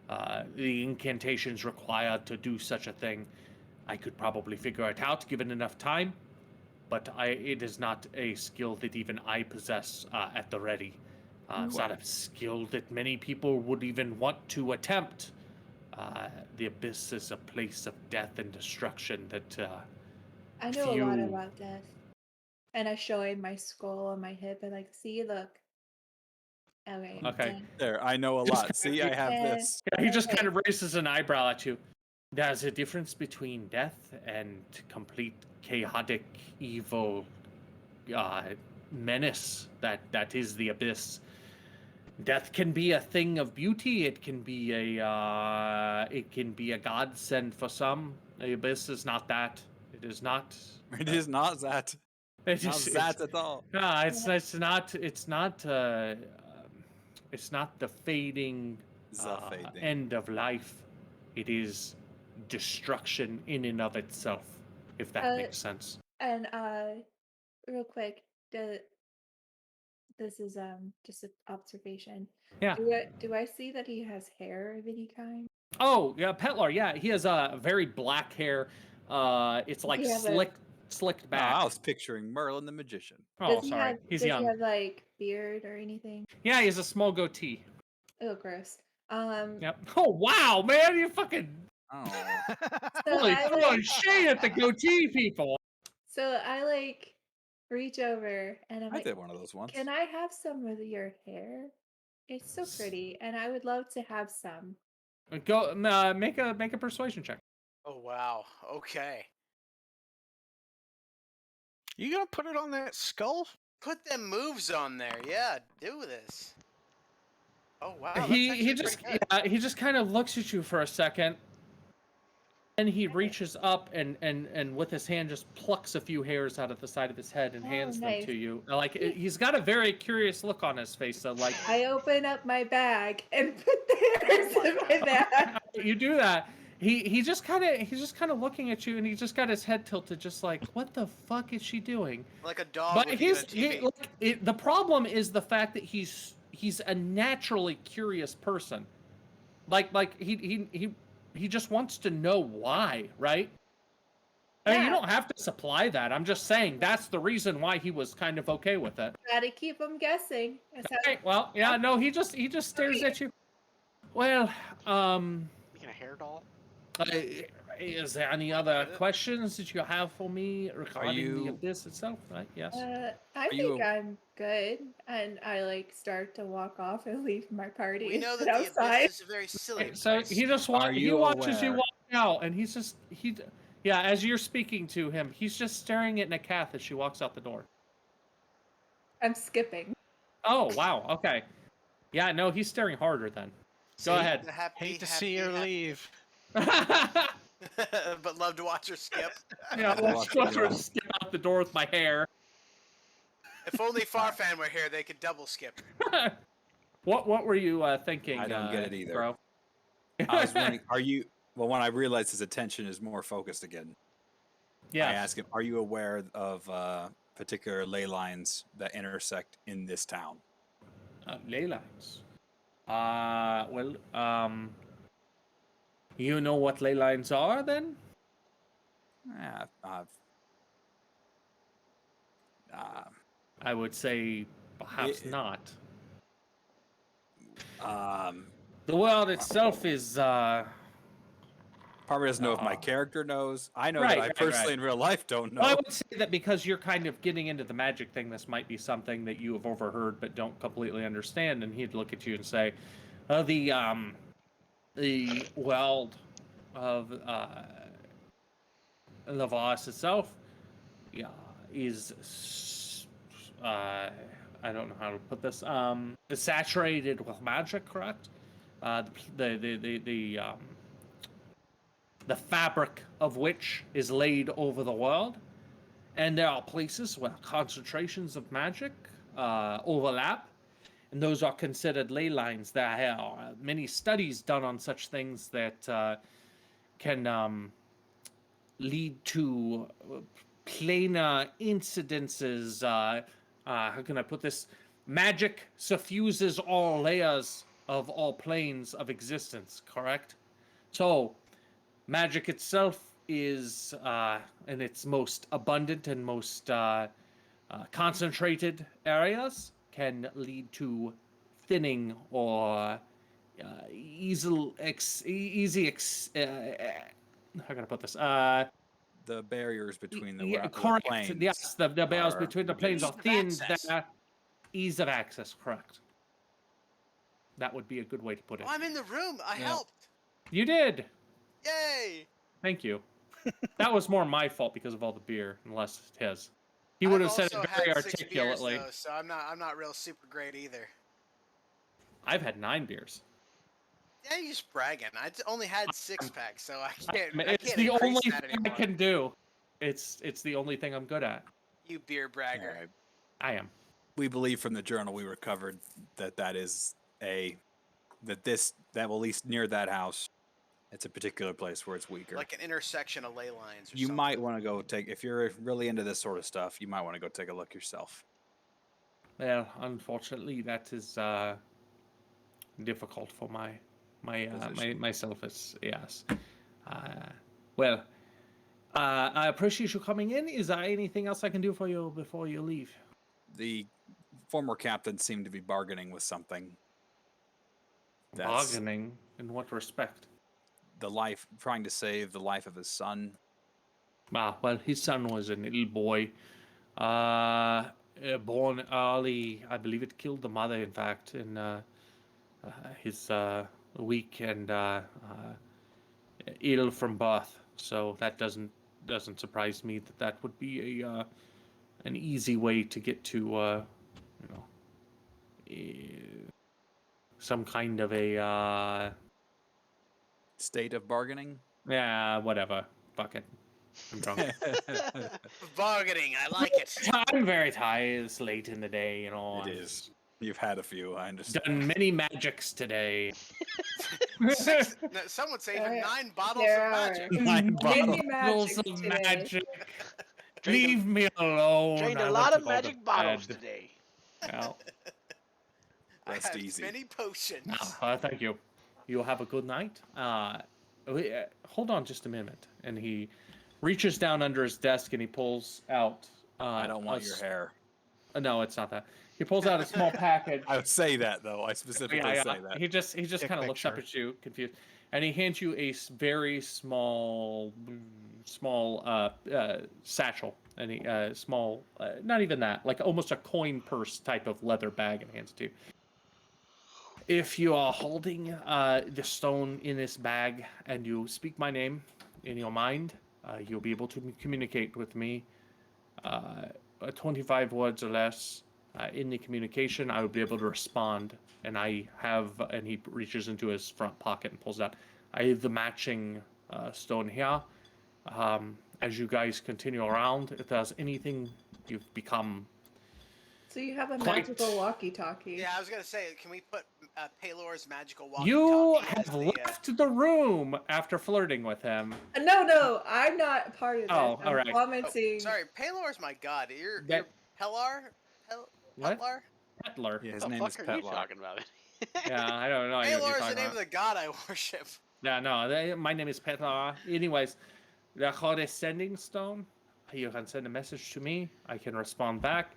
Speaker 1: the incantations required to do such a thing. I could probably figure it out given enough time, but it is not a skill that even I possess at the ready. It's not a skill that many people would even want to attempt. The abyss is a place of death and destruction that
Speaker 5: I know a lot about death. And I show him my skull on my hip and like, see, look.
Speaker 1: Okay.
Speaker 2: There, I know a lot. See, I have this.
Speaker 1: Yeah, he just kind of raises an eyebrow at you. There's a difference between death and complete chaotic, evil menace that is the abyss. Death can be a thing of beauty. It can be a godsend for some. The abyss is not that. It is not.
Speaker 2: It is not that.
Speaker 1: It's
Speaker 2: not that at all.
Speaker 1: No, it's not the fading end of life. It is destruction in and of itself, if that makes sense.
Speaker 5: And real quick, this is just an observation.
Speaker 1: Yeah.
Speaker 5: Do I see that he has hair of any kind?
Speaker 1: Oh yeah, Petlar. Yeah, he has very black hair. It's like slicked back.
Speaker 2: I was picturing Merlin the magician.
Speaker 1: Oh, sorry. He's young.
Speaker 5: Does he have like beard or anything?
Speaker 1: Yeah, he has a small goatee.
Speaker 5: Oh, gross.
Speaker 1: Yep. Oh wow, man, you fucking.
Speaker 2: Oh.
Speaker 1: Throwing shade at the goatee people.
Speaker 5: So I like reach over and I'm
Speaker 2: I
Speaker 5: like,
Speaker 2: did one of those once.
Speaker 5: Can I have some of your hair? It's so pretty, and I would love to have some.
Speaker 1: Go make a persuasion check.
Speaker 4: Oh wow. Okay.
Speaker 3: You gonna put it on that skull?
Speaker 4: Put them moves on there. Yeah, do this. Oh wow.
Speaker 1: He just kind of looks at you for a second. And he reaches up and with his hand just plucks a few hairs out of the side of his head and hands them to you. Like he's got a very curious look on his face. So like
Speaker 5: I open up my bag and put the by that.
Speaker 1: You do that. He's just kind of looking at you, and he just got his head tilted, just like, what the fuck is she doing?
Speaker 4: Like a dog
Speaker 1: But
Speaker 4: looking at a TV.
Speaker 1: the problem is the fact that he's a naturally curious person. Like he just wants to know why, right? I mean, you
Speaker 5: Yeah.
Speaker 1: don't have to supply that. I'm just saying that's the reason why he was kind of okay with it.
Speaker 5: Gotta keep them guessing. That's how-
Speaker 1: Okay, well, yeah, no, he just stares at you. Well,
Speaker 6: Making a hair doll?
Speaker 1: is there any other questions that you have for me regarding the
Speaker 2: you-
Speaker 1: abyss itself? Right? Yes.
Speaker 5: I think I'm good, and I like start to walk off and leave my party.
Speaker 4: We know that
Speaker 5: and
Speaker 4: the
Speaker 5: outside.
Speaker 4: abyss is a very silly
Speaker 1: Okay, so
Speaker 4: place.
Speaker 1: he just
Speaker 2: Are
Speaker 1: he
Speaker 2: you
Speaker 1: watches you
Speaker 2: aware-
Speaker 1: walk out, and yeah, as you're speaking to him, he's just staring at Nakath as she walks out the door.
Speaker 5: I'm skipping.
Speaker 1: Oh wow, okay, yeah, no, he's staring harder then. Go ahead.
Speaker 4: The happy,
Speaker 3: Hate to see her leave.
Speaker 4: but love to watch her skip.
Speaker 1: Yeah, let's watch her skip out the door with my hair.
Speaker 4: If only Farfan were here, they could double skip.
Speaker 1: What were you thinking?
Speaker 2: I don't get it either.
Speaker 1: Bro?
Speaker 2: I was wondering, are you? Well, when I realized his attention is more focused again,
Speaker 1: Yeah.
Speaker 2: I asked him, "Are you aware of particular ley lines that intersect in this town?"
Speaker 1: Ley lines. Well, you know what ley lines are then?
Speaker 2: Yeah,
Speaker 1: I would say perhaps not. The world itself is
Speaker 2: Probably doesn't know if my character knows. I know
Speaker 1: Right,
Speaker 2: that I
Speaker 1: right,
Speaker 2: personally
Speaker 1: right.
Speaker 2: in real life don't know.
Speaker 1: Well, I would say that because you're kind of getting into the magic thing, this might be something that you have overheard but don't completely understand. And he'd look at you and say, the world of Nevaris itself, yeah, is I don't know how to put this. Is saturated with magic, correct? The fabric of which is laid over the world, and there are places where concentrations of magic overlap, and those are considered ley lines. There are many studies done on such things that can lead to planar incidences. How can I put this? Magic suffuses all layers of all planes of existence, correct? So, magic itself is, in its most abundant and most concentrated areas, can lead to thinning or how can I put this?
Speaker 2: The barriers between the,
Speaker 1: Yeah,
Speaker 2: the
Speaker 1: correct.
Speaker 2: planes.
Speaker 1: Yes, the barriers
Speaker 2: are
Speaker 1: between the planes are
Speaker 4: reduced.
Speaker 1: thinned. Ease of access, correct. That would be a good way to put it.
Speaker 4: Oh, I'm in the room. I helped.
Speaker 1: You did.
Speaker 4: Yay!
Speaker 1: Thank you. That was more my fault because of all the beer, and less his. He would have said it
Speaker 4: also
Speaker 1: very
Speaker 4: had 6 beers,
Speaker 1: articulately.
Speaker 4: though, so I'm not real super great either.
Speaker 1: I've had 9 beers.
Speaker 4: Yeah, you're just bragging. I only had 6 packs, so I can't.
Speaker 1: It's
Speaker 4: I can't
Speaker 1: the
Speaker 4: increase
Speaker 1: only
Speaker 4: that
Speaker 1: thing I
Speaker 4: anymore.
Speaker 1: can do. It's the only thing I'm good at.
Speaker 4: You beer bragger.
Speaker 2: Alright.
Speaker 1: I am.
Speaker 2: We believe from the journal we recovered that is that will at least near that house. It's a particular place where it's weaker.
Speaker 4: Like an intersection of ley lines. Or
Speaker 2: You
Speaker 4: something.
Speaker 2: might want to go if you're really into this sort of stuff. You might want to go take a look yourself.
Speaker 1: Well, unfortunately, that is difficult for myself. As yes. Well, I appreciate you coming in. Is there anything else I can do for you before you leave?
Speaker 2: The former captain seemed to be bargaining with something.
Speaker 1: Bargaining? In what respect?
Speaker 2: Trying to save the life of his son.
Speaker 1: Well, his son was an little boy, born early. I believe it killed the mother, in fact, in his weak and ill from birth. So that doesn't surprise me that would be an easy way to get to some kind of a
Speaker 2: State of bargaining.
Speaker 1: yeah, whatever. Fuck it. I'm drunk.
Speaker 4: Bargaining. I like it.
Speaker 1: I'm very tired. It's late in the day,
Speaker 2: It is. You've had a few, I understand.
Speaker 1: Done many magics today.
Speaker 4: No, some would say even 9 bottles
Speaker 5: there
Speaker 4: of
Speaker 5: are
Speaker 4: magic.
Speaker 2: 9
Speaker 5: many
Speaker 1: Bottles
Speaker 2: bottles.
Speaker 5: magics
Speaker 1: of
Speaker 5: today.
Speaker 1: magic.
Speaker 6: Drained a-
Speaker 1: Leave me alone.
Speaker 6: Drained
Speaker 1: I
Speaker 6: a
Speaker 1: want
Speaker 6: lot
Speaker 1: to
Speaker 6: of
Speaker 1: go to
Speaker 6: magic bottles
Speaker 1: bed.
Speaker 6: today.
Speaker 1: Well,
Speaker 4: I
Speaker 2: Rest
Speaker 4: have
Speaker 2: easy.
Speaker 4: many potions.
Speaker 1: thank you. You have a good night. Hold on just a minute. And he reaches down under his desk and he pulls out.
Speaker 2: I don't want your hair.
Speaker 1: No, it's not that. He pulls out a small package.
Speaker 2: I would say that though. I specifically say that.
Speaker 1: He just
Speaker 7: Dick
Speaker 1: kind of looks up
Speaker 7: picture.
Speaker 1: at you, confused, and he hands you a very small satchel, and he small, not even that, like almost a coin purse type of leather bag, and hands it to you. If you are holding the stone in this bag and you speak my name in your mind, you'll be able to communicate with me. 25 words or less. In the communication, I would be able to respond, and and he reaches into his front pocket and pulls out, I have the matching stone here. As you guys continue around, if there's anything you've become...
Speaker 5: So you have a
Speaker 1: Quite.
Speaker 5: magical walkie-talkie.
Speaker 4: Yeah, I was gonna say, can we put Paylor's magical walkie-talkie
Speaker 1: You
Speaker 4: as
Speaker 1: have
Speaker 4: the,
Speaker 1: left the room after flirting with him.
Speaker 5: No, I'm not part of this.
Speaker 1: Oh,
Speaker 5: I'm
Speaker 1: all right.
Speaker 5: commenting.
Speaker 4: Sorry, Paylor's my god. You're Pelar?
Speaker 1: What?
Speaker 4: Petlar?
Speaker 1: Petler.
Speaker 2: Yeah, his
Speaker 6: What the
Speaker 2: name is
Speaker 6: fuck are you
Speaker 2: Petlar.
Speaker 6: talking about?
Speaker 1: Yeah, I don't know what you're
Speaker 4: Paylor is
Speaker 1: talking
Speaker 4: the name
Speaker 1: about.
Speaker 4: of the god I worship.
Speaker 1: Yeah, no, my name is Petler. Anyways, the code is sending stone. You can send a message to me. I can respond back.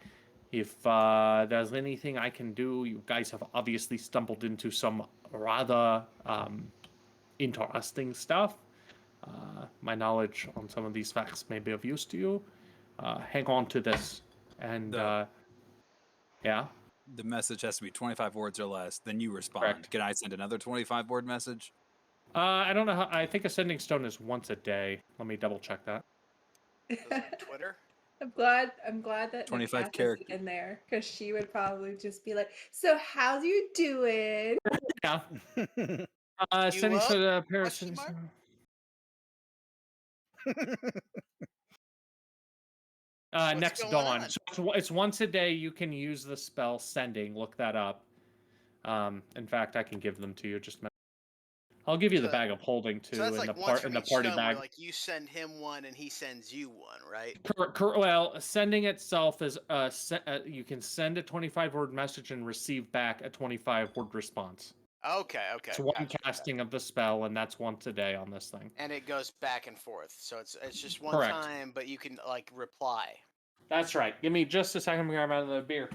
Speaker 1: If there's anything I can do, you guys have obviously stumbled into some rather interesting stuff. My knowledge on some of these facts may be of use to you. Hang on to this. And, yeah?
Speaker 2: The message has to be 25 words or less. Then you respond.
Speaker 1: Correct.
Speaker 2: Can I send another 25-word message?
Speaker 1: I don't know how. I think a sending stone is once a day. Let me double check that.
Speaker 4: Twitter?
Speaker 5: I'm glad that
Speaker 2: 25
Speaker 5: Nacath
Speaker 2: characters.
Speaker 5: is in there, because she would probably just be like, "So how's you doing?"
Speaker 1: Yeah.
Speaker 4: You
Speaker 1: Sending
Speaker 4: up?
Speaker 1: to the
Speaker 4: Question
Speaker 1: person.
Speaker 4: What's
Speaker 1: Next
Speaker 4: going
Speaker 1: dawn.
Speaker 4: on?
Speaker 1: So it's once a day. You can use the spell sending. Look that up. In fact, I can give them to you. Just a minute. I'll give you the
Speaker 4: So-
Speaker 1: bag of holding too
Speaker 4: So that's
Speaker 1: in
Speaker 4: like
Speaker 1: the
Speaker 4: once
Speaker 1: in
Speaker 4: from
Speaker 1: the
Speaker 4: each
Speaker 1: party
Speaker 4: stone
Speaker 1: bag.
Speaker 4: where like you send him one and he sends you one, right?
Speaker 1: Well, sending itself is you can send a 25-word message and receive back a 25-word response.
Speaker 4: Okay.
Speaker 1: It's one
Speaker 4: gotcha.
Speaker 1: casting of the spell, and that's once a day on this thing.
Speaker 4: And it goes back and forth. So it's just one
Speaker 1: Correct.
Speaker 4: time, but you can like reply.
Speaker 1: That's right. Give me just a second to grab out of the beer.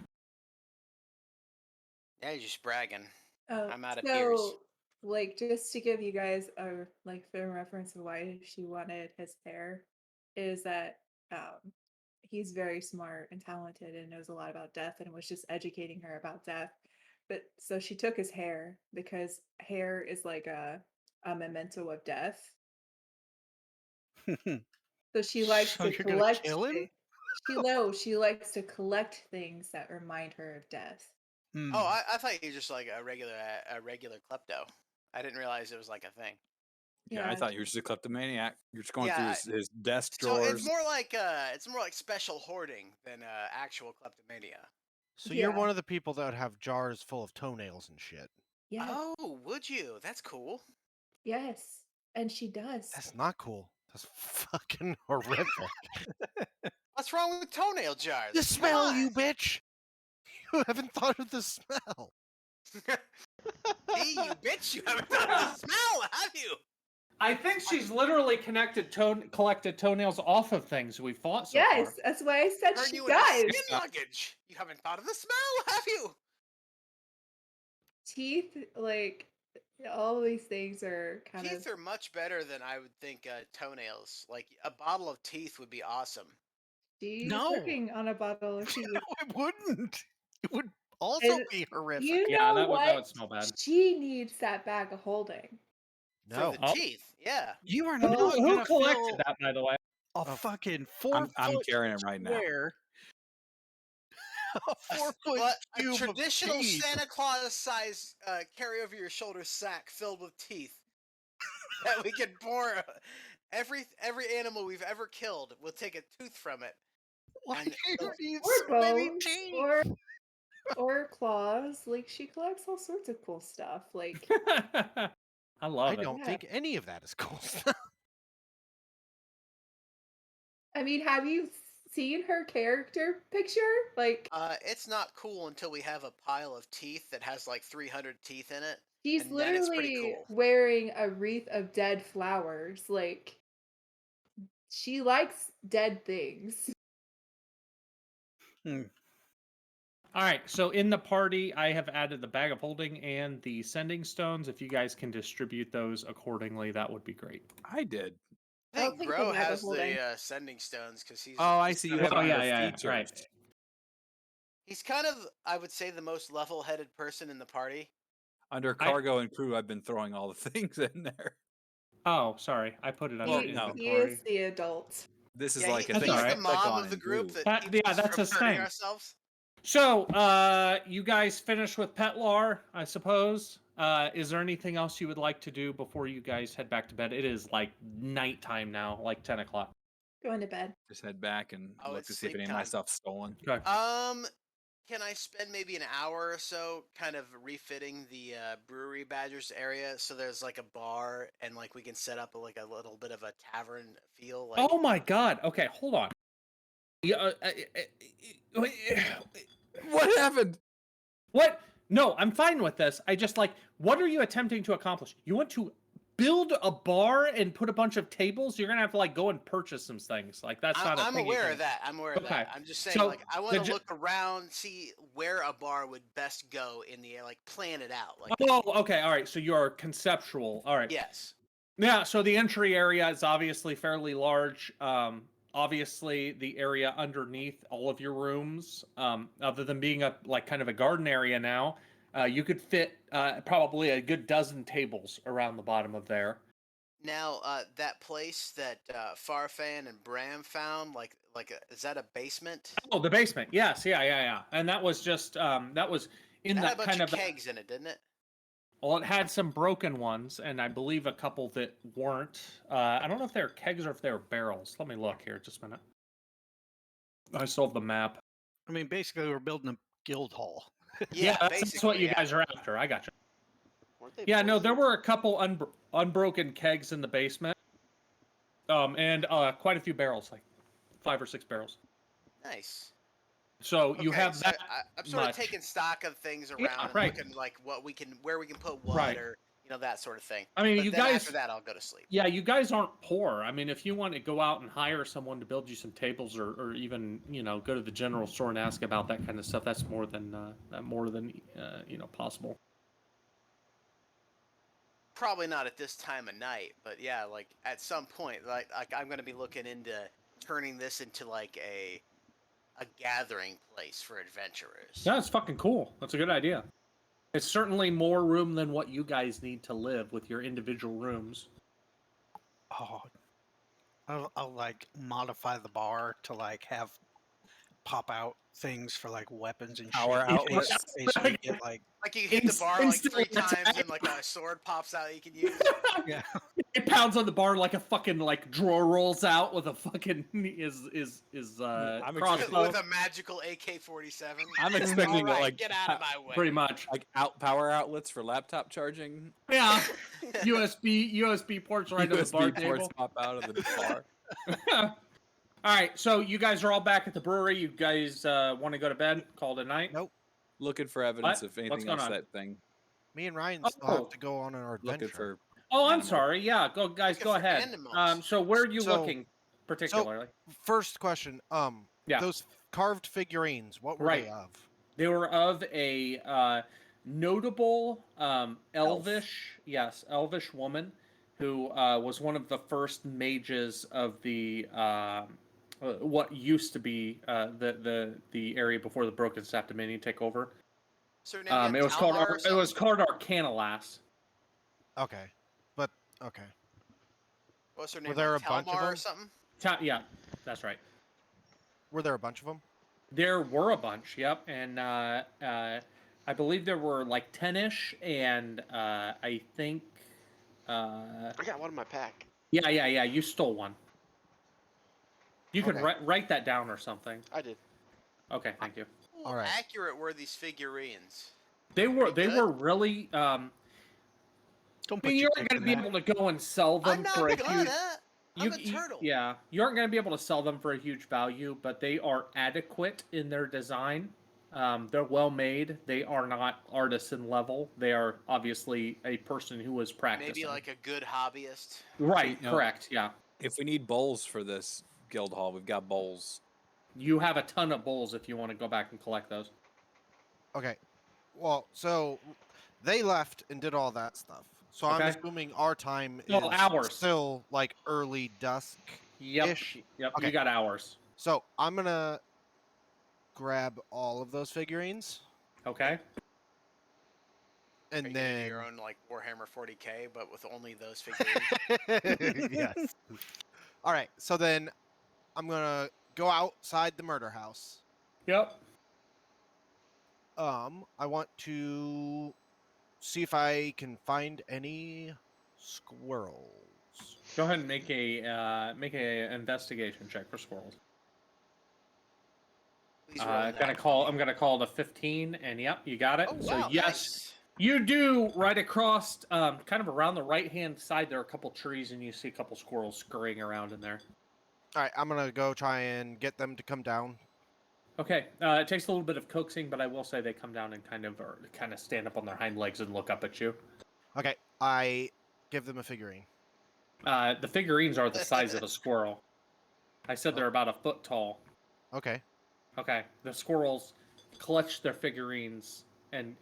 Speaker 4: Yeah, you're just bragging.
Speaker 5: Oh,
Speaker 4: I'm out of beers.
Speaker 5: so, like, just to give you guys a film reference of why she wanted his hair, is that he's very smart and talented and knows a lot about death and was just educating her about death. But so she took his hair because hair is like a memento of death. So she likes
Speaker 3: So
Speaker 5: to
Speaker 3: you're gonna
Speaker 5: collect.
Speaker 3: kill him?
Speaker 5: She likes to collect things that remind her of death.
Speaker 3: Hmm.
Speaker 4: Oh, I thought you were just like a regular klepto. I didn't realize it was like a thing.
Speaker 2: Yeah, I thought you were just a kleptomaniac. You're just going
Speaker 4: Yeah,
Speaker 2: through his desk
Speaker 4: So
Speaker 2: drawers.
Speaker 4: it's more like special hoarding than actual kleptomania.
Speaker 9: So you're
Speaker 5: Yeah.
Speaker 9: one of the people that would have jars full of toenails and shit.
Speaker 5: Yes.
Speaker 4: Oh, would you? That's cool.
Speaker 5: Yes. And she does.
Speaker 9: That's not cool. That's fucking horrific.
Speaker 4: What's wrong with toenail jars?
Speaker 9: The
Speaker 4: Come
Speaker 9: smell, you
Speaker 4: on.
Speaker 9: bitch! You haven't thought of the smell.
Speaker 4: Hey, you bitch! You haven't done the smell, have you?
Speaker 1: I think she's literally collected toenails off of things we fought so
Speaker 5: Yes,
Speaker 1: far.
Speaker 5: that's why I said
Speaker 4: Turn
Speaker 5: she
Speaker 4: you into
Speaker 5: does.
Speaker 4: skin luggage. You haven't thought of the smell, have you?
Speaker 5: Teeth, like all these things are kind
Speaker 4: Teeth
Speaker 5: of.
Speaker 4: are much better than I would think toenails. Like a bottle of teeth would be awesome.
Speaker 5: She's
Speaker 3: No.
Speaker 5: working on a bottle of teeth.
Speaker 3: No, it wouldn't. It would also
Speaker 5: And
Speaker 3: be horrific.
Speaker 5: You
Speaker 1: Yeah,
Speaker 5: know
Speaker 1: that
Speaker 5: what?
Speaker 1: would smell bad.
Speaker 5: She needs that bag of holding.
Speaker 9: No.
Speaker 4: For the teeth, yeah.
Speaker 3: You are
Speaker 1: Who,
Speaker 3: not
Speaker 1: who
Speaker 3: gonna
Speaker 1: collected
Speaker 3: fill
Speaker 1: that, by the way?
Speaker 3: a fucking 4
Speaker 2: I'm
Speaker 3: foot
Speaker 2: carrying it right now.
Speaker 3: square. A 4 foot
Speaker 4: What a
Speaker 3: cube of
Speaker 4: traditional
Speaker 3: teeth.
Speaker 4: Santa Claus size carry over your shoulder sack filled with teeth that we could pour. Every animal we've ever killed, we'll take a tooth from it.
Speaker 3: Why
Speaker 4: And
Speaker 3: do you need
Speaker 5: Or
Speaker 3: so many
Speaker 5: bones.
Speaker 3: teeth?
Speaker 5: Or Or claws. Like she collects all sorts of cool stuff. Like
Speaker 1: I
Speaker 9: I
Speaker 1: love it.
Speaker 9: don't
Speaker 5: Yeah.
Speaker 9: think any of that is cool.
Speaker 5: I mean, have you seen her character picture? Like
Speaker 4: It's not cool until we have a pile of teeth that has like 300 teeth in it,
Speaker 5: she's
Speaker 4: and then it's pretty
Speaker 5: literally
Speaker 4: cool.
Speaker 5: wearing a wreath of dead flowers. Like she likes dead things.
Speaker 1: All right, so in the party, I have added the bag of holding and the sending stones. If you guys can distribute those accordingly, that would be great.
Speaker 2: I did.
Speaker 4: I
Speaker 5: I'll
Speaker 4: think
Speaker 5: take the
Speaker 4: Gro
Speaker 5: bag of
Speaker 4: has
Speaker 5: holding.
Speaker 4: the sending stones because he's.
Speaker 2: Oh, I
Speaker 4: he's
Speaker 2: see.
Speaker 4: kind
Speaker 2: You
Speaker 4: of
Speaker 2: have it
Speaker 1: Oh,
Speaker 2: under
Speaker 1: yeah,
Speaker 2: features.
Speaker 1: right.
Speaker 4: He's kind of, I would say, the most level-headed person in the party.
Speaker 2: Under cargo and crew, I've been throwing all the things in there.
Speaker 1: Oh, sorry, I put it under
Speaker 2: Well,
Speaker 5: He,
Speaker 2: no.
Speaker 5: he
Speaker 1: inventory.
Speaker 5: is the adult.
Speaker 2: This is
Speaker 4: Yeah,
Speaker 2: like a
Speaker 1: That's
Speaker 2: thing
Speaker 4: he's
Speaker 2: I
Speaker 1: all
Speaker 4: the
Speaker 2: can
Speaker 1: right.
Speaker 2: click
Speaker 4: mom
Speaker 2: on
Speaker 4: of the
Speaker 2: and
Speaker 4: group
Speaker 2: do.
Speaker 4: that keeps us
Speaker 1: that's
Speaker 4: from
Speaker 1: his
Speaker 4: hurting
Speaker 1: thing.
Speaker 4: ourselves.
Speaker 1: So, you guys finished with Petlar, I suppose. Is there anything else you would like to do before you guys head back to bed? It is like nighttime now, like 10 o'clock.
Speaker 5: Going to bed.
Speaker 2: Just head back and
Speaker 4: Oh,
Speaker 2: look
Speaker 4: it's
Speaker 2: to see if
Speaker 4: sleep
Speaker 2: any of my
Speaker 4: time.
Speaker 2: stuff's stolen.
Speaker 1: Okay.
Speaker 4: Can I spend maybe an hour or so kind of refitting the brewery badgers area so there's like a bar and like we can set up like a little bit of a tavern feel? Like,
Speaker 1: Oh my god. Okay, hold on. Yeah,
Speaker 2: What happened?
Speaker 1: what? No, I'm fine with this. I just like, what are you attempting to accomplish? You want to build a bar and put a bunch of tables? You're gonna have to like go and purchase some things. Like that's not a
Speaker 4: I'm
Speaker 1: thing. you
Speaker 4: aware
Speaker 1: can-
Speaker 4: of that. I'm aware of
Speaker 1: Okay.
Speaker 4: that. I'm just saying,
Speaker 1: So,
Speaker 4: like, I want
Speaker 1: the
Speaker 4: to
Speaker 1: ju-
Speaker 4: look around, see where a bar would best go in the air, like plan it out. Like,
Speaker 1: Oh, okay, all right. So you're conceptual. All right.
Speaker 4: yes.
Speaker 1: Yeah, so the entry area is obviously fairly large. Obviously, the area underneath all of your rooms, other than being a like kind of a garden area now, you could fit probably a good dozen tables around the bottom of there.
Speaker 4: Now, that place that Farfan and Bram found, is that a basement?
Speaker 1: Oh, the basement. Yes, yeah. And that was just that was in
Speaker 4: That had a
Speaker 1: that
Speaker 4: bunch
Speaker 1: kind
Speaker 4: of
Speaker 1: of
Speaker 4: kegs in it, didn't it?
Speaker 1: well, it had some broken ones, and I believe a couple that weren't. I don't know if they were kegs or if they were barrels. Let me look here, just a minute. I still have the map.
Speaker 3: I mean, basically, we're building a guild hall.
Speaker 4: Yeah,
Speaker 1: that's what you
Speaker 4: yeah.
Speaker 1: guys are after. I got you.
Speaker 6: Weren't they
Speaker 1: Yeah, no,
Speaker 6: both-
Speaker 1: there were a couple unbroken kegs in the basement, and quite a few barrels, like 5 or 6 barrels.
Speaker 4: Nice.
Speaker 1: So you
Speaker 4: Okay,
Speaker 1: have
Speaker 4: so
Speaker 1: that.
Speaker 4: I'm sort
Speaker 1: much.
Speaker 4: of taking stock of things around
Speaker 1: Yeah,
Speaker 4: and
Speaker 1: right.
Speaker 4: looking like where we can put what
Speaker 1: Right.
Speaker 4: or that sort of thing.
Speaker 1: I mean,
Speaker 4: But
Speaker 1: you
Speaker 4: then
Speaker 1: guys.
Speaker 4: after that, I'll go to sleep.
Speaker 1: Yeah, you guys aren't poor. I mean, if you want to go out and hire someone to build you some tables, or even go to the general store and ask about that kind of stuff, that's more than possible.
Speaker 4: Probably not at this time of night, but yeah, like at some point, like I'm gonna be looking into turning this into like a gathering place for adventurers.
Speaker 1: Yeah, it's fucking cool. That's a good idea. It's certainly more room than what you guys need to live with your individual rooms.
Speaker 3: Oh, I'll like modify the bar to like have pop out things for like weapons and
Speaker 2: Power
Speaker 3: shit.
Speaker 2: outlets.
Speaker 3: In case we get like
Speaker 4: Like you hit the bar like
Speaker 1: Instant
Speaker 4: 3 times
Speaker 1: attack.
Speaker 4: and like a sword pops out you can use.
Speaker 3: yeah.
Speaker 1: It pounds on the bar like a fucking drawer rolls out with a fucking
Speaker 2: I'm
Speaker 1: crossbow.
Speaker 4: With a magical AK-47.
Speaker 2: I'm expecting
Speaker 4: All right,
Speaker 2: like
Speaker 4: get out of my way.
Speaker 1: Pretty much.
Speaker 2: like power outlets for laptop charging.
Speaker 1: Yeah. USB ports right on the bar
Speaker 2: USB ports
Speaker 1: table.
Speaker 2: pop out of the bar.
Speaker 1: All right, so you guys are all back at the brewery. You guys want to go to bed? Call it a night?
Speaker 9: Nope.
Speaker 2: Looking for evidence
Speaker 1: What?
Speaker 2: of
Speaker 1: What's
Speaker 2: anything
Speaker 1: going
Speaker 2: else
Speaker 1: on?
Speaker 2: that thing.
Speaker 9: Me and Ryan still
Speaker 1: Oh.
Speaker 9: have to go on our adventure.
Speaker 2: Looking for
Speaker 1: Oh, I'm
Speaker 2: Animal.
Speaker 1: sorry. Yeah, go guys,
Speaker 4: Looking
Speaker 1: go
Speaker 4: for
Speaker 1: ahead.
Speaker 4: animals.
Speaker 1: So where are you
Speaker 9: So-
Speaker 1: looking particularly?
Speaker 9: First question.
Speaker 1: Yeah.
Speaker 9: Those carved figurines. What were
Speaker 1: Right.
Speaker 9: they of?
Speaker 1: They were of a notable elvish woman who was one of the first mages of the what used to be the area before the Broken Staff Dominion take over.
Speaker 4: So now
Speaker 1: It was called Cardanalas.
Speaker 9: Okay, but okay.
Speaker 4: What's her name?
Speaker 9: Were there
Speaker 4: like
Speaker 9: a bunch of
Speaker 4: Talmar or
Speaker 9: them?
Speaker 4: something?
Speaker 1: Yeah, that's right.
Speaker 9: Were there a bunch of them?
Speaker 1: There were a bunch, yep, and I believe there were like 10-ish, and I think
Speaker 6: I got one in my pack.
Speaker 1: yeah, you stole one. You could
Speaker 9: Okay.
Speaker 1: write that down or something.
Speaker 6: I did.
Speaker 1: Okay, thank you.
Speaker 9: All right.
Speaker 4: accurate were these figurines?
Speaker 1: They were
Speaker 4: Pretty good?
Speaker 1: really.
Speaker 3: Don't
Speaker 1: I
Speaker 3: put
Speaker 1: mean, you
Speaker 3: your
Speaker 1: aren't
Speaker 3: dick
Speaker 1: going to
Speaker 3: in
Speaker 1: be
Speaker 3: that.
Speaker 1: able to go and sell them
Speaker 4: I'm not
Speaker 1: for a
Speaker 4: gonna.
Speaker 1: huge.
Speaker 4: I'm a turtle.
Speaker 1: Yeah, you aren't going to be able to sell them for a huge value, but they are adequate in their design. They're well made. They are not artisan level. They are obviously a person who was practicing.
Speaker 4: Maybe like a good hobbyist.
Speaker 1: Right,
Speaker 2: No.
Speaker 1: correct, yeah.
Speaker 2: If we need bowls for this guild hall, we've got bowls.
Speaker 1: You have a ton of bowls if you want to go back and collect those.
Speaker 9: Okay. Well, so they left and did all that stuff. So I'm
Speaker 1: Okay.
Speaker 9: assuming our time is
Speaker 1: No, hours.
Speaker 9: still like early dusk.
Speaker 1: Yep,
Speaker 9: Ish.
Speaker 1: yep,
Speaker 9: Okay.
Speaker 1: you got hours.
Speaker 9: So I'm gonna grab all of those figurines,
Speaker 1: Okay.
Speaker 9: and
Speaker 4: Are you gonna do
Speaker 9: then
Speaker 4: your own like Warhammer 40k, but with only those figurines?
Speaker 9: yes. All right. So then I'm gonna go outside the murder house.
Speaker 1: Yep.
Speaker 9: I want to see if I can find any squirrels.
Speaker 1: Go ahead and make a investigation check for squirrels.
Speaker 4: Please roll
Speaker 1: I'm gonna call it a 15, and yep, you got it.
Speaker 4: Oh
Speaker 1: So
Speaker 4: wow,
Speaker 1: yes,
Speaker 4: nice.
Speaker 1: you do. Right across, kind of around the right-hand side, there are a couple trees, and you see a couple squirrels scurrying around in there.
Speaker 9: All right, I'm gonna go try and get them to come down.
Speaker 1: Okay, it takes a little bit of coaxing, but I will say they come down and kind of stand up on their hind legs and look up at you.
Speaker 9: Okay, I give them a figurine.
Speaker 1: The figurines are the size of a squirrel. I said they're about a foot tall.
Speaker 9: Okay.
Speaker 1: Okay, the squirrels clutch their figurines, and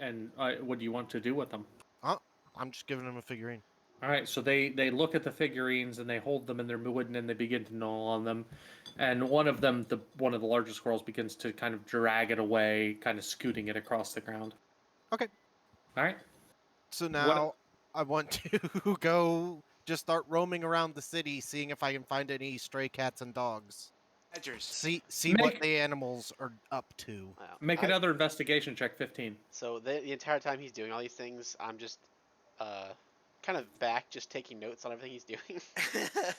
Speaker 1: what do you want to do with them?
Speaker 9: I'm just giving them a figurine.
Speaker 1: All right, so they look at the figurines and they hold them in their wooden and they begin to gnaw on them, and one of them, one of the larger squirrels, begins to kind of drag it away, kind of scooting it across the ground.
Speaker 9: Okay.
Speaker 1: All right.
Speaker 9: So now I want to go just start roaming around the city, seeing if I can find any stray cats and dogs.
Speaker 4: Badgers.
Speaker 9: See what the animals are up to.
Speaker 6: Wow.
Speaker 1: Make another investigation check, 15.
Speaker 6: So the entire time he's doing all these things, I'm just kind of back, just taking notes on everything he's doing.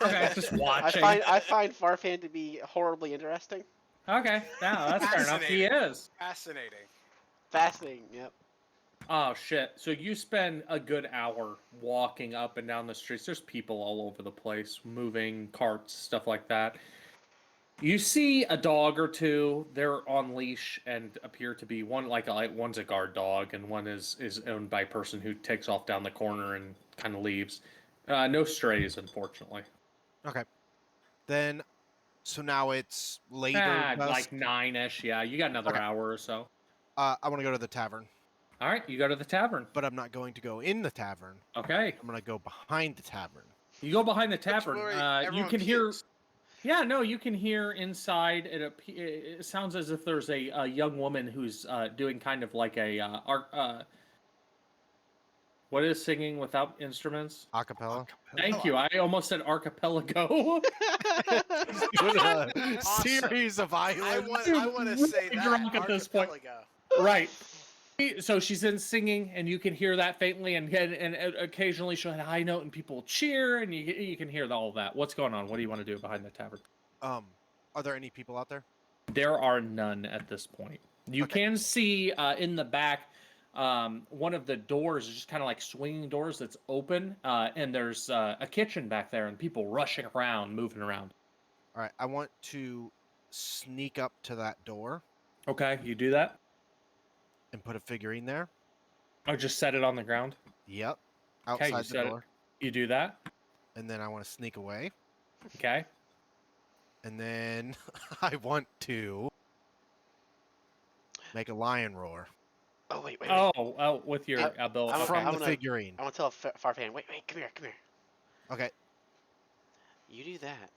Speaker 1: Okay, just watching.
Speaker 6: I find Farfan to be horribly interesting.
Speaker 1: Okay, now that's fair enough. He is.
Speaker 4: Fascinating.
Speaker 6: Fascinating. Yep.
Speaker 1: Oh shit! So you spend a good hour walking up and down the streets. There's people all over the place, moving carts, stuff like that. You see a dog or two. They're on leash and appear to be one's a guard dog and one is owned by a person who takes off down the corner and kind of leaves. No strays, unfortunately.
Speaker 9: Okay. Then, so now it's later.
Speaker 1: Like 9-ish. Yeah, you got another hour or so.
Speaker 9: I want to go to the tavern.
Speaker 1: All right, you go to the tavern.
Speaker 9: But I'm not going to go in the tavern.
Speaker 1: Okay.
Speaker 9: I'm going to go behind the tavern.
Speaker 1: You go behind the tavern. You can hear. Yeah, no, you can hear inside. It sounds as if there's a young woman who's doing kind of like a what is singing without instruments?
Speaker 9: Acapella.
Speaker 1: Thank you. I almost said archipelago.
Speaker 9: Series of islands.
Speaker 4: I want to say that.
Speaker 1: Drunk at this point.
Speaker 4: Archipelago.
Speaker 1: Right. So she's in singing, and you can hear that faintly, and occasionally she'll hit a high note, and people will cheer, and you can hear all that. What's going on? What do you want to do behind the tavern?
Speaker 9: Are there any people out there?
Speaker 1: There are none at this point. You can see in the back, one of the doors is just kind of like swinging doors that's open, and there's a kitchen back there, and people rushing around, moving around.
Speaker 9: All right, I want to sneak up to that door.
Speaker 1: Okay, you do that.
Speaker 9: And put a figurine there.
Speaker 1: Oh, just set it on the ground?
Speaker 9: Yep. Outside the door.
Speaker 1: You do that?
Speaker 9: And then I want to sneak away.
Speaker 1: Okay.
Speaker 9: And then I want to make a lion roar.
Speaker 6: Oh, wait.
Speaker 1: Oh, with your ability.
Speaker 9: From the figurine.
Speaker 6: I want to tell Farfan, wait, come here.
Speaker 9: Okay.
Speaker 6: You do that,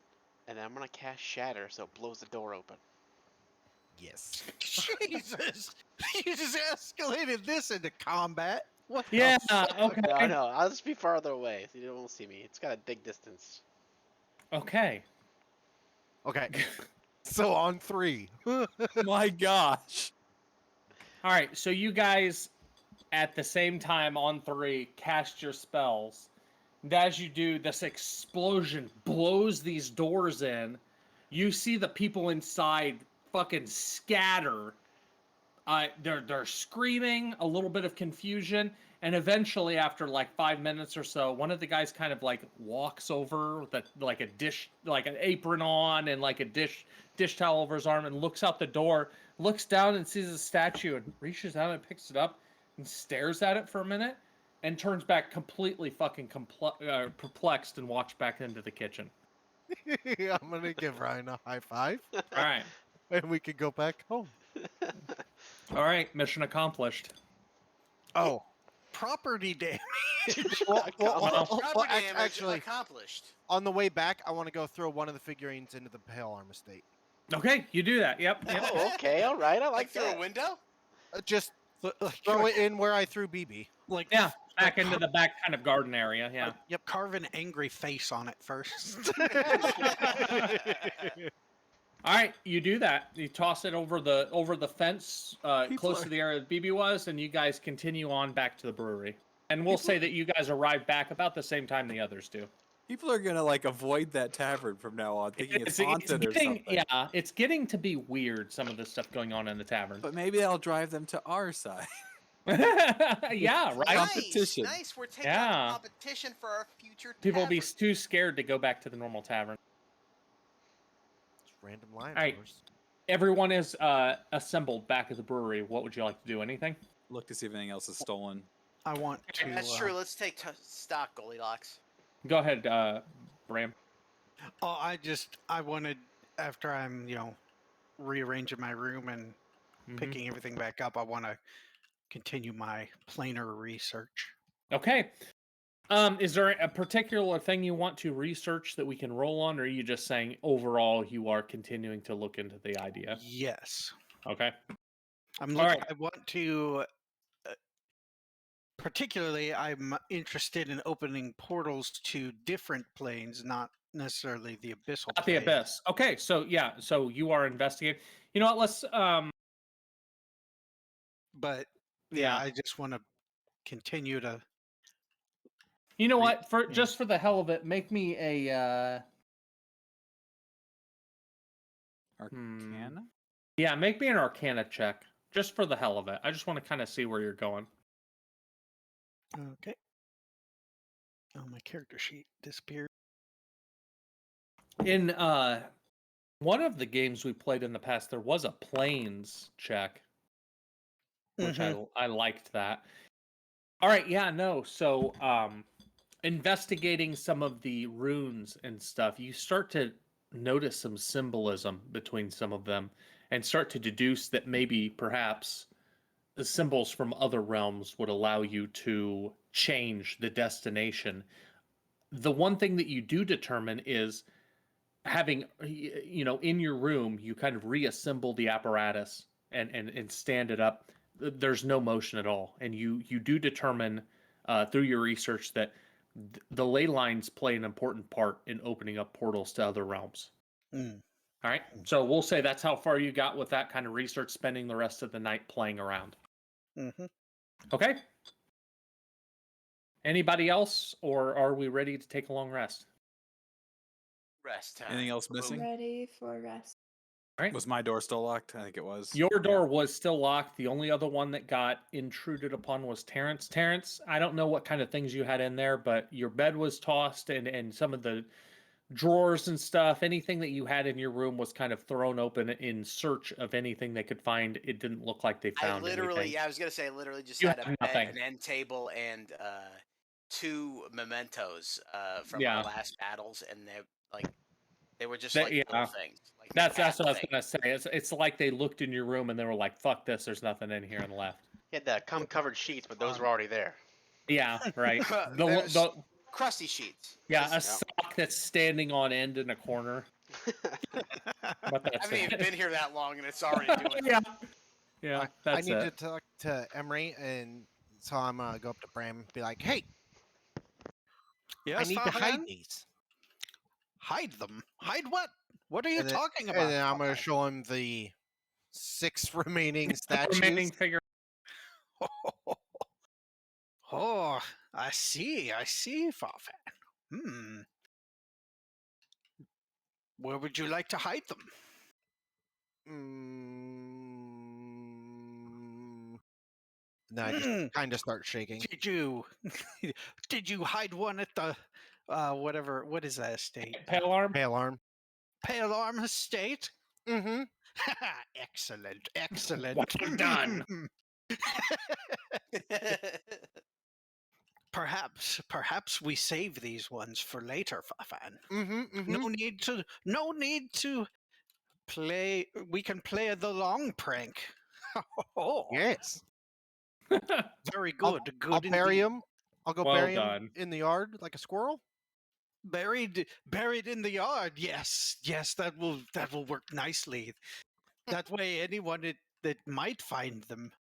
Speaker 6: and then I'm going to cast Shatter so it blows the door open.
Speaker 9: Yes. Jesus! You just escalated this into combat. What?
Speaker 1: Yeah. Okay.
Speaker 6: No, I'll just be farther away so you won't see me. It's got a big distance.
Speaker 1: Okay.
Speaker 9: Okay. So on 3.
Speaker 2: My gosh.
Speaker 1: All right. So you guys, at the same time on 3, cast your spells. And as you do, this explosion blows these doors in. You see the people inside fucking scatter. They're screaming, a little bit of confusion, and eventually, after like 5 minutes or so, one of the guys kind of like walks over with like a dish, like an apron on, and like a dish towel over his arm, and looks out the door, looks down and sees a statue, and reaches out and picks it up and stares at it for a minute, and turns back completely fucking perplexed and walks back into the kitchen.
Speaker 9: I'm gonna give Ryan a high five,
Speaker 1: All right,
Speaker 9: and we can go back home.
Speaker 1: all right, mission accomplished.
Speaker 9: Oh,
Speaker 3: Property damage.
Speaker 4: Proper damage
Speaker 9: actually,
Speaker 4: accomplished.
Speaker 9: on the way back, I want to go throw one of the figurines into the Pale Armor State.
Speaker 1: Okay, you do that. Yep.
Speaker 6: Oh, okay, all right. I
Speaker 4: Like
Speaker 6: like
Speaker 4: through
Speaker 6: that.
Speaker 4: a window?
Speaker 9: Just throw it in where I threw BB.
Speaker 3: Like
Speaker 1: Yeah, back into the back kind of garden area. Yeah.
Speaker 3: Yep, carve an angry face on it first.
Speaker 1: All right, you do that. You toss it over the fence, close
Speaker 2: are-
Speaker 1: to the area that BB was, and you guys continue on back to the brewery. And we'll say that you guys arrive back about the same time the others do.
Speaker 2: People are gonna like avoid that tavern from now on, thinking it's haunted or
Speaker 1: getting,
Speaker 2: something.
Speaker 1: yeah, it's getting to be weird. Some of the stuff going on in the tavern.
Speaker 2: But maybe that'll drive them to our side.
Speaker 1: Yeah, right.
Speaker 2: Competition.
Speaker 4: Nice. We're taking
Speaker 1: Yeah.
Speaker 4: out the competition for our future
Speaker 1: People will be
Speaker 4: tavern.
Speaker 1: too scared to go back to the normal tavern.
Speaker 9: Just random line
Speaker 1: All right.
Speaker 9: numbers.
Speaker 1: Everyone is assembled back at the brewery. What would you like to do? Anything?
Speaker 2: Look to see if anything else is stolen.
Speaker 3: I want to.
Speaker 4: That's true. Let's take stock, Goldilocks.
Speaker 1: Go ahead, Bram.
Speaker 3: Oh, I wanted, after I'm, rearranging my room and
Speaker 1: Mhm.
Speaker 3: picking everything back up, I want to continue my planar research.
Speaker 1: Okay. Is there a particular thing you want to research that we can roll on, or are you just saying overall you are continuing to look into the idea?
Speaker 3: Yes.
Speaker 1: Okay.
Speaker 3: I'm
Speaker 1: All
Speaker 3: looking,
Speaker 1: right.
Speaker 3: I want to, particularly, I'm interested in opening portals to different planes, not necessarily the abyssal
Speaker 1: Not the
Speaker 3: plane.
Speaker 1: abyss. Okay, so yeah, so you are investigating. You know what? Let's
Speaker 3: But
Speaker 1: Yeah.
Speaker 3: I just want to continue to.
Speaker 1: you know
Speaker 3: Re-
Speaker 1: what? For
Speaker 3: yeah.
Speaker 1: just for the hell of it, make me a
Speaker 2: Arcana?
Speaker 1: yeah, make me an Arcana check just for the hell of it. I just want to kind of see where you're going.
Speaker 3: Okay. Oh, my character sheet disappeared.
Speaker 1: In one of the games we played in the past, there was a planes check, which
Speaker 3: Mhm.
Speaker 1: I liked that. All right, yeah, no. So, investigating some of the runes and stuff, you start to notice some symbolism between some of them, and start to deduce that maybe, perhaps, the symbols from other realms would allow you to change the destination. The one thing that you do determine is having in your room, you kind of reassemble the apparatus and stand it up. There's no motion at all, and you do determine through your research that the ley lines play an important part in opening up portals to other realms.
Speaker 3: Mm.
Speaker 1: All right, so we'll say that's how far you got with that kind of research, spending the rest of the night playing around.
Speaker 3: Mm-hmm.
Speaker 1: Okay, anybody else, or are we ready to take a long rest?
Speaker 4: Rest time.
Speaker 2: Anything else missing?
Speaker 5: Ready for rest.
Speaker 1: All right.
Speaker 2: Was my door still locked? I think it was.
Speaker 1: Your door was still locked. The only other one that got intruded upon was Terrence. Terrence, I don't know what kind of things you had in there, but your bed was tossed, and some of the drawers and stuff, anything that you had in your room was kind of thrown open in search of anything they could find. It didn't look like they found anything.
Speaker 4: I was gonna say, I literally just
Speaker 1: You
Speaker 4: had a
Speaker 1: had
Speaker 4: bed,
Speaker 1: nothing.
Speaker 4: an end table, and 2 mementos from
Speaker 1: Yeah.
Speaker 4: our last battles, and they were just
Speaker 1: That-
Speaker 4: like
Speaker 1: yeah.
Speaker 4: little things. Like
Speaker 1: That's
Speaker 4: cat
Speaker 1: what I was
Speaker 4: things.
Speaker 1: gonna say. It's like they looked in your room and they were like, "Fuck this! There's nothing in here," and left.
Speaker 6: He had the cum-covered sheets, but those were already there.
Speaker 1: Yeah, right.
Speaker 4: There's
Speaker 1: The
Speaker 4: crusty sheets.
Speaker 1: yeah, a
Speaker 4: Just-
Speaker 1: sock that's standing on end in a corner. But
Speaker 4: I
Speaker 1: that's
Speaker 4: haven't even
Speaker 1: it.
Speaker 4: been here that long, and it's already doing.
Speaker 1: Yeah, yeah.
Speaker 9: I
Speaker 1: That's
Speaker 9: need to
Speaker 1: it.
Speaker 9: talk to Emery, and so I'm gonna go up to Bram and be like, "Hey,
Speaker 3: Yes,
Speaker 9: I need to hide
Speaker 3: Fabian?
Speaker 9: these."
Speaker 3: Hide them. Hide what? What are you
Speaker 9: And then-
Speaker 3: talking about?
Speaker 9: And then I'm gonna
Speaker 3: Fabian?
Speaker 9: show him the 6 remaining statues.
Speaker 1: Remaining figure.
Speaker 3: Oh, I see, Farfan. Where would you like to hide them?
Speaker 9: And then I just kind of start shaking.
Speaker 3: Did you did you hide one at the whatever, what is that estate?
Speaker 1: Pale arm.
Speaker 9: Pale arm.
Speaker 3: Pale Arm Estate?
Speaker 9: Mm-hmm.
Speaker 3: Excellent, excellent.
Speaker 1: Well done.
Speaker 3: Perhaps we save these ones for later, Fafan.
Speaker 9: Mm-hmm. Mm-hmm.
Speaker 3: No need to play. We can play the long prank. Oh,
Speaker 9: Yes.
Speaker 3: very
Speaker 9: I'll-
Speaker 3: good.
Speaker 9: I'll
Speaker 3: Good
Speaker 9: bury
Speaker 3: indeed.
Speaker 9: him. I'll go
Speaker 1: Well
Speaker 9: bury
Speaker 1: done.
Speaker 9: him in the yard like a squirrel.
Speaker 3: Buried in the yard. Yes, that will work nicely. That way, anyone that might find them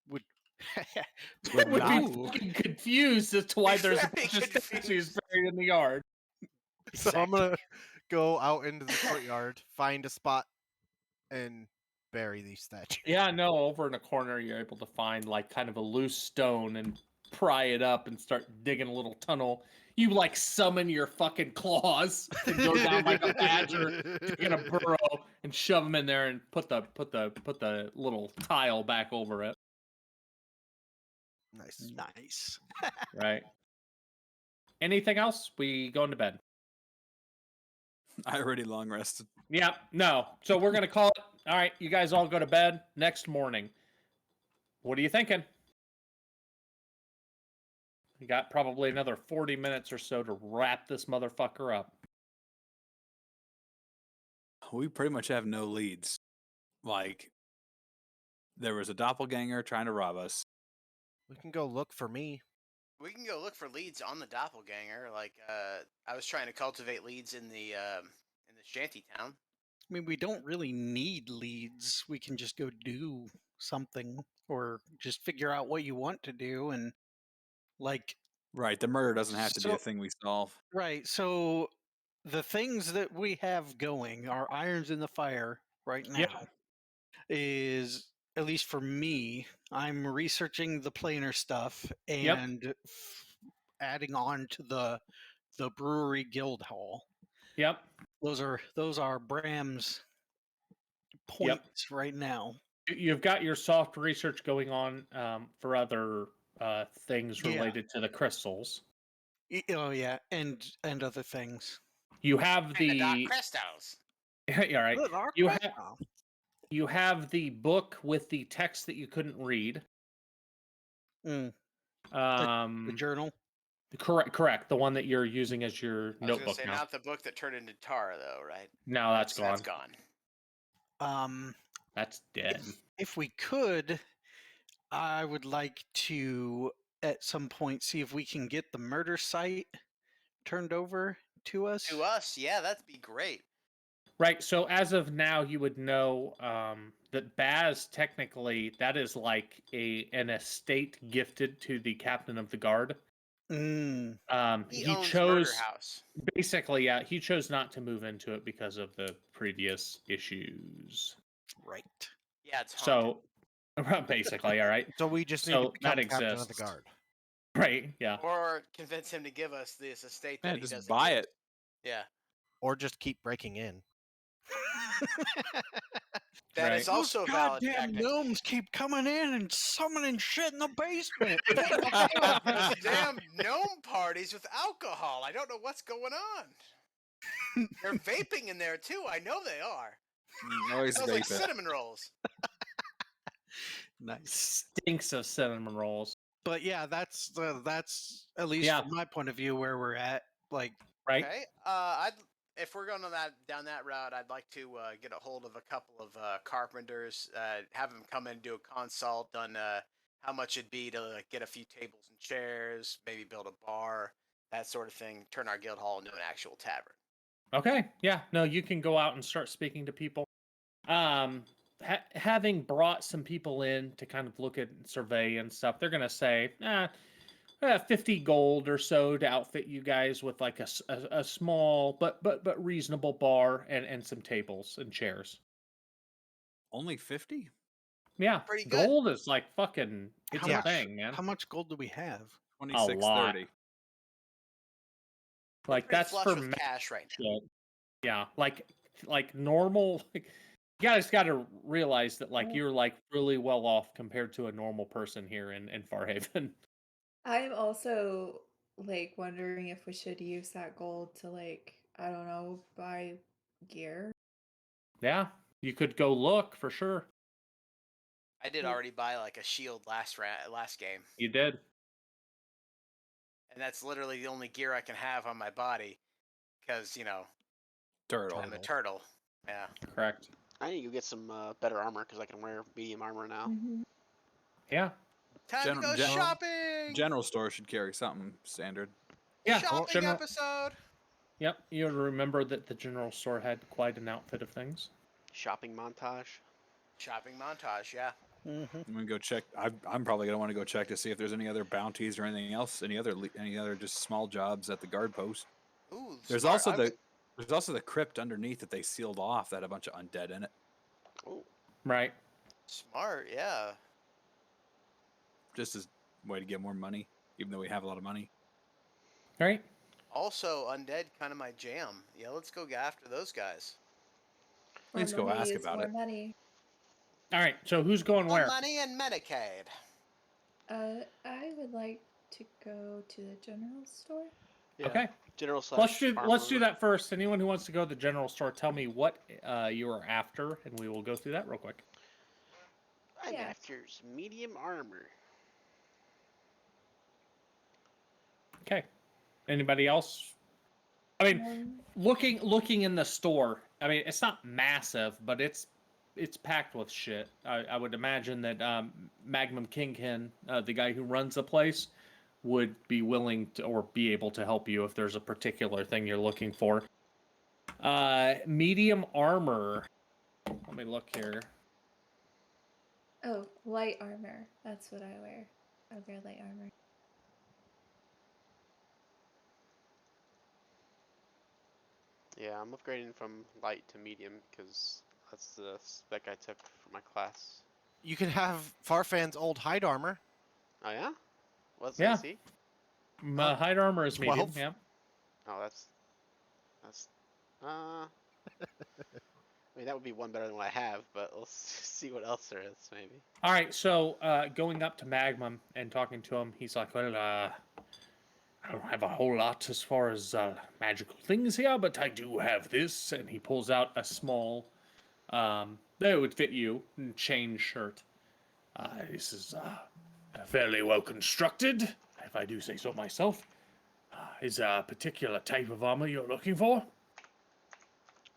Speaker 3: would
Speaker 2: Would
Speaker 1: Would be
Speaker 2: not.
Speaker 1: fucking confused as to why there's a
Speaker 4: Very
Speaker 1: bunch of statues
Speaker 4: confused.
Speaker 1: buried in the yard.
Speaker 9: So I'm gonna go out into the courtyard, find a spot, and bury these statues.
Speaker 1: Yeah, no, over in a corner you're able to find like kind of a loose stone and pry it up and start digging a little tunnel. You like summon your fucking claws and go down like a badger, digging a burrow and shove them in there and put the little tile back over it.
Speaker 9: Nice.
Speaker 3: nice.
Speaker 1: Right. Anything else? We going to bed.
Speaker 2: I already long rested.
Speaker 1: Yeah, no. So we're gonna call it. All right, you guys all go to bed next morning. What are you thinking? You got probably another 40 minutes or so to wrap this motherfucker up.
Speaker 2: We pretty much have no leads. Like, there was a doppelganger trying to rob us.
Speaker 9: We can go look for me.
Speaker 4: We can go look for leads on the doppelganger. Like, I was trying to cultivate leads in the shanty town.
Speaker 3: I mean, we don't really need leads. We can just go do something or just figure out what you want to do and like
Speaker 2: Right, the murder doesn't have to be
Speaker 3: So-
Speaker 2: a thing we solve.
Speaker 3: right. So the things that we have going, our irons in the fire right now,
Speaker 1: Yeah.
Speaker 3: is at least for me, I'm researching the planar stuff
Speaker 1: Yep.
Speaker 3: and adding on to the brewery guild hall.
Speaker 1: Yep.
Speaker 3: Those are Bram's points right now.
Speaker 1: You've got your soft research going on for other things
Speaker 3: Yeah.
Speaker 1: related to the crystals.
Speaker 3: Oh yeah, and other things.
Speaker 1: You have
Speaker 4: And the Doc
Speaker 1: the
Speaker 4: Crestos.
Speaker 1: yeah, right.
Speaker 3: Good, our
Speaker 1: You
Speaker 3: crest-
Speaker 1: have you have the book with the text that you couldn't read.
Speaker 3: Mm, the
Speaker 1: Um,
Speaker 3: journal.
Speaker 1: correct. The one that you're using as your
Speaker 4: I was gonna
Speaker 1: notebook
Speaker 4: say
Speaker 1: now.
Speaker 4: not the book that turned into tar, though, right?
Speaker 1: No, that's gone.
Speaker 4: That's gone.
Speaker 1: That's dead.
Speaker 3: If we could, I would like to at some point see if we can get the murder site turned over to us.
Speaker 4: To us, yeah, that'd be great.
Speaker 1: Right. So as of now, you would know that Baz technically that is like an estate gifted to the captain of the guard.
Speaker 3: Mm,
Speaker 4: He
Speaker 1: He
Speaker 4: owns
Speaker 1: chose
Speaker 4: Murder House.
Speaker 1: basically, yeah, he chose not to move into it because of the previous issues.
Speaker 3: right.
Speaker 4: Yeah, it's haunted.
Speaker 1: So basically, all right,
Speaker 9: So we just need
Speaker 1: So
Speaker 9: to become
Speaker 1: that
Speaker 9: captain of the
Speaker 1: exists.
Speaker 9: guard.
Speaker 1: right, yeah.
Speaker 4: Or convince him to give us this estate that
Speaker 2: Yeah,
Speaker 4: he
Speaker 2: just
Speaker 4: doesn't
Speaker 2: buy
Speaker 4: use.
Speaker 2: it.
Speaker 4: Yeah,
Speaker 9: Or just keep breaking in.
Speaker 4: that is
Speaker 1: Right.
Speaker 4: also a
Speaker 3: Those
Speaker 4: valid
Speaker 3: goddamn
Speaker 4: tactic.
Speaker 3: gnomes keep coming in and summoning shit in the basement.
Speaker 4: Those damn gnome parties with alcohol. I don't know what's going on. They're vaping in there too. I know they are.
Speaker 2: Always
Speaker 4: Smells like
Speaker 2: vape it.
Speaker 4: cinnamon rolls.
Speaker 3: Nice.
Speaker 1: Stinks of cinnamon rolls,
Speaker 3: But yeah, that's at least
Speaker 1: Yeah.
Speaker 3: from my point of view where we're at. Like,
Speaker 1: right?
Speaker 4: Okay. If we're going down that route, I'd like to get a hold of a couple of carpenters, have them come in and do a consult on how much it'd be to like, get a few tables and chairs, maybe build a bar, that sort of thing. Turn our guild hall into an actual tavern.
Speaker 1: Okay, yeah, no, you can go out and start speaking to people. Having brought some people in to kind of look at and survey and stuff, they're gonna say, 50 gold or so to outfit you guys with like a small but reasonable bar and some tables and chairs.
Speaker 2: Only 50?
Speaker 1: Yeah,
Speaker 4: Pretty good.
Speaker 1: gold is like fucking it's
Speaker 3: How
Speaker 1: a
Speaker 3: much-
Speaker 1: thing, man.
Speaker 3: how much gold do we have?
Speaker 2: 26.30.
Speaker 1: Like
Speaker 4: Pretty
Speaker 1: that's
Speaker 4: flush
Speaker 1: for
Speaker 4: with cash right now.
Speaker 1: shit. Yeah, like normal guys got to realize that like you're like really well off compared to a normal person here in Farhaven.
Speaker 5: I'm also like wondering if we should use that gold to like, I don't know, buy gear.
Speaker 1: Yeah, you could go look for sure.
Speaker 4: I did already buy like a shield last game,
Speaker 1: You did.
Speaker 4: and that's literally the only gear I can have on my body, because
Speaker 2: Turtle.
Speaker 4: I'm a turtle. Yeah.
Speaker 1: Correct.
Speaker 6: I need to get some better armor because I can wear medium armor now.
Speaker 1: Yeah.
Speaker 4: Time to go shopping.
Speaker 2: General store should carry something standard.
Speaker 1: Yeah.
Speaker 4: Shopping episode.
Speaker 1: Yep. You remember that the general store had quite an outfit of things.
Speaker 6: Shopping montage.
Speaker 4: Shopping montage. Yeah.
Speaker 2: I'm gonna go check. I'm probably gonna want to go check to see if there's any other bounties or anything else, any other just small jobs at the guard post.
Speaker 4: Ooh,
Speaker 2: There's
Speaker 4: smart.
Speaker 2: also the crypt underneath that they sealed off that had a bunch of undead in it.
Speaker 6: Oh,
Speaker 1: right.
Speaker 4: Smart, yeah.
Speaker 2: Just as a way to get more money, even though we have a lot of money.
Speaker 1: Right.
Speaker 4: Also, undead kind of my jam. Yeah, let's go get after those guys.
Speaker 2: Let's go ask about
Speaker 5: more
Speaker 2: it.
Speaker 5: Money.
Speaker 1: All right. So who's going
Speaker 4: More
Speaker 1: where?
Speaker 4: money and Medicaid.
Speaker 5: I would like to go to the general store.
Speaker 6: yeah.
Speaker 1: Okay.
Speaker 6: General
Speaker 1: Let's
Speaker 6: slash
Speaker 1: do that first. Anyone who wants to go to the general store, tell me what you are after, and we will go through that real quick.
Speaker 6: I'm after some medium armor.
Speaker 1: Okay. Anybody else? I mean, looking in the store. I mean, it's not massive, but it's packed with shit. I would imagine that Magnum Kingpin, the guy who runs the place, would be willing to or be able to help you if there's a particular thing you're looking for. Medium armor. Let me look here.
Speaker 5: Oh, light armor. That's what I wear. I wear light armor.
Speaker 6: Yeah, I'm upgrading from light to medium because that's the spec I took for my class.
Speaker 9: You can have Farfan's old hide armor.
Speaker 6: Oh yeah? What's
Speaker 1: Yeah.
Speaker 6: AC?
Speaker 1: Hide armor is medium.
Speaker 9: 12?
Speaker 1: Yeah.
Speaker 6: Oh, that's. I mean, that would be one better than what I have, but let's see what else there is, maybe.
Speaker 1: All right, so going up to Magnum and talking to him, he's like, well, I don't have a whole lot as far as magical things here, but I do have this. And he pulls out a small, that would fit you, chain shirt. This is fairly well constructed, if I do say so myself. Is there a particular type of armor you're looking for?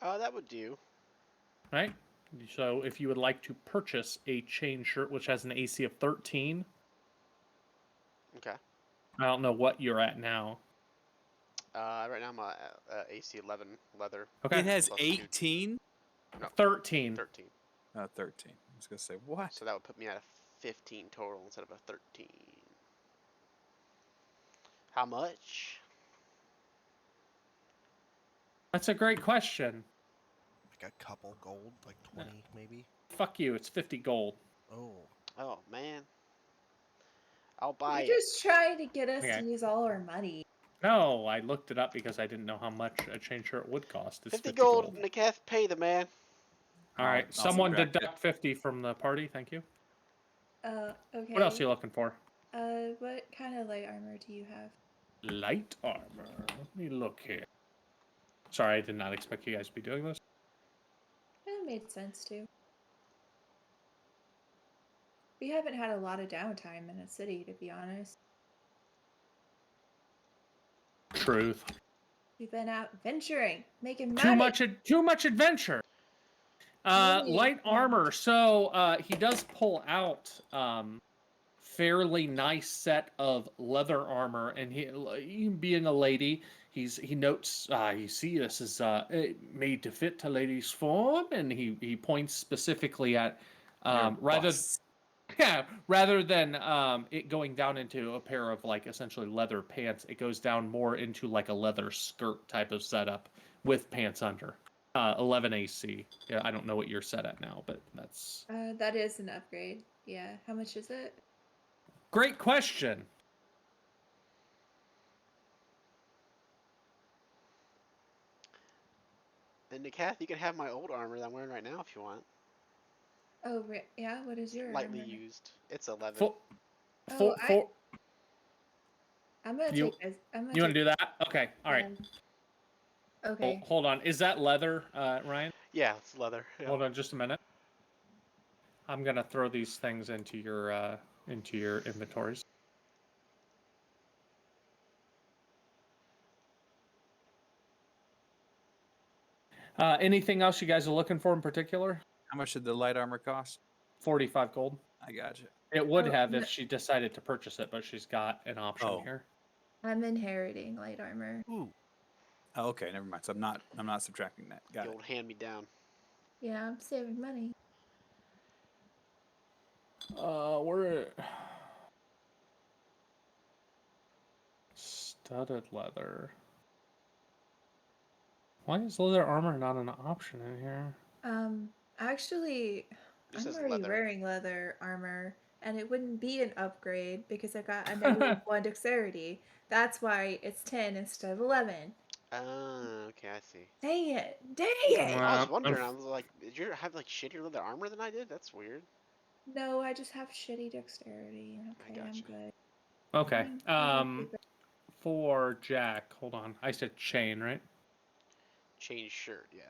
Speaker 6: That would do.
Speaker 1: Right? So if you would like to purchase a chain shirt, which has an AC of 13.
Speaker 6: Okay.
Speaker 1: I don't know what you're at now.
Speaker 6: Right now I'm at AC 11 leather.
Speaker 1: Okay.
Speaker 2: It has
Speaker 6: Plus
Speaker 2: 18.
Speaker 6: No,
Speaker 1: 13.
Speaker 6: 13.
Speaker 2: 13. I was gonna say what?
Speaker 6: So that would put me at a 15 total instead of a 13. How much?
Speaker 1: That's a great question.
Speaker 9: Like a couple gold, like 20 maybe.
Speaker 1: Fuck you, it's 50 gold.
Speaker 9: Oh.
Speaker 6: Oh man. I'll buy
Speaker 5: You're
Speaker 6: it.
Speaker 5: just trying to get us
Speaker 1: Okay.
Speaker 5: to use all our money.
Speaker 1: No, I looked it up because I didn't know how much a chain shirt would cost. It's
Speaker 6: 50
Speaker 1: 50
Speaker 6: gold, Nikath, pay the man.
Speaker 1: All right,
Speaker 2: I'll
Speaker 1: someone
Speaker 2: subtract
Speaker 1: deduct 50 from the party, thank you.
Speaker 5: Okay.
Speaker 1: What else are you looking for?
Speaker 5: What kind of light armor do you have?
Speaker 1: Light armor. Let me look here. Sorry, I did not expect you guys to be doing this.
Speaker 5: It made sense too. We haven't had a lot of downtime in a city, to be honest.
Speaker 1: Truth.
Speaker 5: We've been out venturing, making money.
Speaker 1: Too much adventure. Light armor. So he does pull out fairly nice set of leather armor, and he being a lady, he notes you see this is made to fit a lady's form, and he points specifically at rather than it going down into a pair of like essentially leather pants, it goes down more into like a leather skirt type of setup with pants under. 11 AC. Yeah, I don't know what you're set at now, but that's...
Speaker 5: That is an upgrade. Yeah. How much is it?
Speaker 1: Great question.
Speaker 6: And Nikath, you can have my old armor that I'm wearing right now if you want.
Speaker 5: Oh, yeah. What is your
Speaker 6: Lightly
Speaker 5: armor?
Speaker 6: used. It's a leather.
Speaker 1: For,
Speaker 5: Oh,
Speaker 1: for
Speaker 5: I'm gonna
Speaker 1: You-
Speaker 5: take this. I'm gonna
Speaker 1: you want
Speaker 5: take
Speaker 1: to do that? Okay. All right.
Speaker 5: Okay.
Speaker 1: Hold on. Is that leather, Ryan?
Speaker 6: Yeah, it's leather. Yeah.
Speaker 1: Hold on just a minute. I'm gonna throw these things into your inventories. Anything else you guys are looking for in particular?
Speaker 2: How much did the light armor cost?
Speaker 1: 45 gold.
Speaker 2: I got you.
Speaker 1: It would
Speaker 5: Oh,
Speaker 1: have
Speaker 5: no.
Speaker 1: if she decided to purchase it, but she's got an option
Speaker 2: Oh.
Speaker 1: here.
Speaker 5: I'm inheriting light armor.
Speaker 9: Ooh.
Speaker 2: Oh, okay, never mind. So I'm not subtracting that. Got
Speaker 6: The
Speaker 2: it.
Speaker 6: old hand me down.
Speaker 5: Yeah, I'm saving money.
Speaker 1: We're studded leather. Why is leather armor not an option in here?
Speaker 5: Actually,
Speaker 6: This
Speaker 5: I'm
Speaker 6: is
Speaker 5: already
Speaker 6: leather.
Speaker 5: wearing leather armor, and it wouldn't be an upgrade because I got a -1 dexterity. That's why it's 10 instead of 11.
Speaker 6: Okay, I see.
Speaker 5: Dang it! Dang it!
Speaker 6: I was wondering. I was like, did you have like shittier leather armor than I did? That's weird.
Speaker 5: No, I just have shitty dexterity. Okay, I'm
Speaker 6: gotcha.
Speaker 5: good.
Speaker 1: Okay.
Speaker 5: I'm good.
Speaker 1: For Jack, hold on. I said chain, right?
Speaker 6: Change shirt, yeah.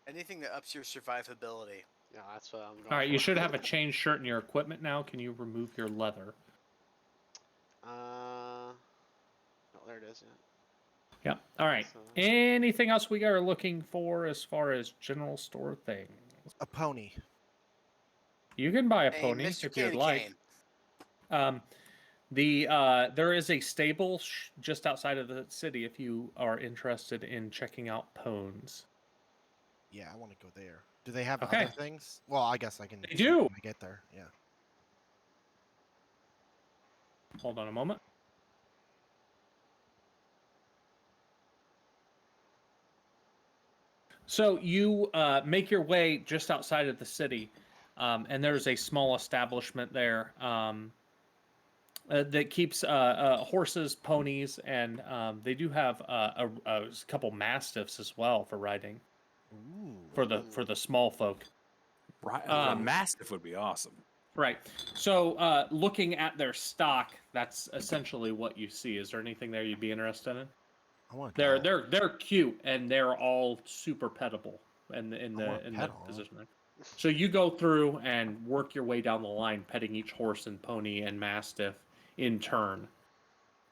Speaker 4: Anything that ups your survivability.
Speaker 6: Yeah, that's what I'm going
Speaker 1: All right, you
Speaker 6: for.
Speaker 1: should have a chain shirt in your equipment now. Can you remove your leather?
Speaker 6: Oh, there it is.
Speaker 1: Yeah. All right.
Speaker 6: So-
Speaker 1: Anything else we are looking for as far as general store things?
Speaker 9: A pony.
Speaker 1: You can buy a
Speaker 4: Hey,
Speaker 1: pony
Speaker 4: Mr.
Speaker 1: if you'd
Speaker 4: Candy
Speaker 1: like.
Speaker 4: Cane.
Speaker 1: There is a stable just outside of the city if you are interested in checking out ponies.
Speaker 9: Yeah, I want to go there. Do they have
Speaker 1: Okay.
Speaker 9: other things? Well, I guess I can.
Speaker 1: They
Speaker 9: see
Speaker 1: do.
Speaker 9: when I get there. Yeah.
Speaker 1: Hold on a moment. So you make your way just outside of the city, and there's a small establishment there that keeps horses, ponies, and they do have a couple mastiffs as well for riding
Speaker 9: Ooh.
Speaker 1: for the small folk.
Speaker 2: Right, a mastiff would be awesome.
Speaker 1: Right. So looking at their stock, that's essentially what you see. Is there anything there you'd be interested in?
Speaker 9: I want.
Speaker 1: They're cute and they're all super petable in
Speaker 9: wanna
Speaker 1: the
Speaker 9: pet 'em.
Speaker 1: position. So you go through and work your way down the line, petting each horse and pony and mastiff in turn.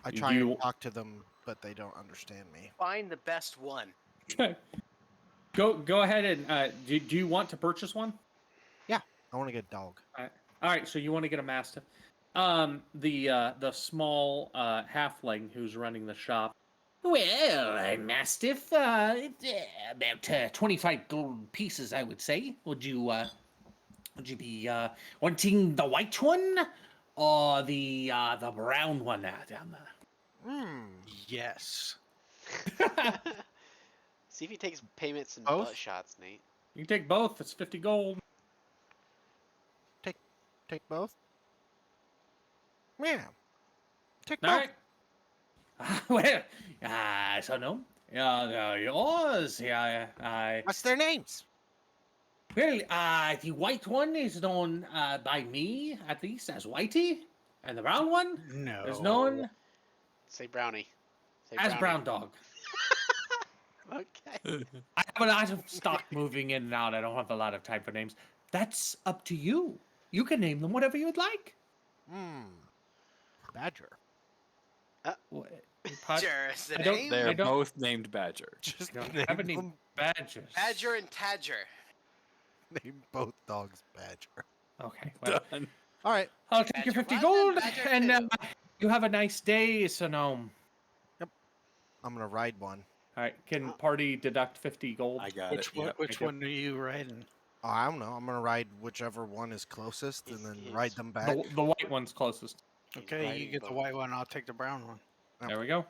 Speaker 9: I try and talk to them, but they don't understand me.
Speaker 4: Find the best one.
Speaker 1: Go ahead and do you want to purchase one?
Speaker 9: Yeah, I want to get a dog.
Speaker 1: All right. So you want to get a mastiff? The small halfling who's running the shop. Well, a mastiff, about 25 gold pieces, I would say. Would you be wanting the white one or the brown one down there?
Speaker 3: Yes.
Speaker 6: See if he takes payments in
Speaker 9: Both?
Speaker 6: butt shots, Nate.
Speaker 1: You can take both. It's 50 gold.
Speaker 9: Take both. Yeah. Take
Speaker 1: All
Speaker 9: both.
Speaker 1: right. Well, so no. Yours. Yeah.
Speaker 9: What's their names?
Speaker 1: Well, the white one is known by me, at least, as Whitey, and the brown one is known
Speaker 6: Say brownie. Say
Speaker 1: as
Speaker 6: brownie.
Speaker 1: Brown Dog.
Speaker 6: Okay.
Speaker 1: I have a lot of stock moving in and out. I don't have a lot of time for names. That's up to you. You can name them whatever you'd like.
Speaker 9: Badger.
Speaker 4: Badger is the
Speaker 1: I don't-
Speaker 4: name.
Speaker 2: They're
Speaker 1: don't-
Speaker 2: both named Badger.
Speaker 9: Just
Speaker 1: I don't
Speaker 9: name
Speaker 1: have any
Speaker 9: them-
Speaker 1: badgers.
Speaker 4: Badger and Tadger.
Speaker 9: Name both dogs Badger.
Speaker 1: Okay. Well,
Speaker 2: Done.
Speaker 9: All right.
Speaker 1: I'll take your
Speaker 4: Badger
Speaker 1: 50
Speaker 4: one
Speaker 1: gold,
Speaker 4: and Badger
Speaker 1: and
Speaker 4: two.
Speaker 1: you have a nice day, Sonome.
Speaker 9: I'm gonna ride one.
Speaker 1: All right. Can party deduct 50 gold?
Speaker 2: I got it. Yep.
Speaker 3: Which one are you riding?
Speaker 9: Oh, I don't know. I'm gonna ride whichever one is closest and then ride them back.
Speaker 1: The white one's closest.
Speaker 3: Okay,
Speaker 6: riding
Speaker 3: you get the
Speaker 6: both.
Speaker 3: white one. I'll take the brown one.
Speaker 1: There we go.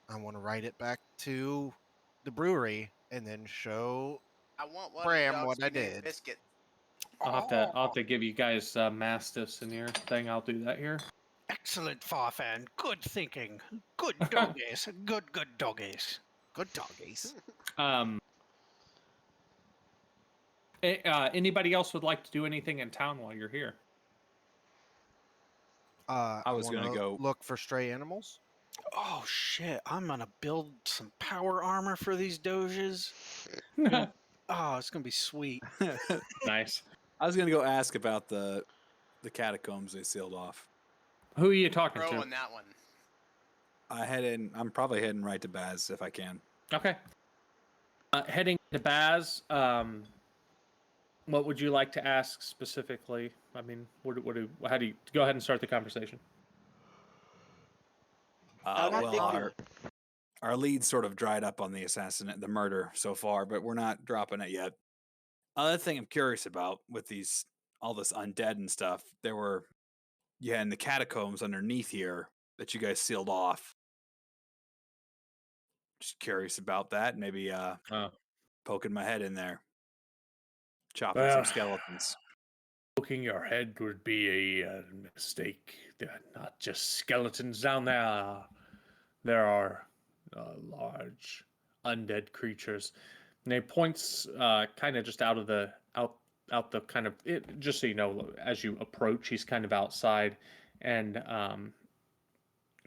Speaker 9: I want to ride it back to the brewery and then show.
Speaker 4: I want one
Speaker 9: Bram,
Speaker 4: of the
Speaker 9: what
Speaker 4: dogs
Speaker 9: I
Speaker 4: we named
Speaker 9: did.
Speaker 4: Biscuit.
Speaker 1: I'll have to give you guys mastiffs in your thing. I'll do that here.
Speaker 3: Excellent, Farfan. Good thinking. Good doggies. Good doggies.
Speaker 9: Good doggies.
Speaker 1: Anybody else would like to do anything in town while you're here?
Speaker 9: I
Speaker 2: was gonna
Speaker 9: wanna
Speaker 2: go-
Speaker 9: look for stray animals.
Speaker 3: Oh shit! I'm gonna build some power armor for these doges. Oh, it's gonna be sweet.
Speaker 1: Nice.
Speaker 2: I was gonna go ask about the catacombs they sealed off.
Speaker 1: Who are you talking
Speaker 4: Bro
Speaker 1: to?
Speaker 4: on that one.
Speaker 2: I'm probably heading right to Baz if I can.
Speaker 1: Okay. Heading to Baz. What would you like to ask specifically? I mean, how do you go ahead and start the conversation?
Speaker 6: I
Speaker 2: Well,
Speaker 6: think
Speaker 2: our lead sort of dried up on the murder so far, but we're not dropping it yet. Other thing I'm curious about with all this undead and stuff, there were, in the catacombs underneath here that you guys sealed off. Just curious about that. Maybe poking my head in there, chopping some skeletons.
Speaker 1: Poking your head would be a mistake. They're not just skeletons down there. There are large undead creatures. And he points kind of just out the kind of just so you know, as you approach, he's kind of outside and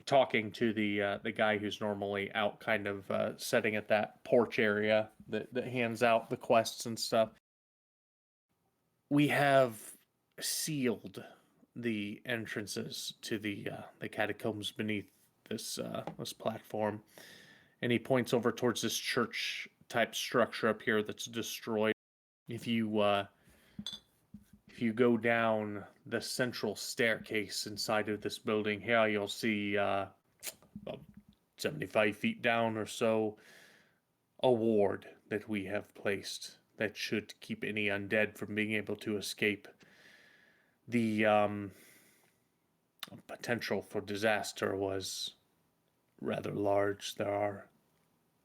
Speaker 1: talking to the guy who's normally out, kind of sitting at that porch area that hands out the quests and stuff. We have sealed the entrances to the catacombs beneath this platform, and he points over towards this church type structure up here that's destroyed. If you go down the central staircase inside of this building here, you'll see about 75 feet down or so a ward that we have placed that should keep any undead from being able to escape. The potential for disaster was rather large. There are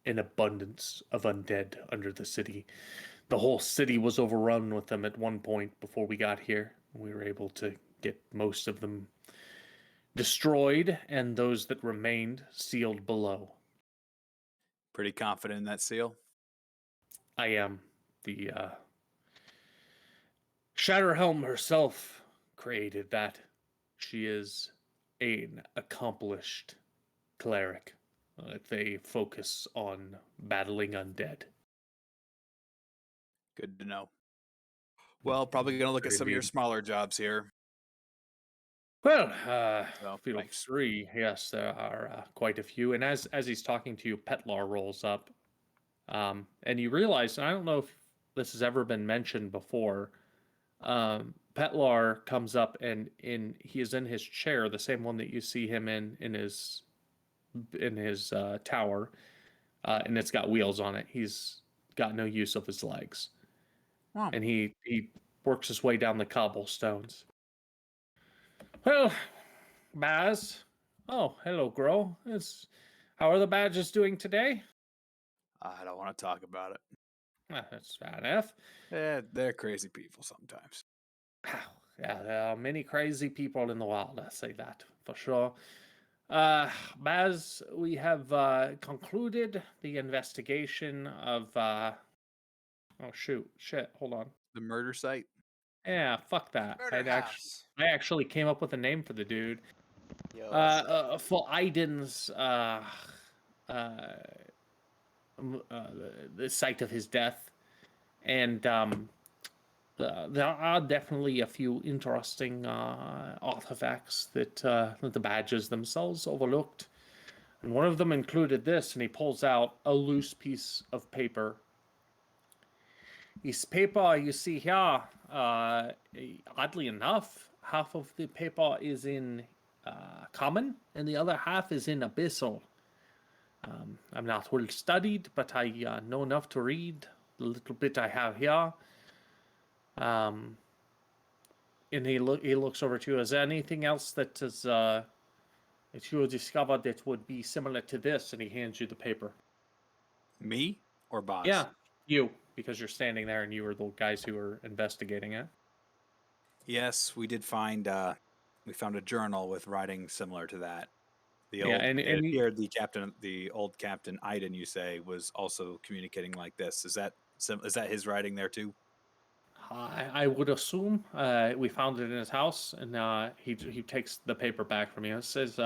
Speaker 1: an abundance of undead under the city. The whole city was overrun with them at one point before we got here. We were able to get most of them destroyed, and those that remained sealed below.
Speaker 2: Pretty confident in that seal.
Speaker 1: I am. The Shatterhelm herself created that. She is an accomplished cleric. They focus on battling undead.
Speaker 2: Good to know. Well, probably going to look at some of your smaller jobs here.
Speaker 1: Well,
Speaker 2: Well,
Speaker 1: feel
Speaker 2: thanks.
Speaker 1: free. Yes, there are quite a few. And as he's talking to you, Petlar rolls up, and you realize, and I don't know if this has ever been mentioned before. Petlar comes up and he is in his chair, the same one that you see him in his tower, and it's got wheels on it. He's got no use of his legs, and he works his way down the cobblestones. Well, Baz. Oh, hello, Grow. How are the badges doing today?
Speaker 2: I don't want to talk about it.
Speaker 1: That's fair enough.
Speaker 2: They're crazy people sometimes.
Speaker 1: Yeah, there are many crazy people in the world, I say that for sure. Baz, we have concluded the investigation of oh shit, hold on.
Speaker 2: The murder site?
Speaker 1: Yeah, fuck that.
Speaker 4: Murder house.
Speaker 1: I actually came up with a name for the dude.
Speaker 6: Yo,
Speaker 1: For Aiden's the site of his death, and there are definitely a few interesting artifacts that the badges themselves overlooked. And one of them included this, and he pulls out a loose piece of paper. This paper you see here, oddly enough, half of the paper is in common, and the other half is in abyssal. I'm not well studied, but I know enough to read the little bit I have here. And he looks over to you. Is there anything else that is that you discovered that would be similar to this? And he hands you the paper.
Speaker 2: Me or Boz?
Speaker 1: Yeah, you, because you're standing there and you were the guys who were investigating it.
Speaker 2: Yes, we did find we found a journal with writing similar to that. The
Speaker 1: Yeah,
Speaker 2: old,
Speaker 1: and-
Speaker 2: it
Speaker 1: and-
Speaker 2: appeared the old Captain Iden, you say, was also communicating like this. Is that his writing there too?
Speaker 1: I would assume we found it in his house, and he takes the paper back from you. It says,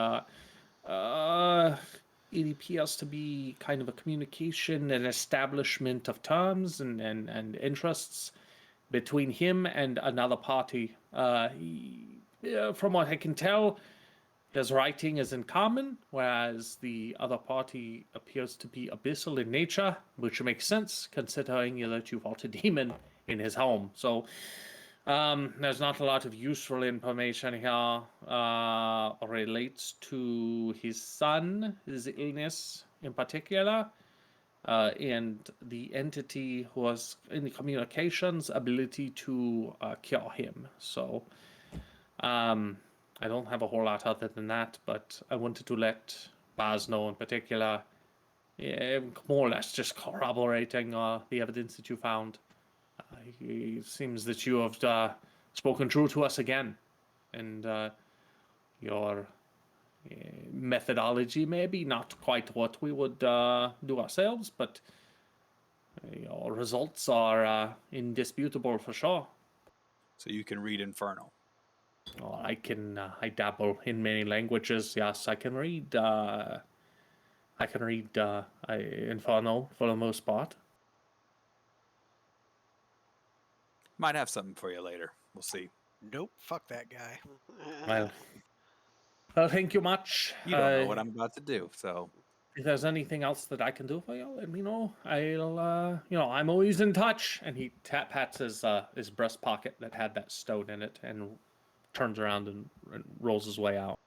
Speaker 1: it appears to be kind of a communication and establishment of terms and interests between him and another party. From what I can tell, his writing is in common, whereas the other party appears to be abyssal in nature, which makes sense considering that you fought a demon in his home. So there's not a lot of useful information here relates to his son, his illness in particular, and the entity who was in the communications ability to cure him. So I don't have a whole lot other than that, but I wanted to let Baz know in particular, more or less just corroborating the evidence that you found. It seems that you have spoken true to us again, and your methodology maybe not quite what we would do ourselves, but your results are indisputable for sure.
Speaker 2: So you can read Infernal.
Speaker 1: Well, I dabble in many languages. Yes, I can read. I can read Infernal for the most part.
Speaker 2: Might have something for you later. We'll see.
Speaker 3: Nope, fuck that guy.
Speaker 1: Well, thank you much.
Speaker 2: You don't know what I'm about to do, so
Speaker 1: If there's anything else that I can do for you, let me know. I'll, I'm always in touch. And he pats his breast pocket that had that stone in it, and turns around and rolls his way out.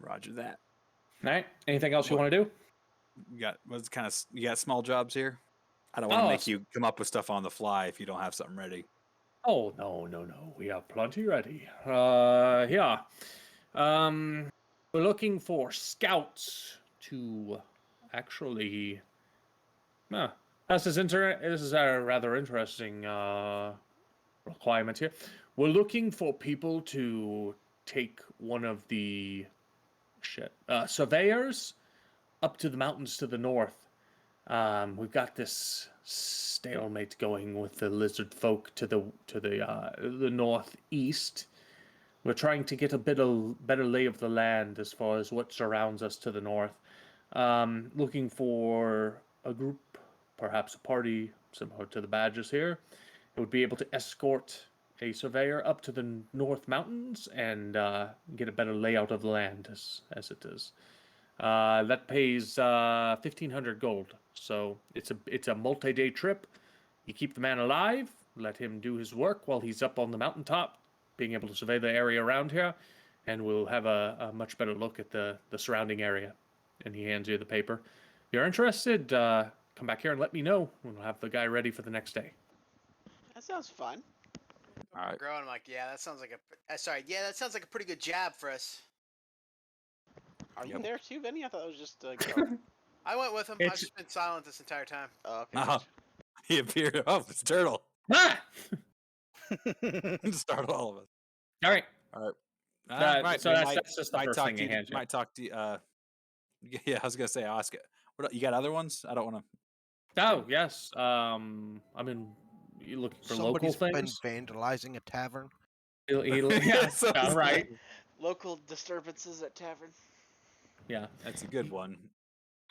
Speaker 2: Roger that.
Speaker 1: All right. Anything else you want to do?
Speaker 2: You got small jobs here? I don't want to make you come up with stuff on the fly if you don't have something ready.
Speaker 1: Oh, no. We have plenty ready. Yeah. We're looking for scouts to actually. This is a rather interesting requirement here. We're looking for people to take one of the surveyors up to the mountains to the north. We've got this stalemate going with the lizard folk to the northeast. We're trying to get a better lay of the land as far as what surrounds us to the north. Looking for a group, perhaps a party similar to the badges here. It would be able to escort a surveyor up to the North Mountains and get a better layout of the land as it is. That pays 1,500 gold. So it's a multi-day trip. You keep the man alive, let him do his work while he's up on the mountaintop, being able to survey the area around here, and we'll have a much better look at the surrounding area. And he hands you the paper. If you're interested, come back here and let me know. We'll have the guy ready for the next day.
Speaker 6: That sounds fun.
Speaker 2: All right.
Speaker 4: Growing, I'm like, yeah, that sounds like that sounds like a pretty good jab for us.
Speaker 6: Are you there too, Vinny? I thought it was just Go.
Speaker 4: I went with him. I've just been silent this entire time.
Speaker 6: Oh, okay.
Speaker 2: Oh, he appeared. Oh, it's Turtle.
Speaker 1: Ah!
Speaker 2: Start all of us.
Speaker 1: All right. So that's just the first thing he hands you.
Speaker 2: Might talk to you. Yeah, I was gonna say, Oscar. What you got? Other ones? I don't want to.
Speaker 1: Oh yes. I mean, you looking for local
Speaker 9: Somebody's
Speaker 1: things?
Speaker 9: been vandalizing a tavern.
Speaker 1: Yeah,
Speaker 2: So
Speaker 1: right.
Speaker 6: Local disturbances at tavern.
Speaker 1: Yeah,
Speaker 2: that's a good one.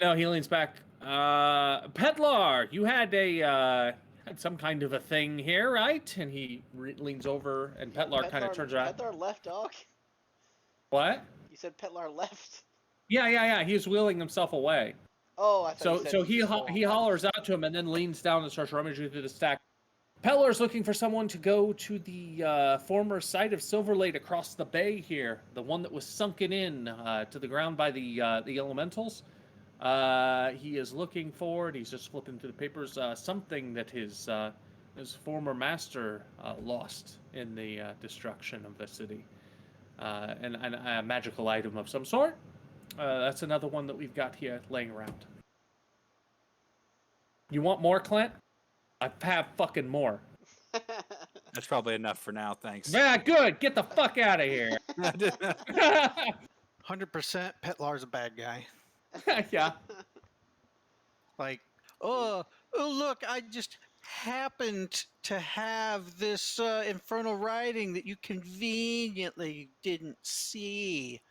Speaker 1: No, he leans back. Petlar, you had had some kind of a thing here, right? And he leans over, and Petlar kind of turns around.
Speaker 6: Petlar left, dog.
Speaker 1: What?
Speaker 6: You said Petlar left.
Speaker 1: Yeah. He was wheeling himself away.
Speaker 6: Oh, I thought.
Speaker 1: So he hollers out to him and then leans down and starts rummaging through the stack. Pellar's looking for someone to go to the former site of Silverlade across the bay here, the one that was sunken in to the ground by the elementals. He is looking for, and he's just flipping through the papers, something that his former master lost in the destruction of the city, and a magical item of some sort. That's another one that we've got here laying around. You want more, Clint? I have fucking more.
Speaker 2: That's probably enough for now. Thanks.
Speaker 1: Yeah, good. Get the fuck out of here.
Speaker 3: 100% Petlar's a bad guy.
Speaker 1: Yeah.
Speaker 3: Like, oh, look, I just happened to have this infernal writing that you conveniently didn't see.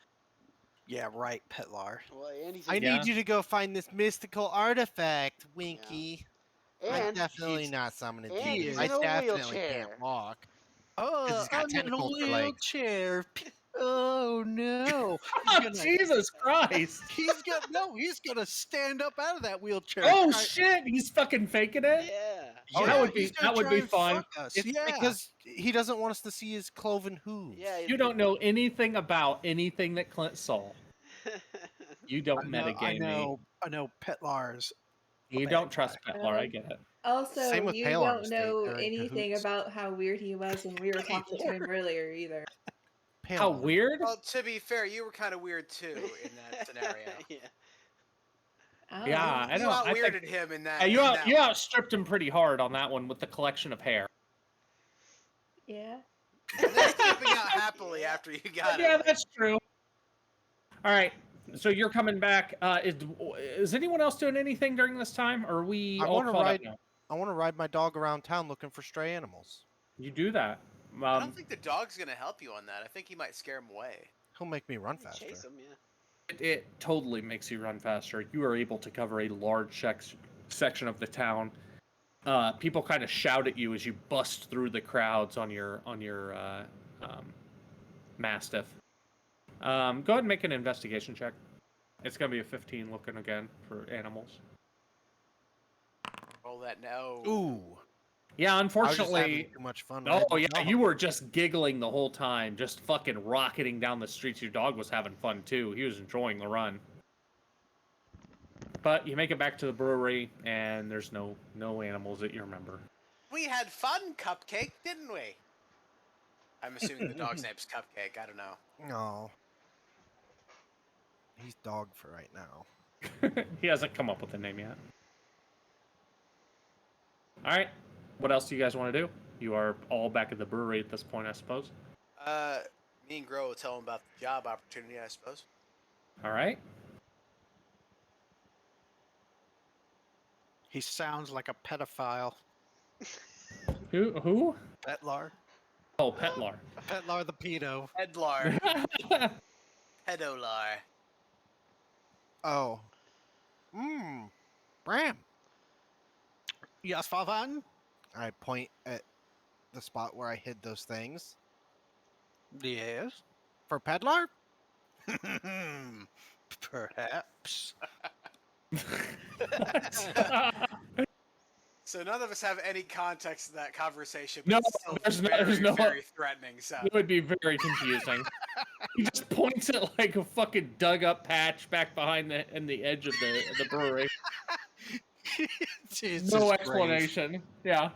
Speaker 3: Yeah, right, Petlar.
Speaker 6: Well, and he's
Speaker 9: I
Speaker 6: a,
Speaker 1: Yeah.
Speaker 9: need you to go find this mystical artifact, Winky. I'm
Speaker 6: and
Speaker 9: definitely
Speaker 3: he's-
Speaker 9: not summoning
Speaker 6: and
Speaker 9: demons.
Speaker 3: he's
Speaker 9: I
Speaker 6: in a
Speaker 9: definitely
Speaker 6: wheelchair.
Speaker 9: can't walk.
Speaker 3: Oh,
Speaker 9: he's got
Speaker 3: I'm in a
Speaker 9: tentacles for legs.
Speaker 3: wheelchair. Oh no!
Speaker 1: Oh, Jesus Christ.
Speaker 3: He's gonna stand up out of that wheelchair.
Speaker 1: Oh
Speaker 3: Try-
Speaker 1: shit, he's fucking faking it?
Speaker 6: Yeah.
Speaker 1: Oh,
Speaker 3: Yeah,
Speaker 1: that would be
Speaker 3: he's gonna try and
Speaker 1: fun.
Speaker 3: fuck us.
Speaker 9: It's
Speaker 3: Yeah,
Speaker 9: because he doesn't want us to see his cloven hooves.
Speaker 6: Yeah.
Speaker 1: You don't know anything about anything that Clint saw. You don't metagame me.
Speaker 3: I know. Petlar's.
Speaker 1: You
Speaker 3: bad
Speaker 1: don't trust
Speaker 5: guy.
Speaker 1: Petlar, I get it.
Speaker 5: Also,
Speaker 9: Same with
Speaker 5: you
Speaker 9: Pale Armor
Speaker 5: don't
Speaker 9: State,
Speaker 5: know
Speaker 9: they're in
Speaker 5: anything
Speaker 9: cahoots.
Speaker 5: about how weird he was when we were talking to him earlier either.
Speaker 9: Pale
Speaker 1: How
Speaker 9: armor.
Speaker 1: weird?
Speaker 4: Well, to be fair, you were kind of weird too in that scenario.
Speaker 6: Yeah.
Speaker 5: Oh.
Speaker 1: Yeah, I
Speaker 4: You
Speaker 1: don't.
Speaker 4: out
Speaker 1: I
Speaker 4: weirded
Speaker 1: think,
Speaker 4: him in that.
Speaker 1: you
Speaker 4: in
Speaker 1: out,
Speaker 4: that
Speaker 1: you
Speaker 4: one.
Speaker 1: outstripped him pretty hard on that one with the collection of hair.
Speaker 5: Yeah.
Speaker 4: And then skipping out happily after you got
Speaker 1: Yeah,
Speaker 4: it. like-
Speaker 1: that's true. All right, so you're coming back. Is anyone else doing anything during this time, or are we
Speaker 9: I
Speaker 1: all
Speaker 9: wanna
Speaker 1: caught up
Speaker 9: ride-
Speaker 1: now?
Speaker 9: I want to ride my dog around town looking for stray animals.
Speaker 1: You do that.
Speaker 4: I don't think the dog's gonna help you on that. I think he might scare him away.
Speaker 9: He'll make me run faster.
Speaker 6: Chase him, yeah.
Speaker 1: it totally makes you run faster. You are able to cover a large section of the town. People kind of shout at you as you bust through the crowds on your Mastiff. Go ahead and make an investigation check. It's gonna be a 15 looking again for animals.
Speaker 4: Roll that no.
Speaker 9: Ooh.
Speaker 1: Yeah,
Speaker 9: I was just having
Speaker 1: unfortunately.
Speaker 9: too much fun.
Speaker 1: Oh
Speaker 9: riding
Speaker 1: yeah,
Speaker 9: the
Speaker 1: you
Speaker 9: dog.
Speaker 1: were just giggling the whole time, just fucking rocketing down the streets. Your dog was having fun too. He was enjoying the run. But you make it back to the brewery, and there's no animals that you remember.
Speaker 4: We had fun, Cupcake, didn't we? I'm assuming the dog's name's Cupcake. I don't know.
Speaker 9: No. He's dog for right now.
Speaker 1: He hasn't come up with a name yet. All right. What else do you guys want to do? You are all back at the brewery at this point, I suppose.
Speaker 4: Me and Gro will tell him about the job opportunity, I suppose.
Speaker 1: All right.
Speaker 3: He sounds like a pedophile.
Speaker 1: Who?
Speaker 3: Petlar.
Speaker 1: Oh, Petlar.
Speaker 3: Petlar the pedo.
Speaker 4: Edlar. Pedolar.
Speaker 9: Oh. Bram.
Speaker 3: Yes, Favan?
Speaker 9: I point at the spot where I hid those things.
Speaker 3: Yes.
Speaker 9: For Pedlar?
Speaker 3: Perhaps.
Speaker 4: So none of us have any context to that conversation,
Speaker 1: No,
Speaker 4: but it's still
Speaker 1: there's no-
Speaker 4: very threatening. So
Speaker 1: It would be very confusing. He just points at like a fucking dug up patch back behind the edge of the brewery.
Speaker 3: Jesus
Speaker 1: No
Speaker 3: Christ.
Speaker 1: explanation. Yeah.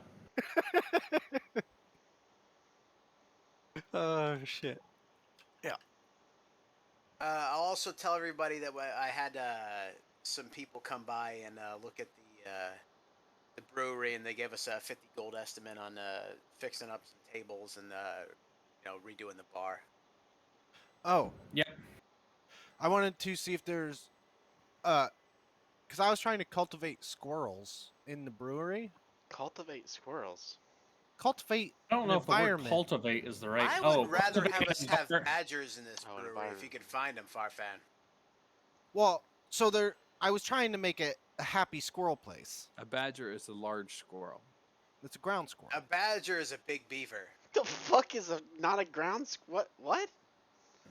Speaker 3: Oh, shit.
Speaker 4: I'll also tell everybody that I had some people come by and look at the brewery, and they gave us a 50 gold estimate on fixing up some tables and redoing the bar.
Speaker 9: Oh.
Speaker 1: Yep.
Speaker 9: I wanted to see if there's because I was trying to cultivate squirrels in the brewery.
Speaker 6: Cultivate squirrels.
Speaker 9: Cultivate
Speaker 1: I don't
Speaker 9: an
Speaker 1: know if the word
Speaker 9: environment.
Speaker 1: cultivate is the right.
Speaker 4: I would rather
Speaker 1: cultivate
Speaker 4: have us
Speaker 1: an
Speaker 4: have
Speaker 1: environment.
Speaker 4: badgers in this
Speaker 6: Oh,
Speaker 4: brewery if
Speaker 6: environment.
Speaker 4: you could find them, Farfan.
Speaker 9: Well, so I was trying to make it a happy squirrel place.
Speaker 2: A badger is a large squirrel.
Speaker 9: It's a ground squirrel.
Speaker 4: A badger is a big beaver.
Speaker 6: The fuck is not a ground what? What?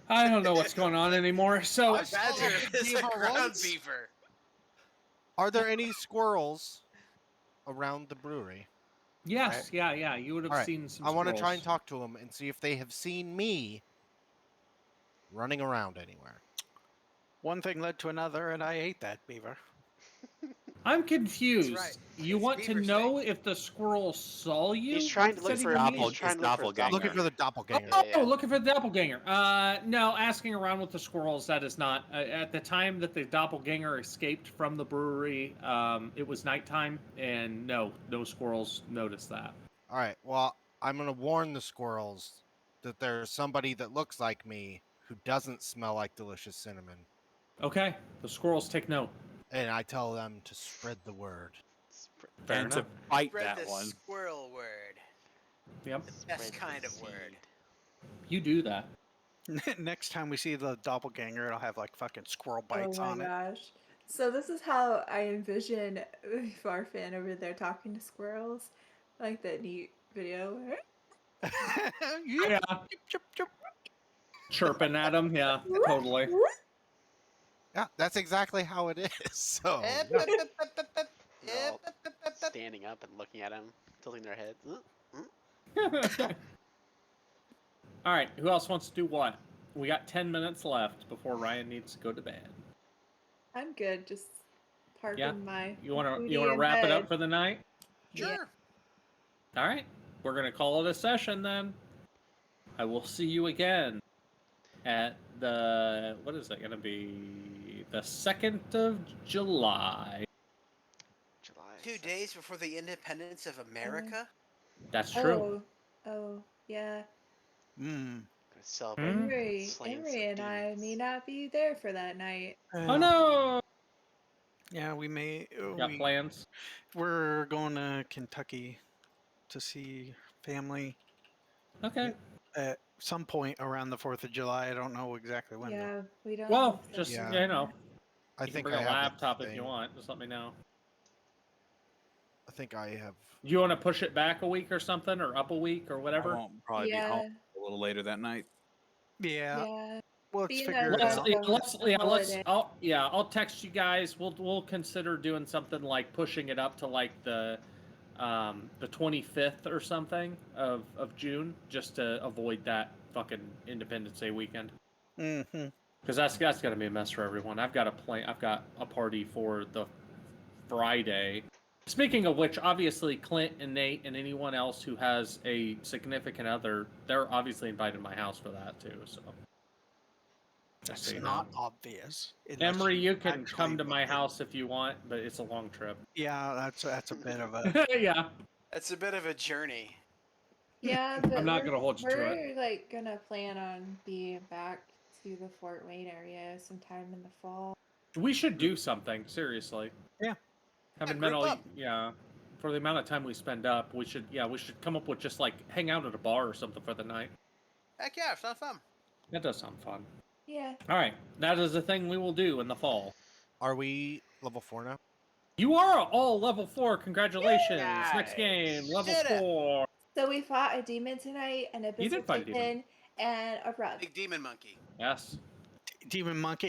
Speaker 1: I don't know what's going on anymore. So
Speaker 4: A badger is a
Speaker 3: beaver
Speaker 4: ground
Speaker 3: once.
Speaker 4: beaver.
Speaker 9: Are there any squirrels around the brewery?
Speaker 1: yes, yeah. You would have
Speaker 9: All right,
Speaker 1: seen some.
Speaker 9: I want to try and
Speaker 1: squirrels.
Speaker 9: talk to them and see if they have seen me running around anywhere.
Speaker 3: One thing led to another, and I ate that beaver.
Speaker 1: I'm confused.
Speaker 4: right.
Speaker 1: You
Speaker 4: It's
Speaker 1: want to
Speaker 4: beaver
Speaker 1: know if the squirrel saw you?
Speaker 6: He's trying to
Speaker 1: What
Speaker 6: look
Speaker 1: does
Speaker 6: for
Speaker 1: that even
Speaker 6: he's
Speaker 1: mean?
Speaker 6: trying to look for
Speaker 2: doppelganger.
Speaker 9: Looking for the doppelganger.
Speaker 1: Oh,
Speaker 6: Yeah, yeah.
Speaker 1: looking for the doppelganger. No, asking around with the squirrels, that is not. At the time that the doppelganger escaped from the brewery, it was nighttime, and no squirrels noticed that.
Speaker 9: All right. Well, I'm gonna warn the squirrels that there's somebody that looks like me who doesn't smell like delicious cinnamon,
Speaker 1: Okay, the squirrels take note.
Speaker 9: and I tell them to spread the word.
Speaker 1: Fair
Speaker 2: and
Speaker 1: enough.
Speaker 2: to bite
Speaker 4: Spread
Speaker 2: that
Speaker 4: the
Speaker 2: one.
Speaker 4: squirrel word.
Speaker 1: Yep,
Speaker 4: The best
Speaker 6: Spread
Speaker 4: kind
Speaker 6: the
Speaker 4: of word.
Speaker 6: seed.
Speaker 1: you do that.
Speaker 3: Next time we see the doppelganger, it'll have like fucking squirrel bites
Speaker 5: oh my
Speaker 3: on it.
Speaker 5: gosh. So this is how I envision Farfan over there talking to squirrels. Like that neat video.
Speaker 3: Yep,
Speaker 1: Yeah,
Speaker 3: yep, yep.
Speaker 1: chirping at them. Yeah, totally.
Speaker 9: Yeah, that's exactly how it is. So
Speaker 4: Ep,
Speaker 9: yeah.
Speaker 4: ep, ep, ep, ep, ep.
Speaker 6: They're all
Speaker 4: Ep, ep, ep, ep, ep.
Speaker 6: standing up and looking at him, tilting their heads.
Speaker 1: All right, who else wants to do what? We got 10 minutes left before Ryan needs to go to bed.
Speaker 5: I'm good, just parking
Speaker 1: Yeah?
Speaker 5: my
Speaker 1: You want
Speaker 5: booty
Speaker 1: to
Speaker 5: in
Speaker 1: wrap it
Speaker 5: bed.
Speaker 1: up for the night?
Speaker 5: Yeah.
Speaker 4: Sure.
Speaker 1: All right, we're going to call it a session then. I will see you again at the, what is it going to be? The 2nd of July.
Speaker 6: July
Speaker 4: 2
Speaker 6: 2nd.
Speaker 4: days before the independence of America.
Speaker 1: That's true.
Speaker 5: Oh, yeah.
Speaker 3: Mm.
Speaker 6: Gonna celebrate
Speaker 1: Hmm?
Speaker 5: Henry,
Speaker 6: slaying
Speaker 5: Henry
Speaker 6: some
Speaker 5: and I may
Speaker 6: demons.
Speaker 5: not be there for that night.
Speaker 1: Oh no!
Speaker 3: Yeah, we may.
Speaker 1: Got plans?
Speaker 3: We're going to Kentucky to see family
Speaker 1: Okay.
Speaker 3: at some point around the 4th of July. I don't know exactly when.
Speaker 5: Yeah, we don't.
Speaker 1: Well,
Speaker 5: have
Speaker 1: just,
Speaker 5: stuff
Speaker 9: Yeah.
Speaker 1: you know,
Speaker 9: I
Speaker 1: you can
Speaker 9: think
Speaker 1: bring
Speaker 9: I
Speaker 1: a
Speaker 9: have
Speaker 1: laptop if
Speaker 9: thing.
Speaker 1: you want. Just let me know.
Speaker 9: I think I have.
Speaker 1: You want to push it back a week or something, or up a week or
Speaker 2: I
Speaker 1: whatever?
Speaker 2: won't probably be home a little later that night.
Speaker 3: Yeah,
Speaker 5: Yeah.
Speaker 3: let's
Speaker 5: Being
Speaker 3: figure
Speaker 5: that
Speaker 3: it
Speaker 1: Let's,
Speaker 3: out.
Speaker 5: that's a holiday.
Speaker 1: I'll text you guys. We'll consider doing something like pushing it up to like the 25th or something of June, just to avoid that fucking Independence Day weekend.
Speaker 3: Mm-hmm.
Speaker 1: Because that's gonna be a mess for everyone. I've got a party for the Friday. Speaking of which, obviously Clint and Nate and anyone else who has a significant other, they're obviously invited to my house for that too. So just so
Speaker 3: That's
Speaker 1: you
Speaker 3: not
Speaker 1: know.
Speaker 3: obvious. unless
Speaker 1: Emery, you can
Speaker 3: actually
Speaker 1: come to
Speaker 3: book
Speaker 1: my
Speaker 3: it.
Speaker 1: house if you want, but it's a long trip.
Speaker 3: Yeah, that's a bit of a.
Speaker 1: Yeah,
Speaker 4: That's a bit of a journey.
Speaker 5: Yeah, but
Speaker 1: I'm not gonna hold you to
Speaker 5: we're
Speaker 1: it.
Speaker 5: like gonna plan on being back to the Fort Wayne area sometime in the fall.
Speaker 1: We should do something seriously.
Speaker 3: Yeah.
Speaker 1: Having
Speaker 4: group
Speaker 1: mentally,
Speaker 4: up.
Speaker 1: yeah, for the amount of time we spend up, we should come up with just like hang out at a bar or something for the night.
Speaker 4: Heck yeah, it's not fun.
Speaker 1: That does sound fun.
Speaker 5: Yeah.
Speaker 1: All right, that is the thing we will do in the fall.
Speaker 9: Are we level 4 now?
Speaker 1: You are all level 4. Congratulations. Next game,
Speaker 6: Nice.
Speaker 1: level
Speaker 4: Did it.
Speaker 1: 4.
Speaker 5: So we fought a demon tonight, an
Speaker 1: You did
Speaker 5: abyssal
Speaker 1: fight a demon.
Speaker 5: chicken, and a rug.
Speaker 4: Big demon monkey.
Speaker 1: Yes.
Speaker 3: Demon Monkey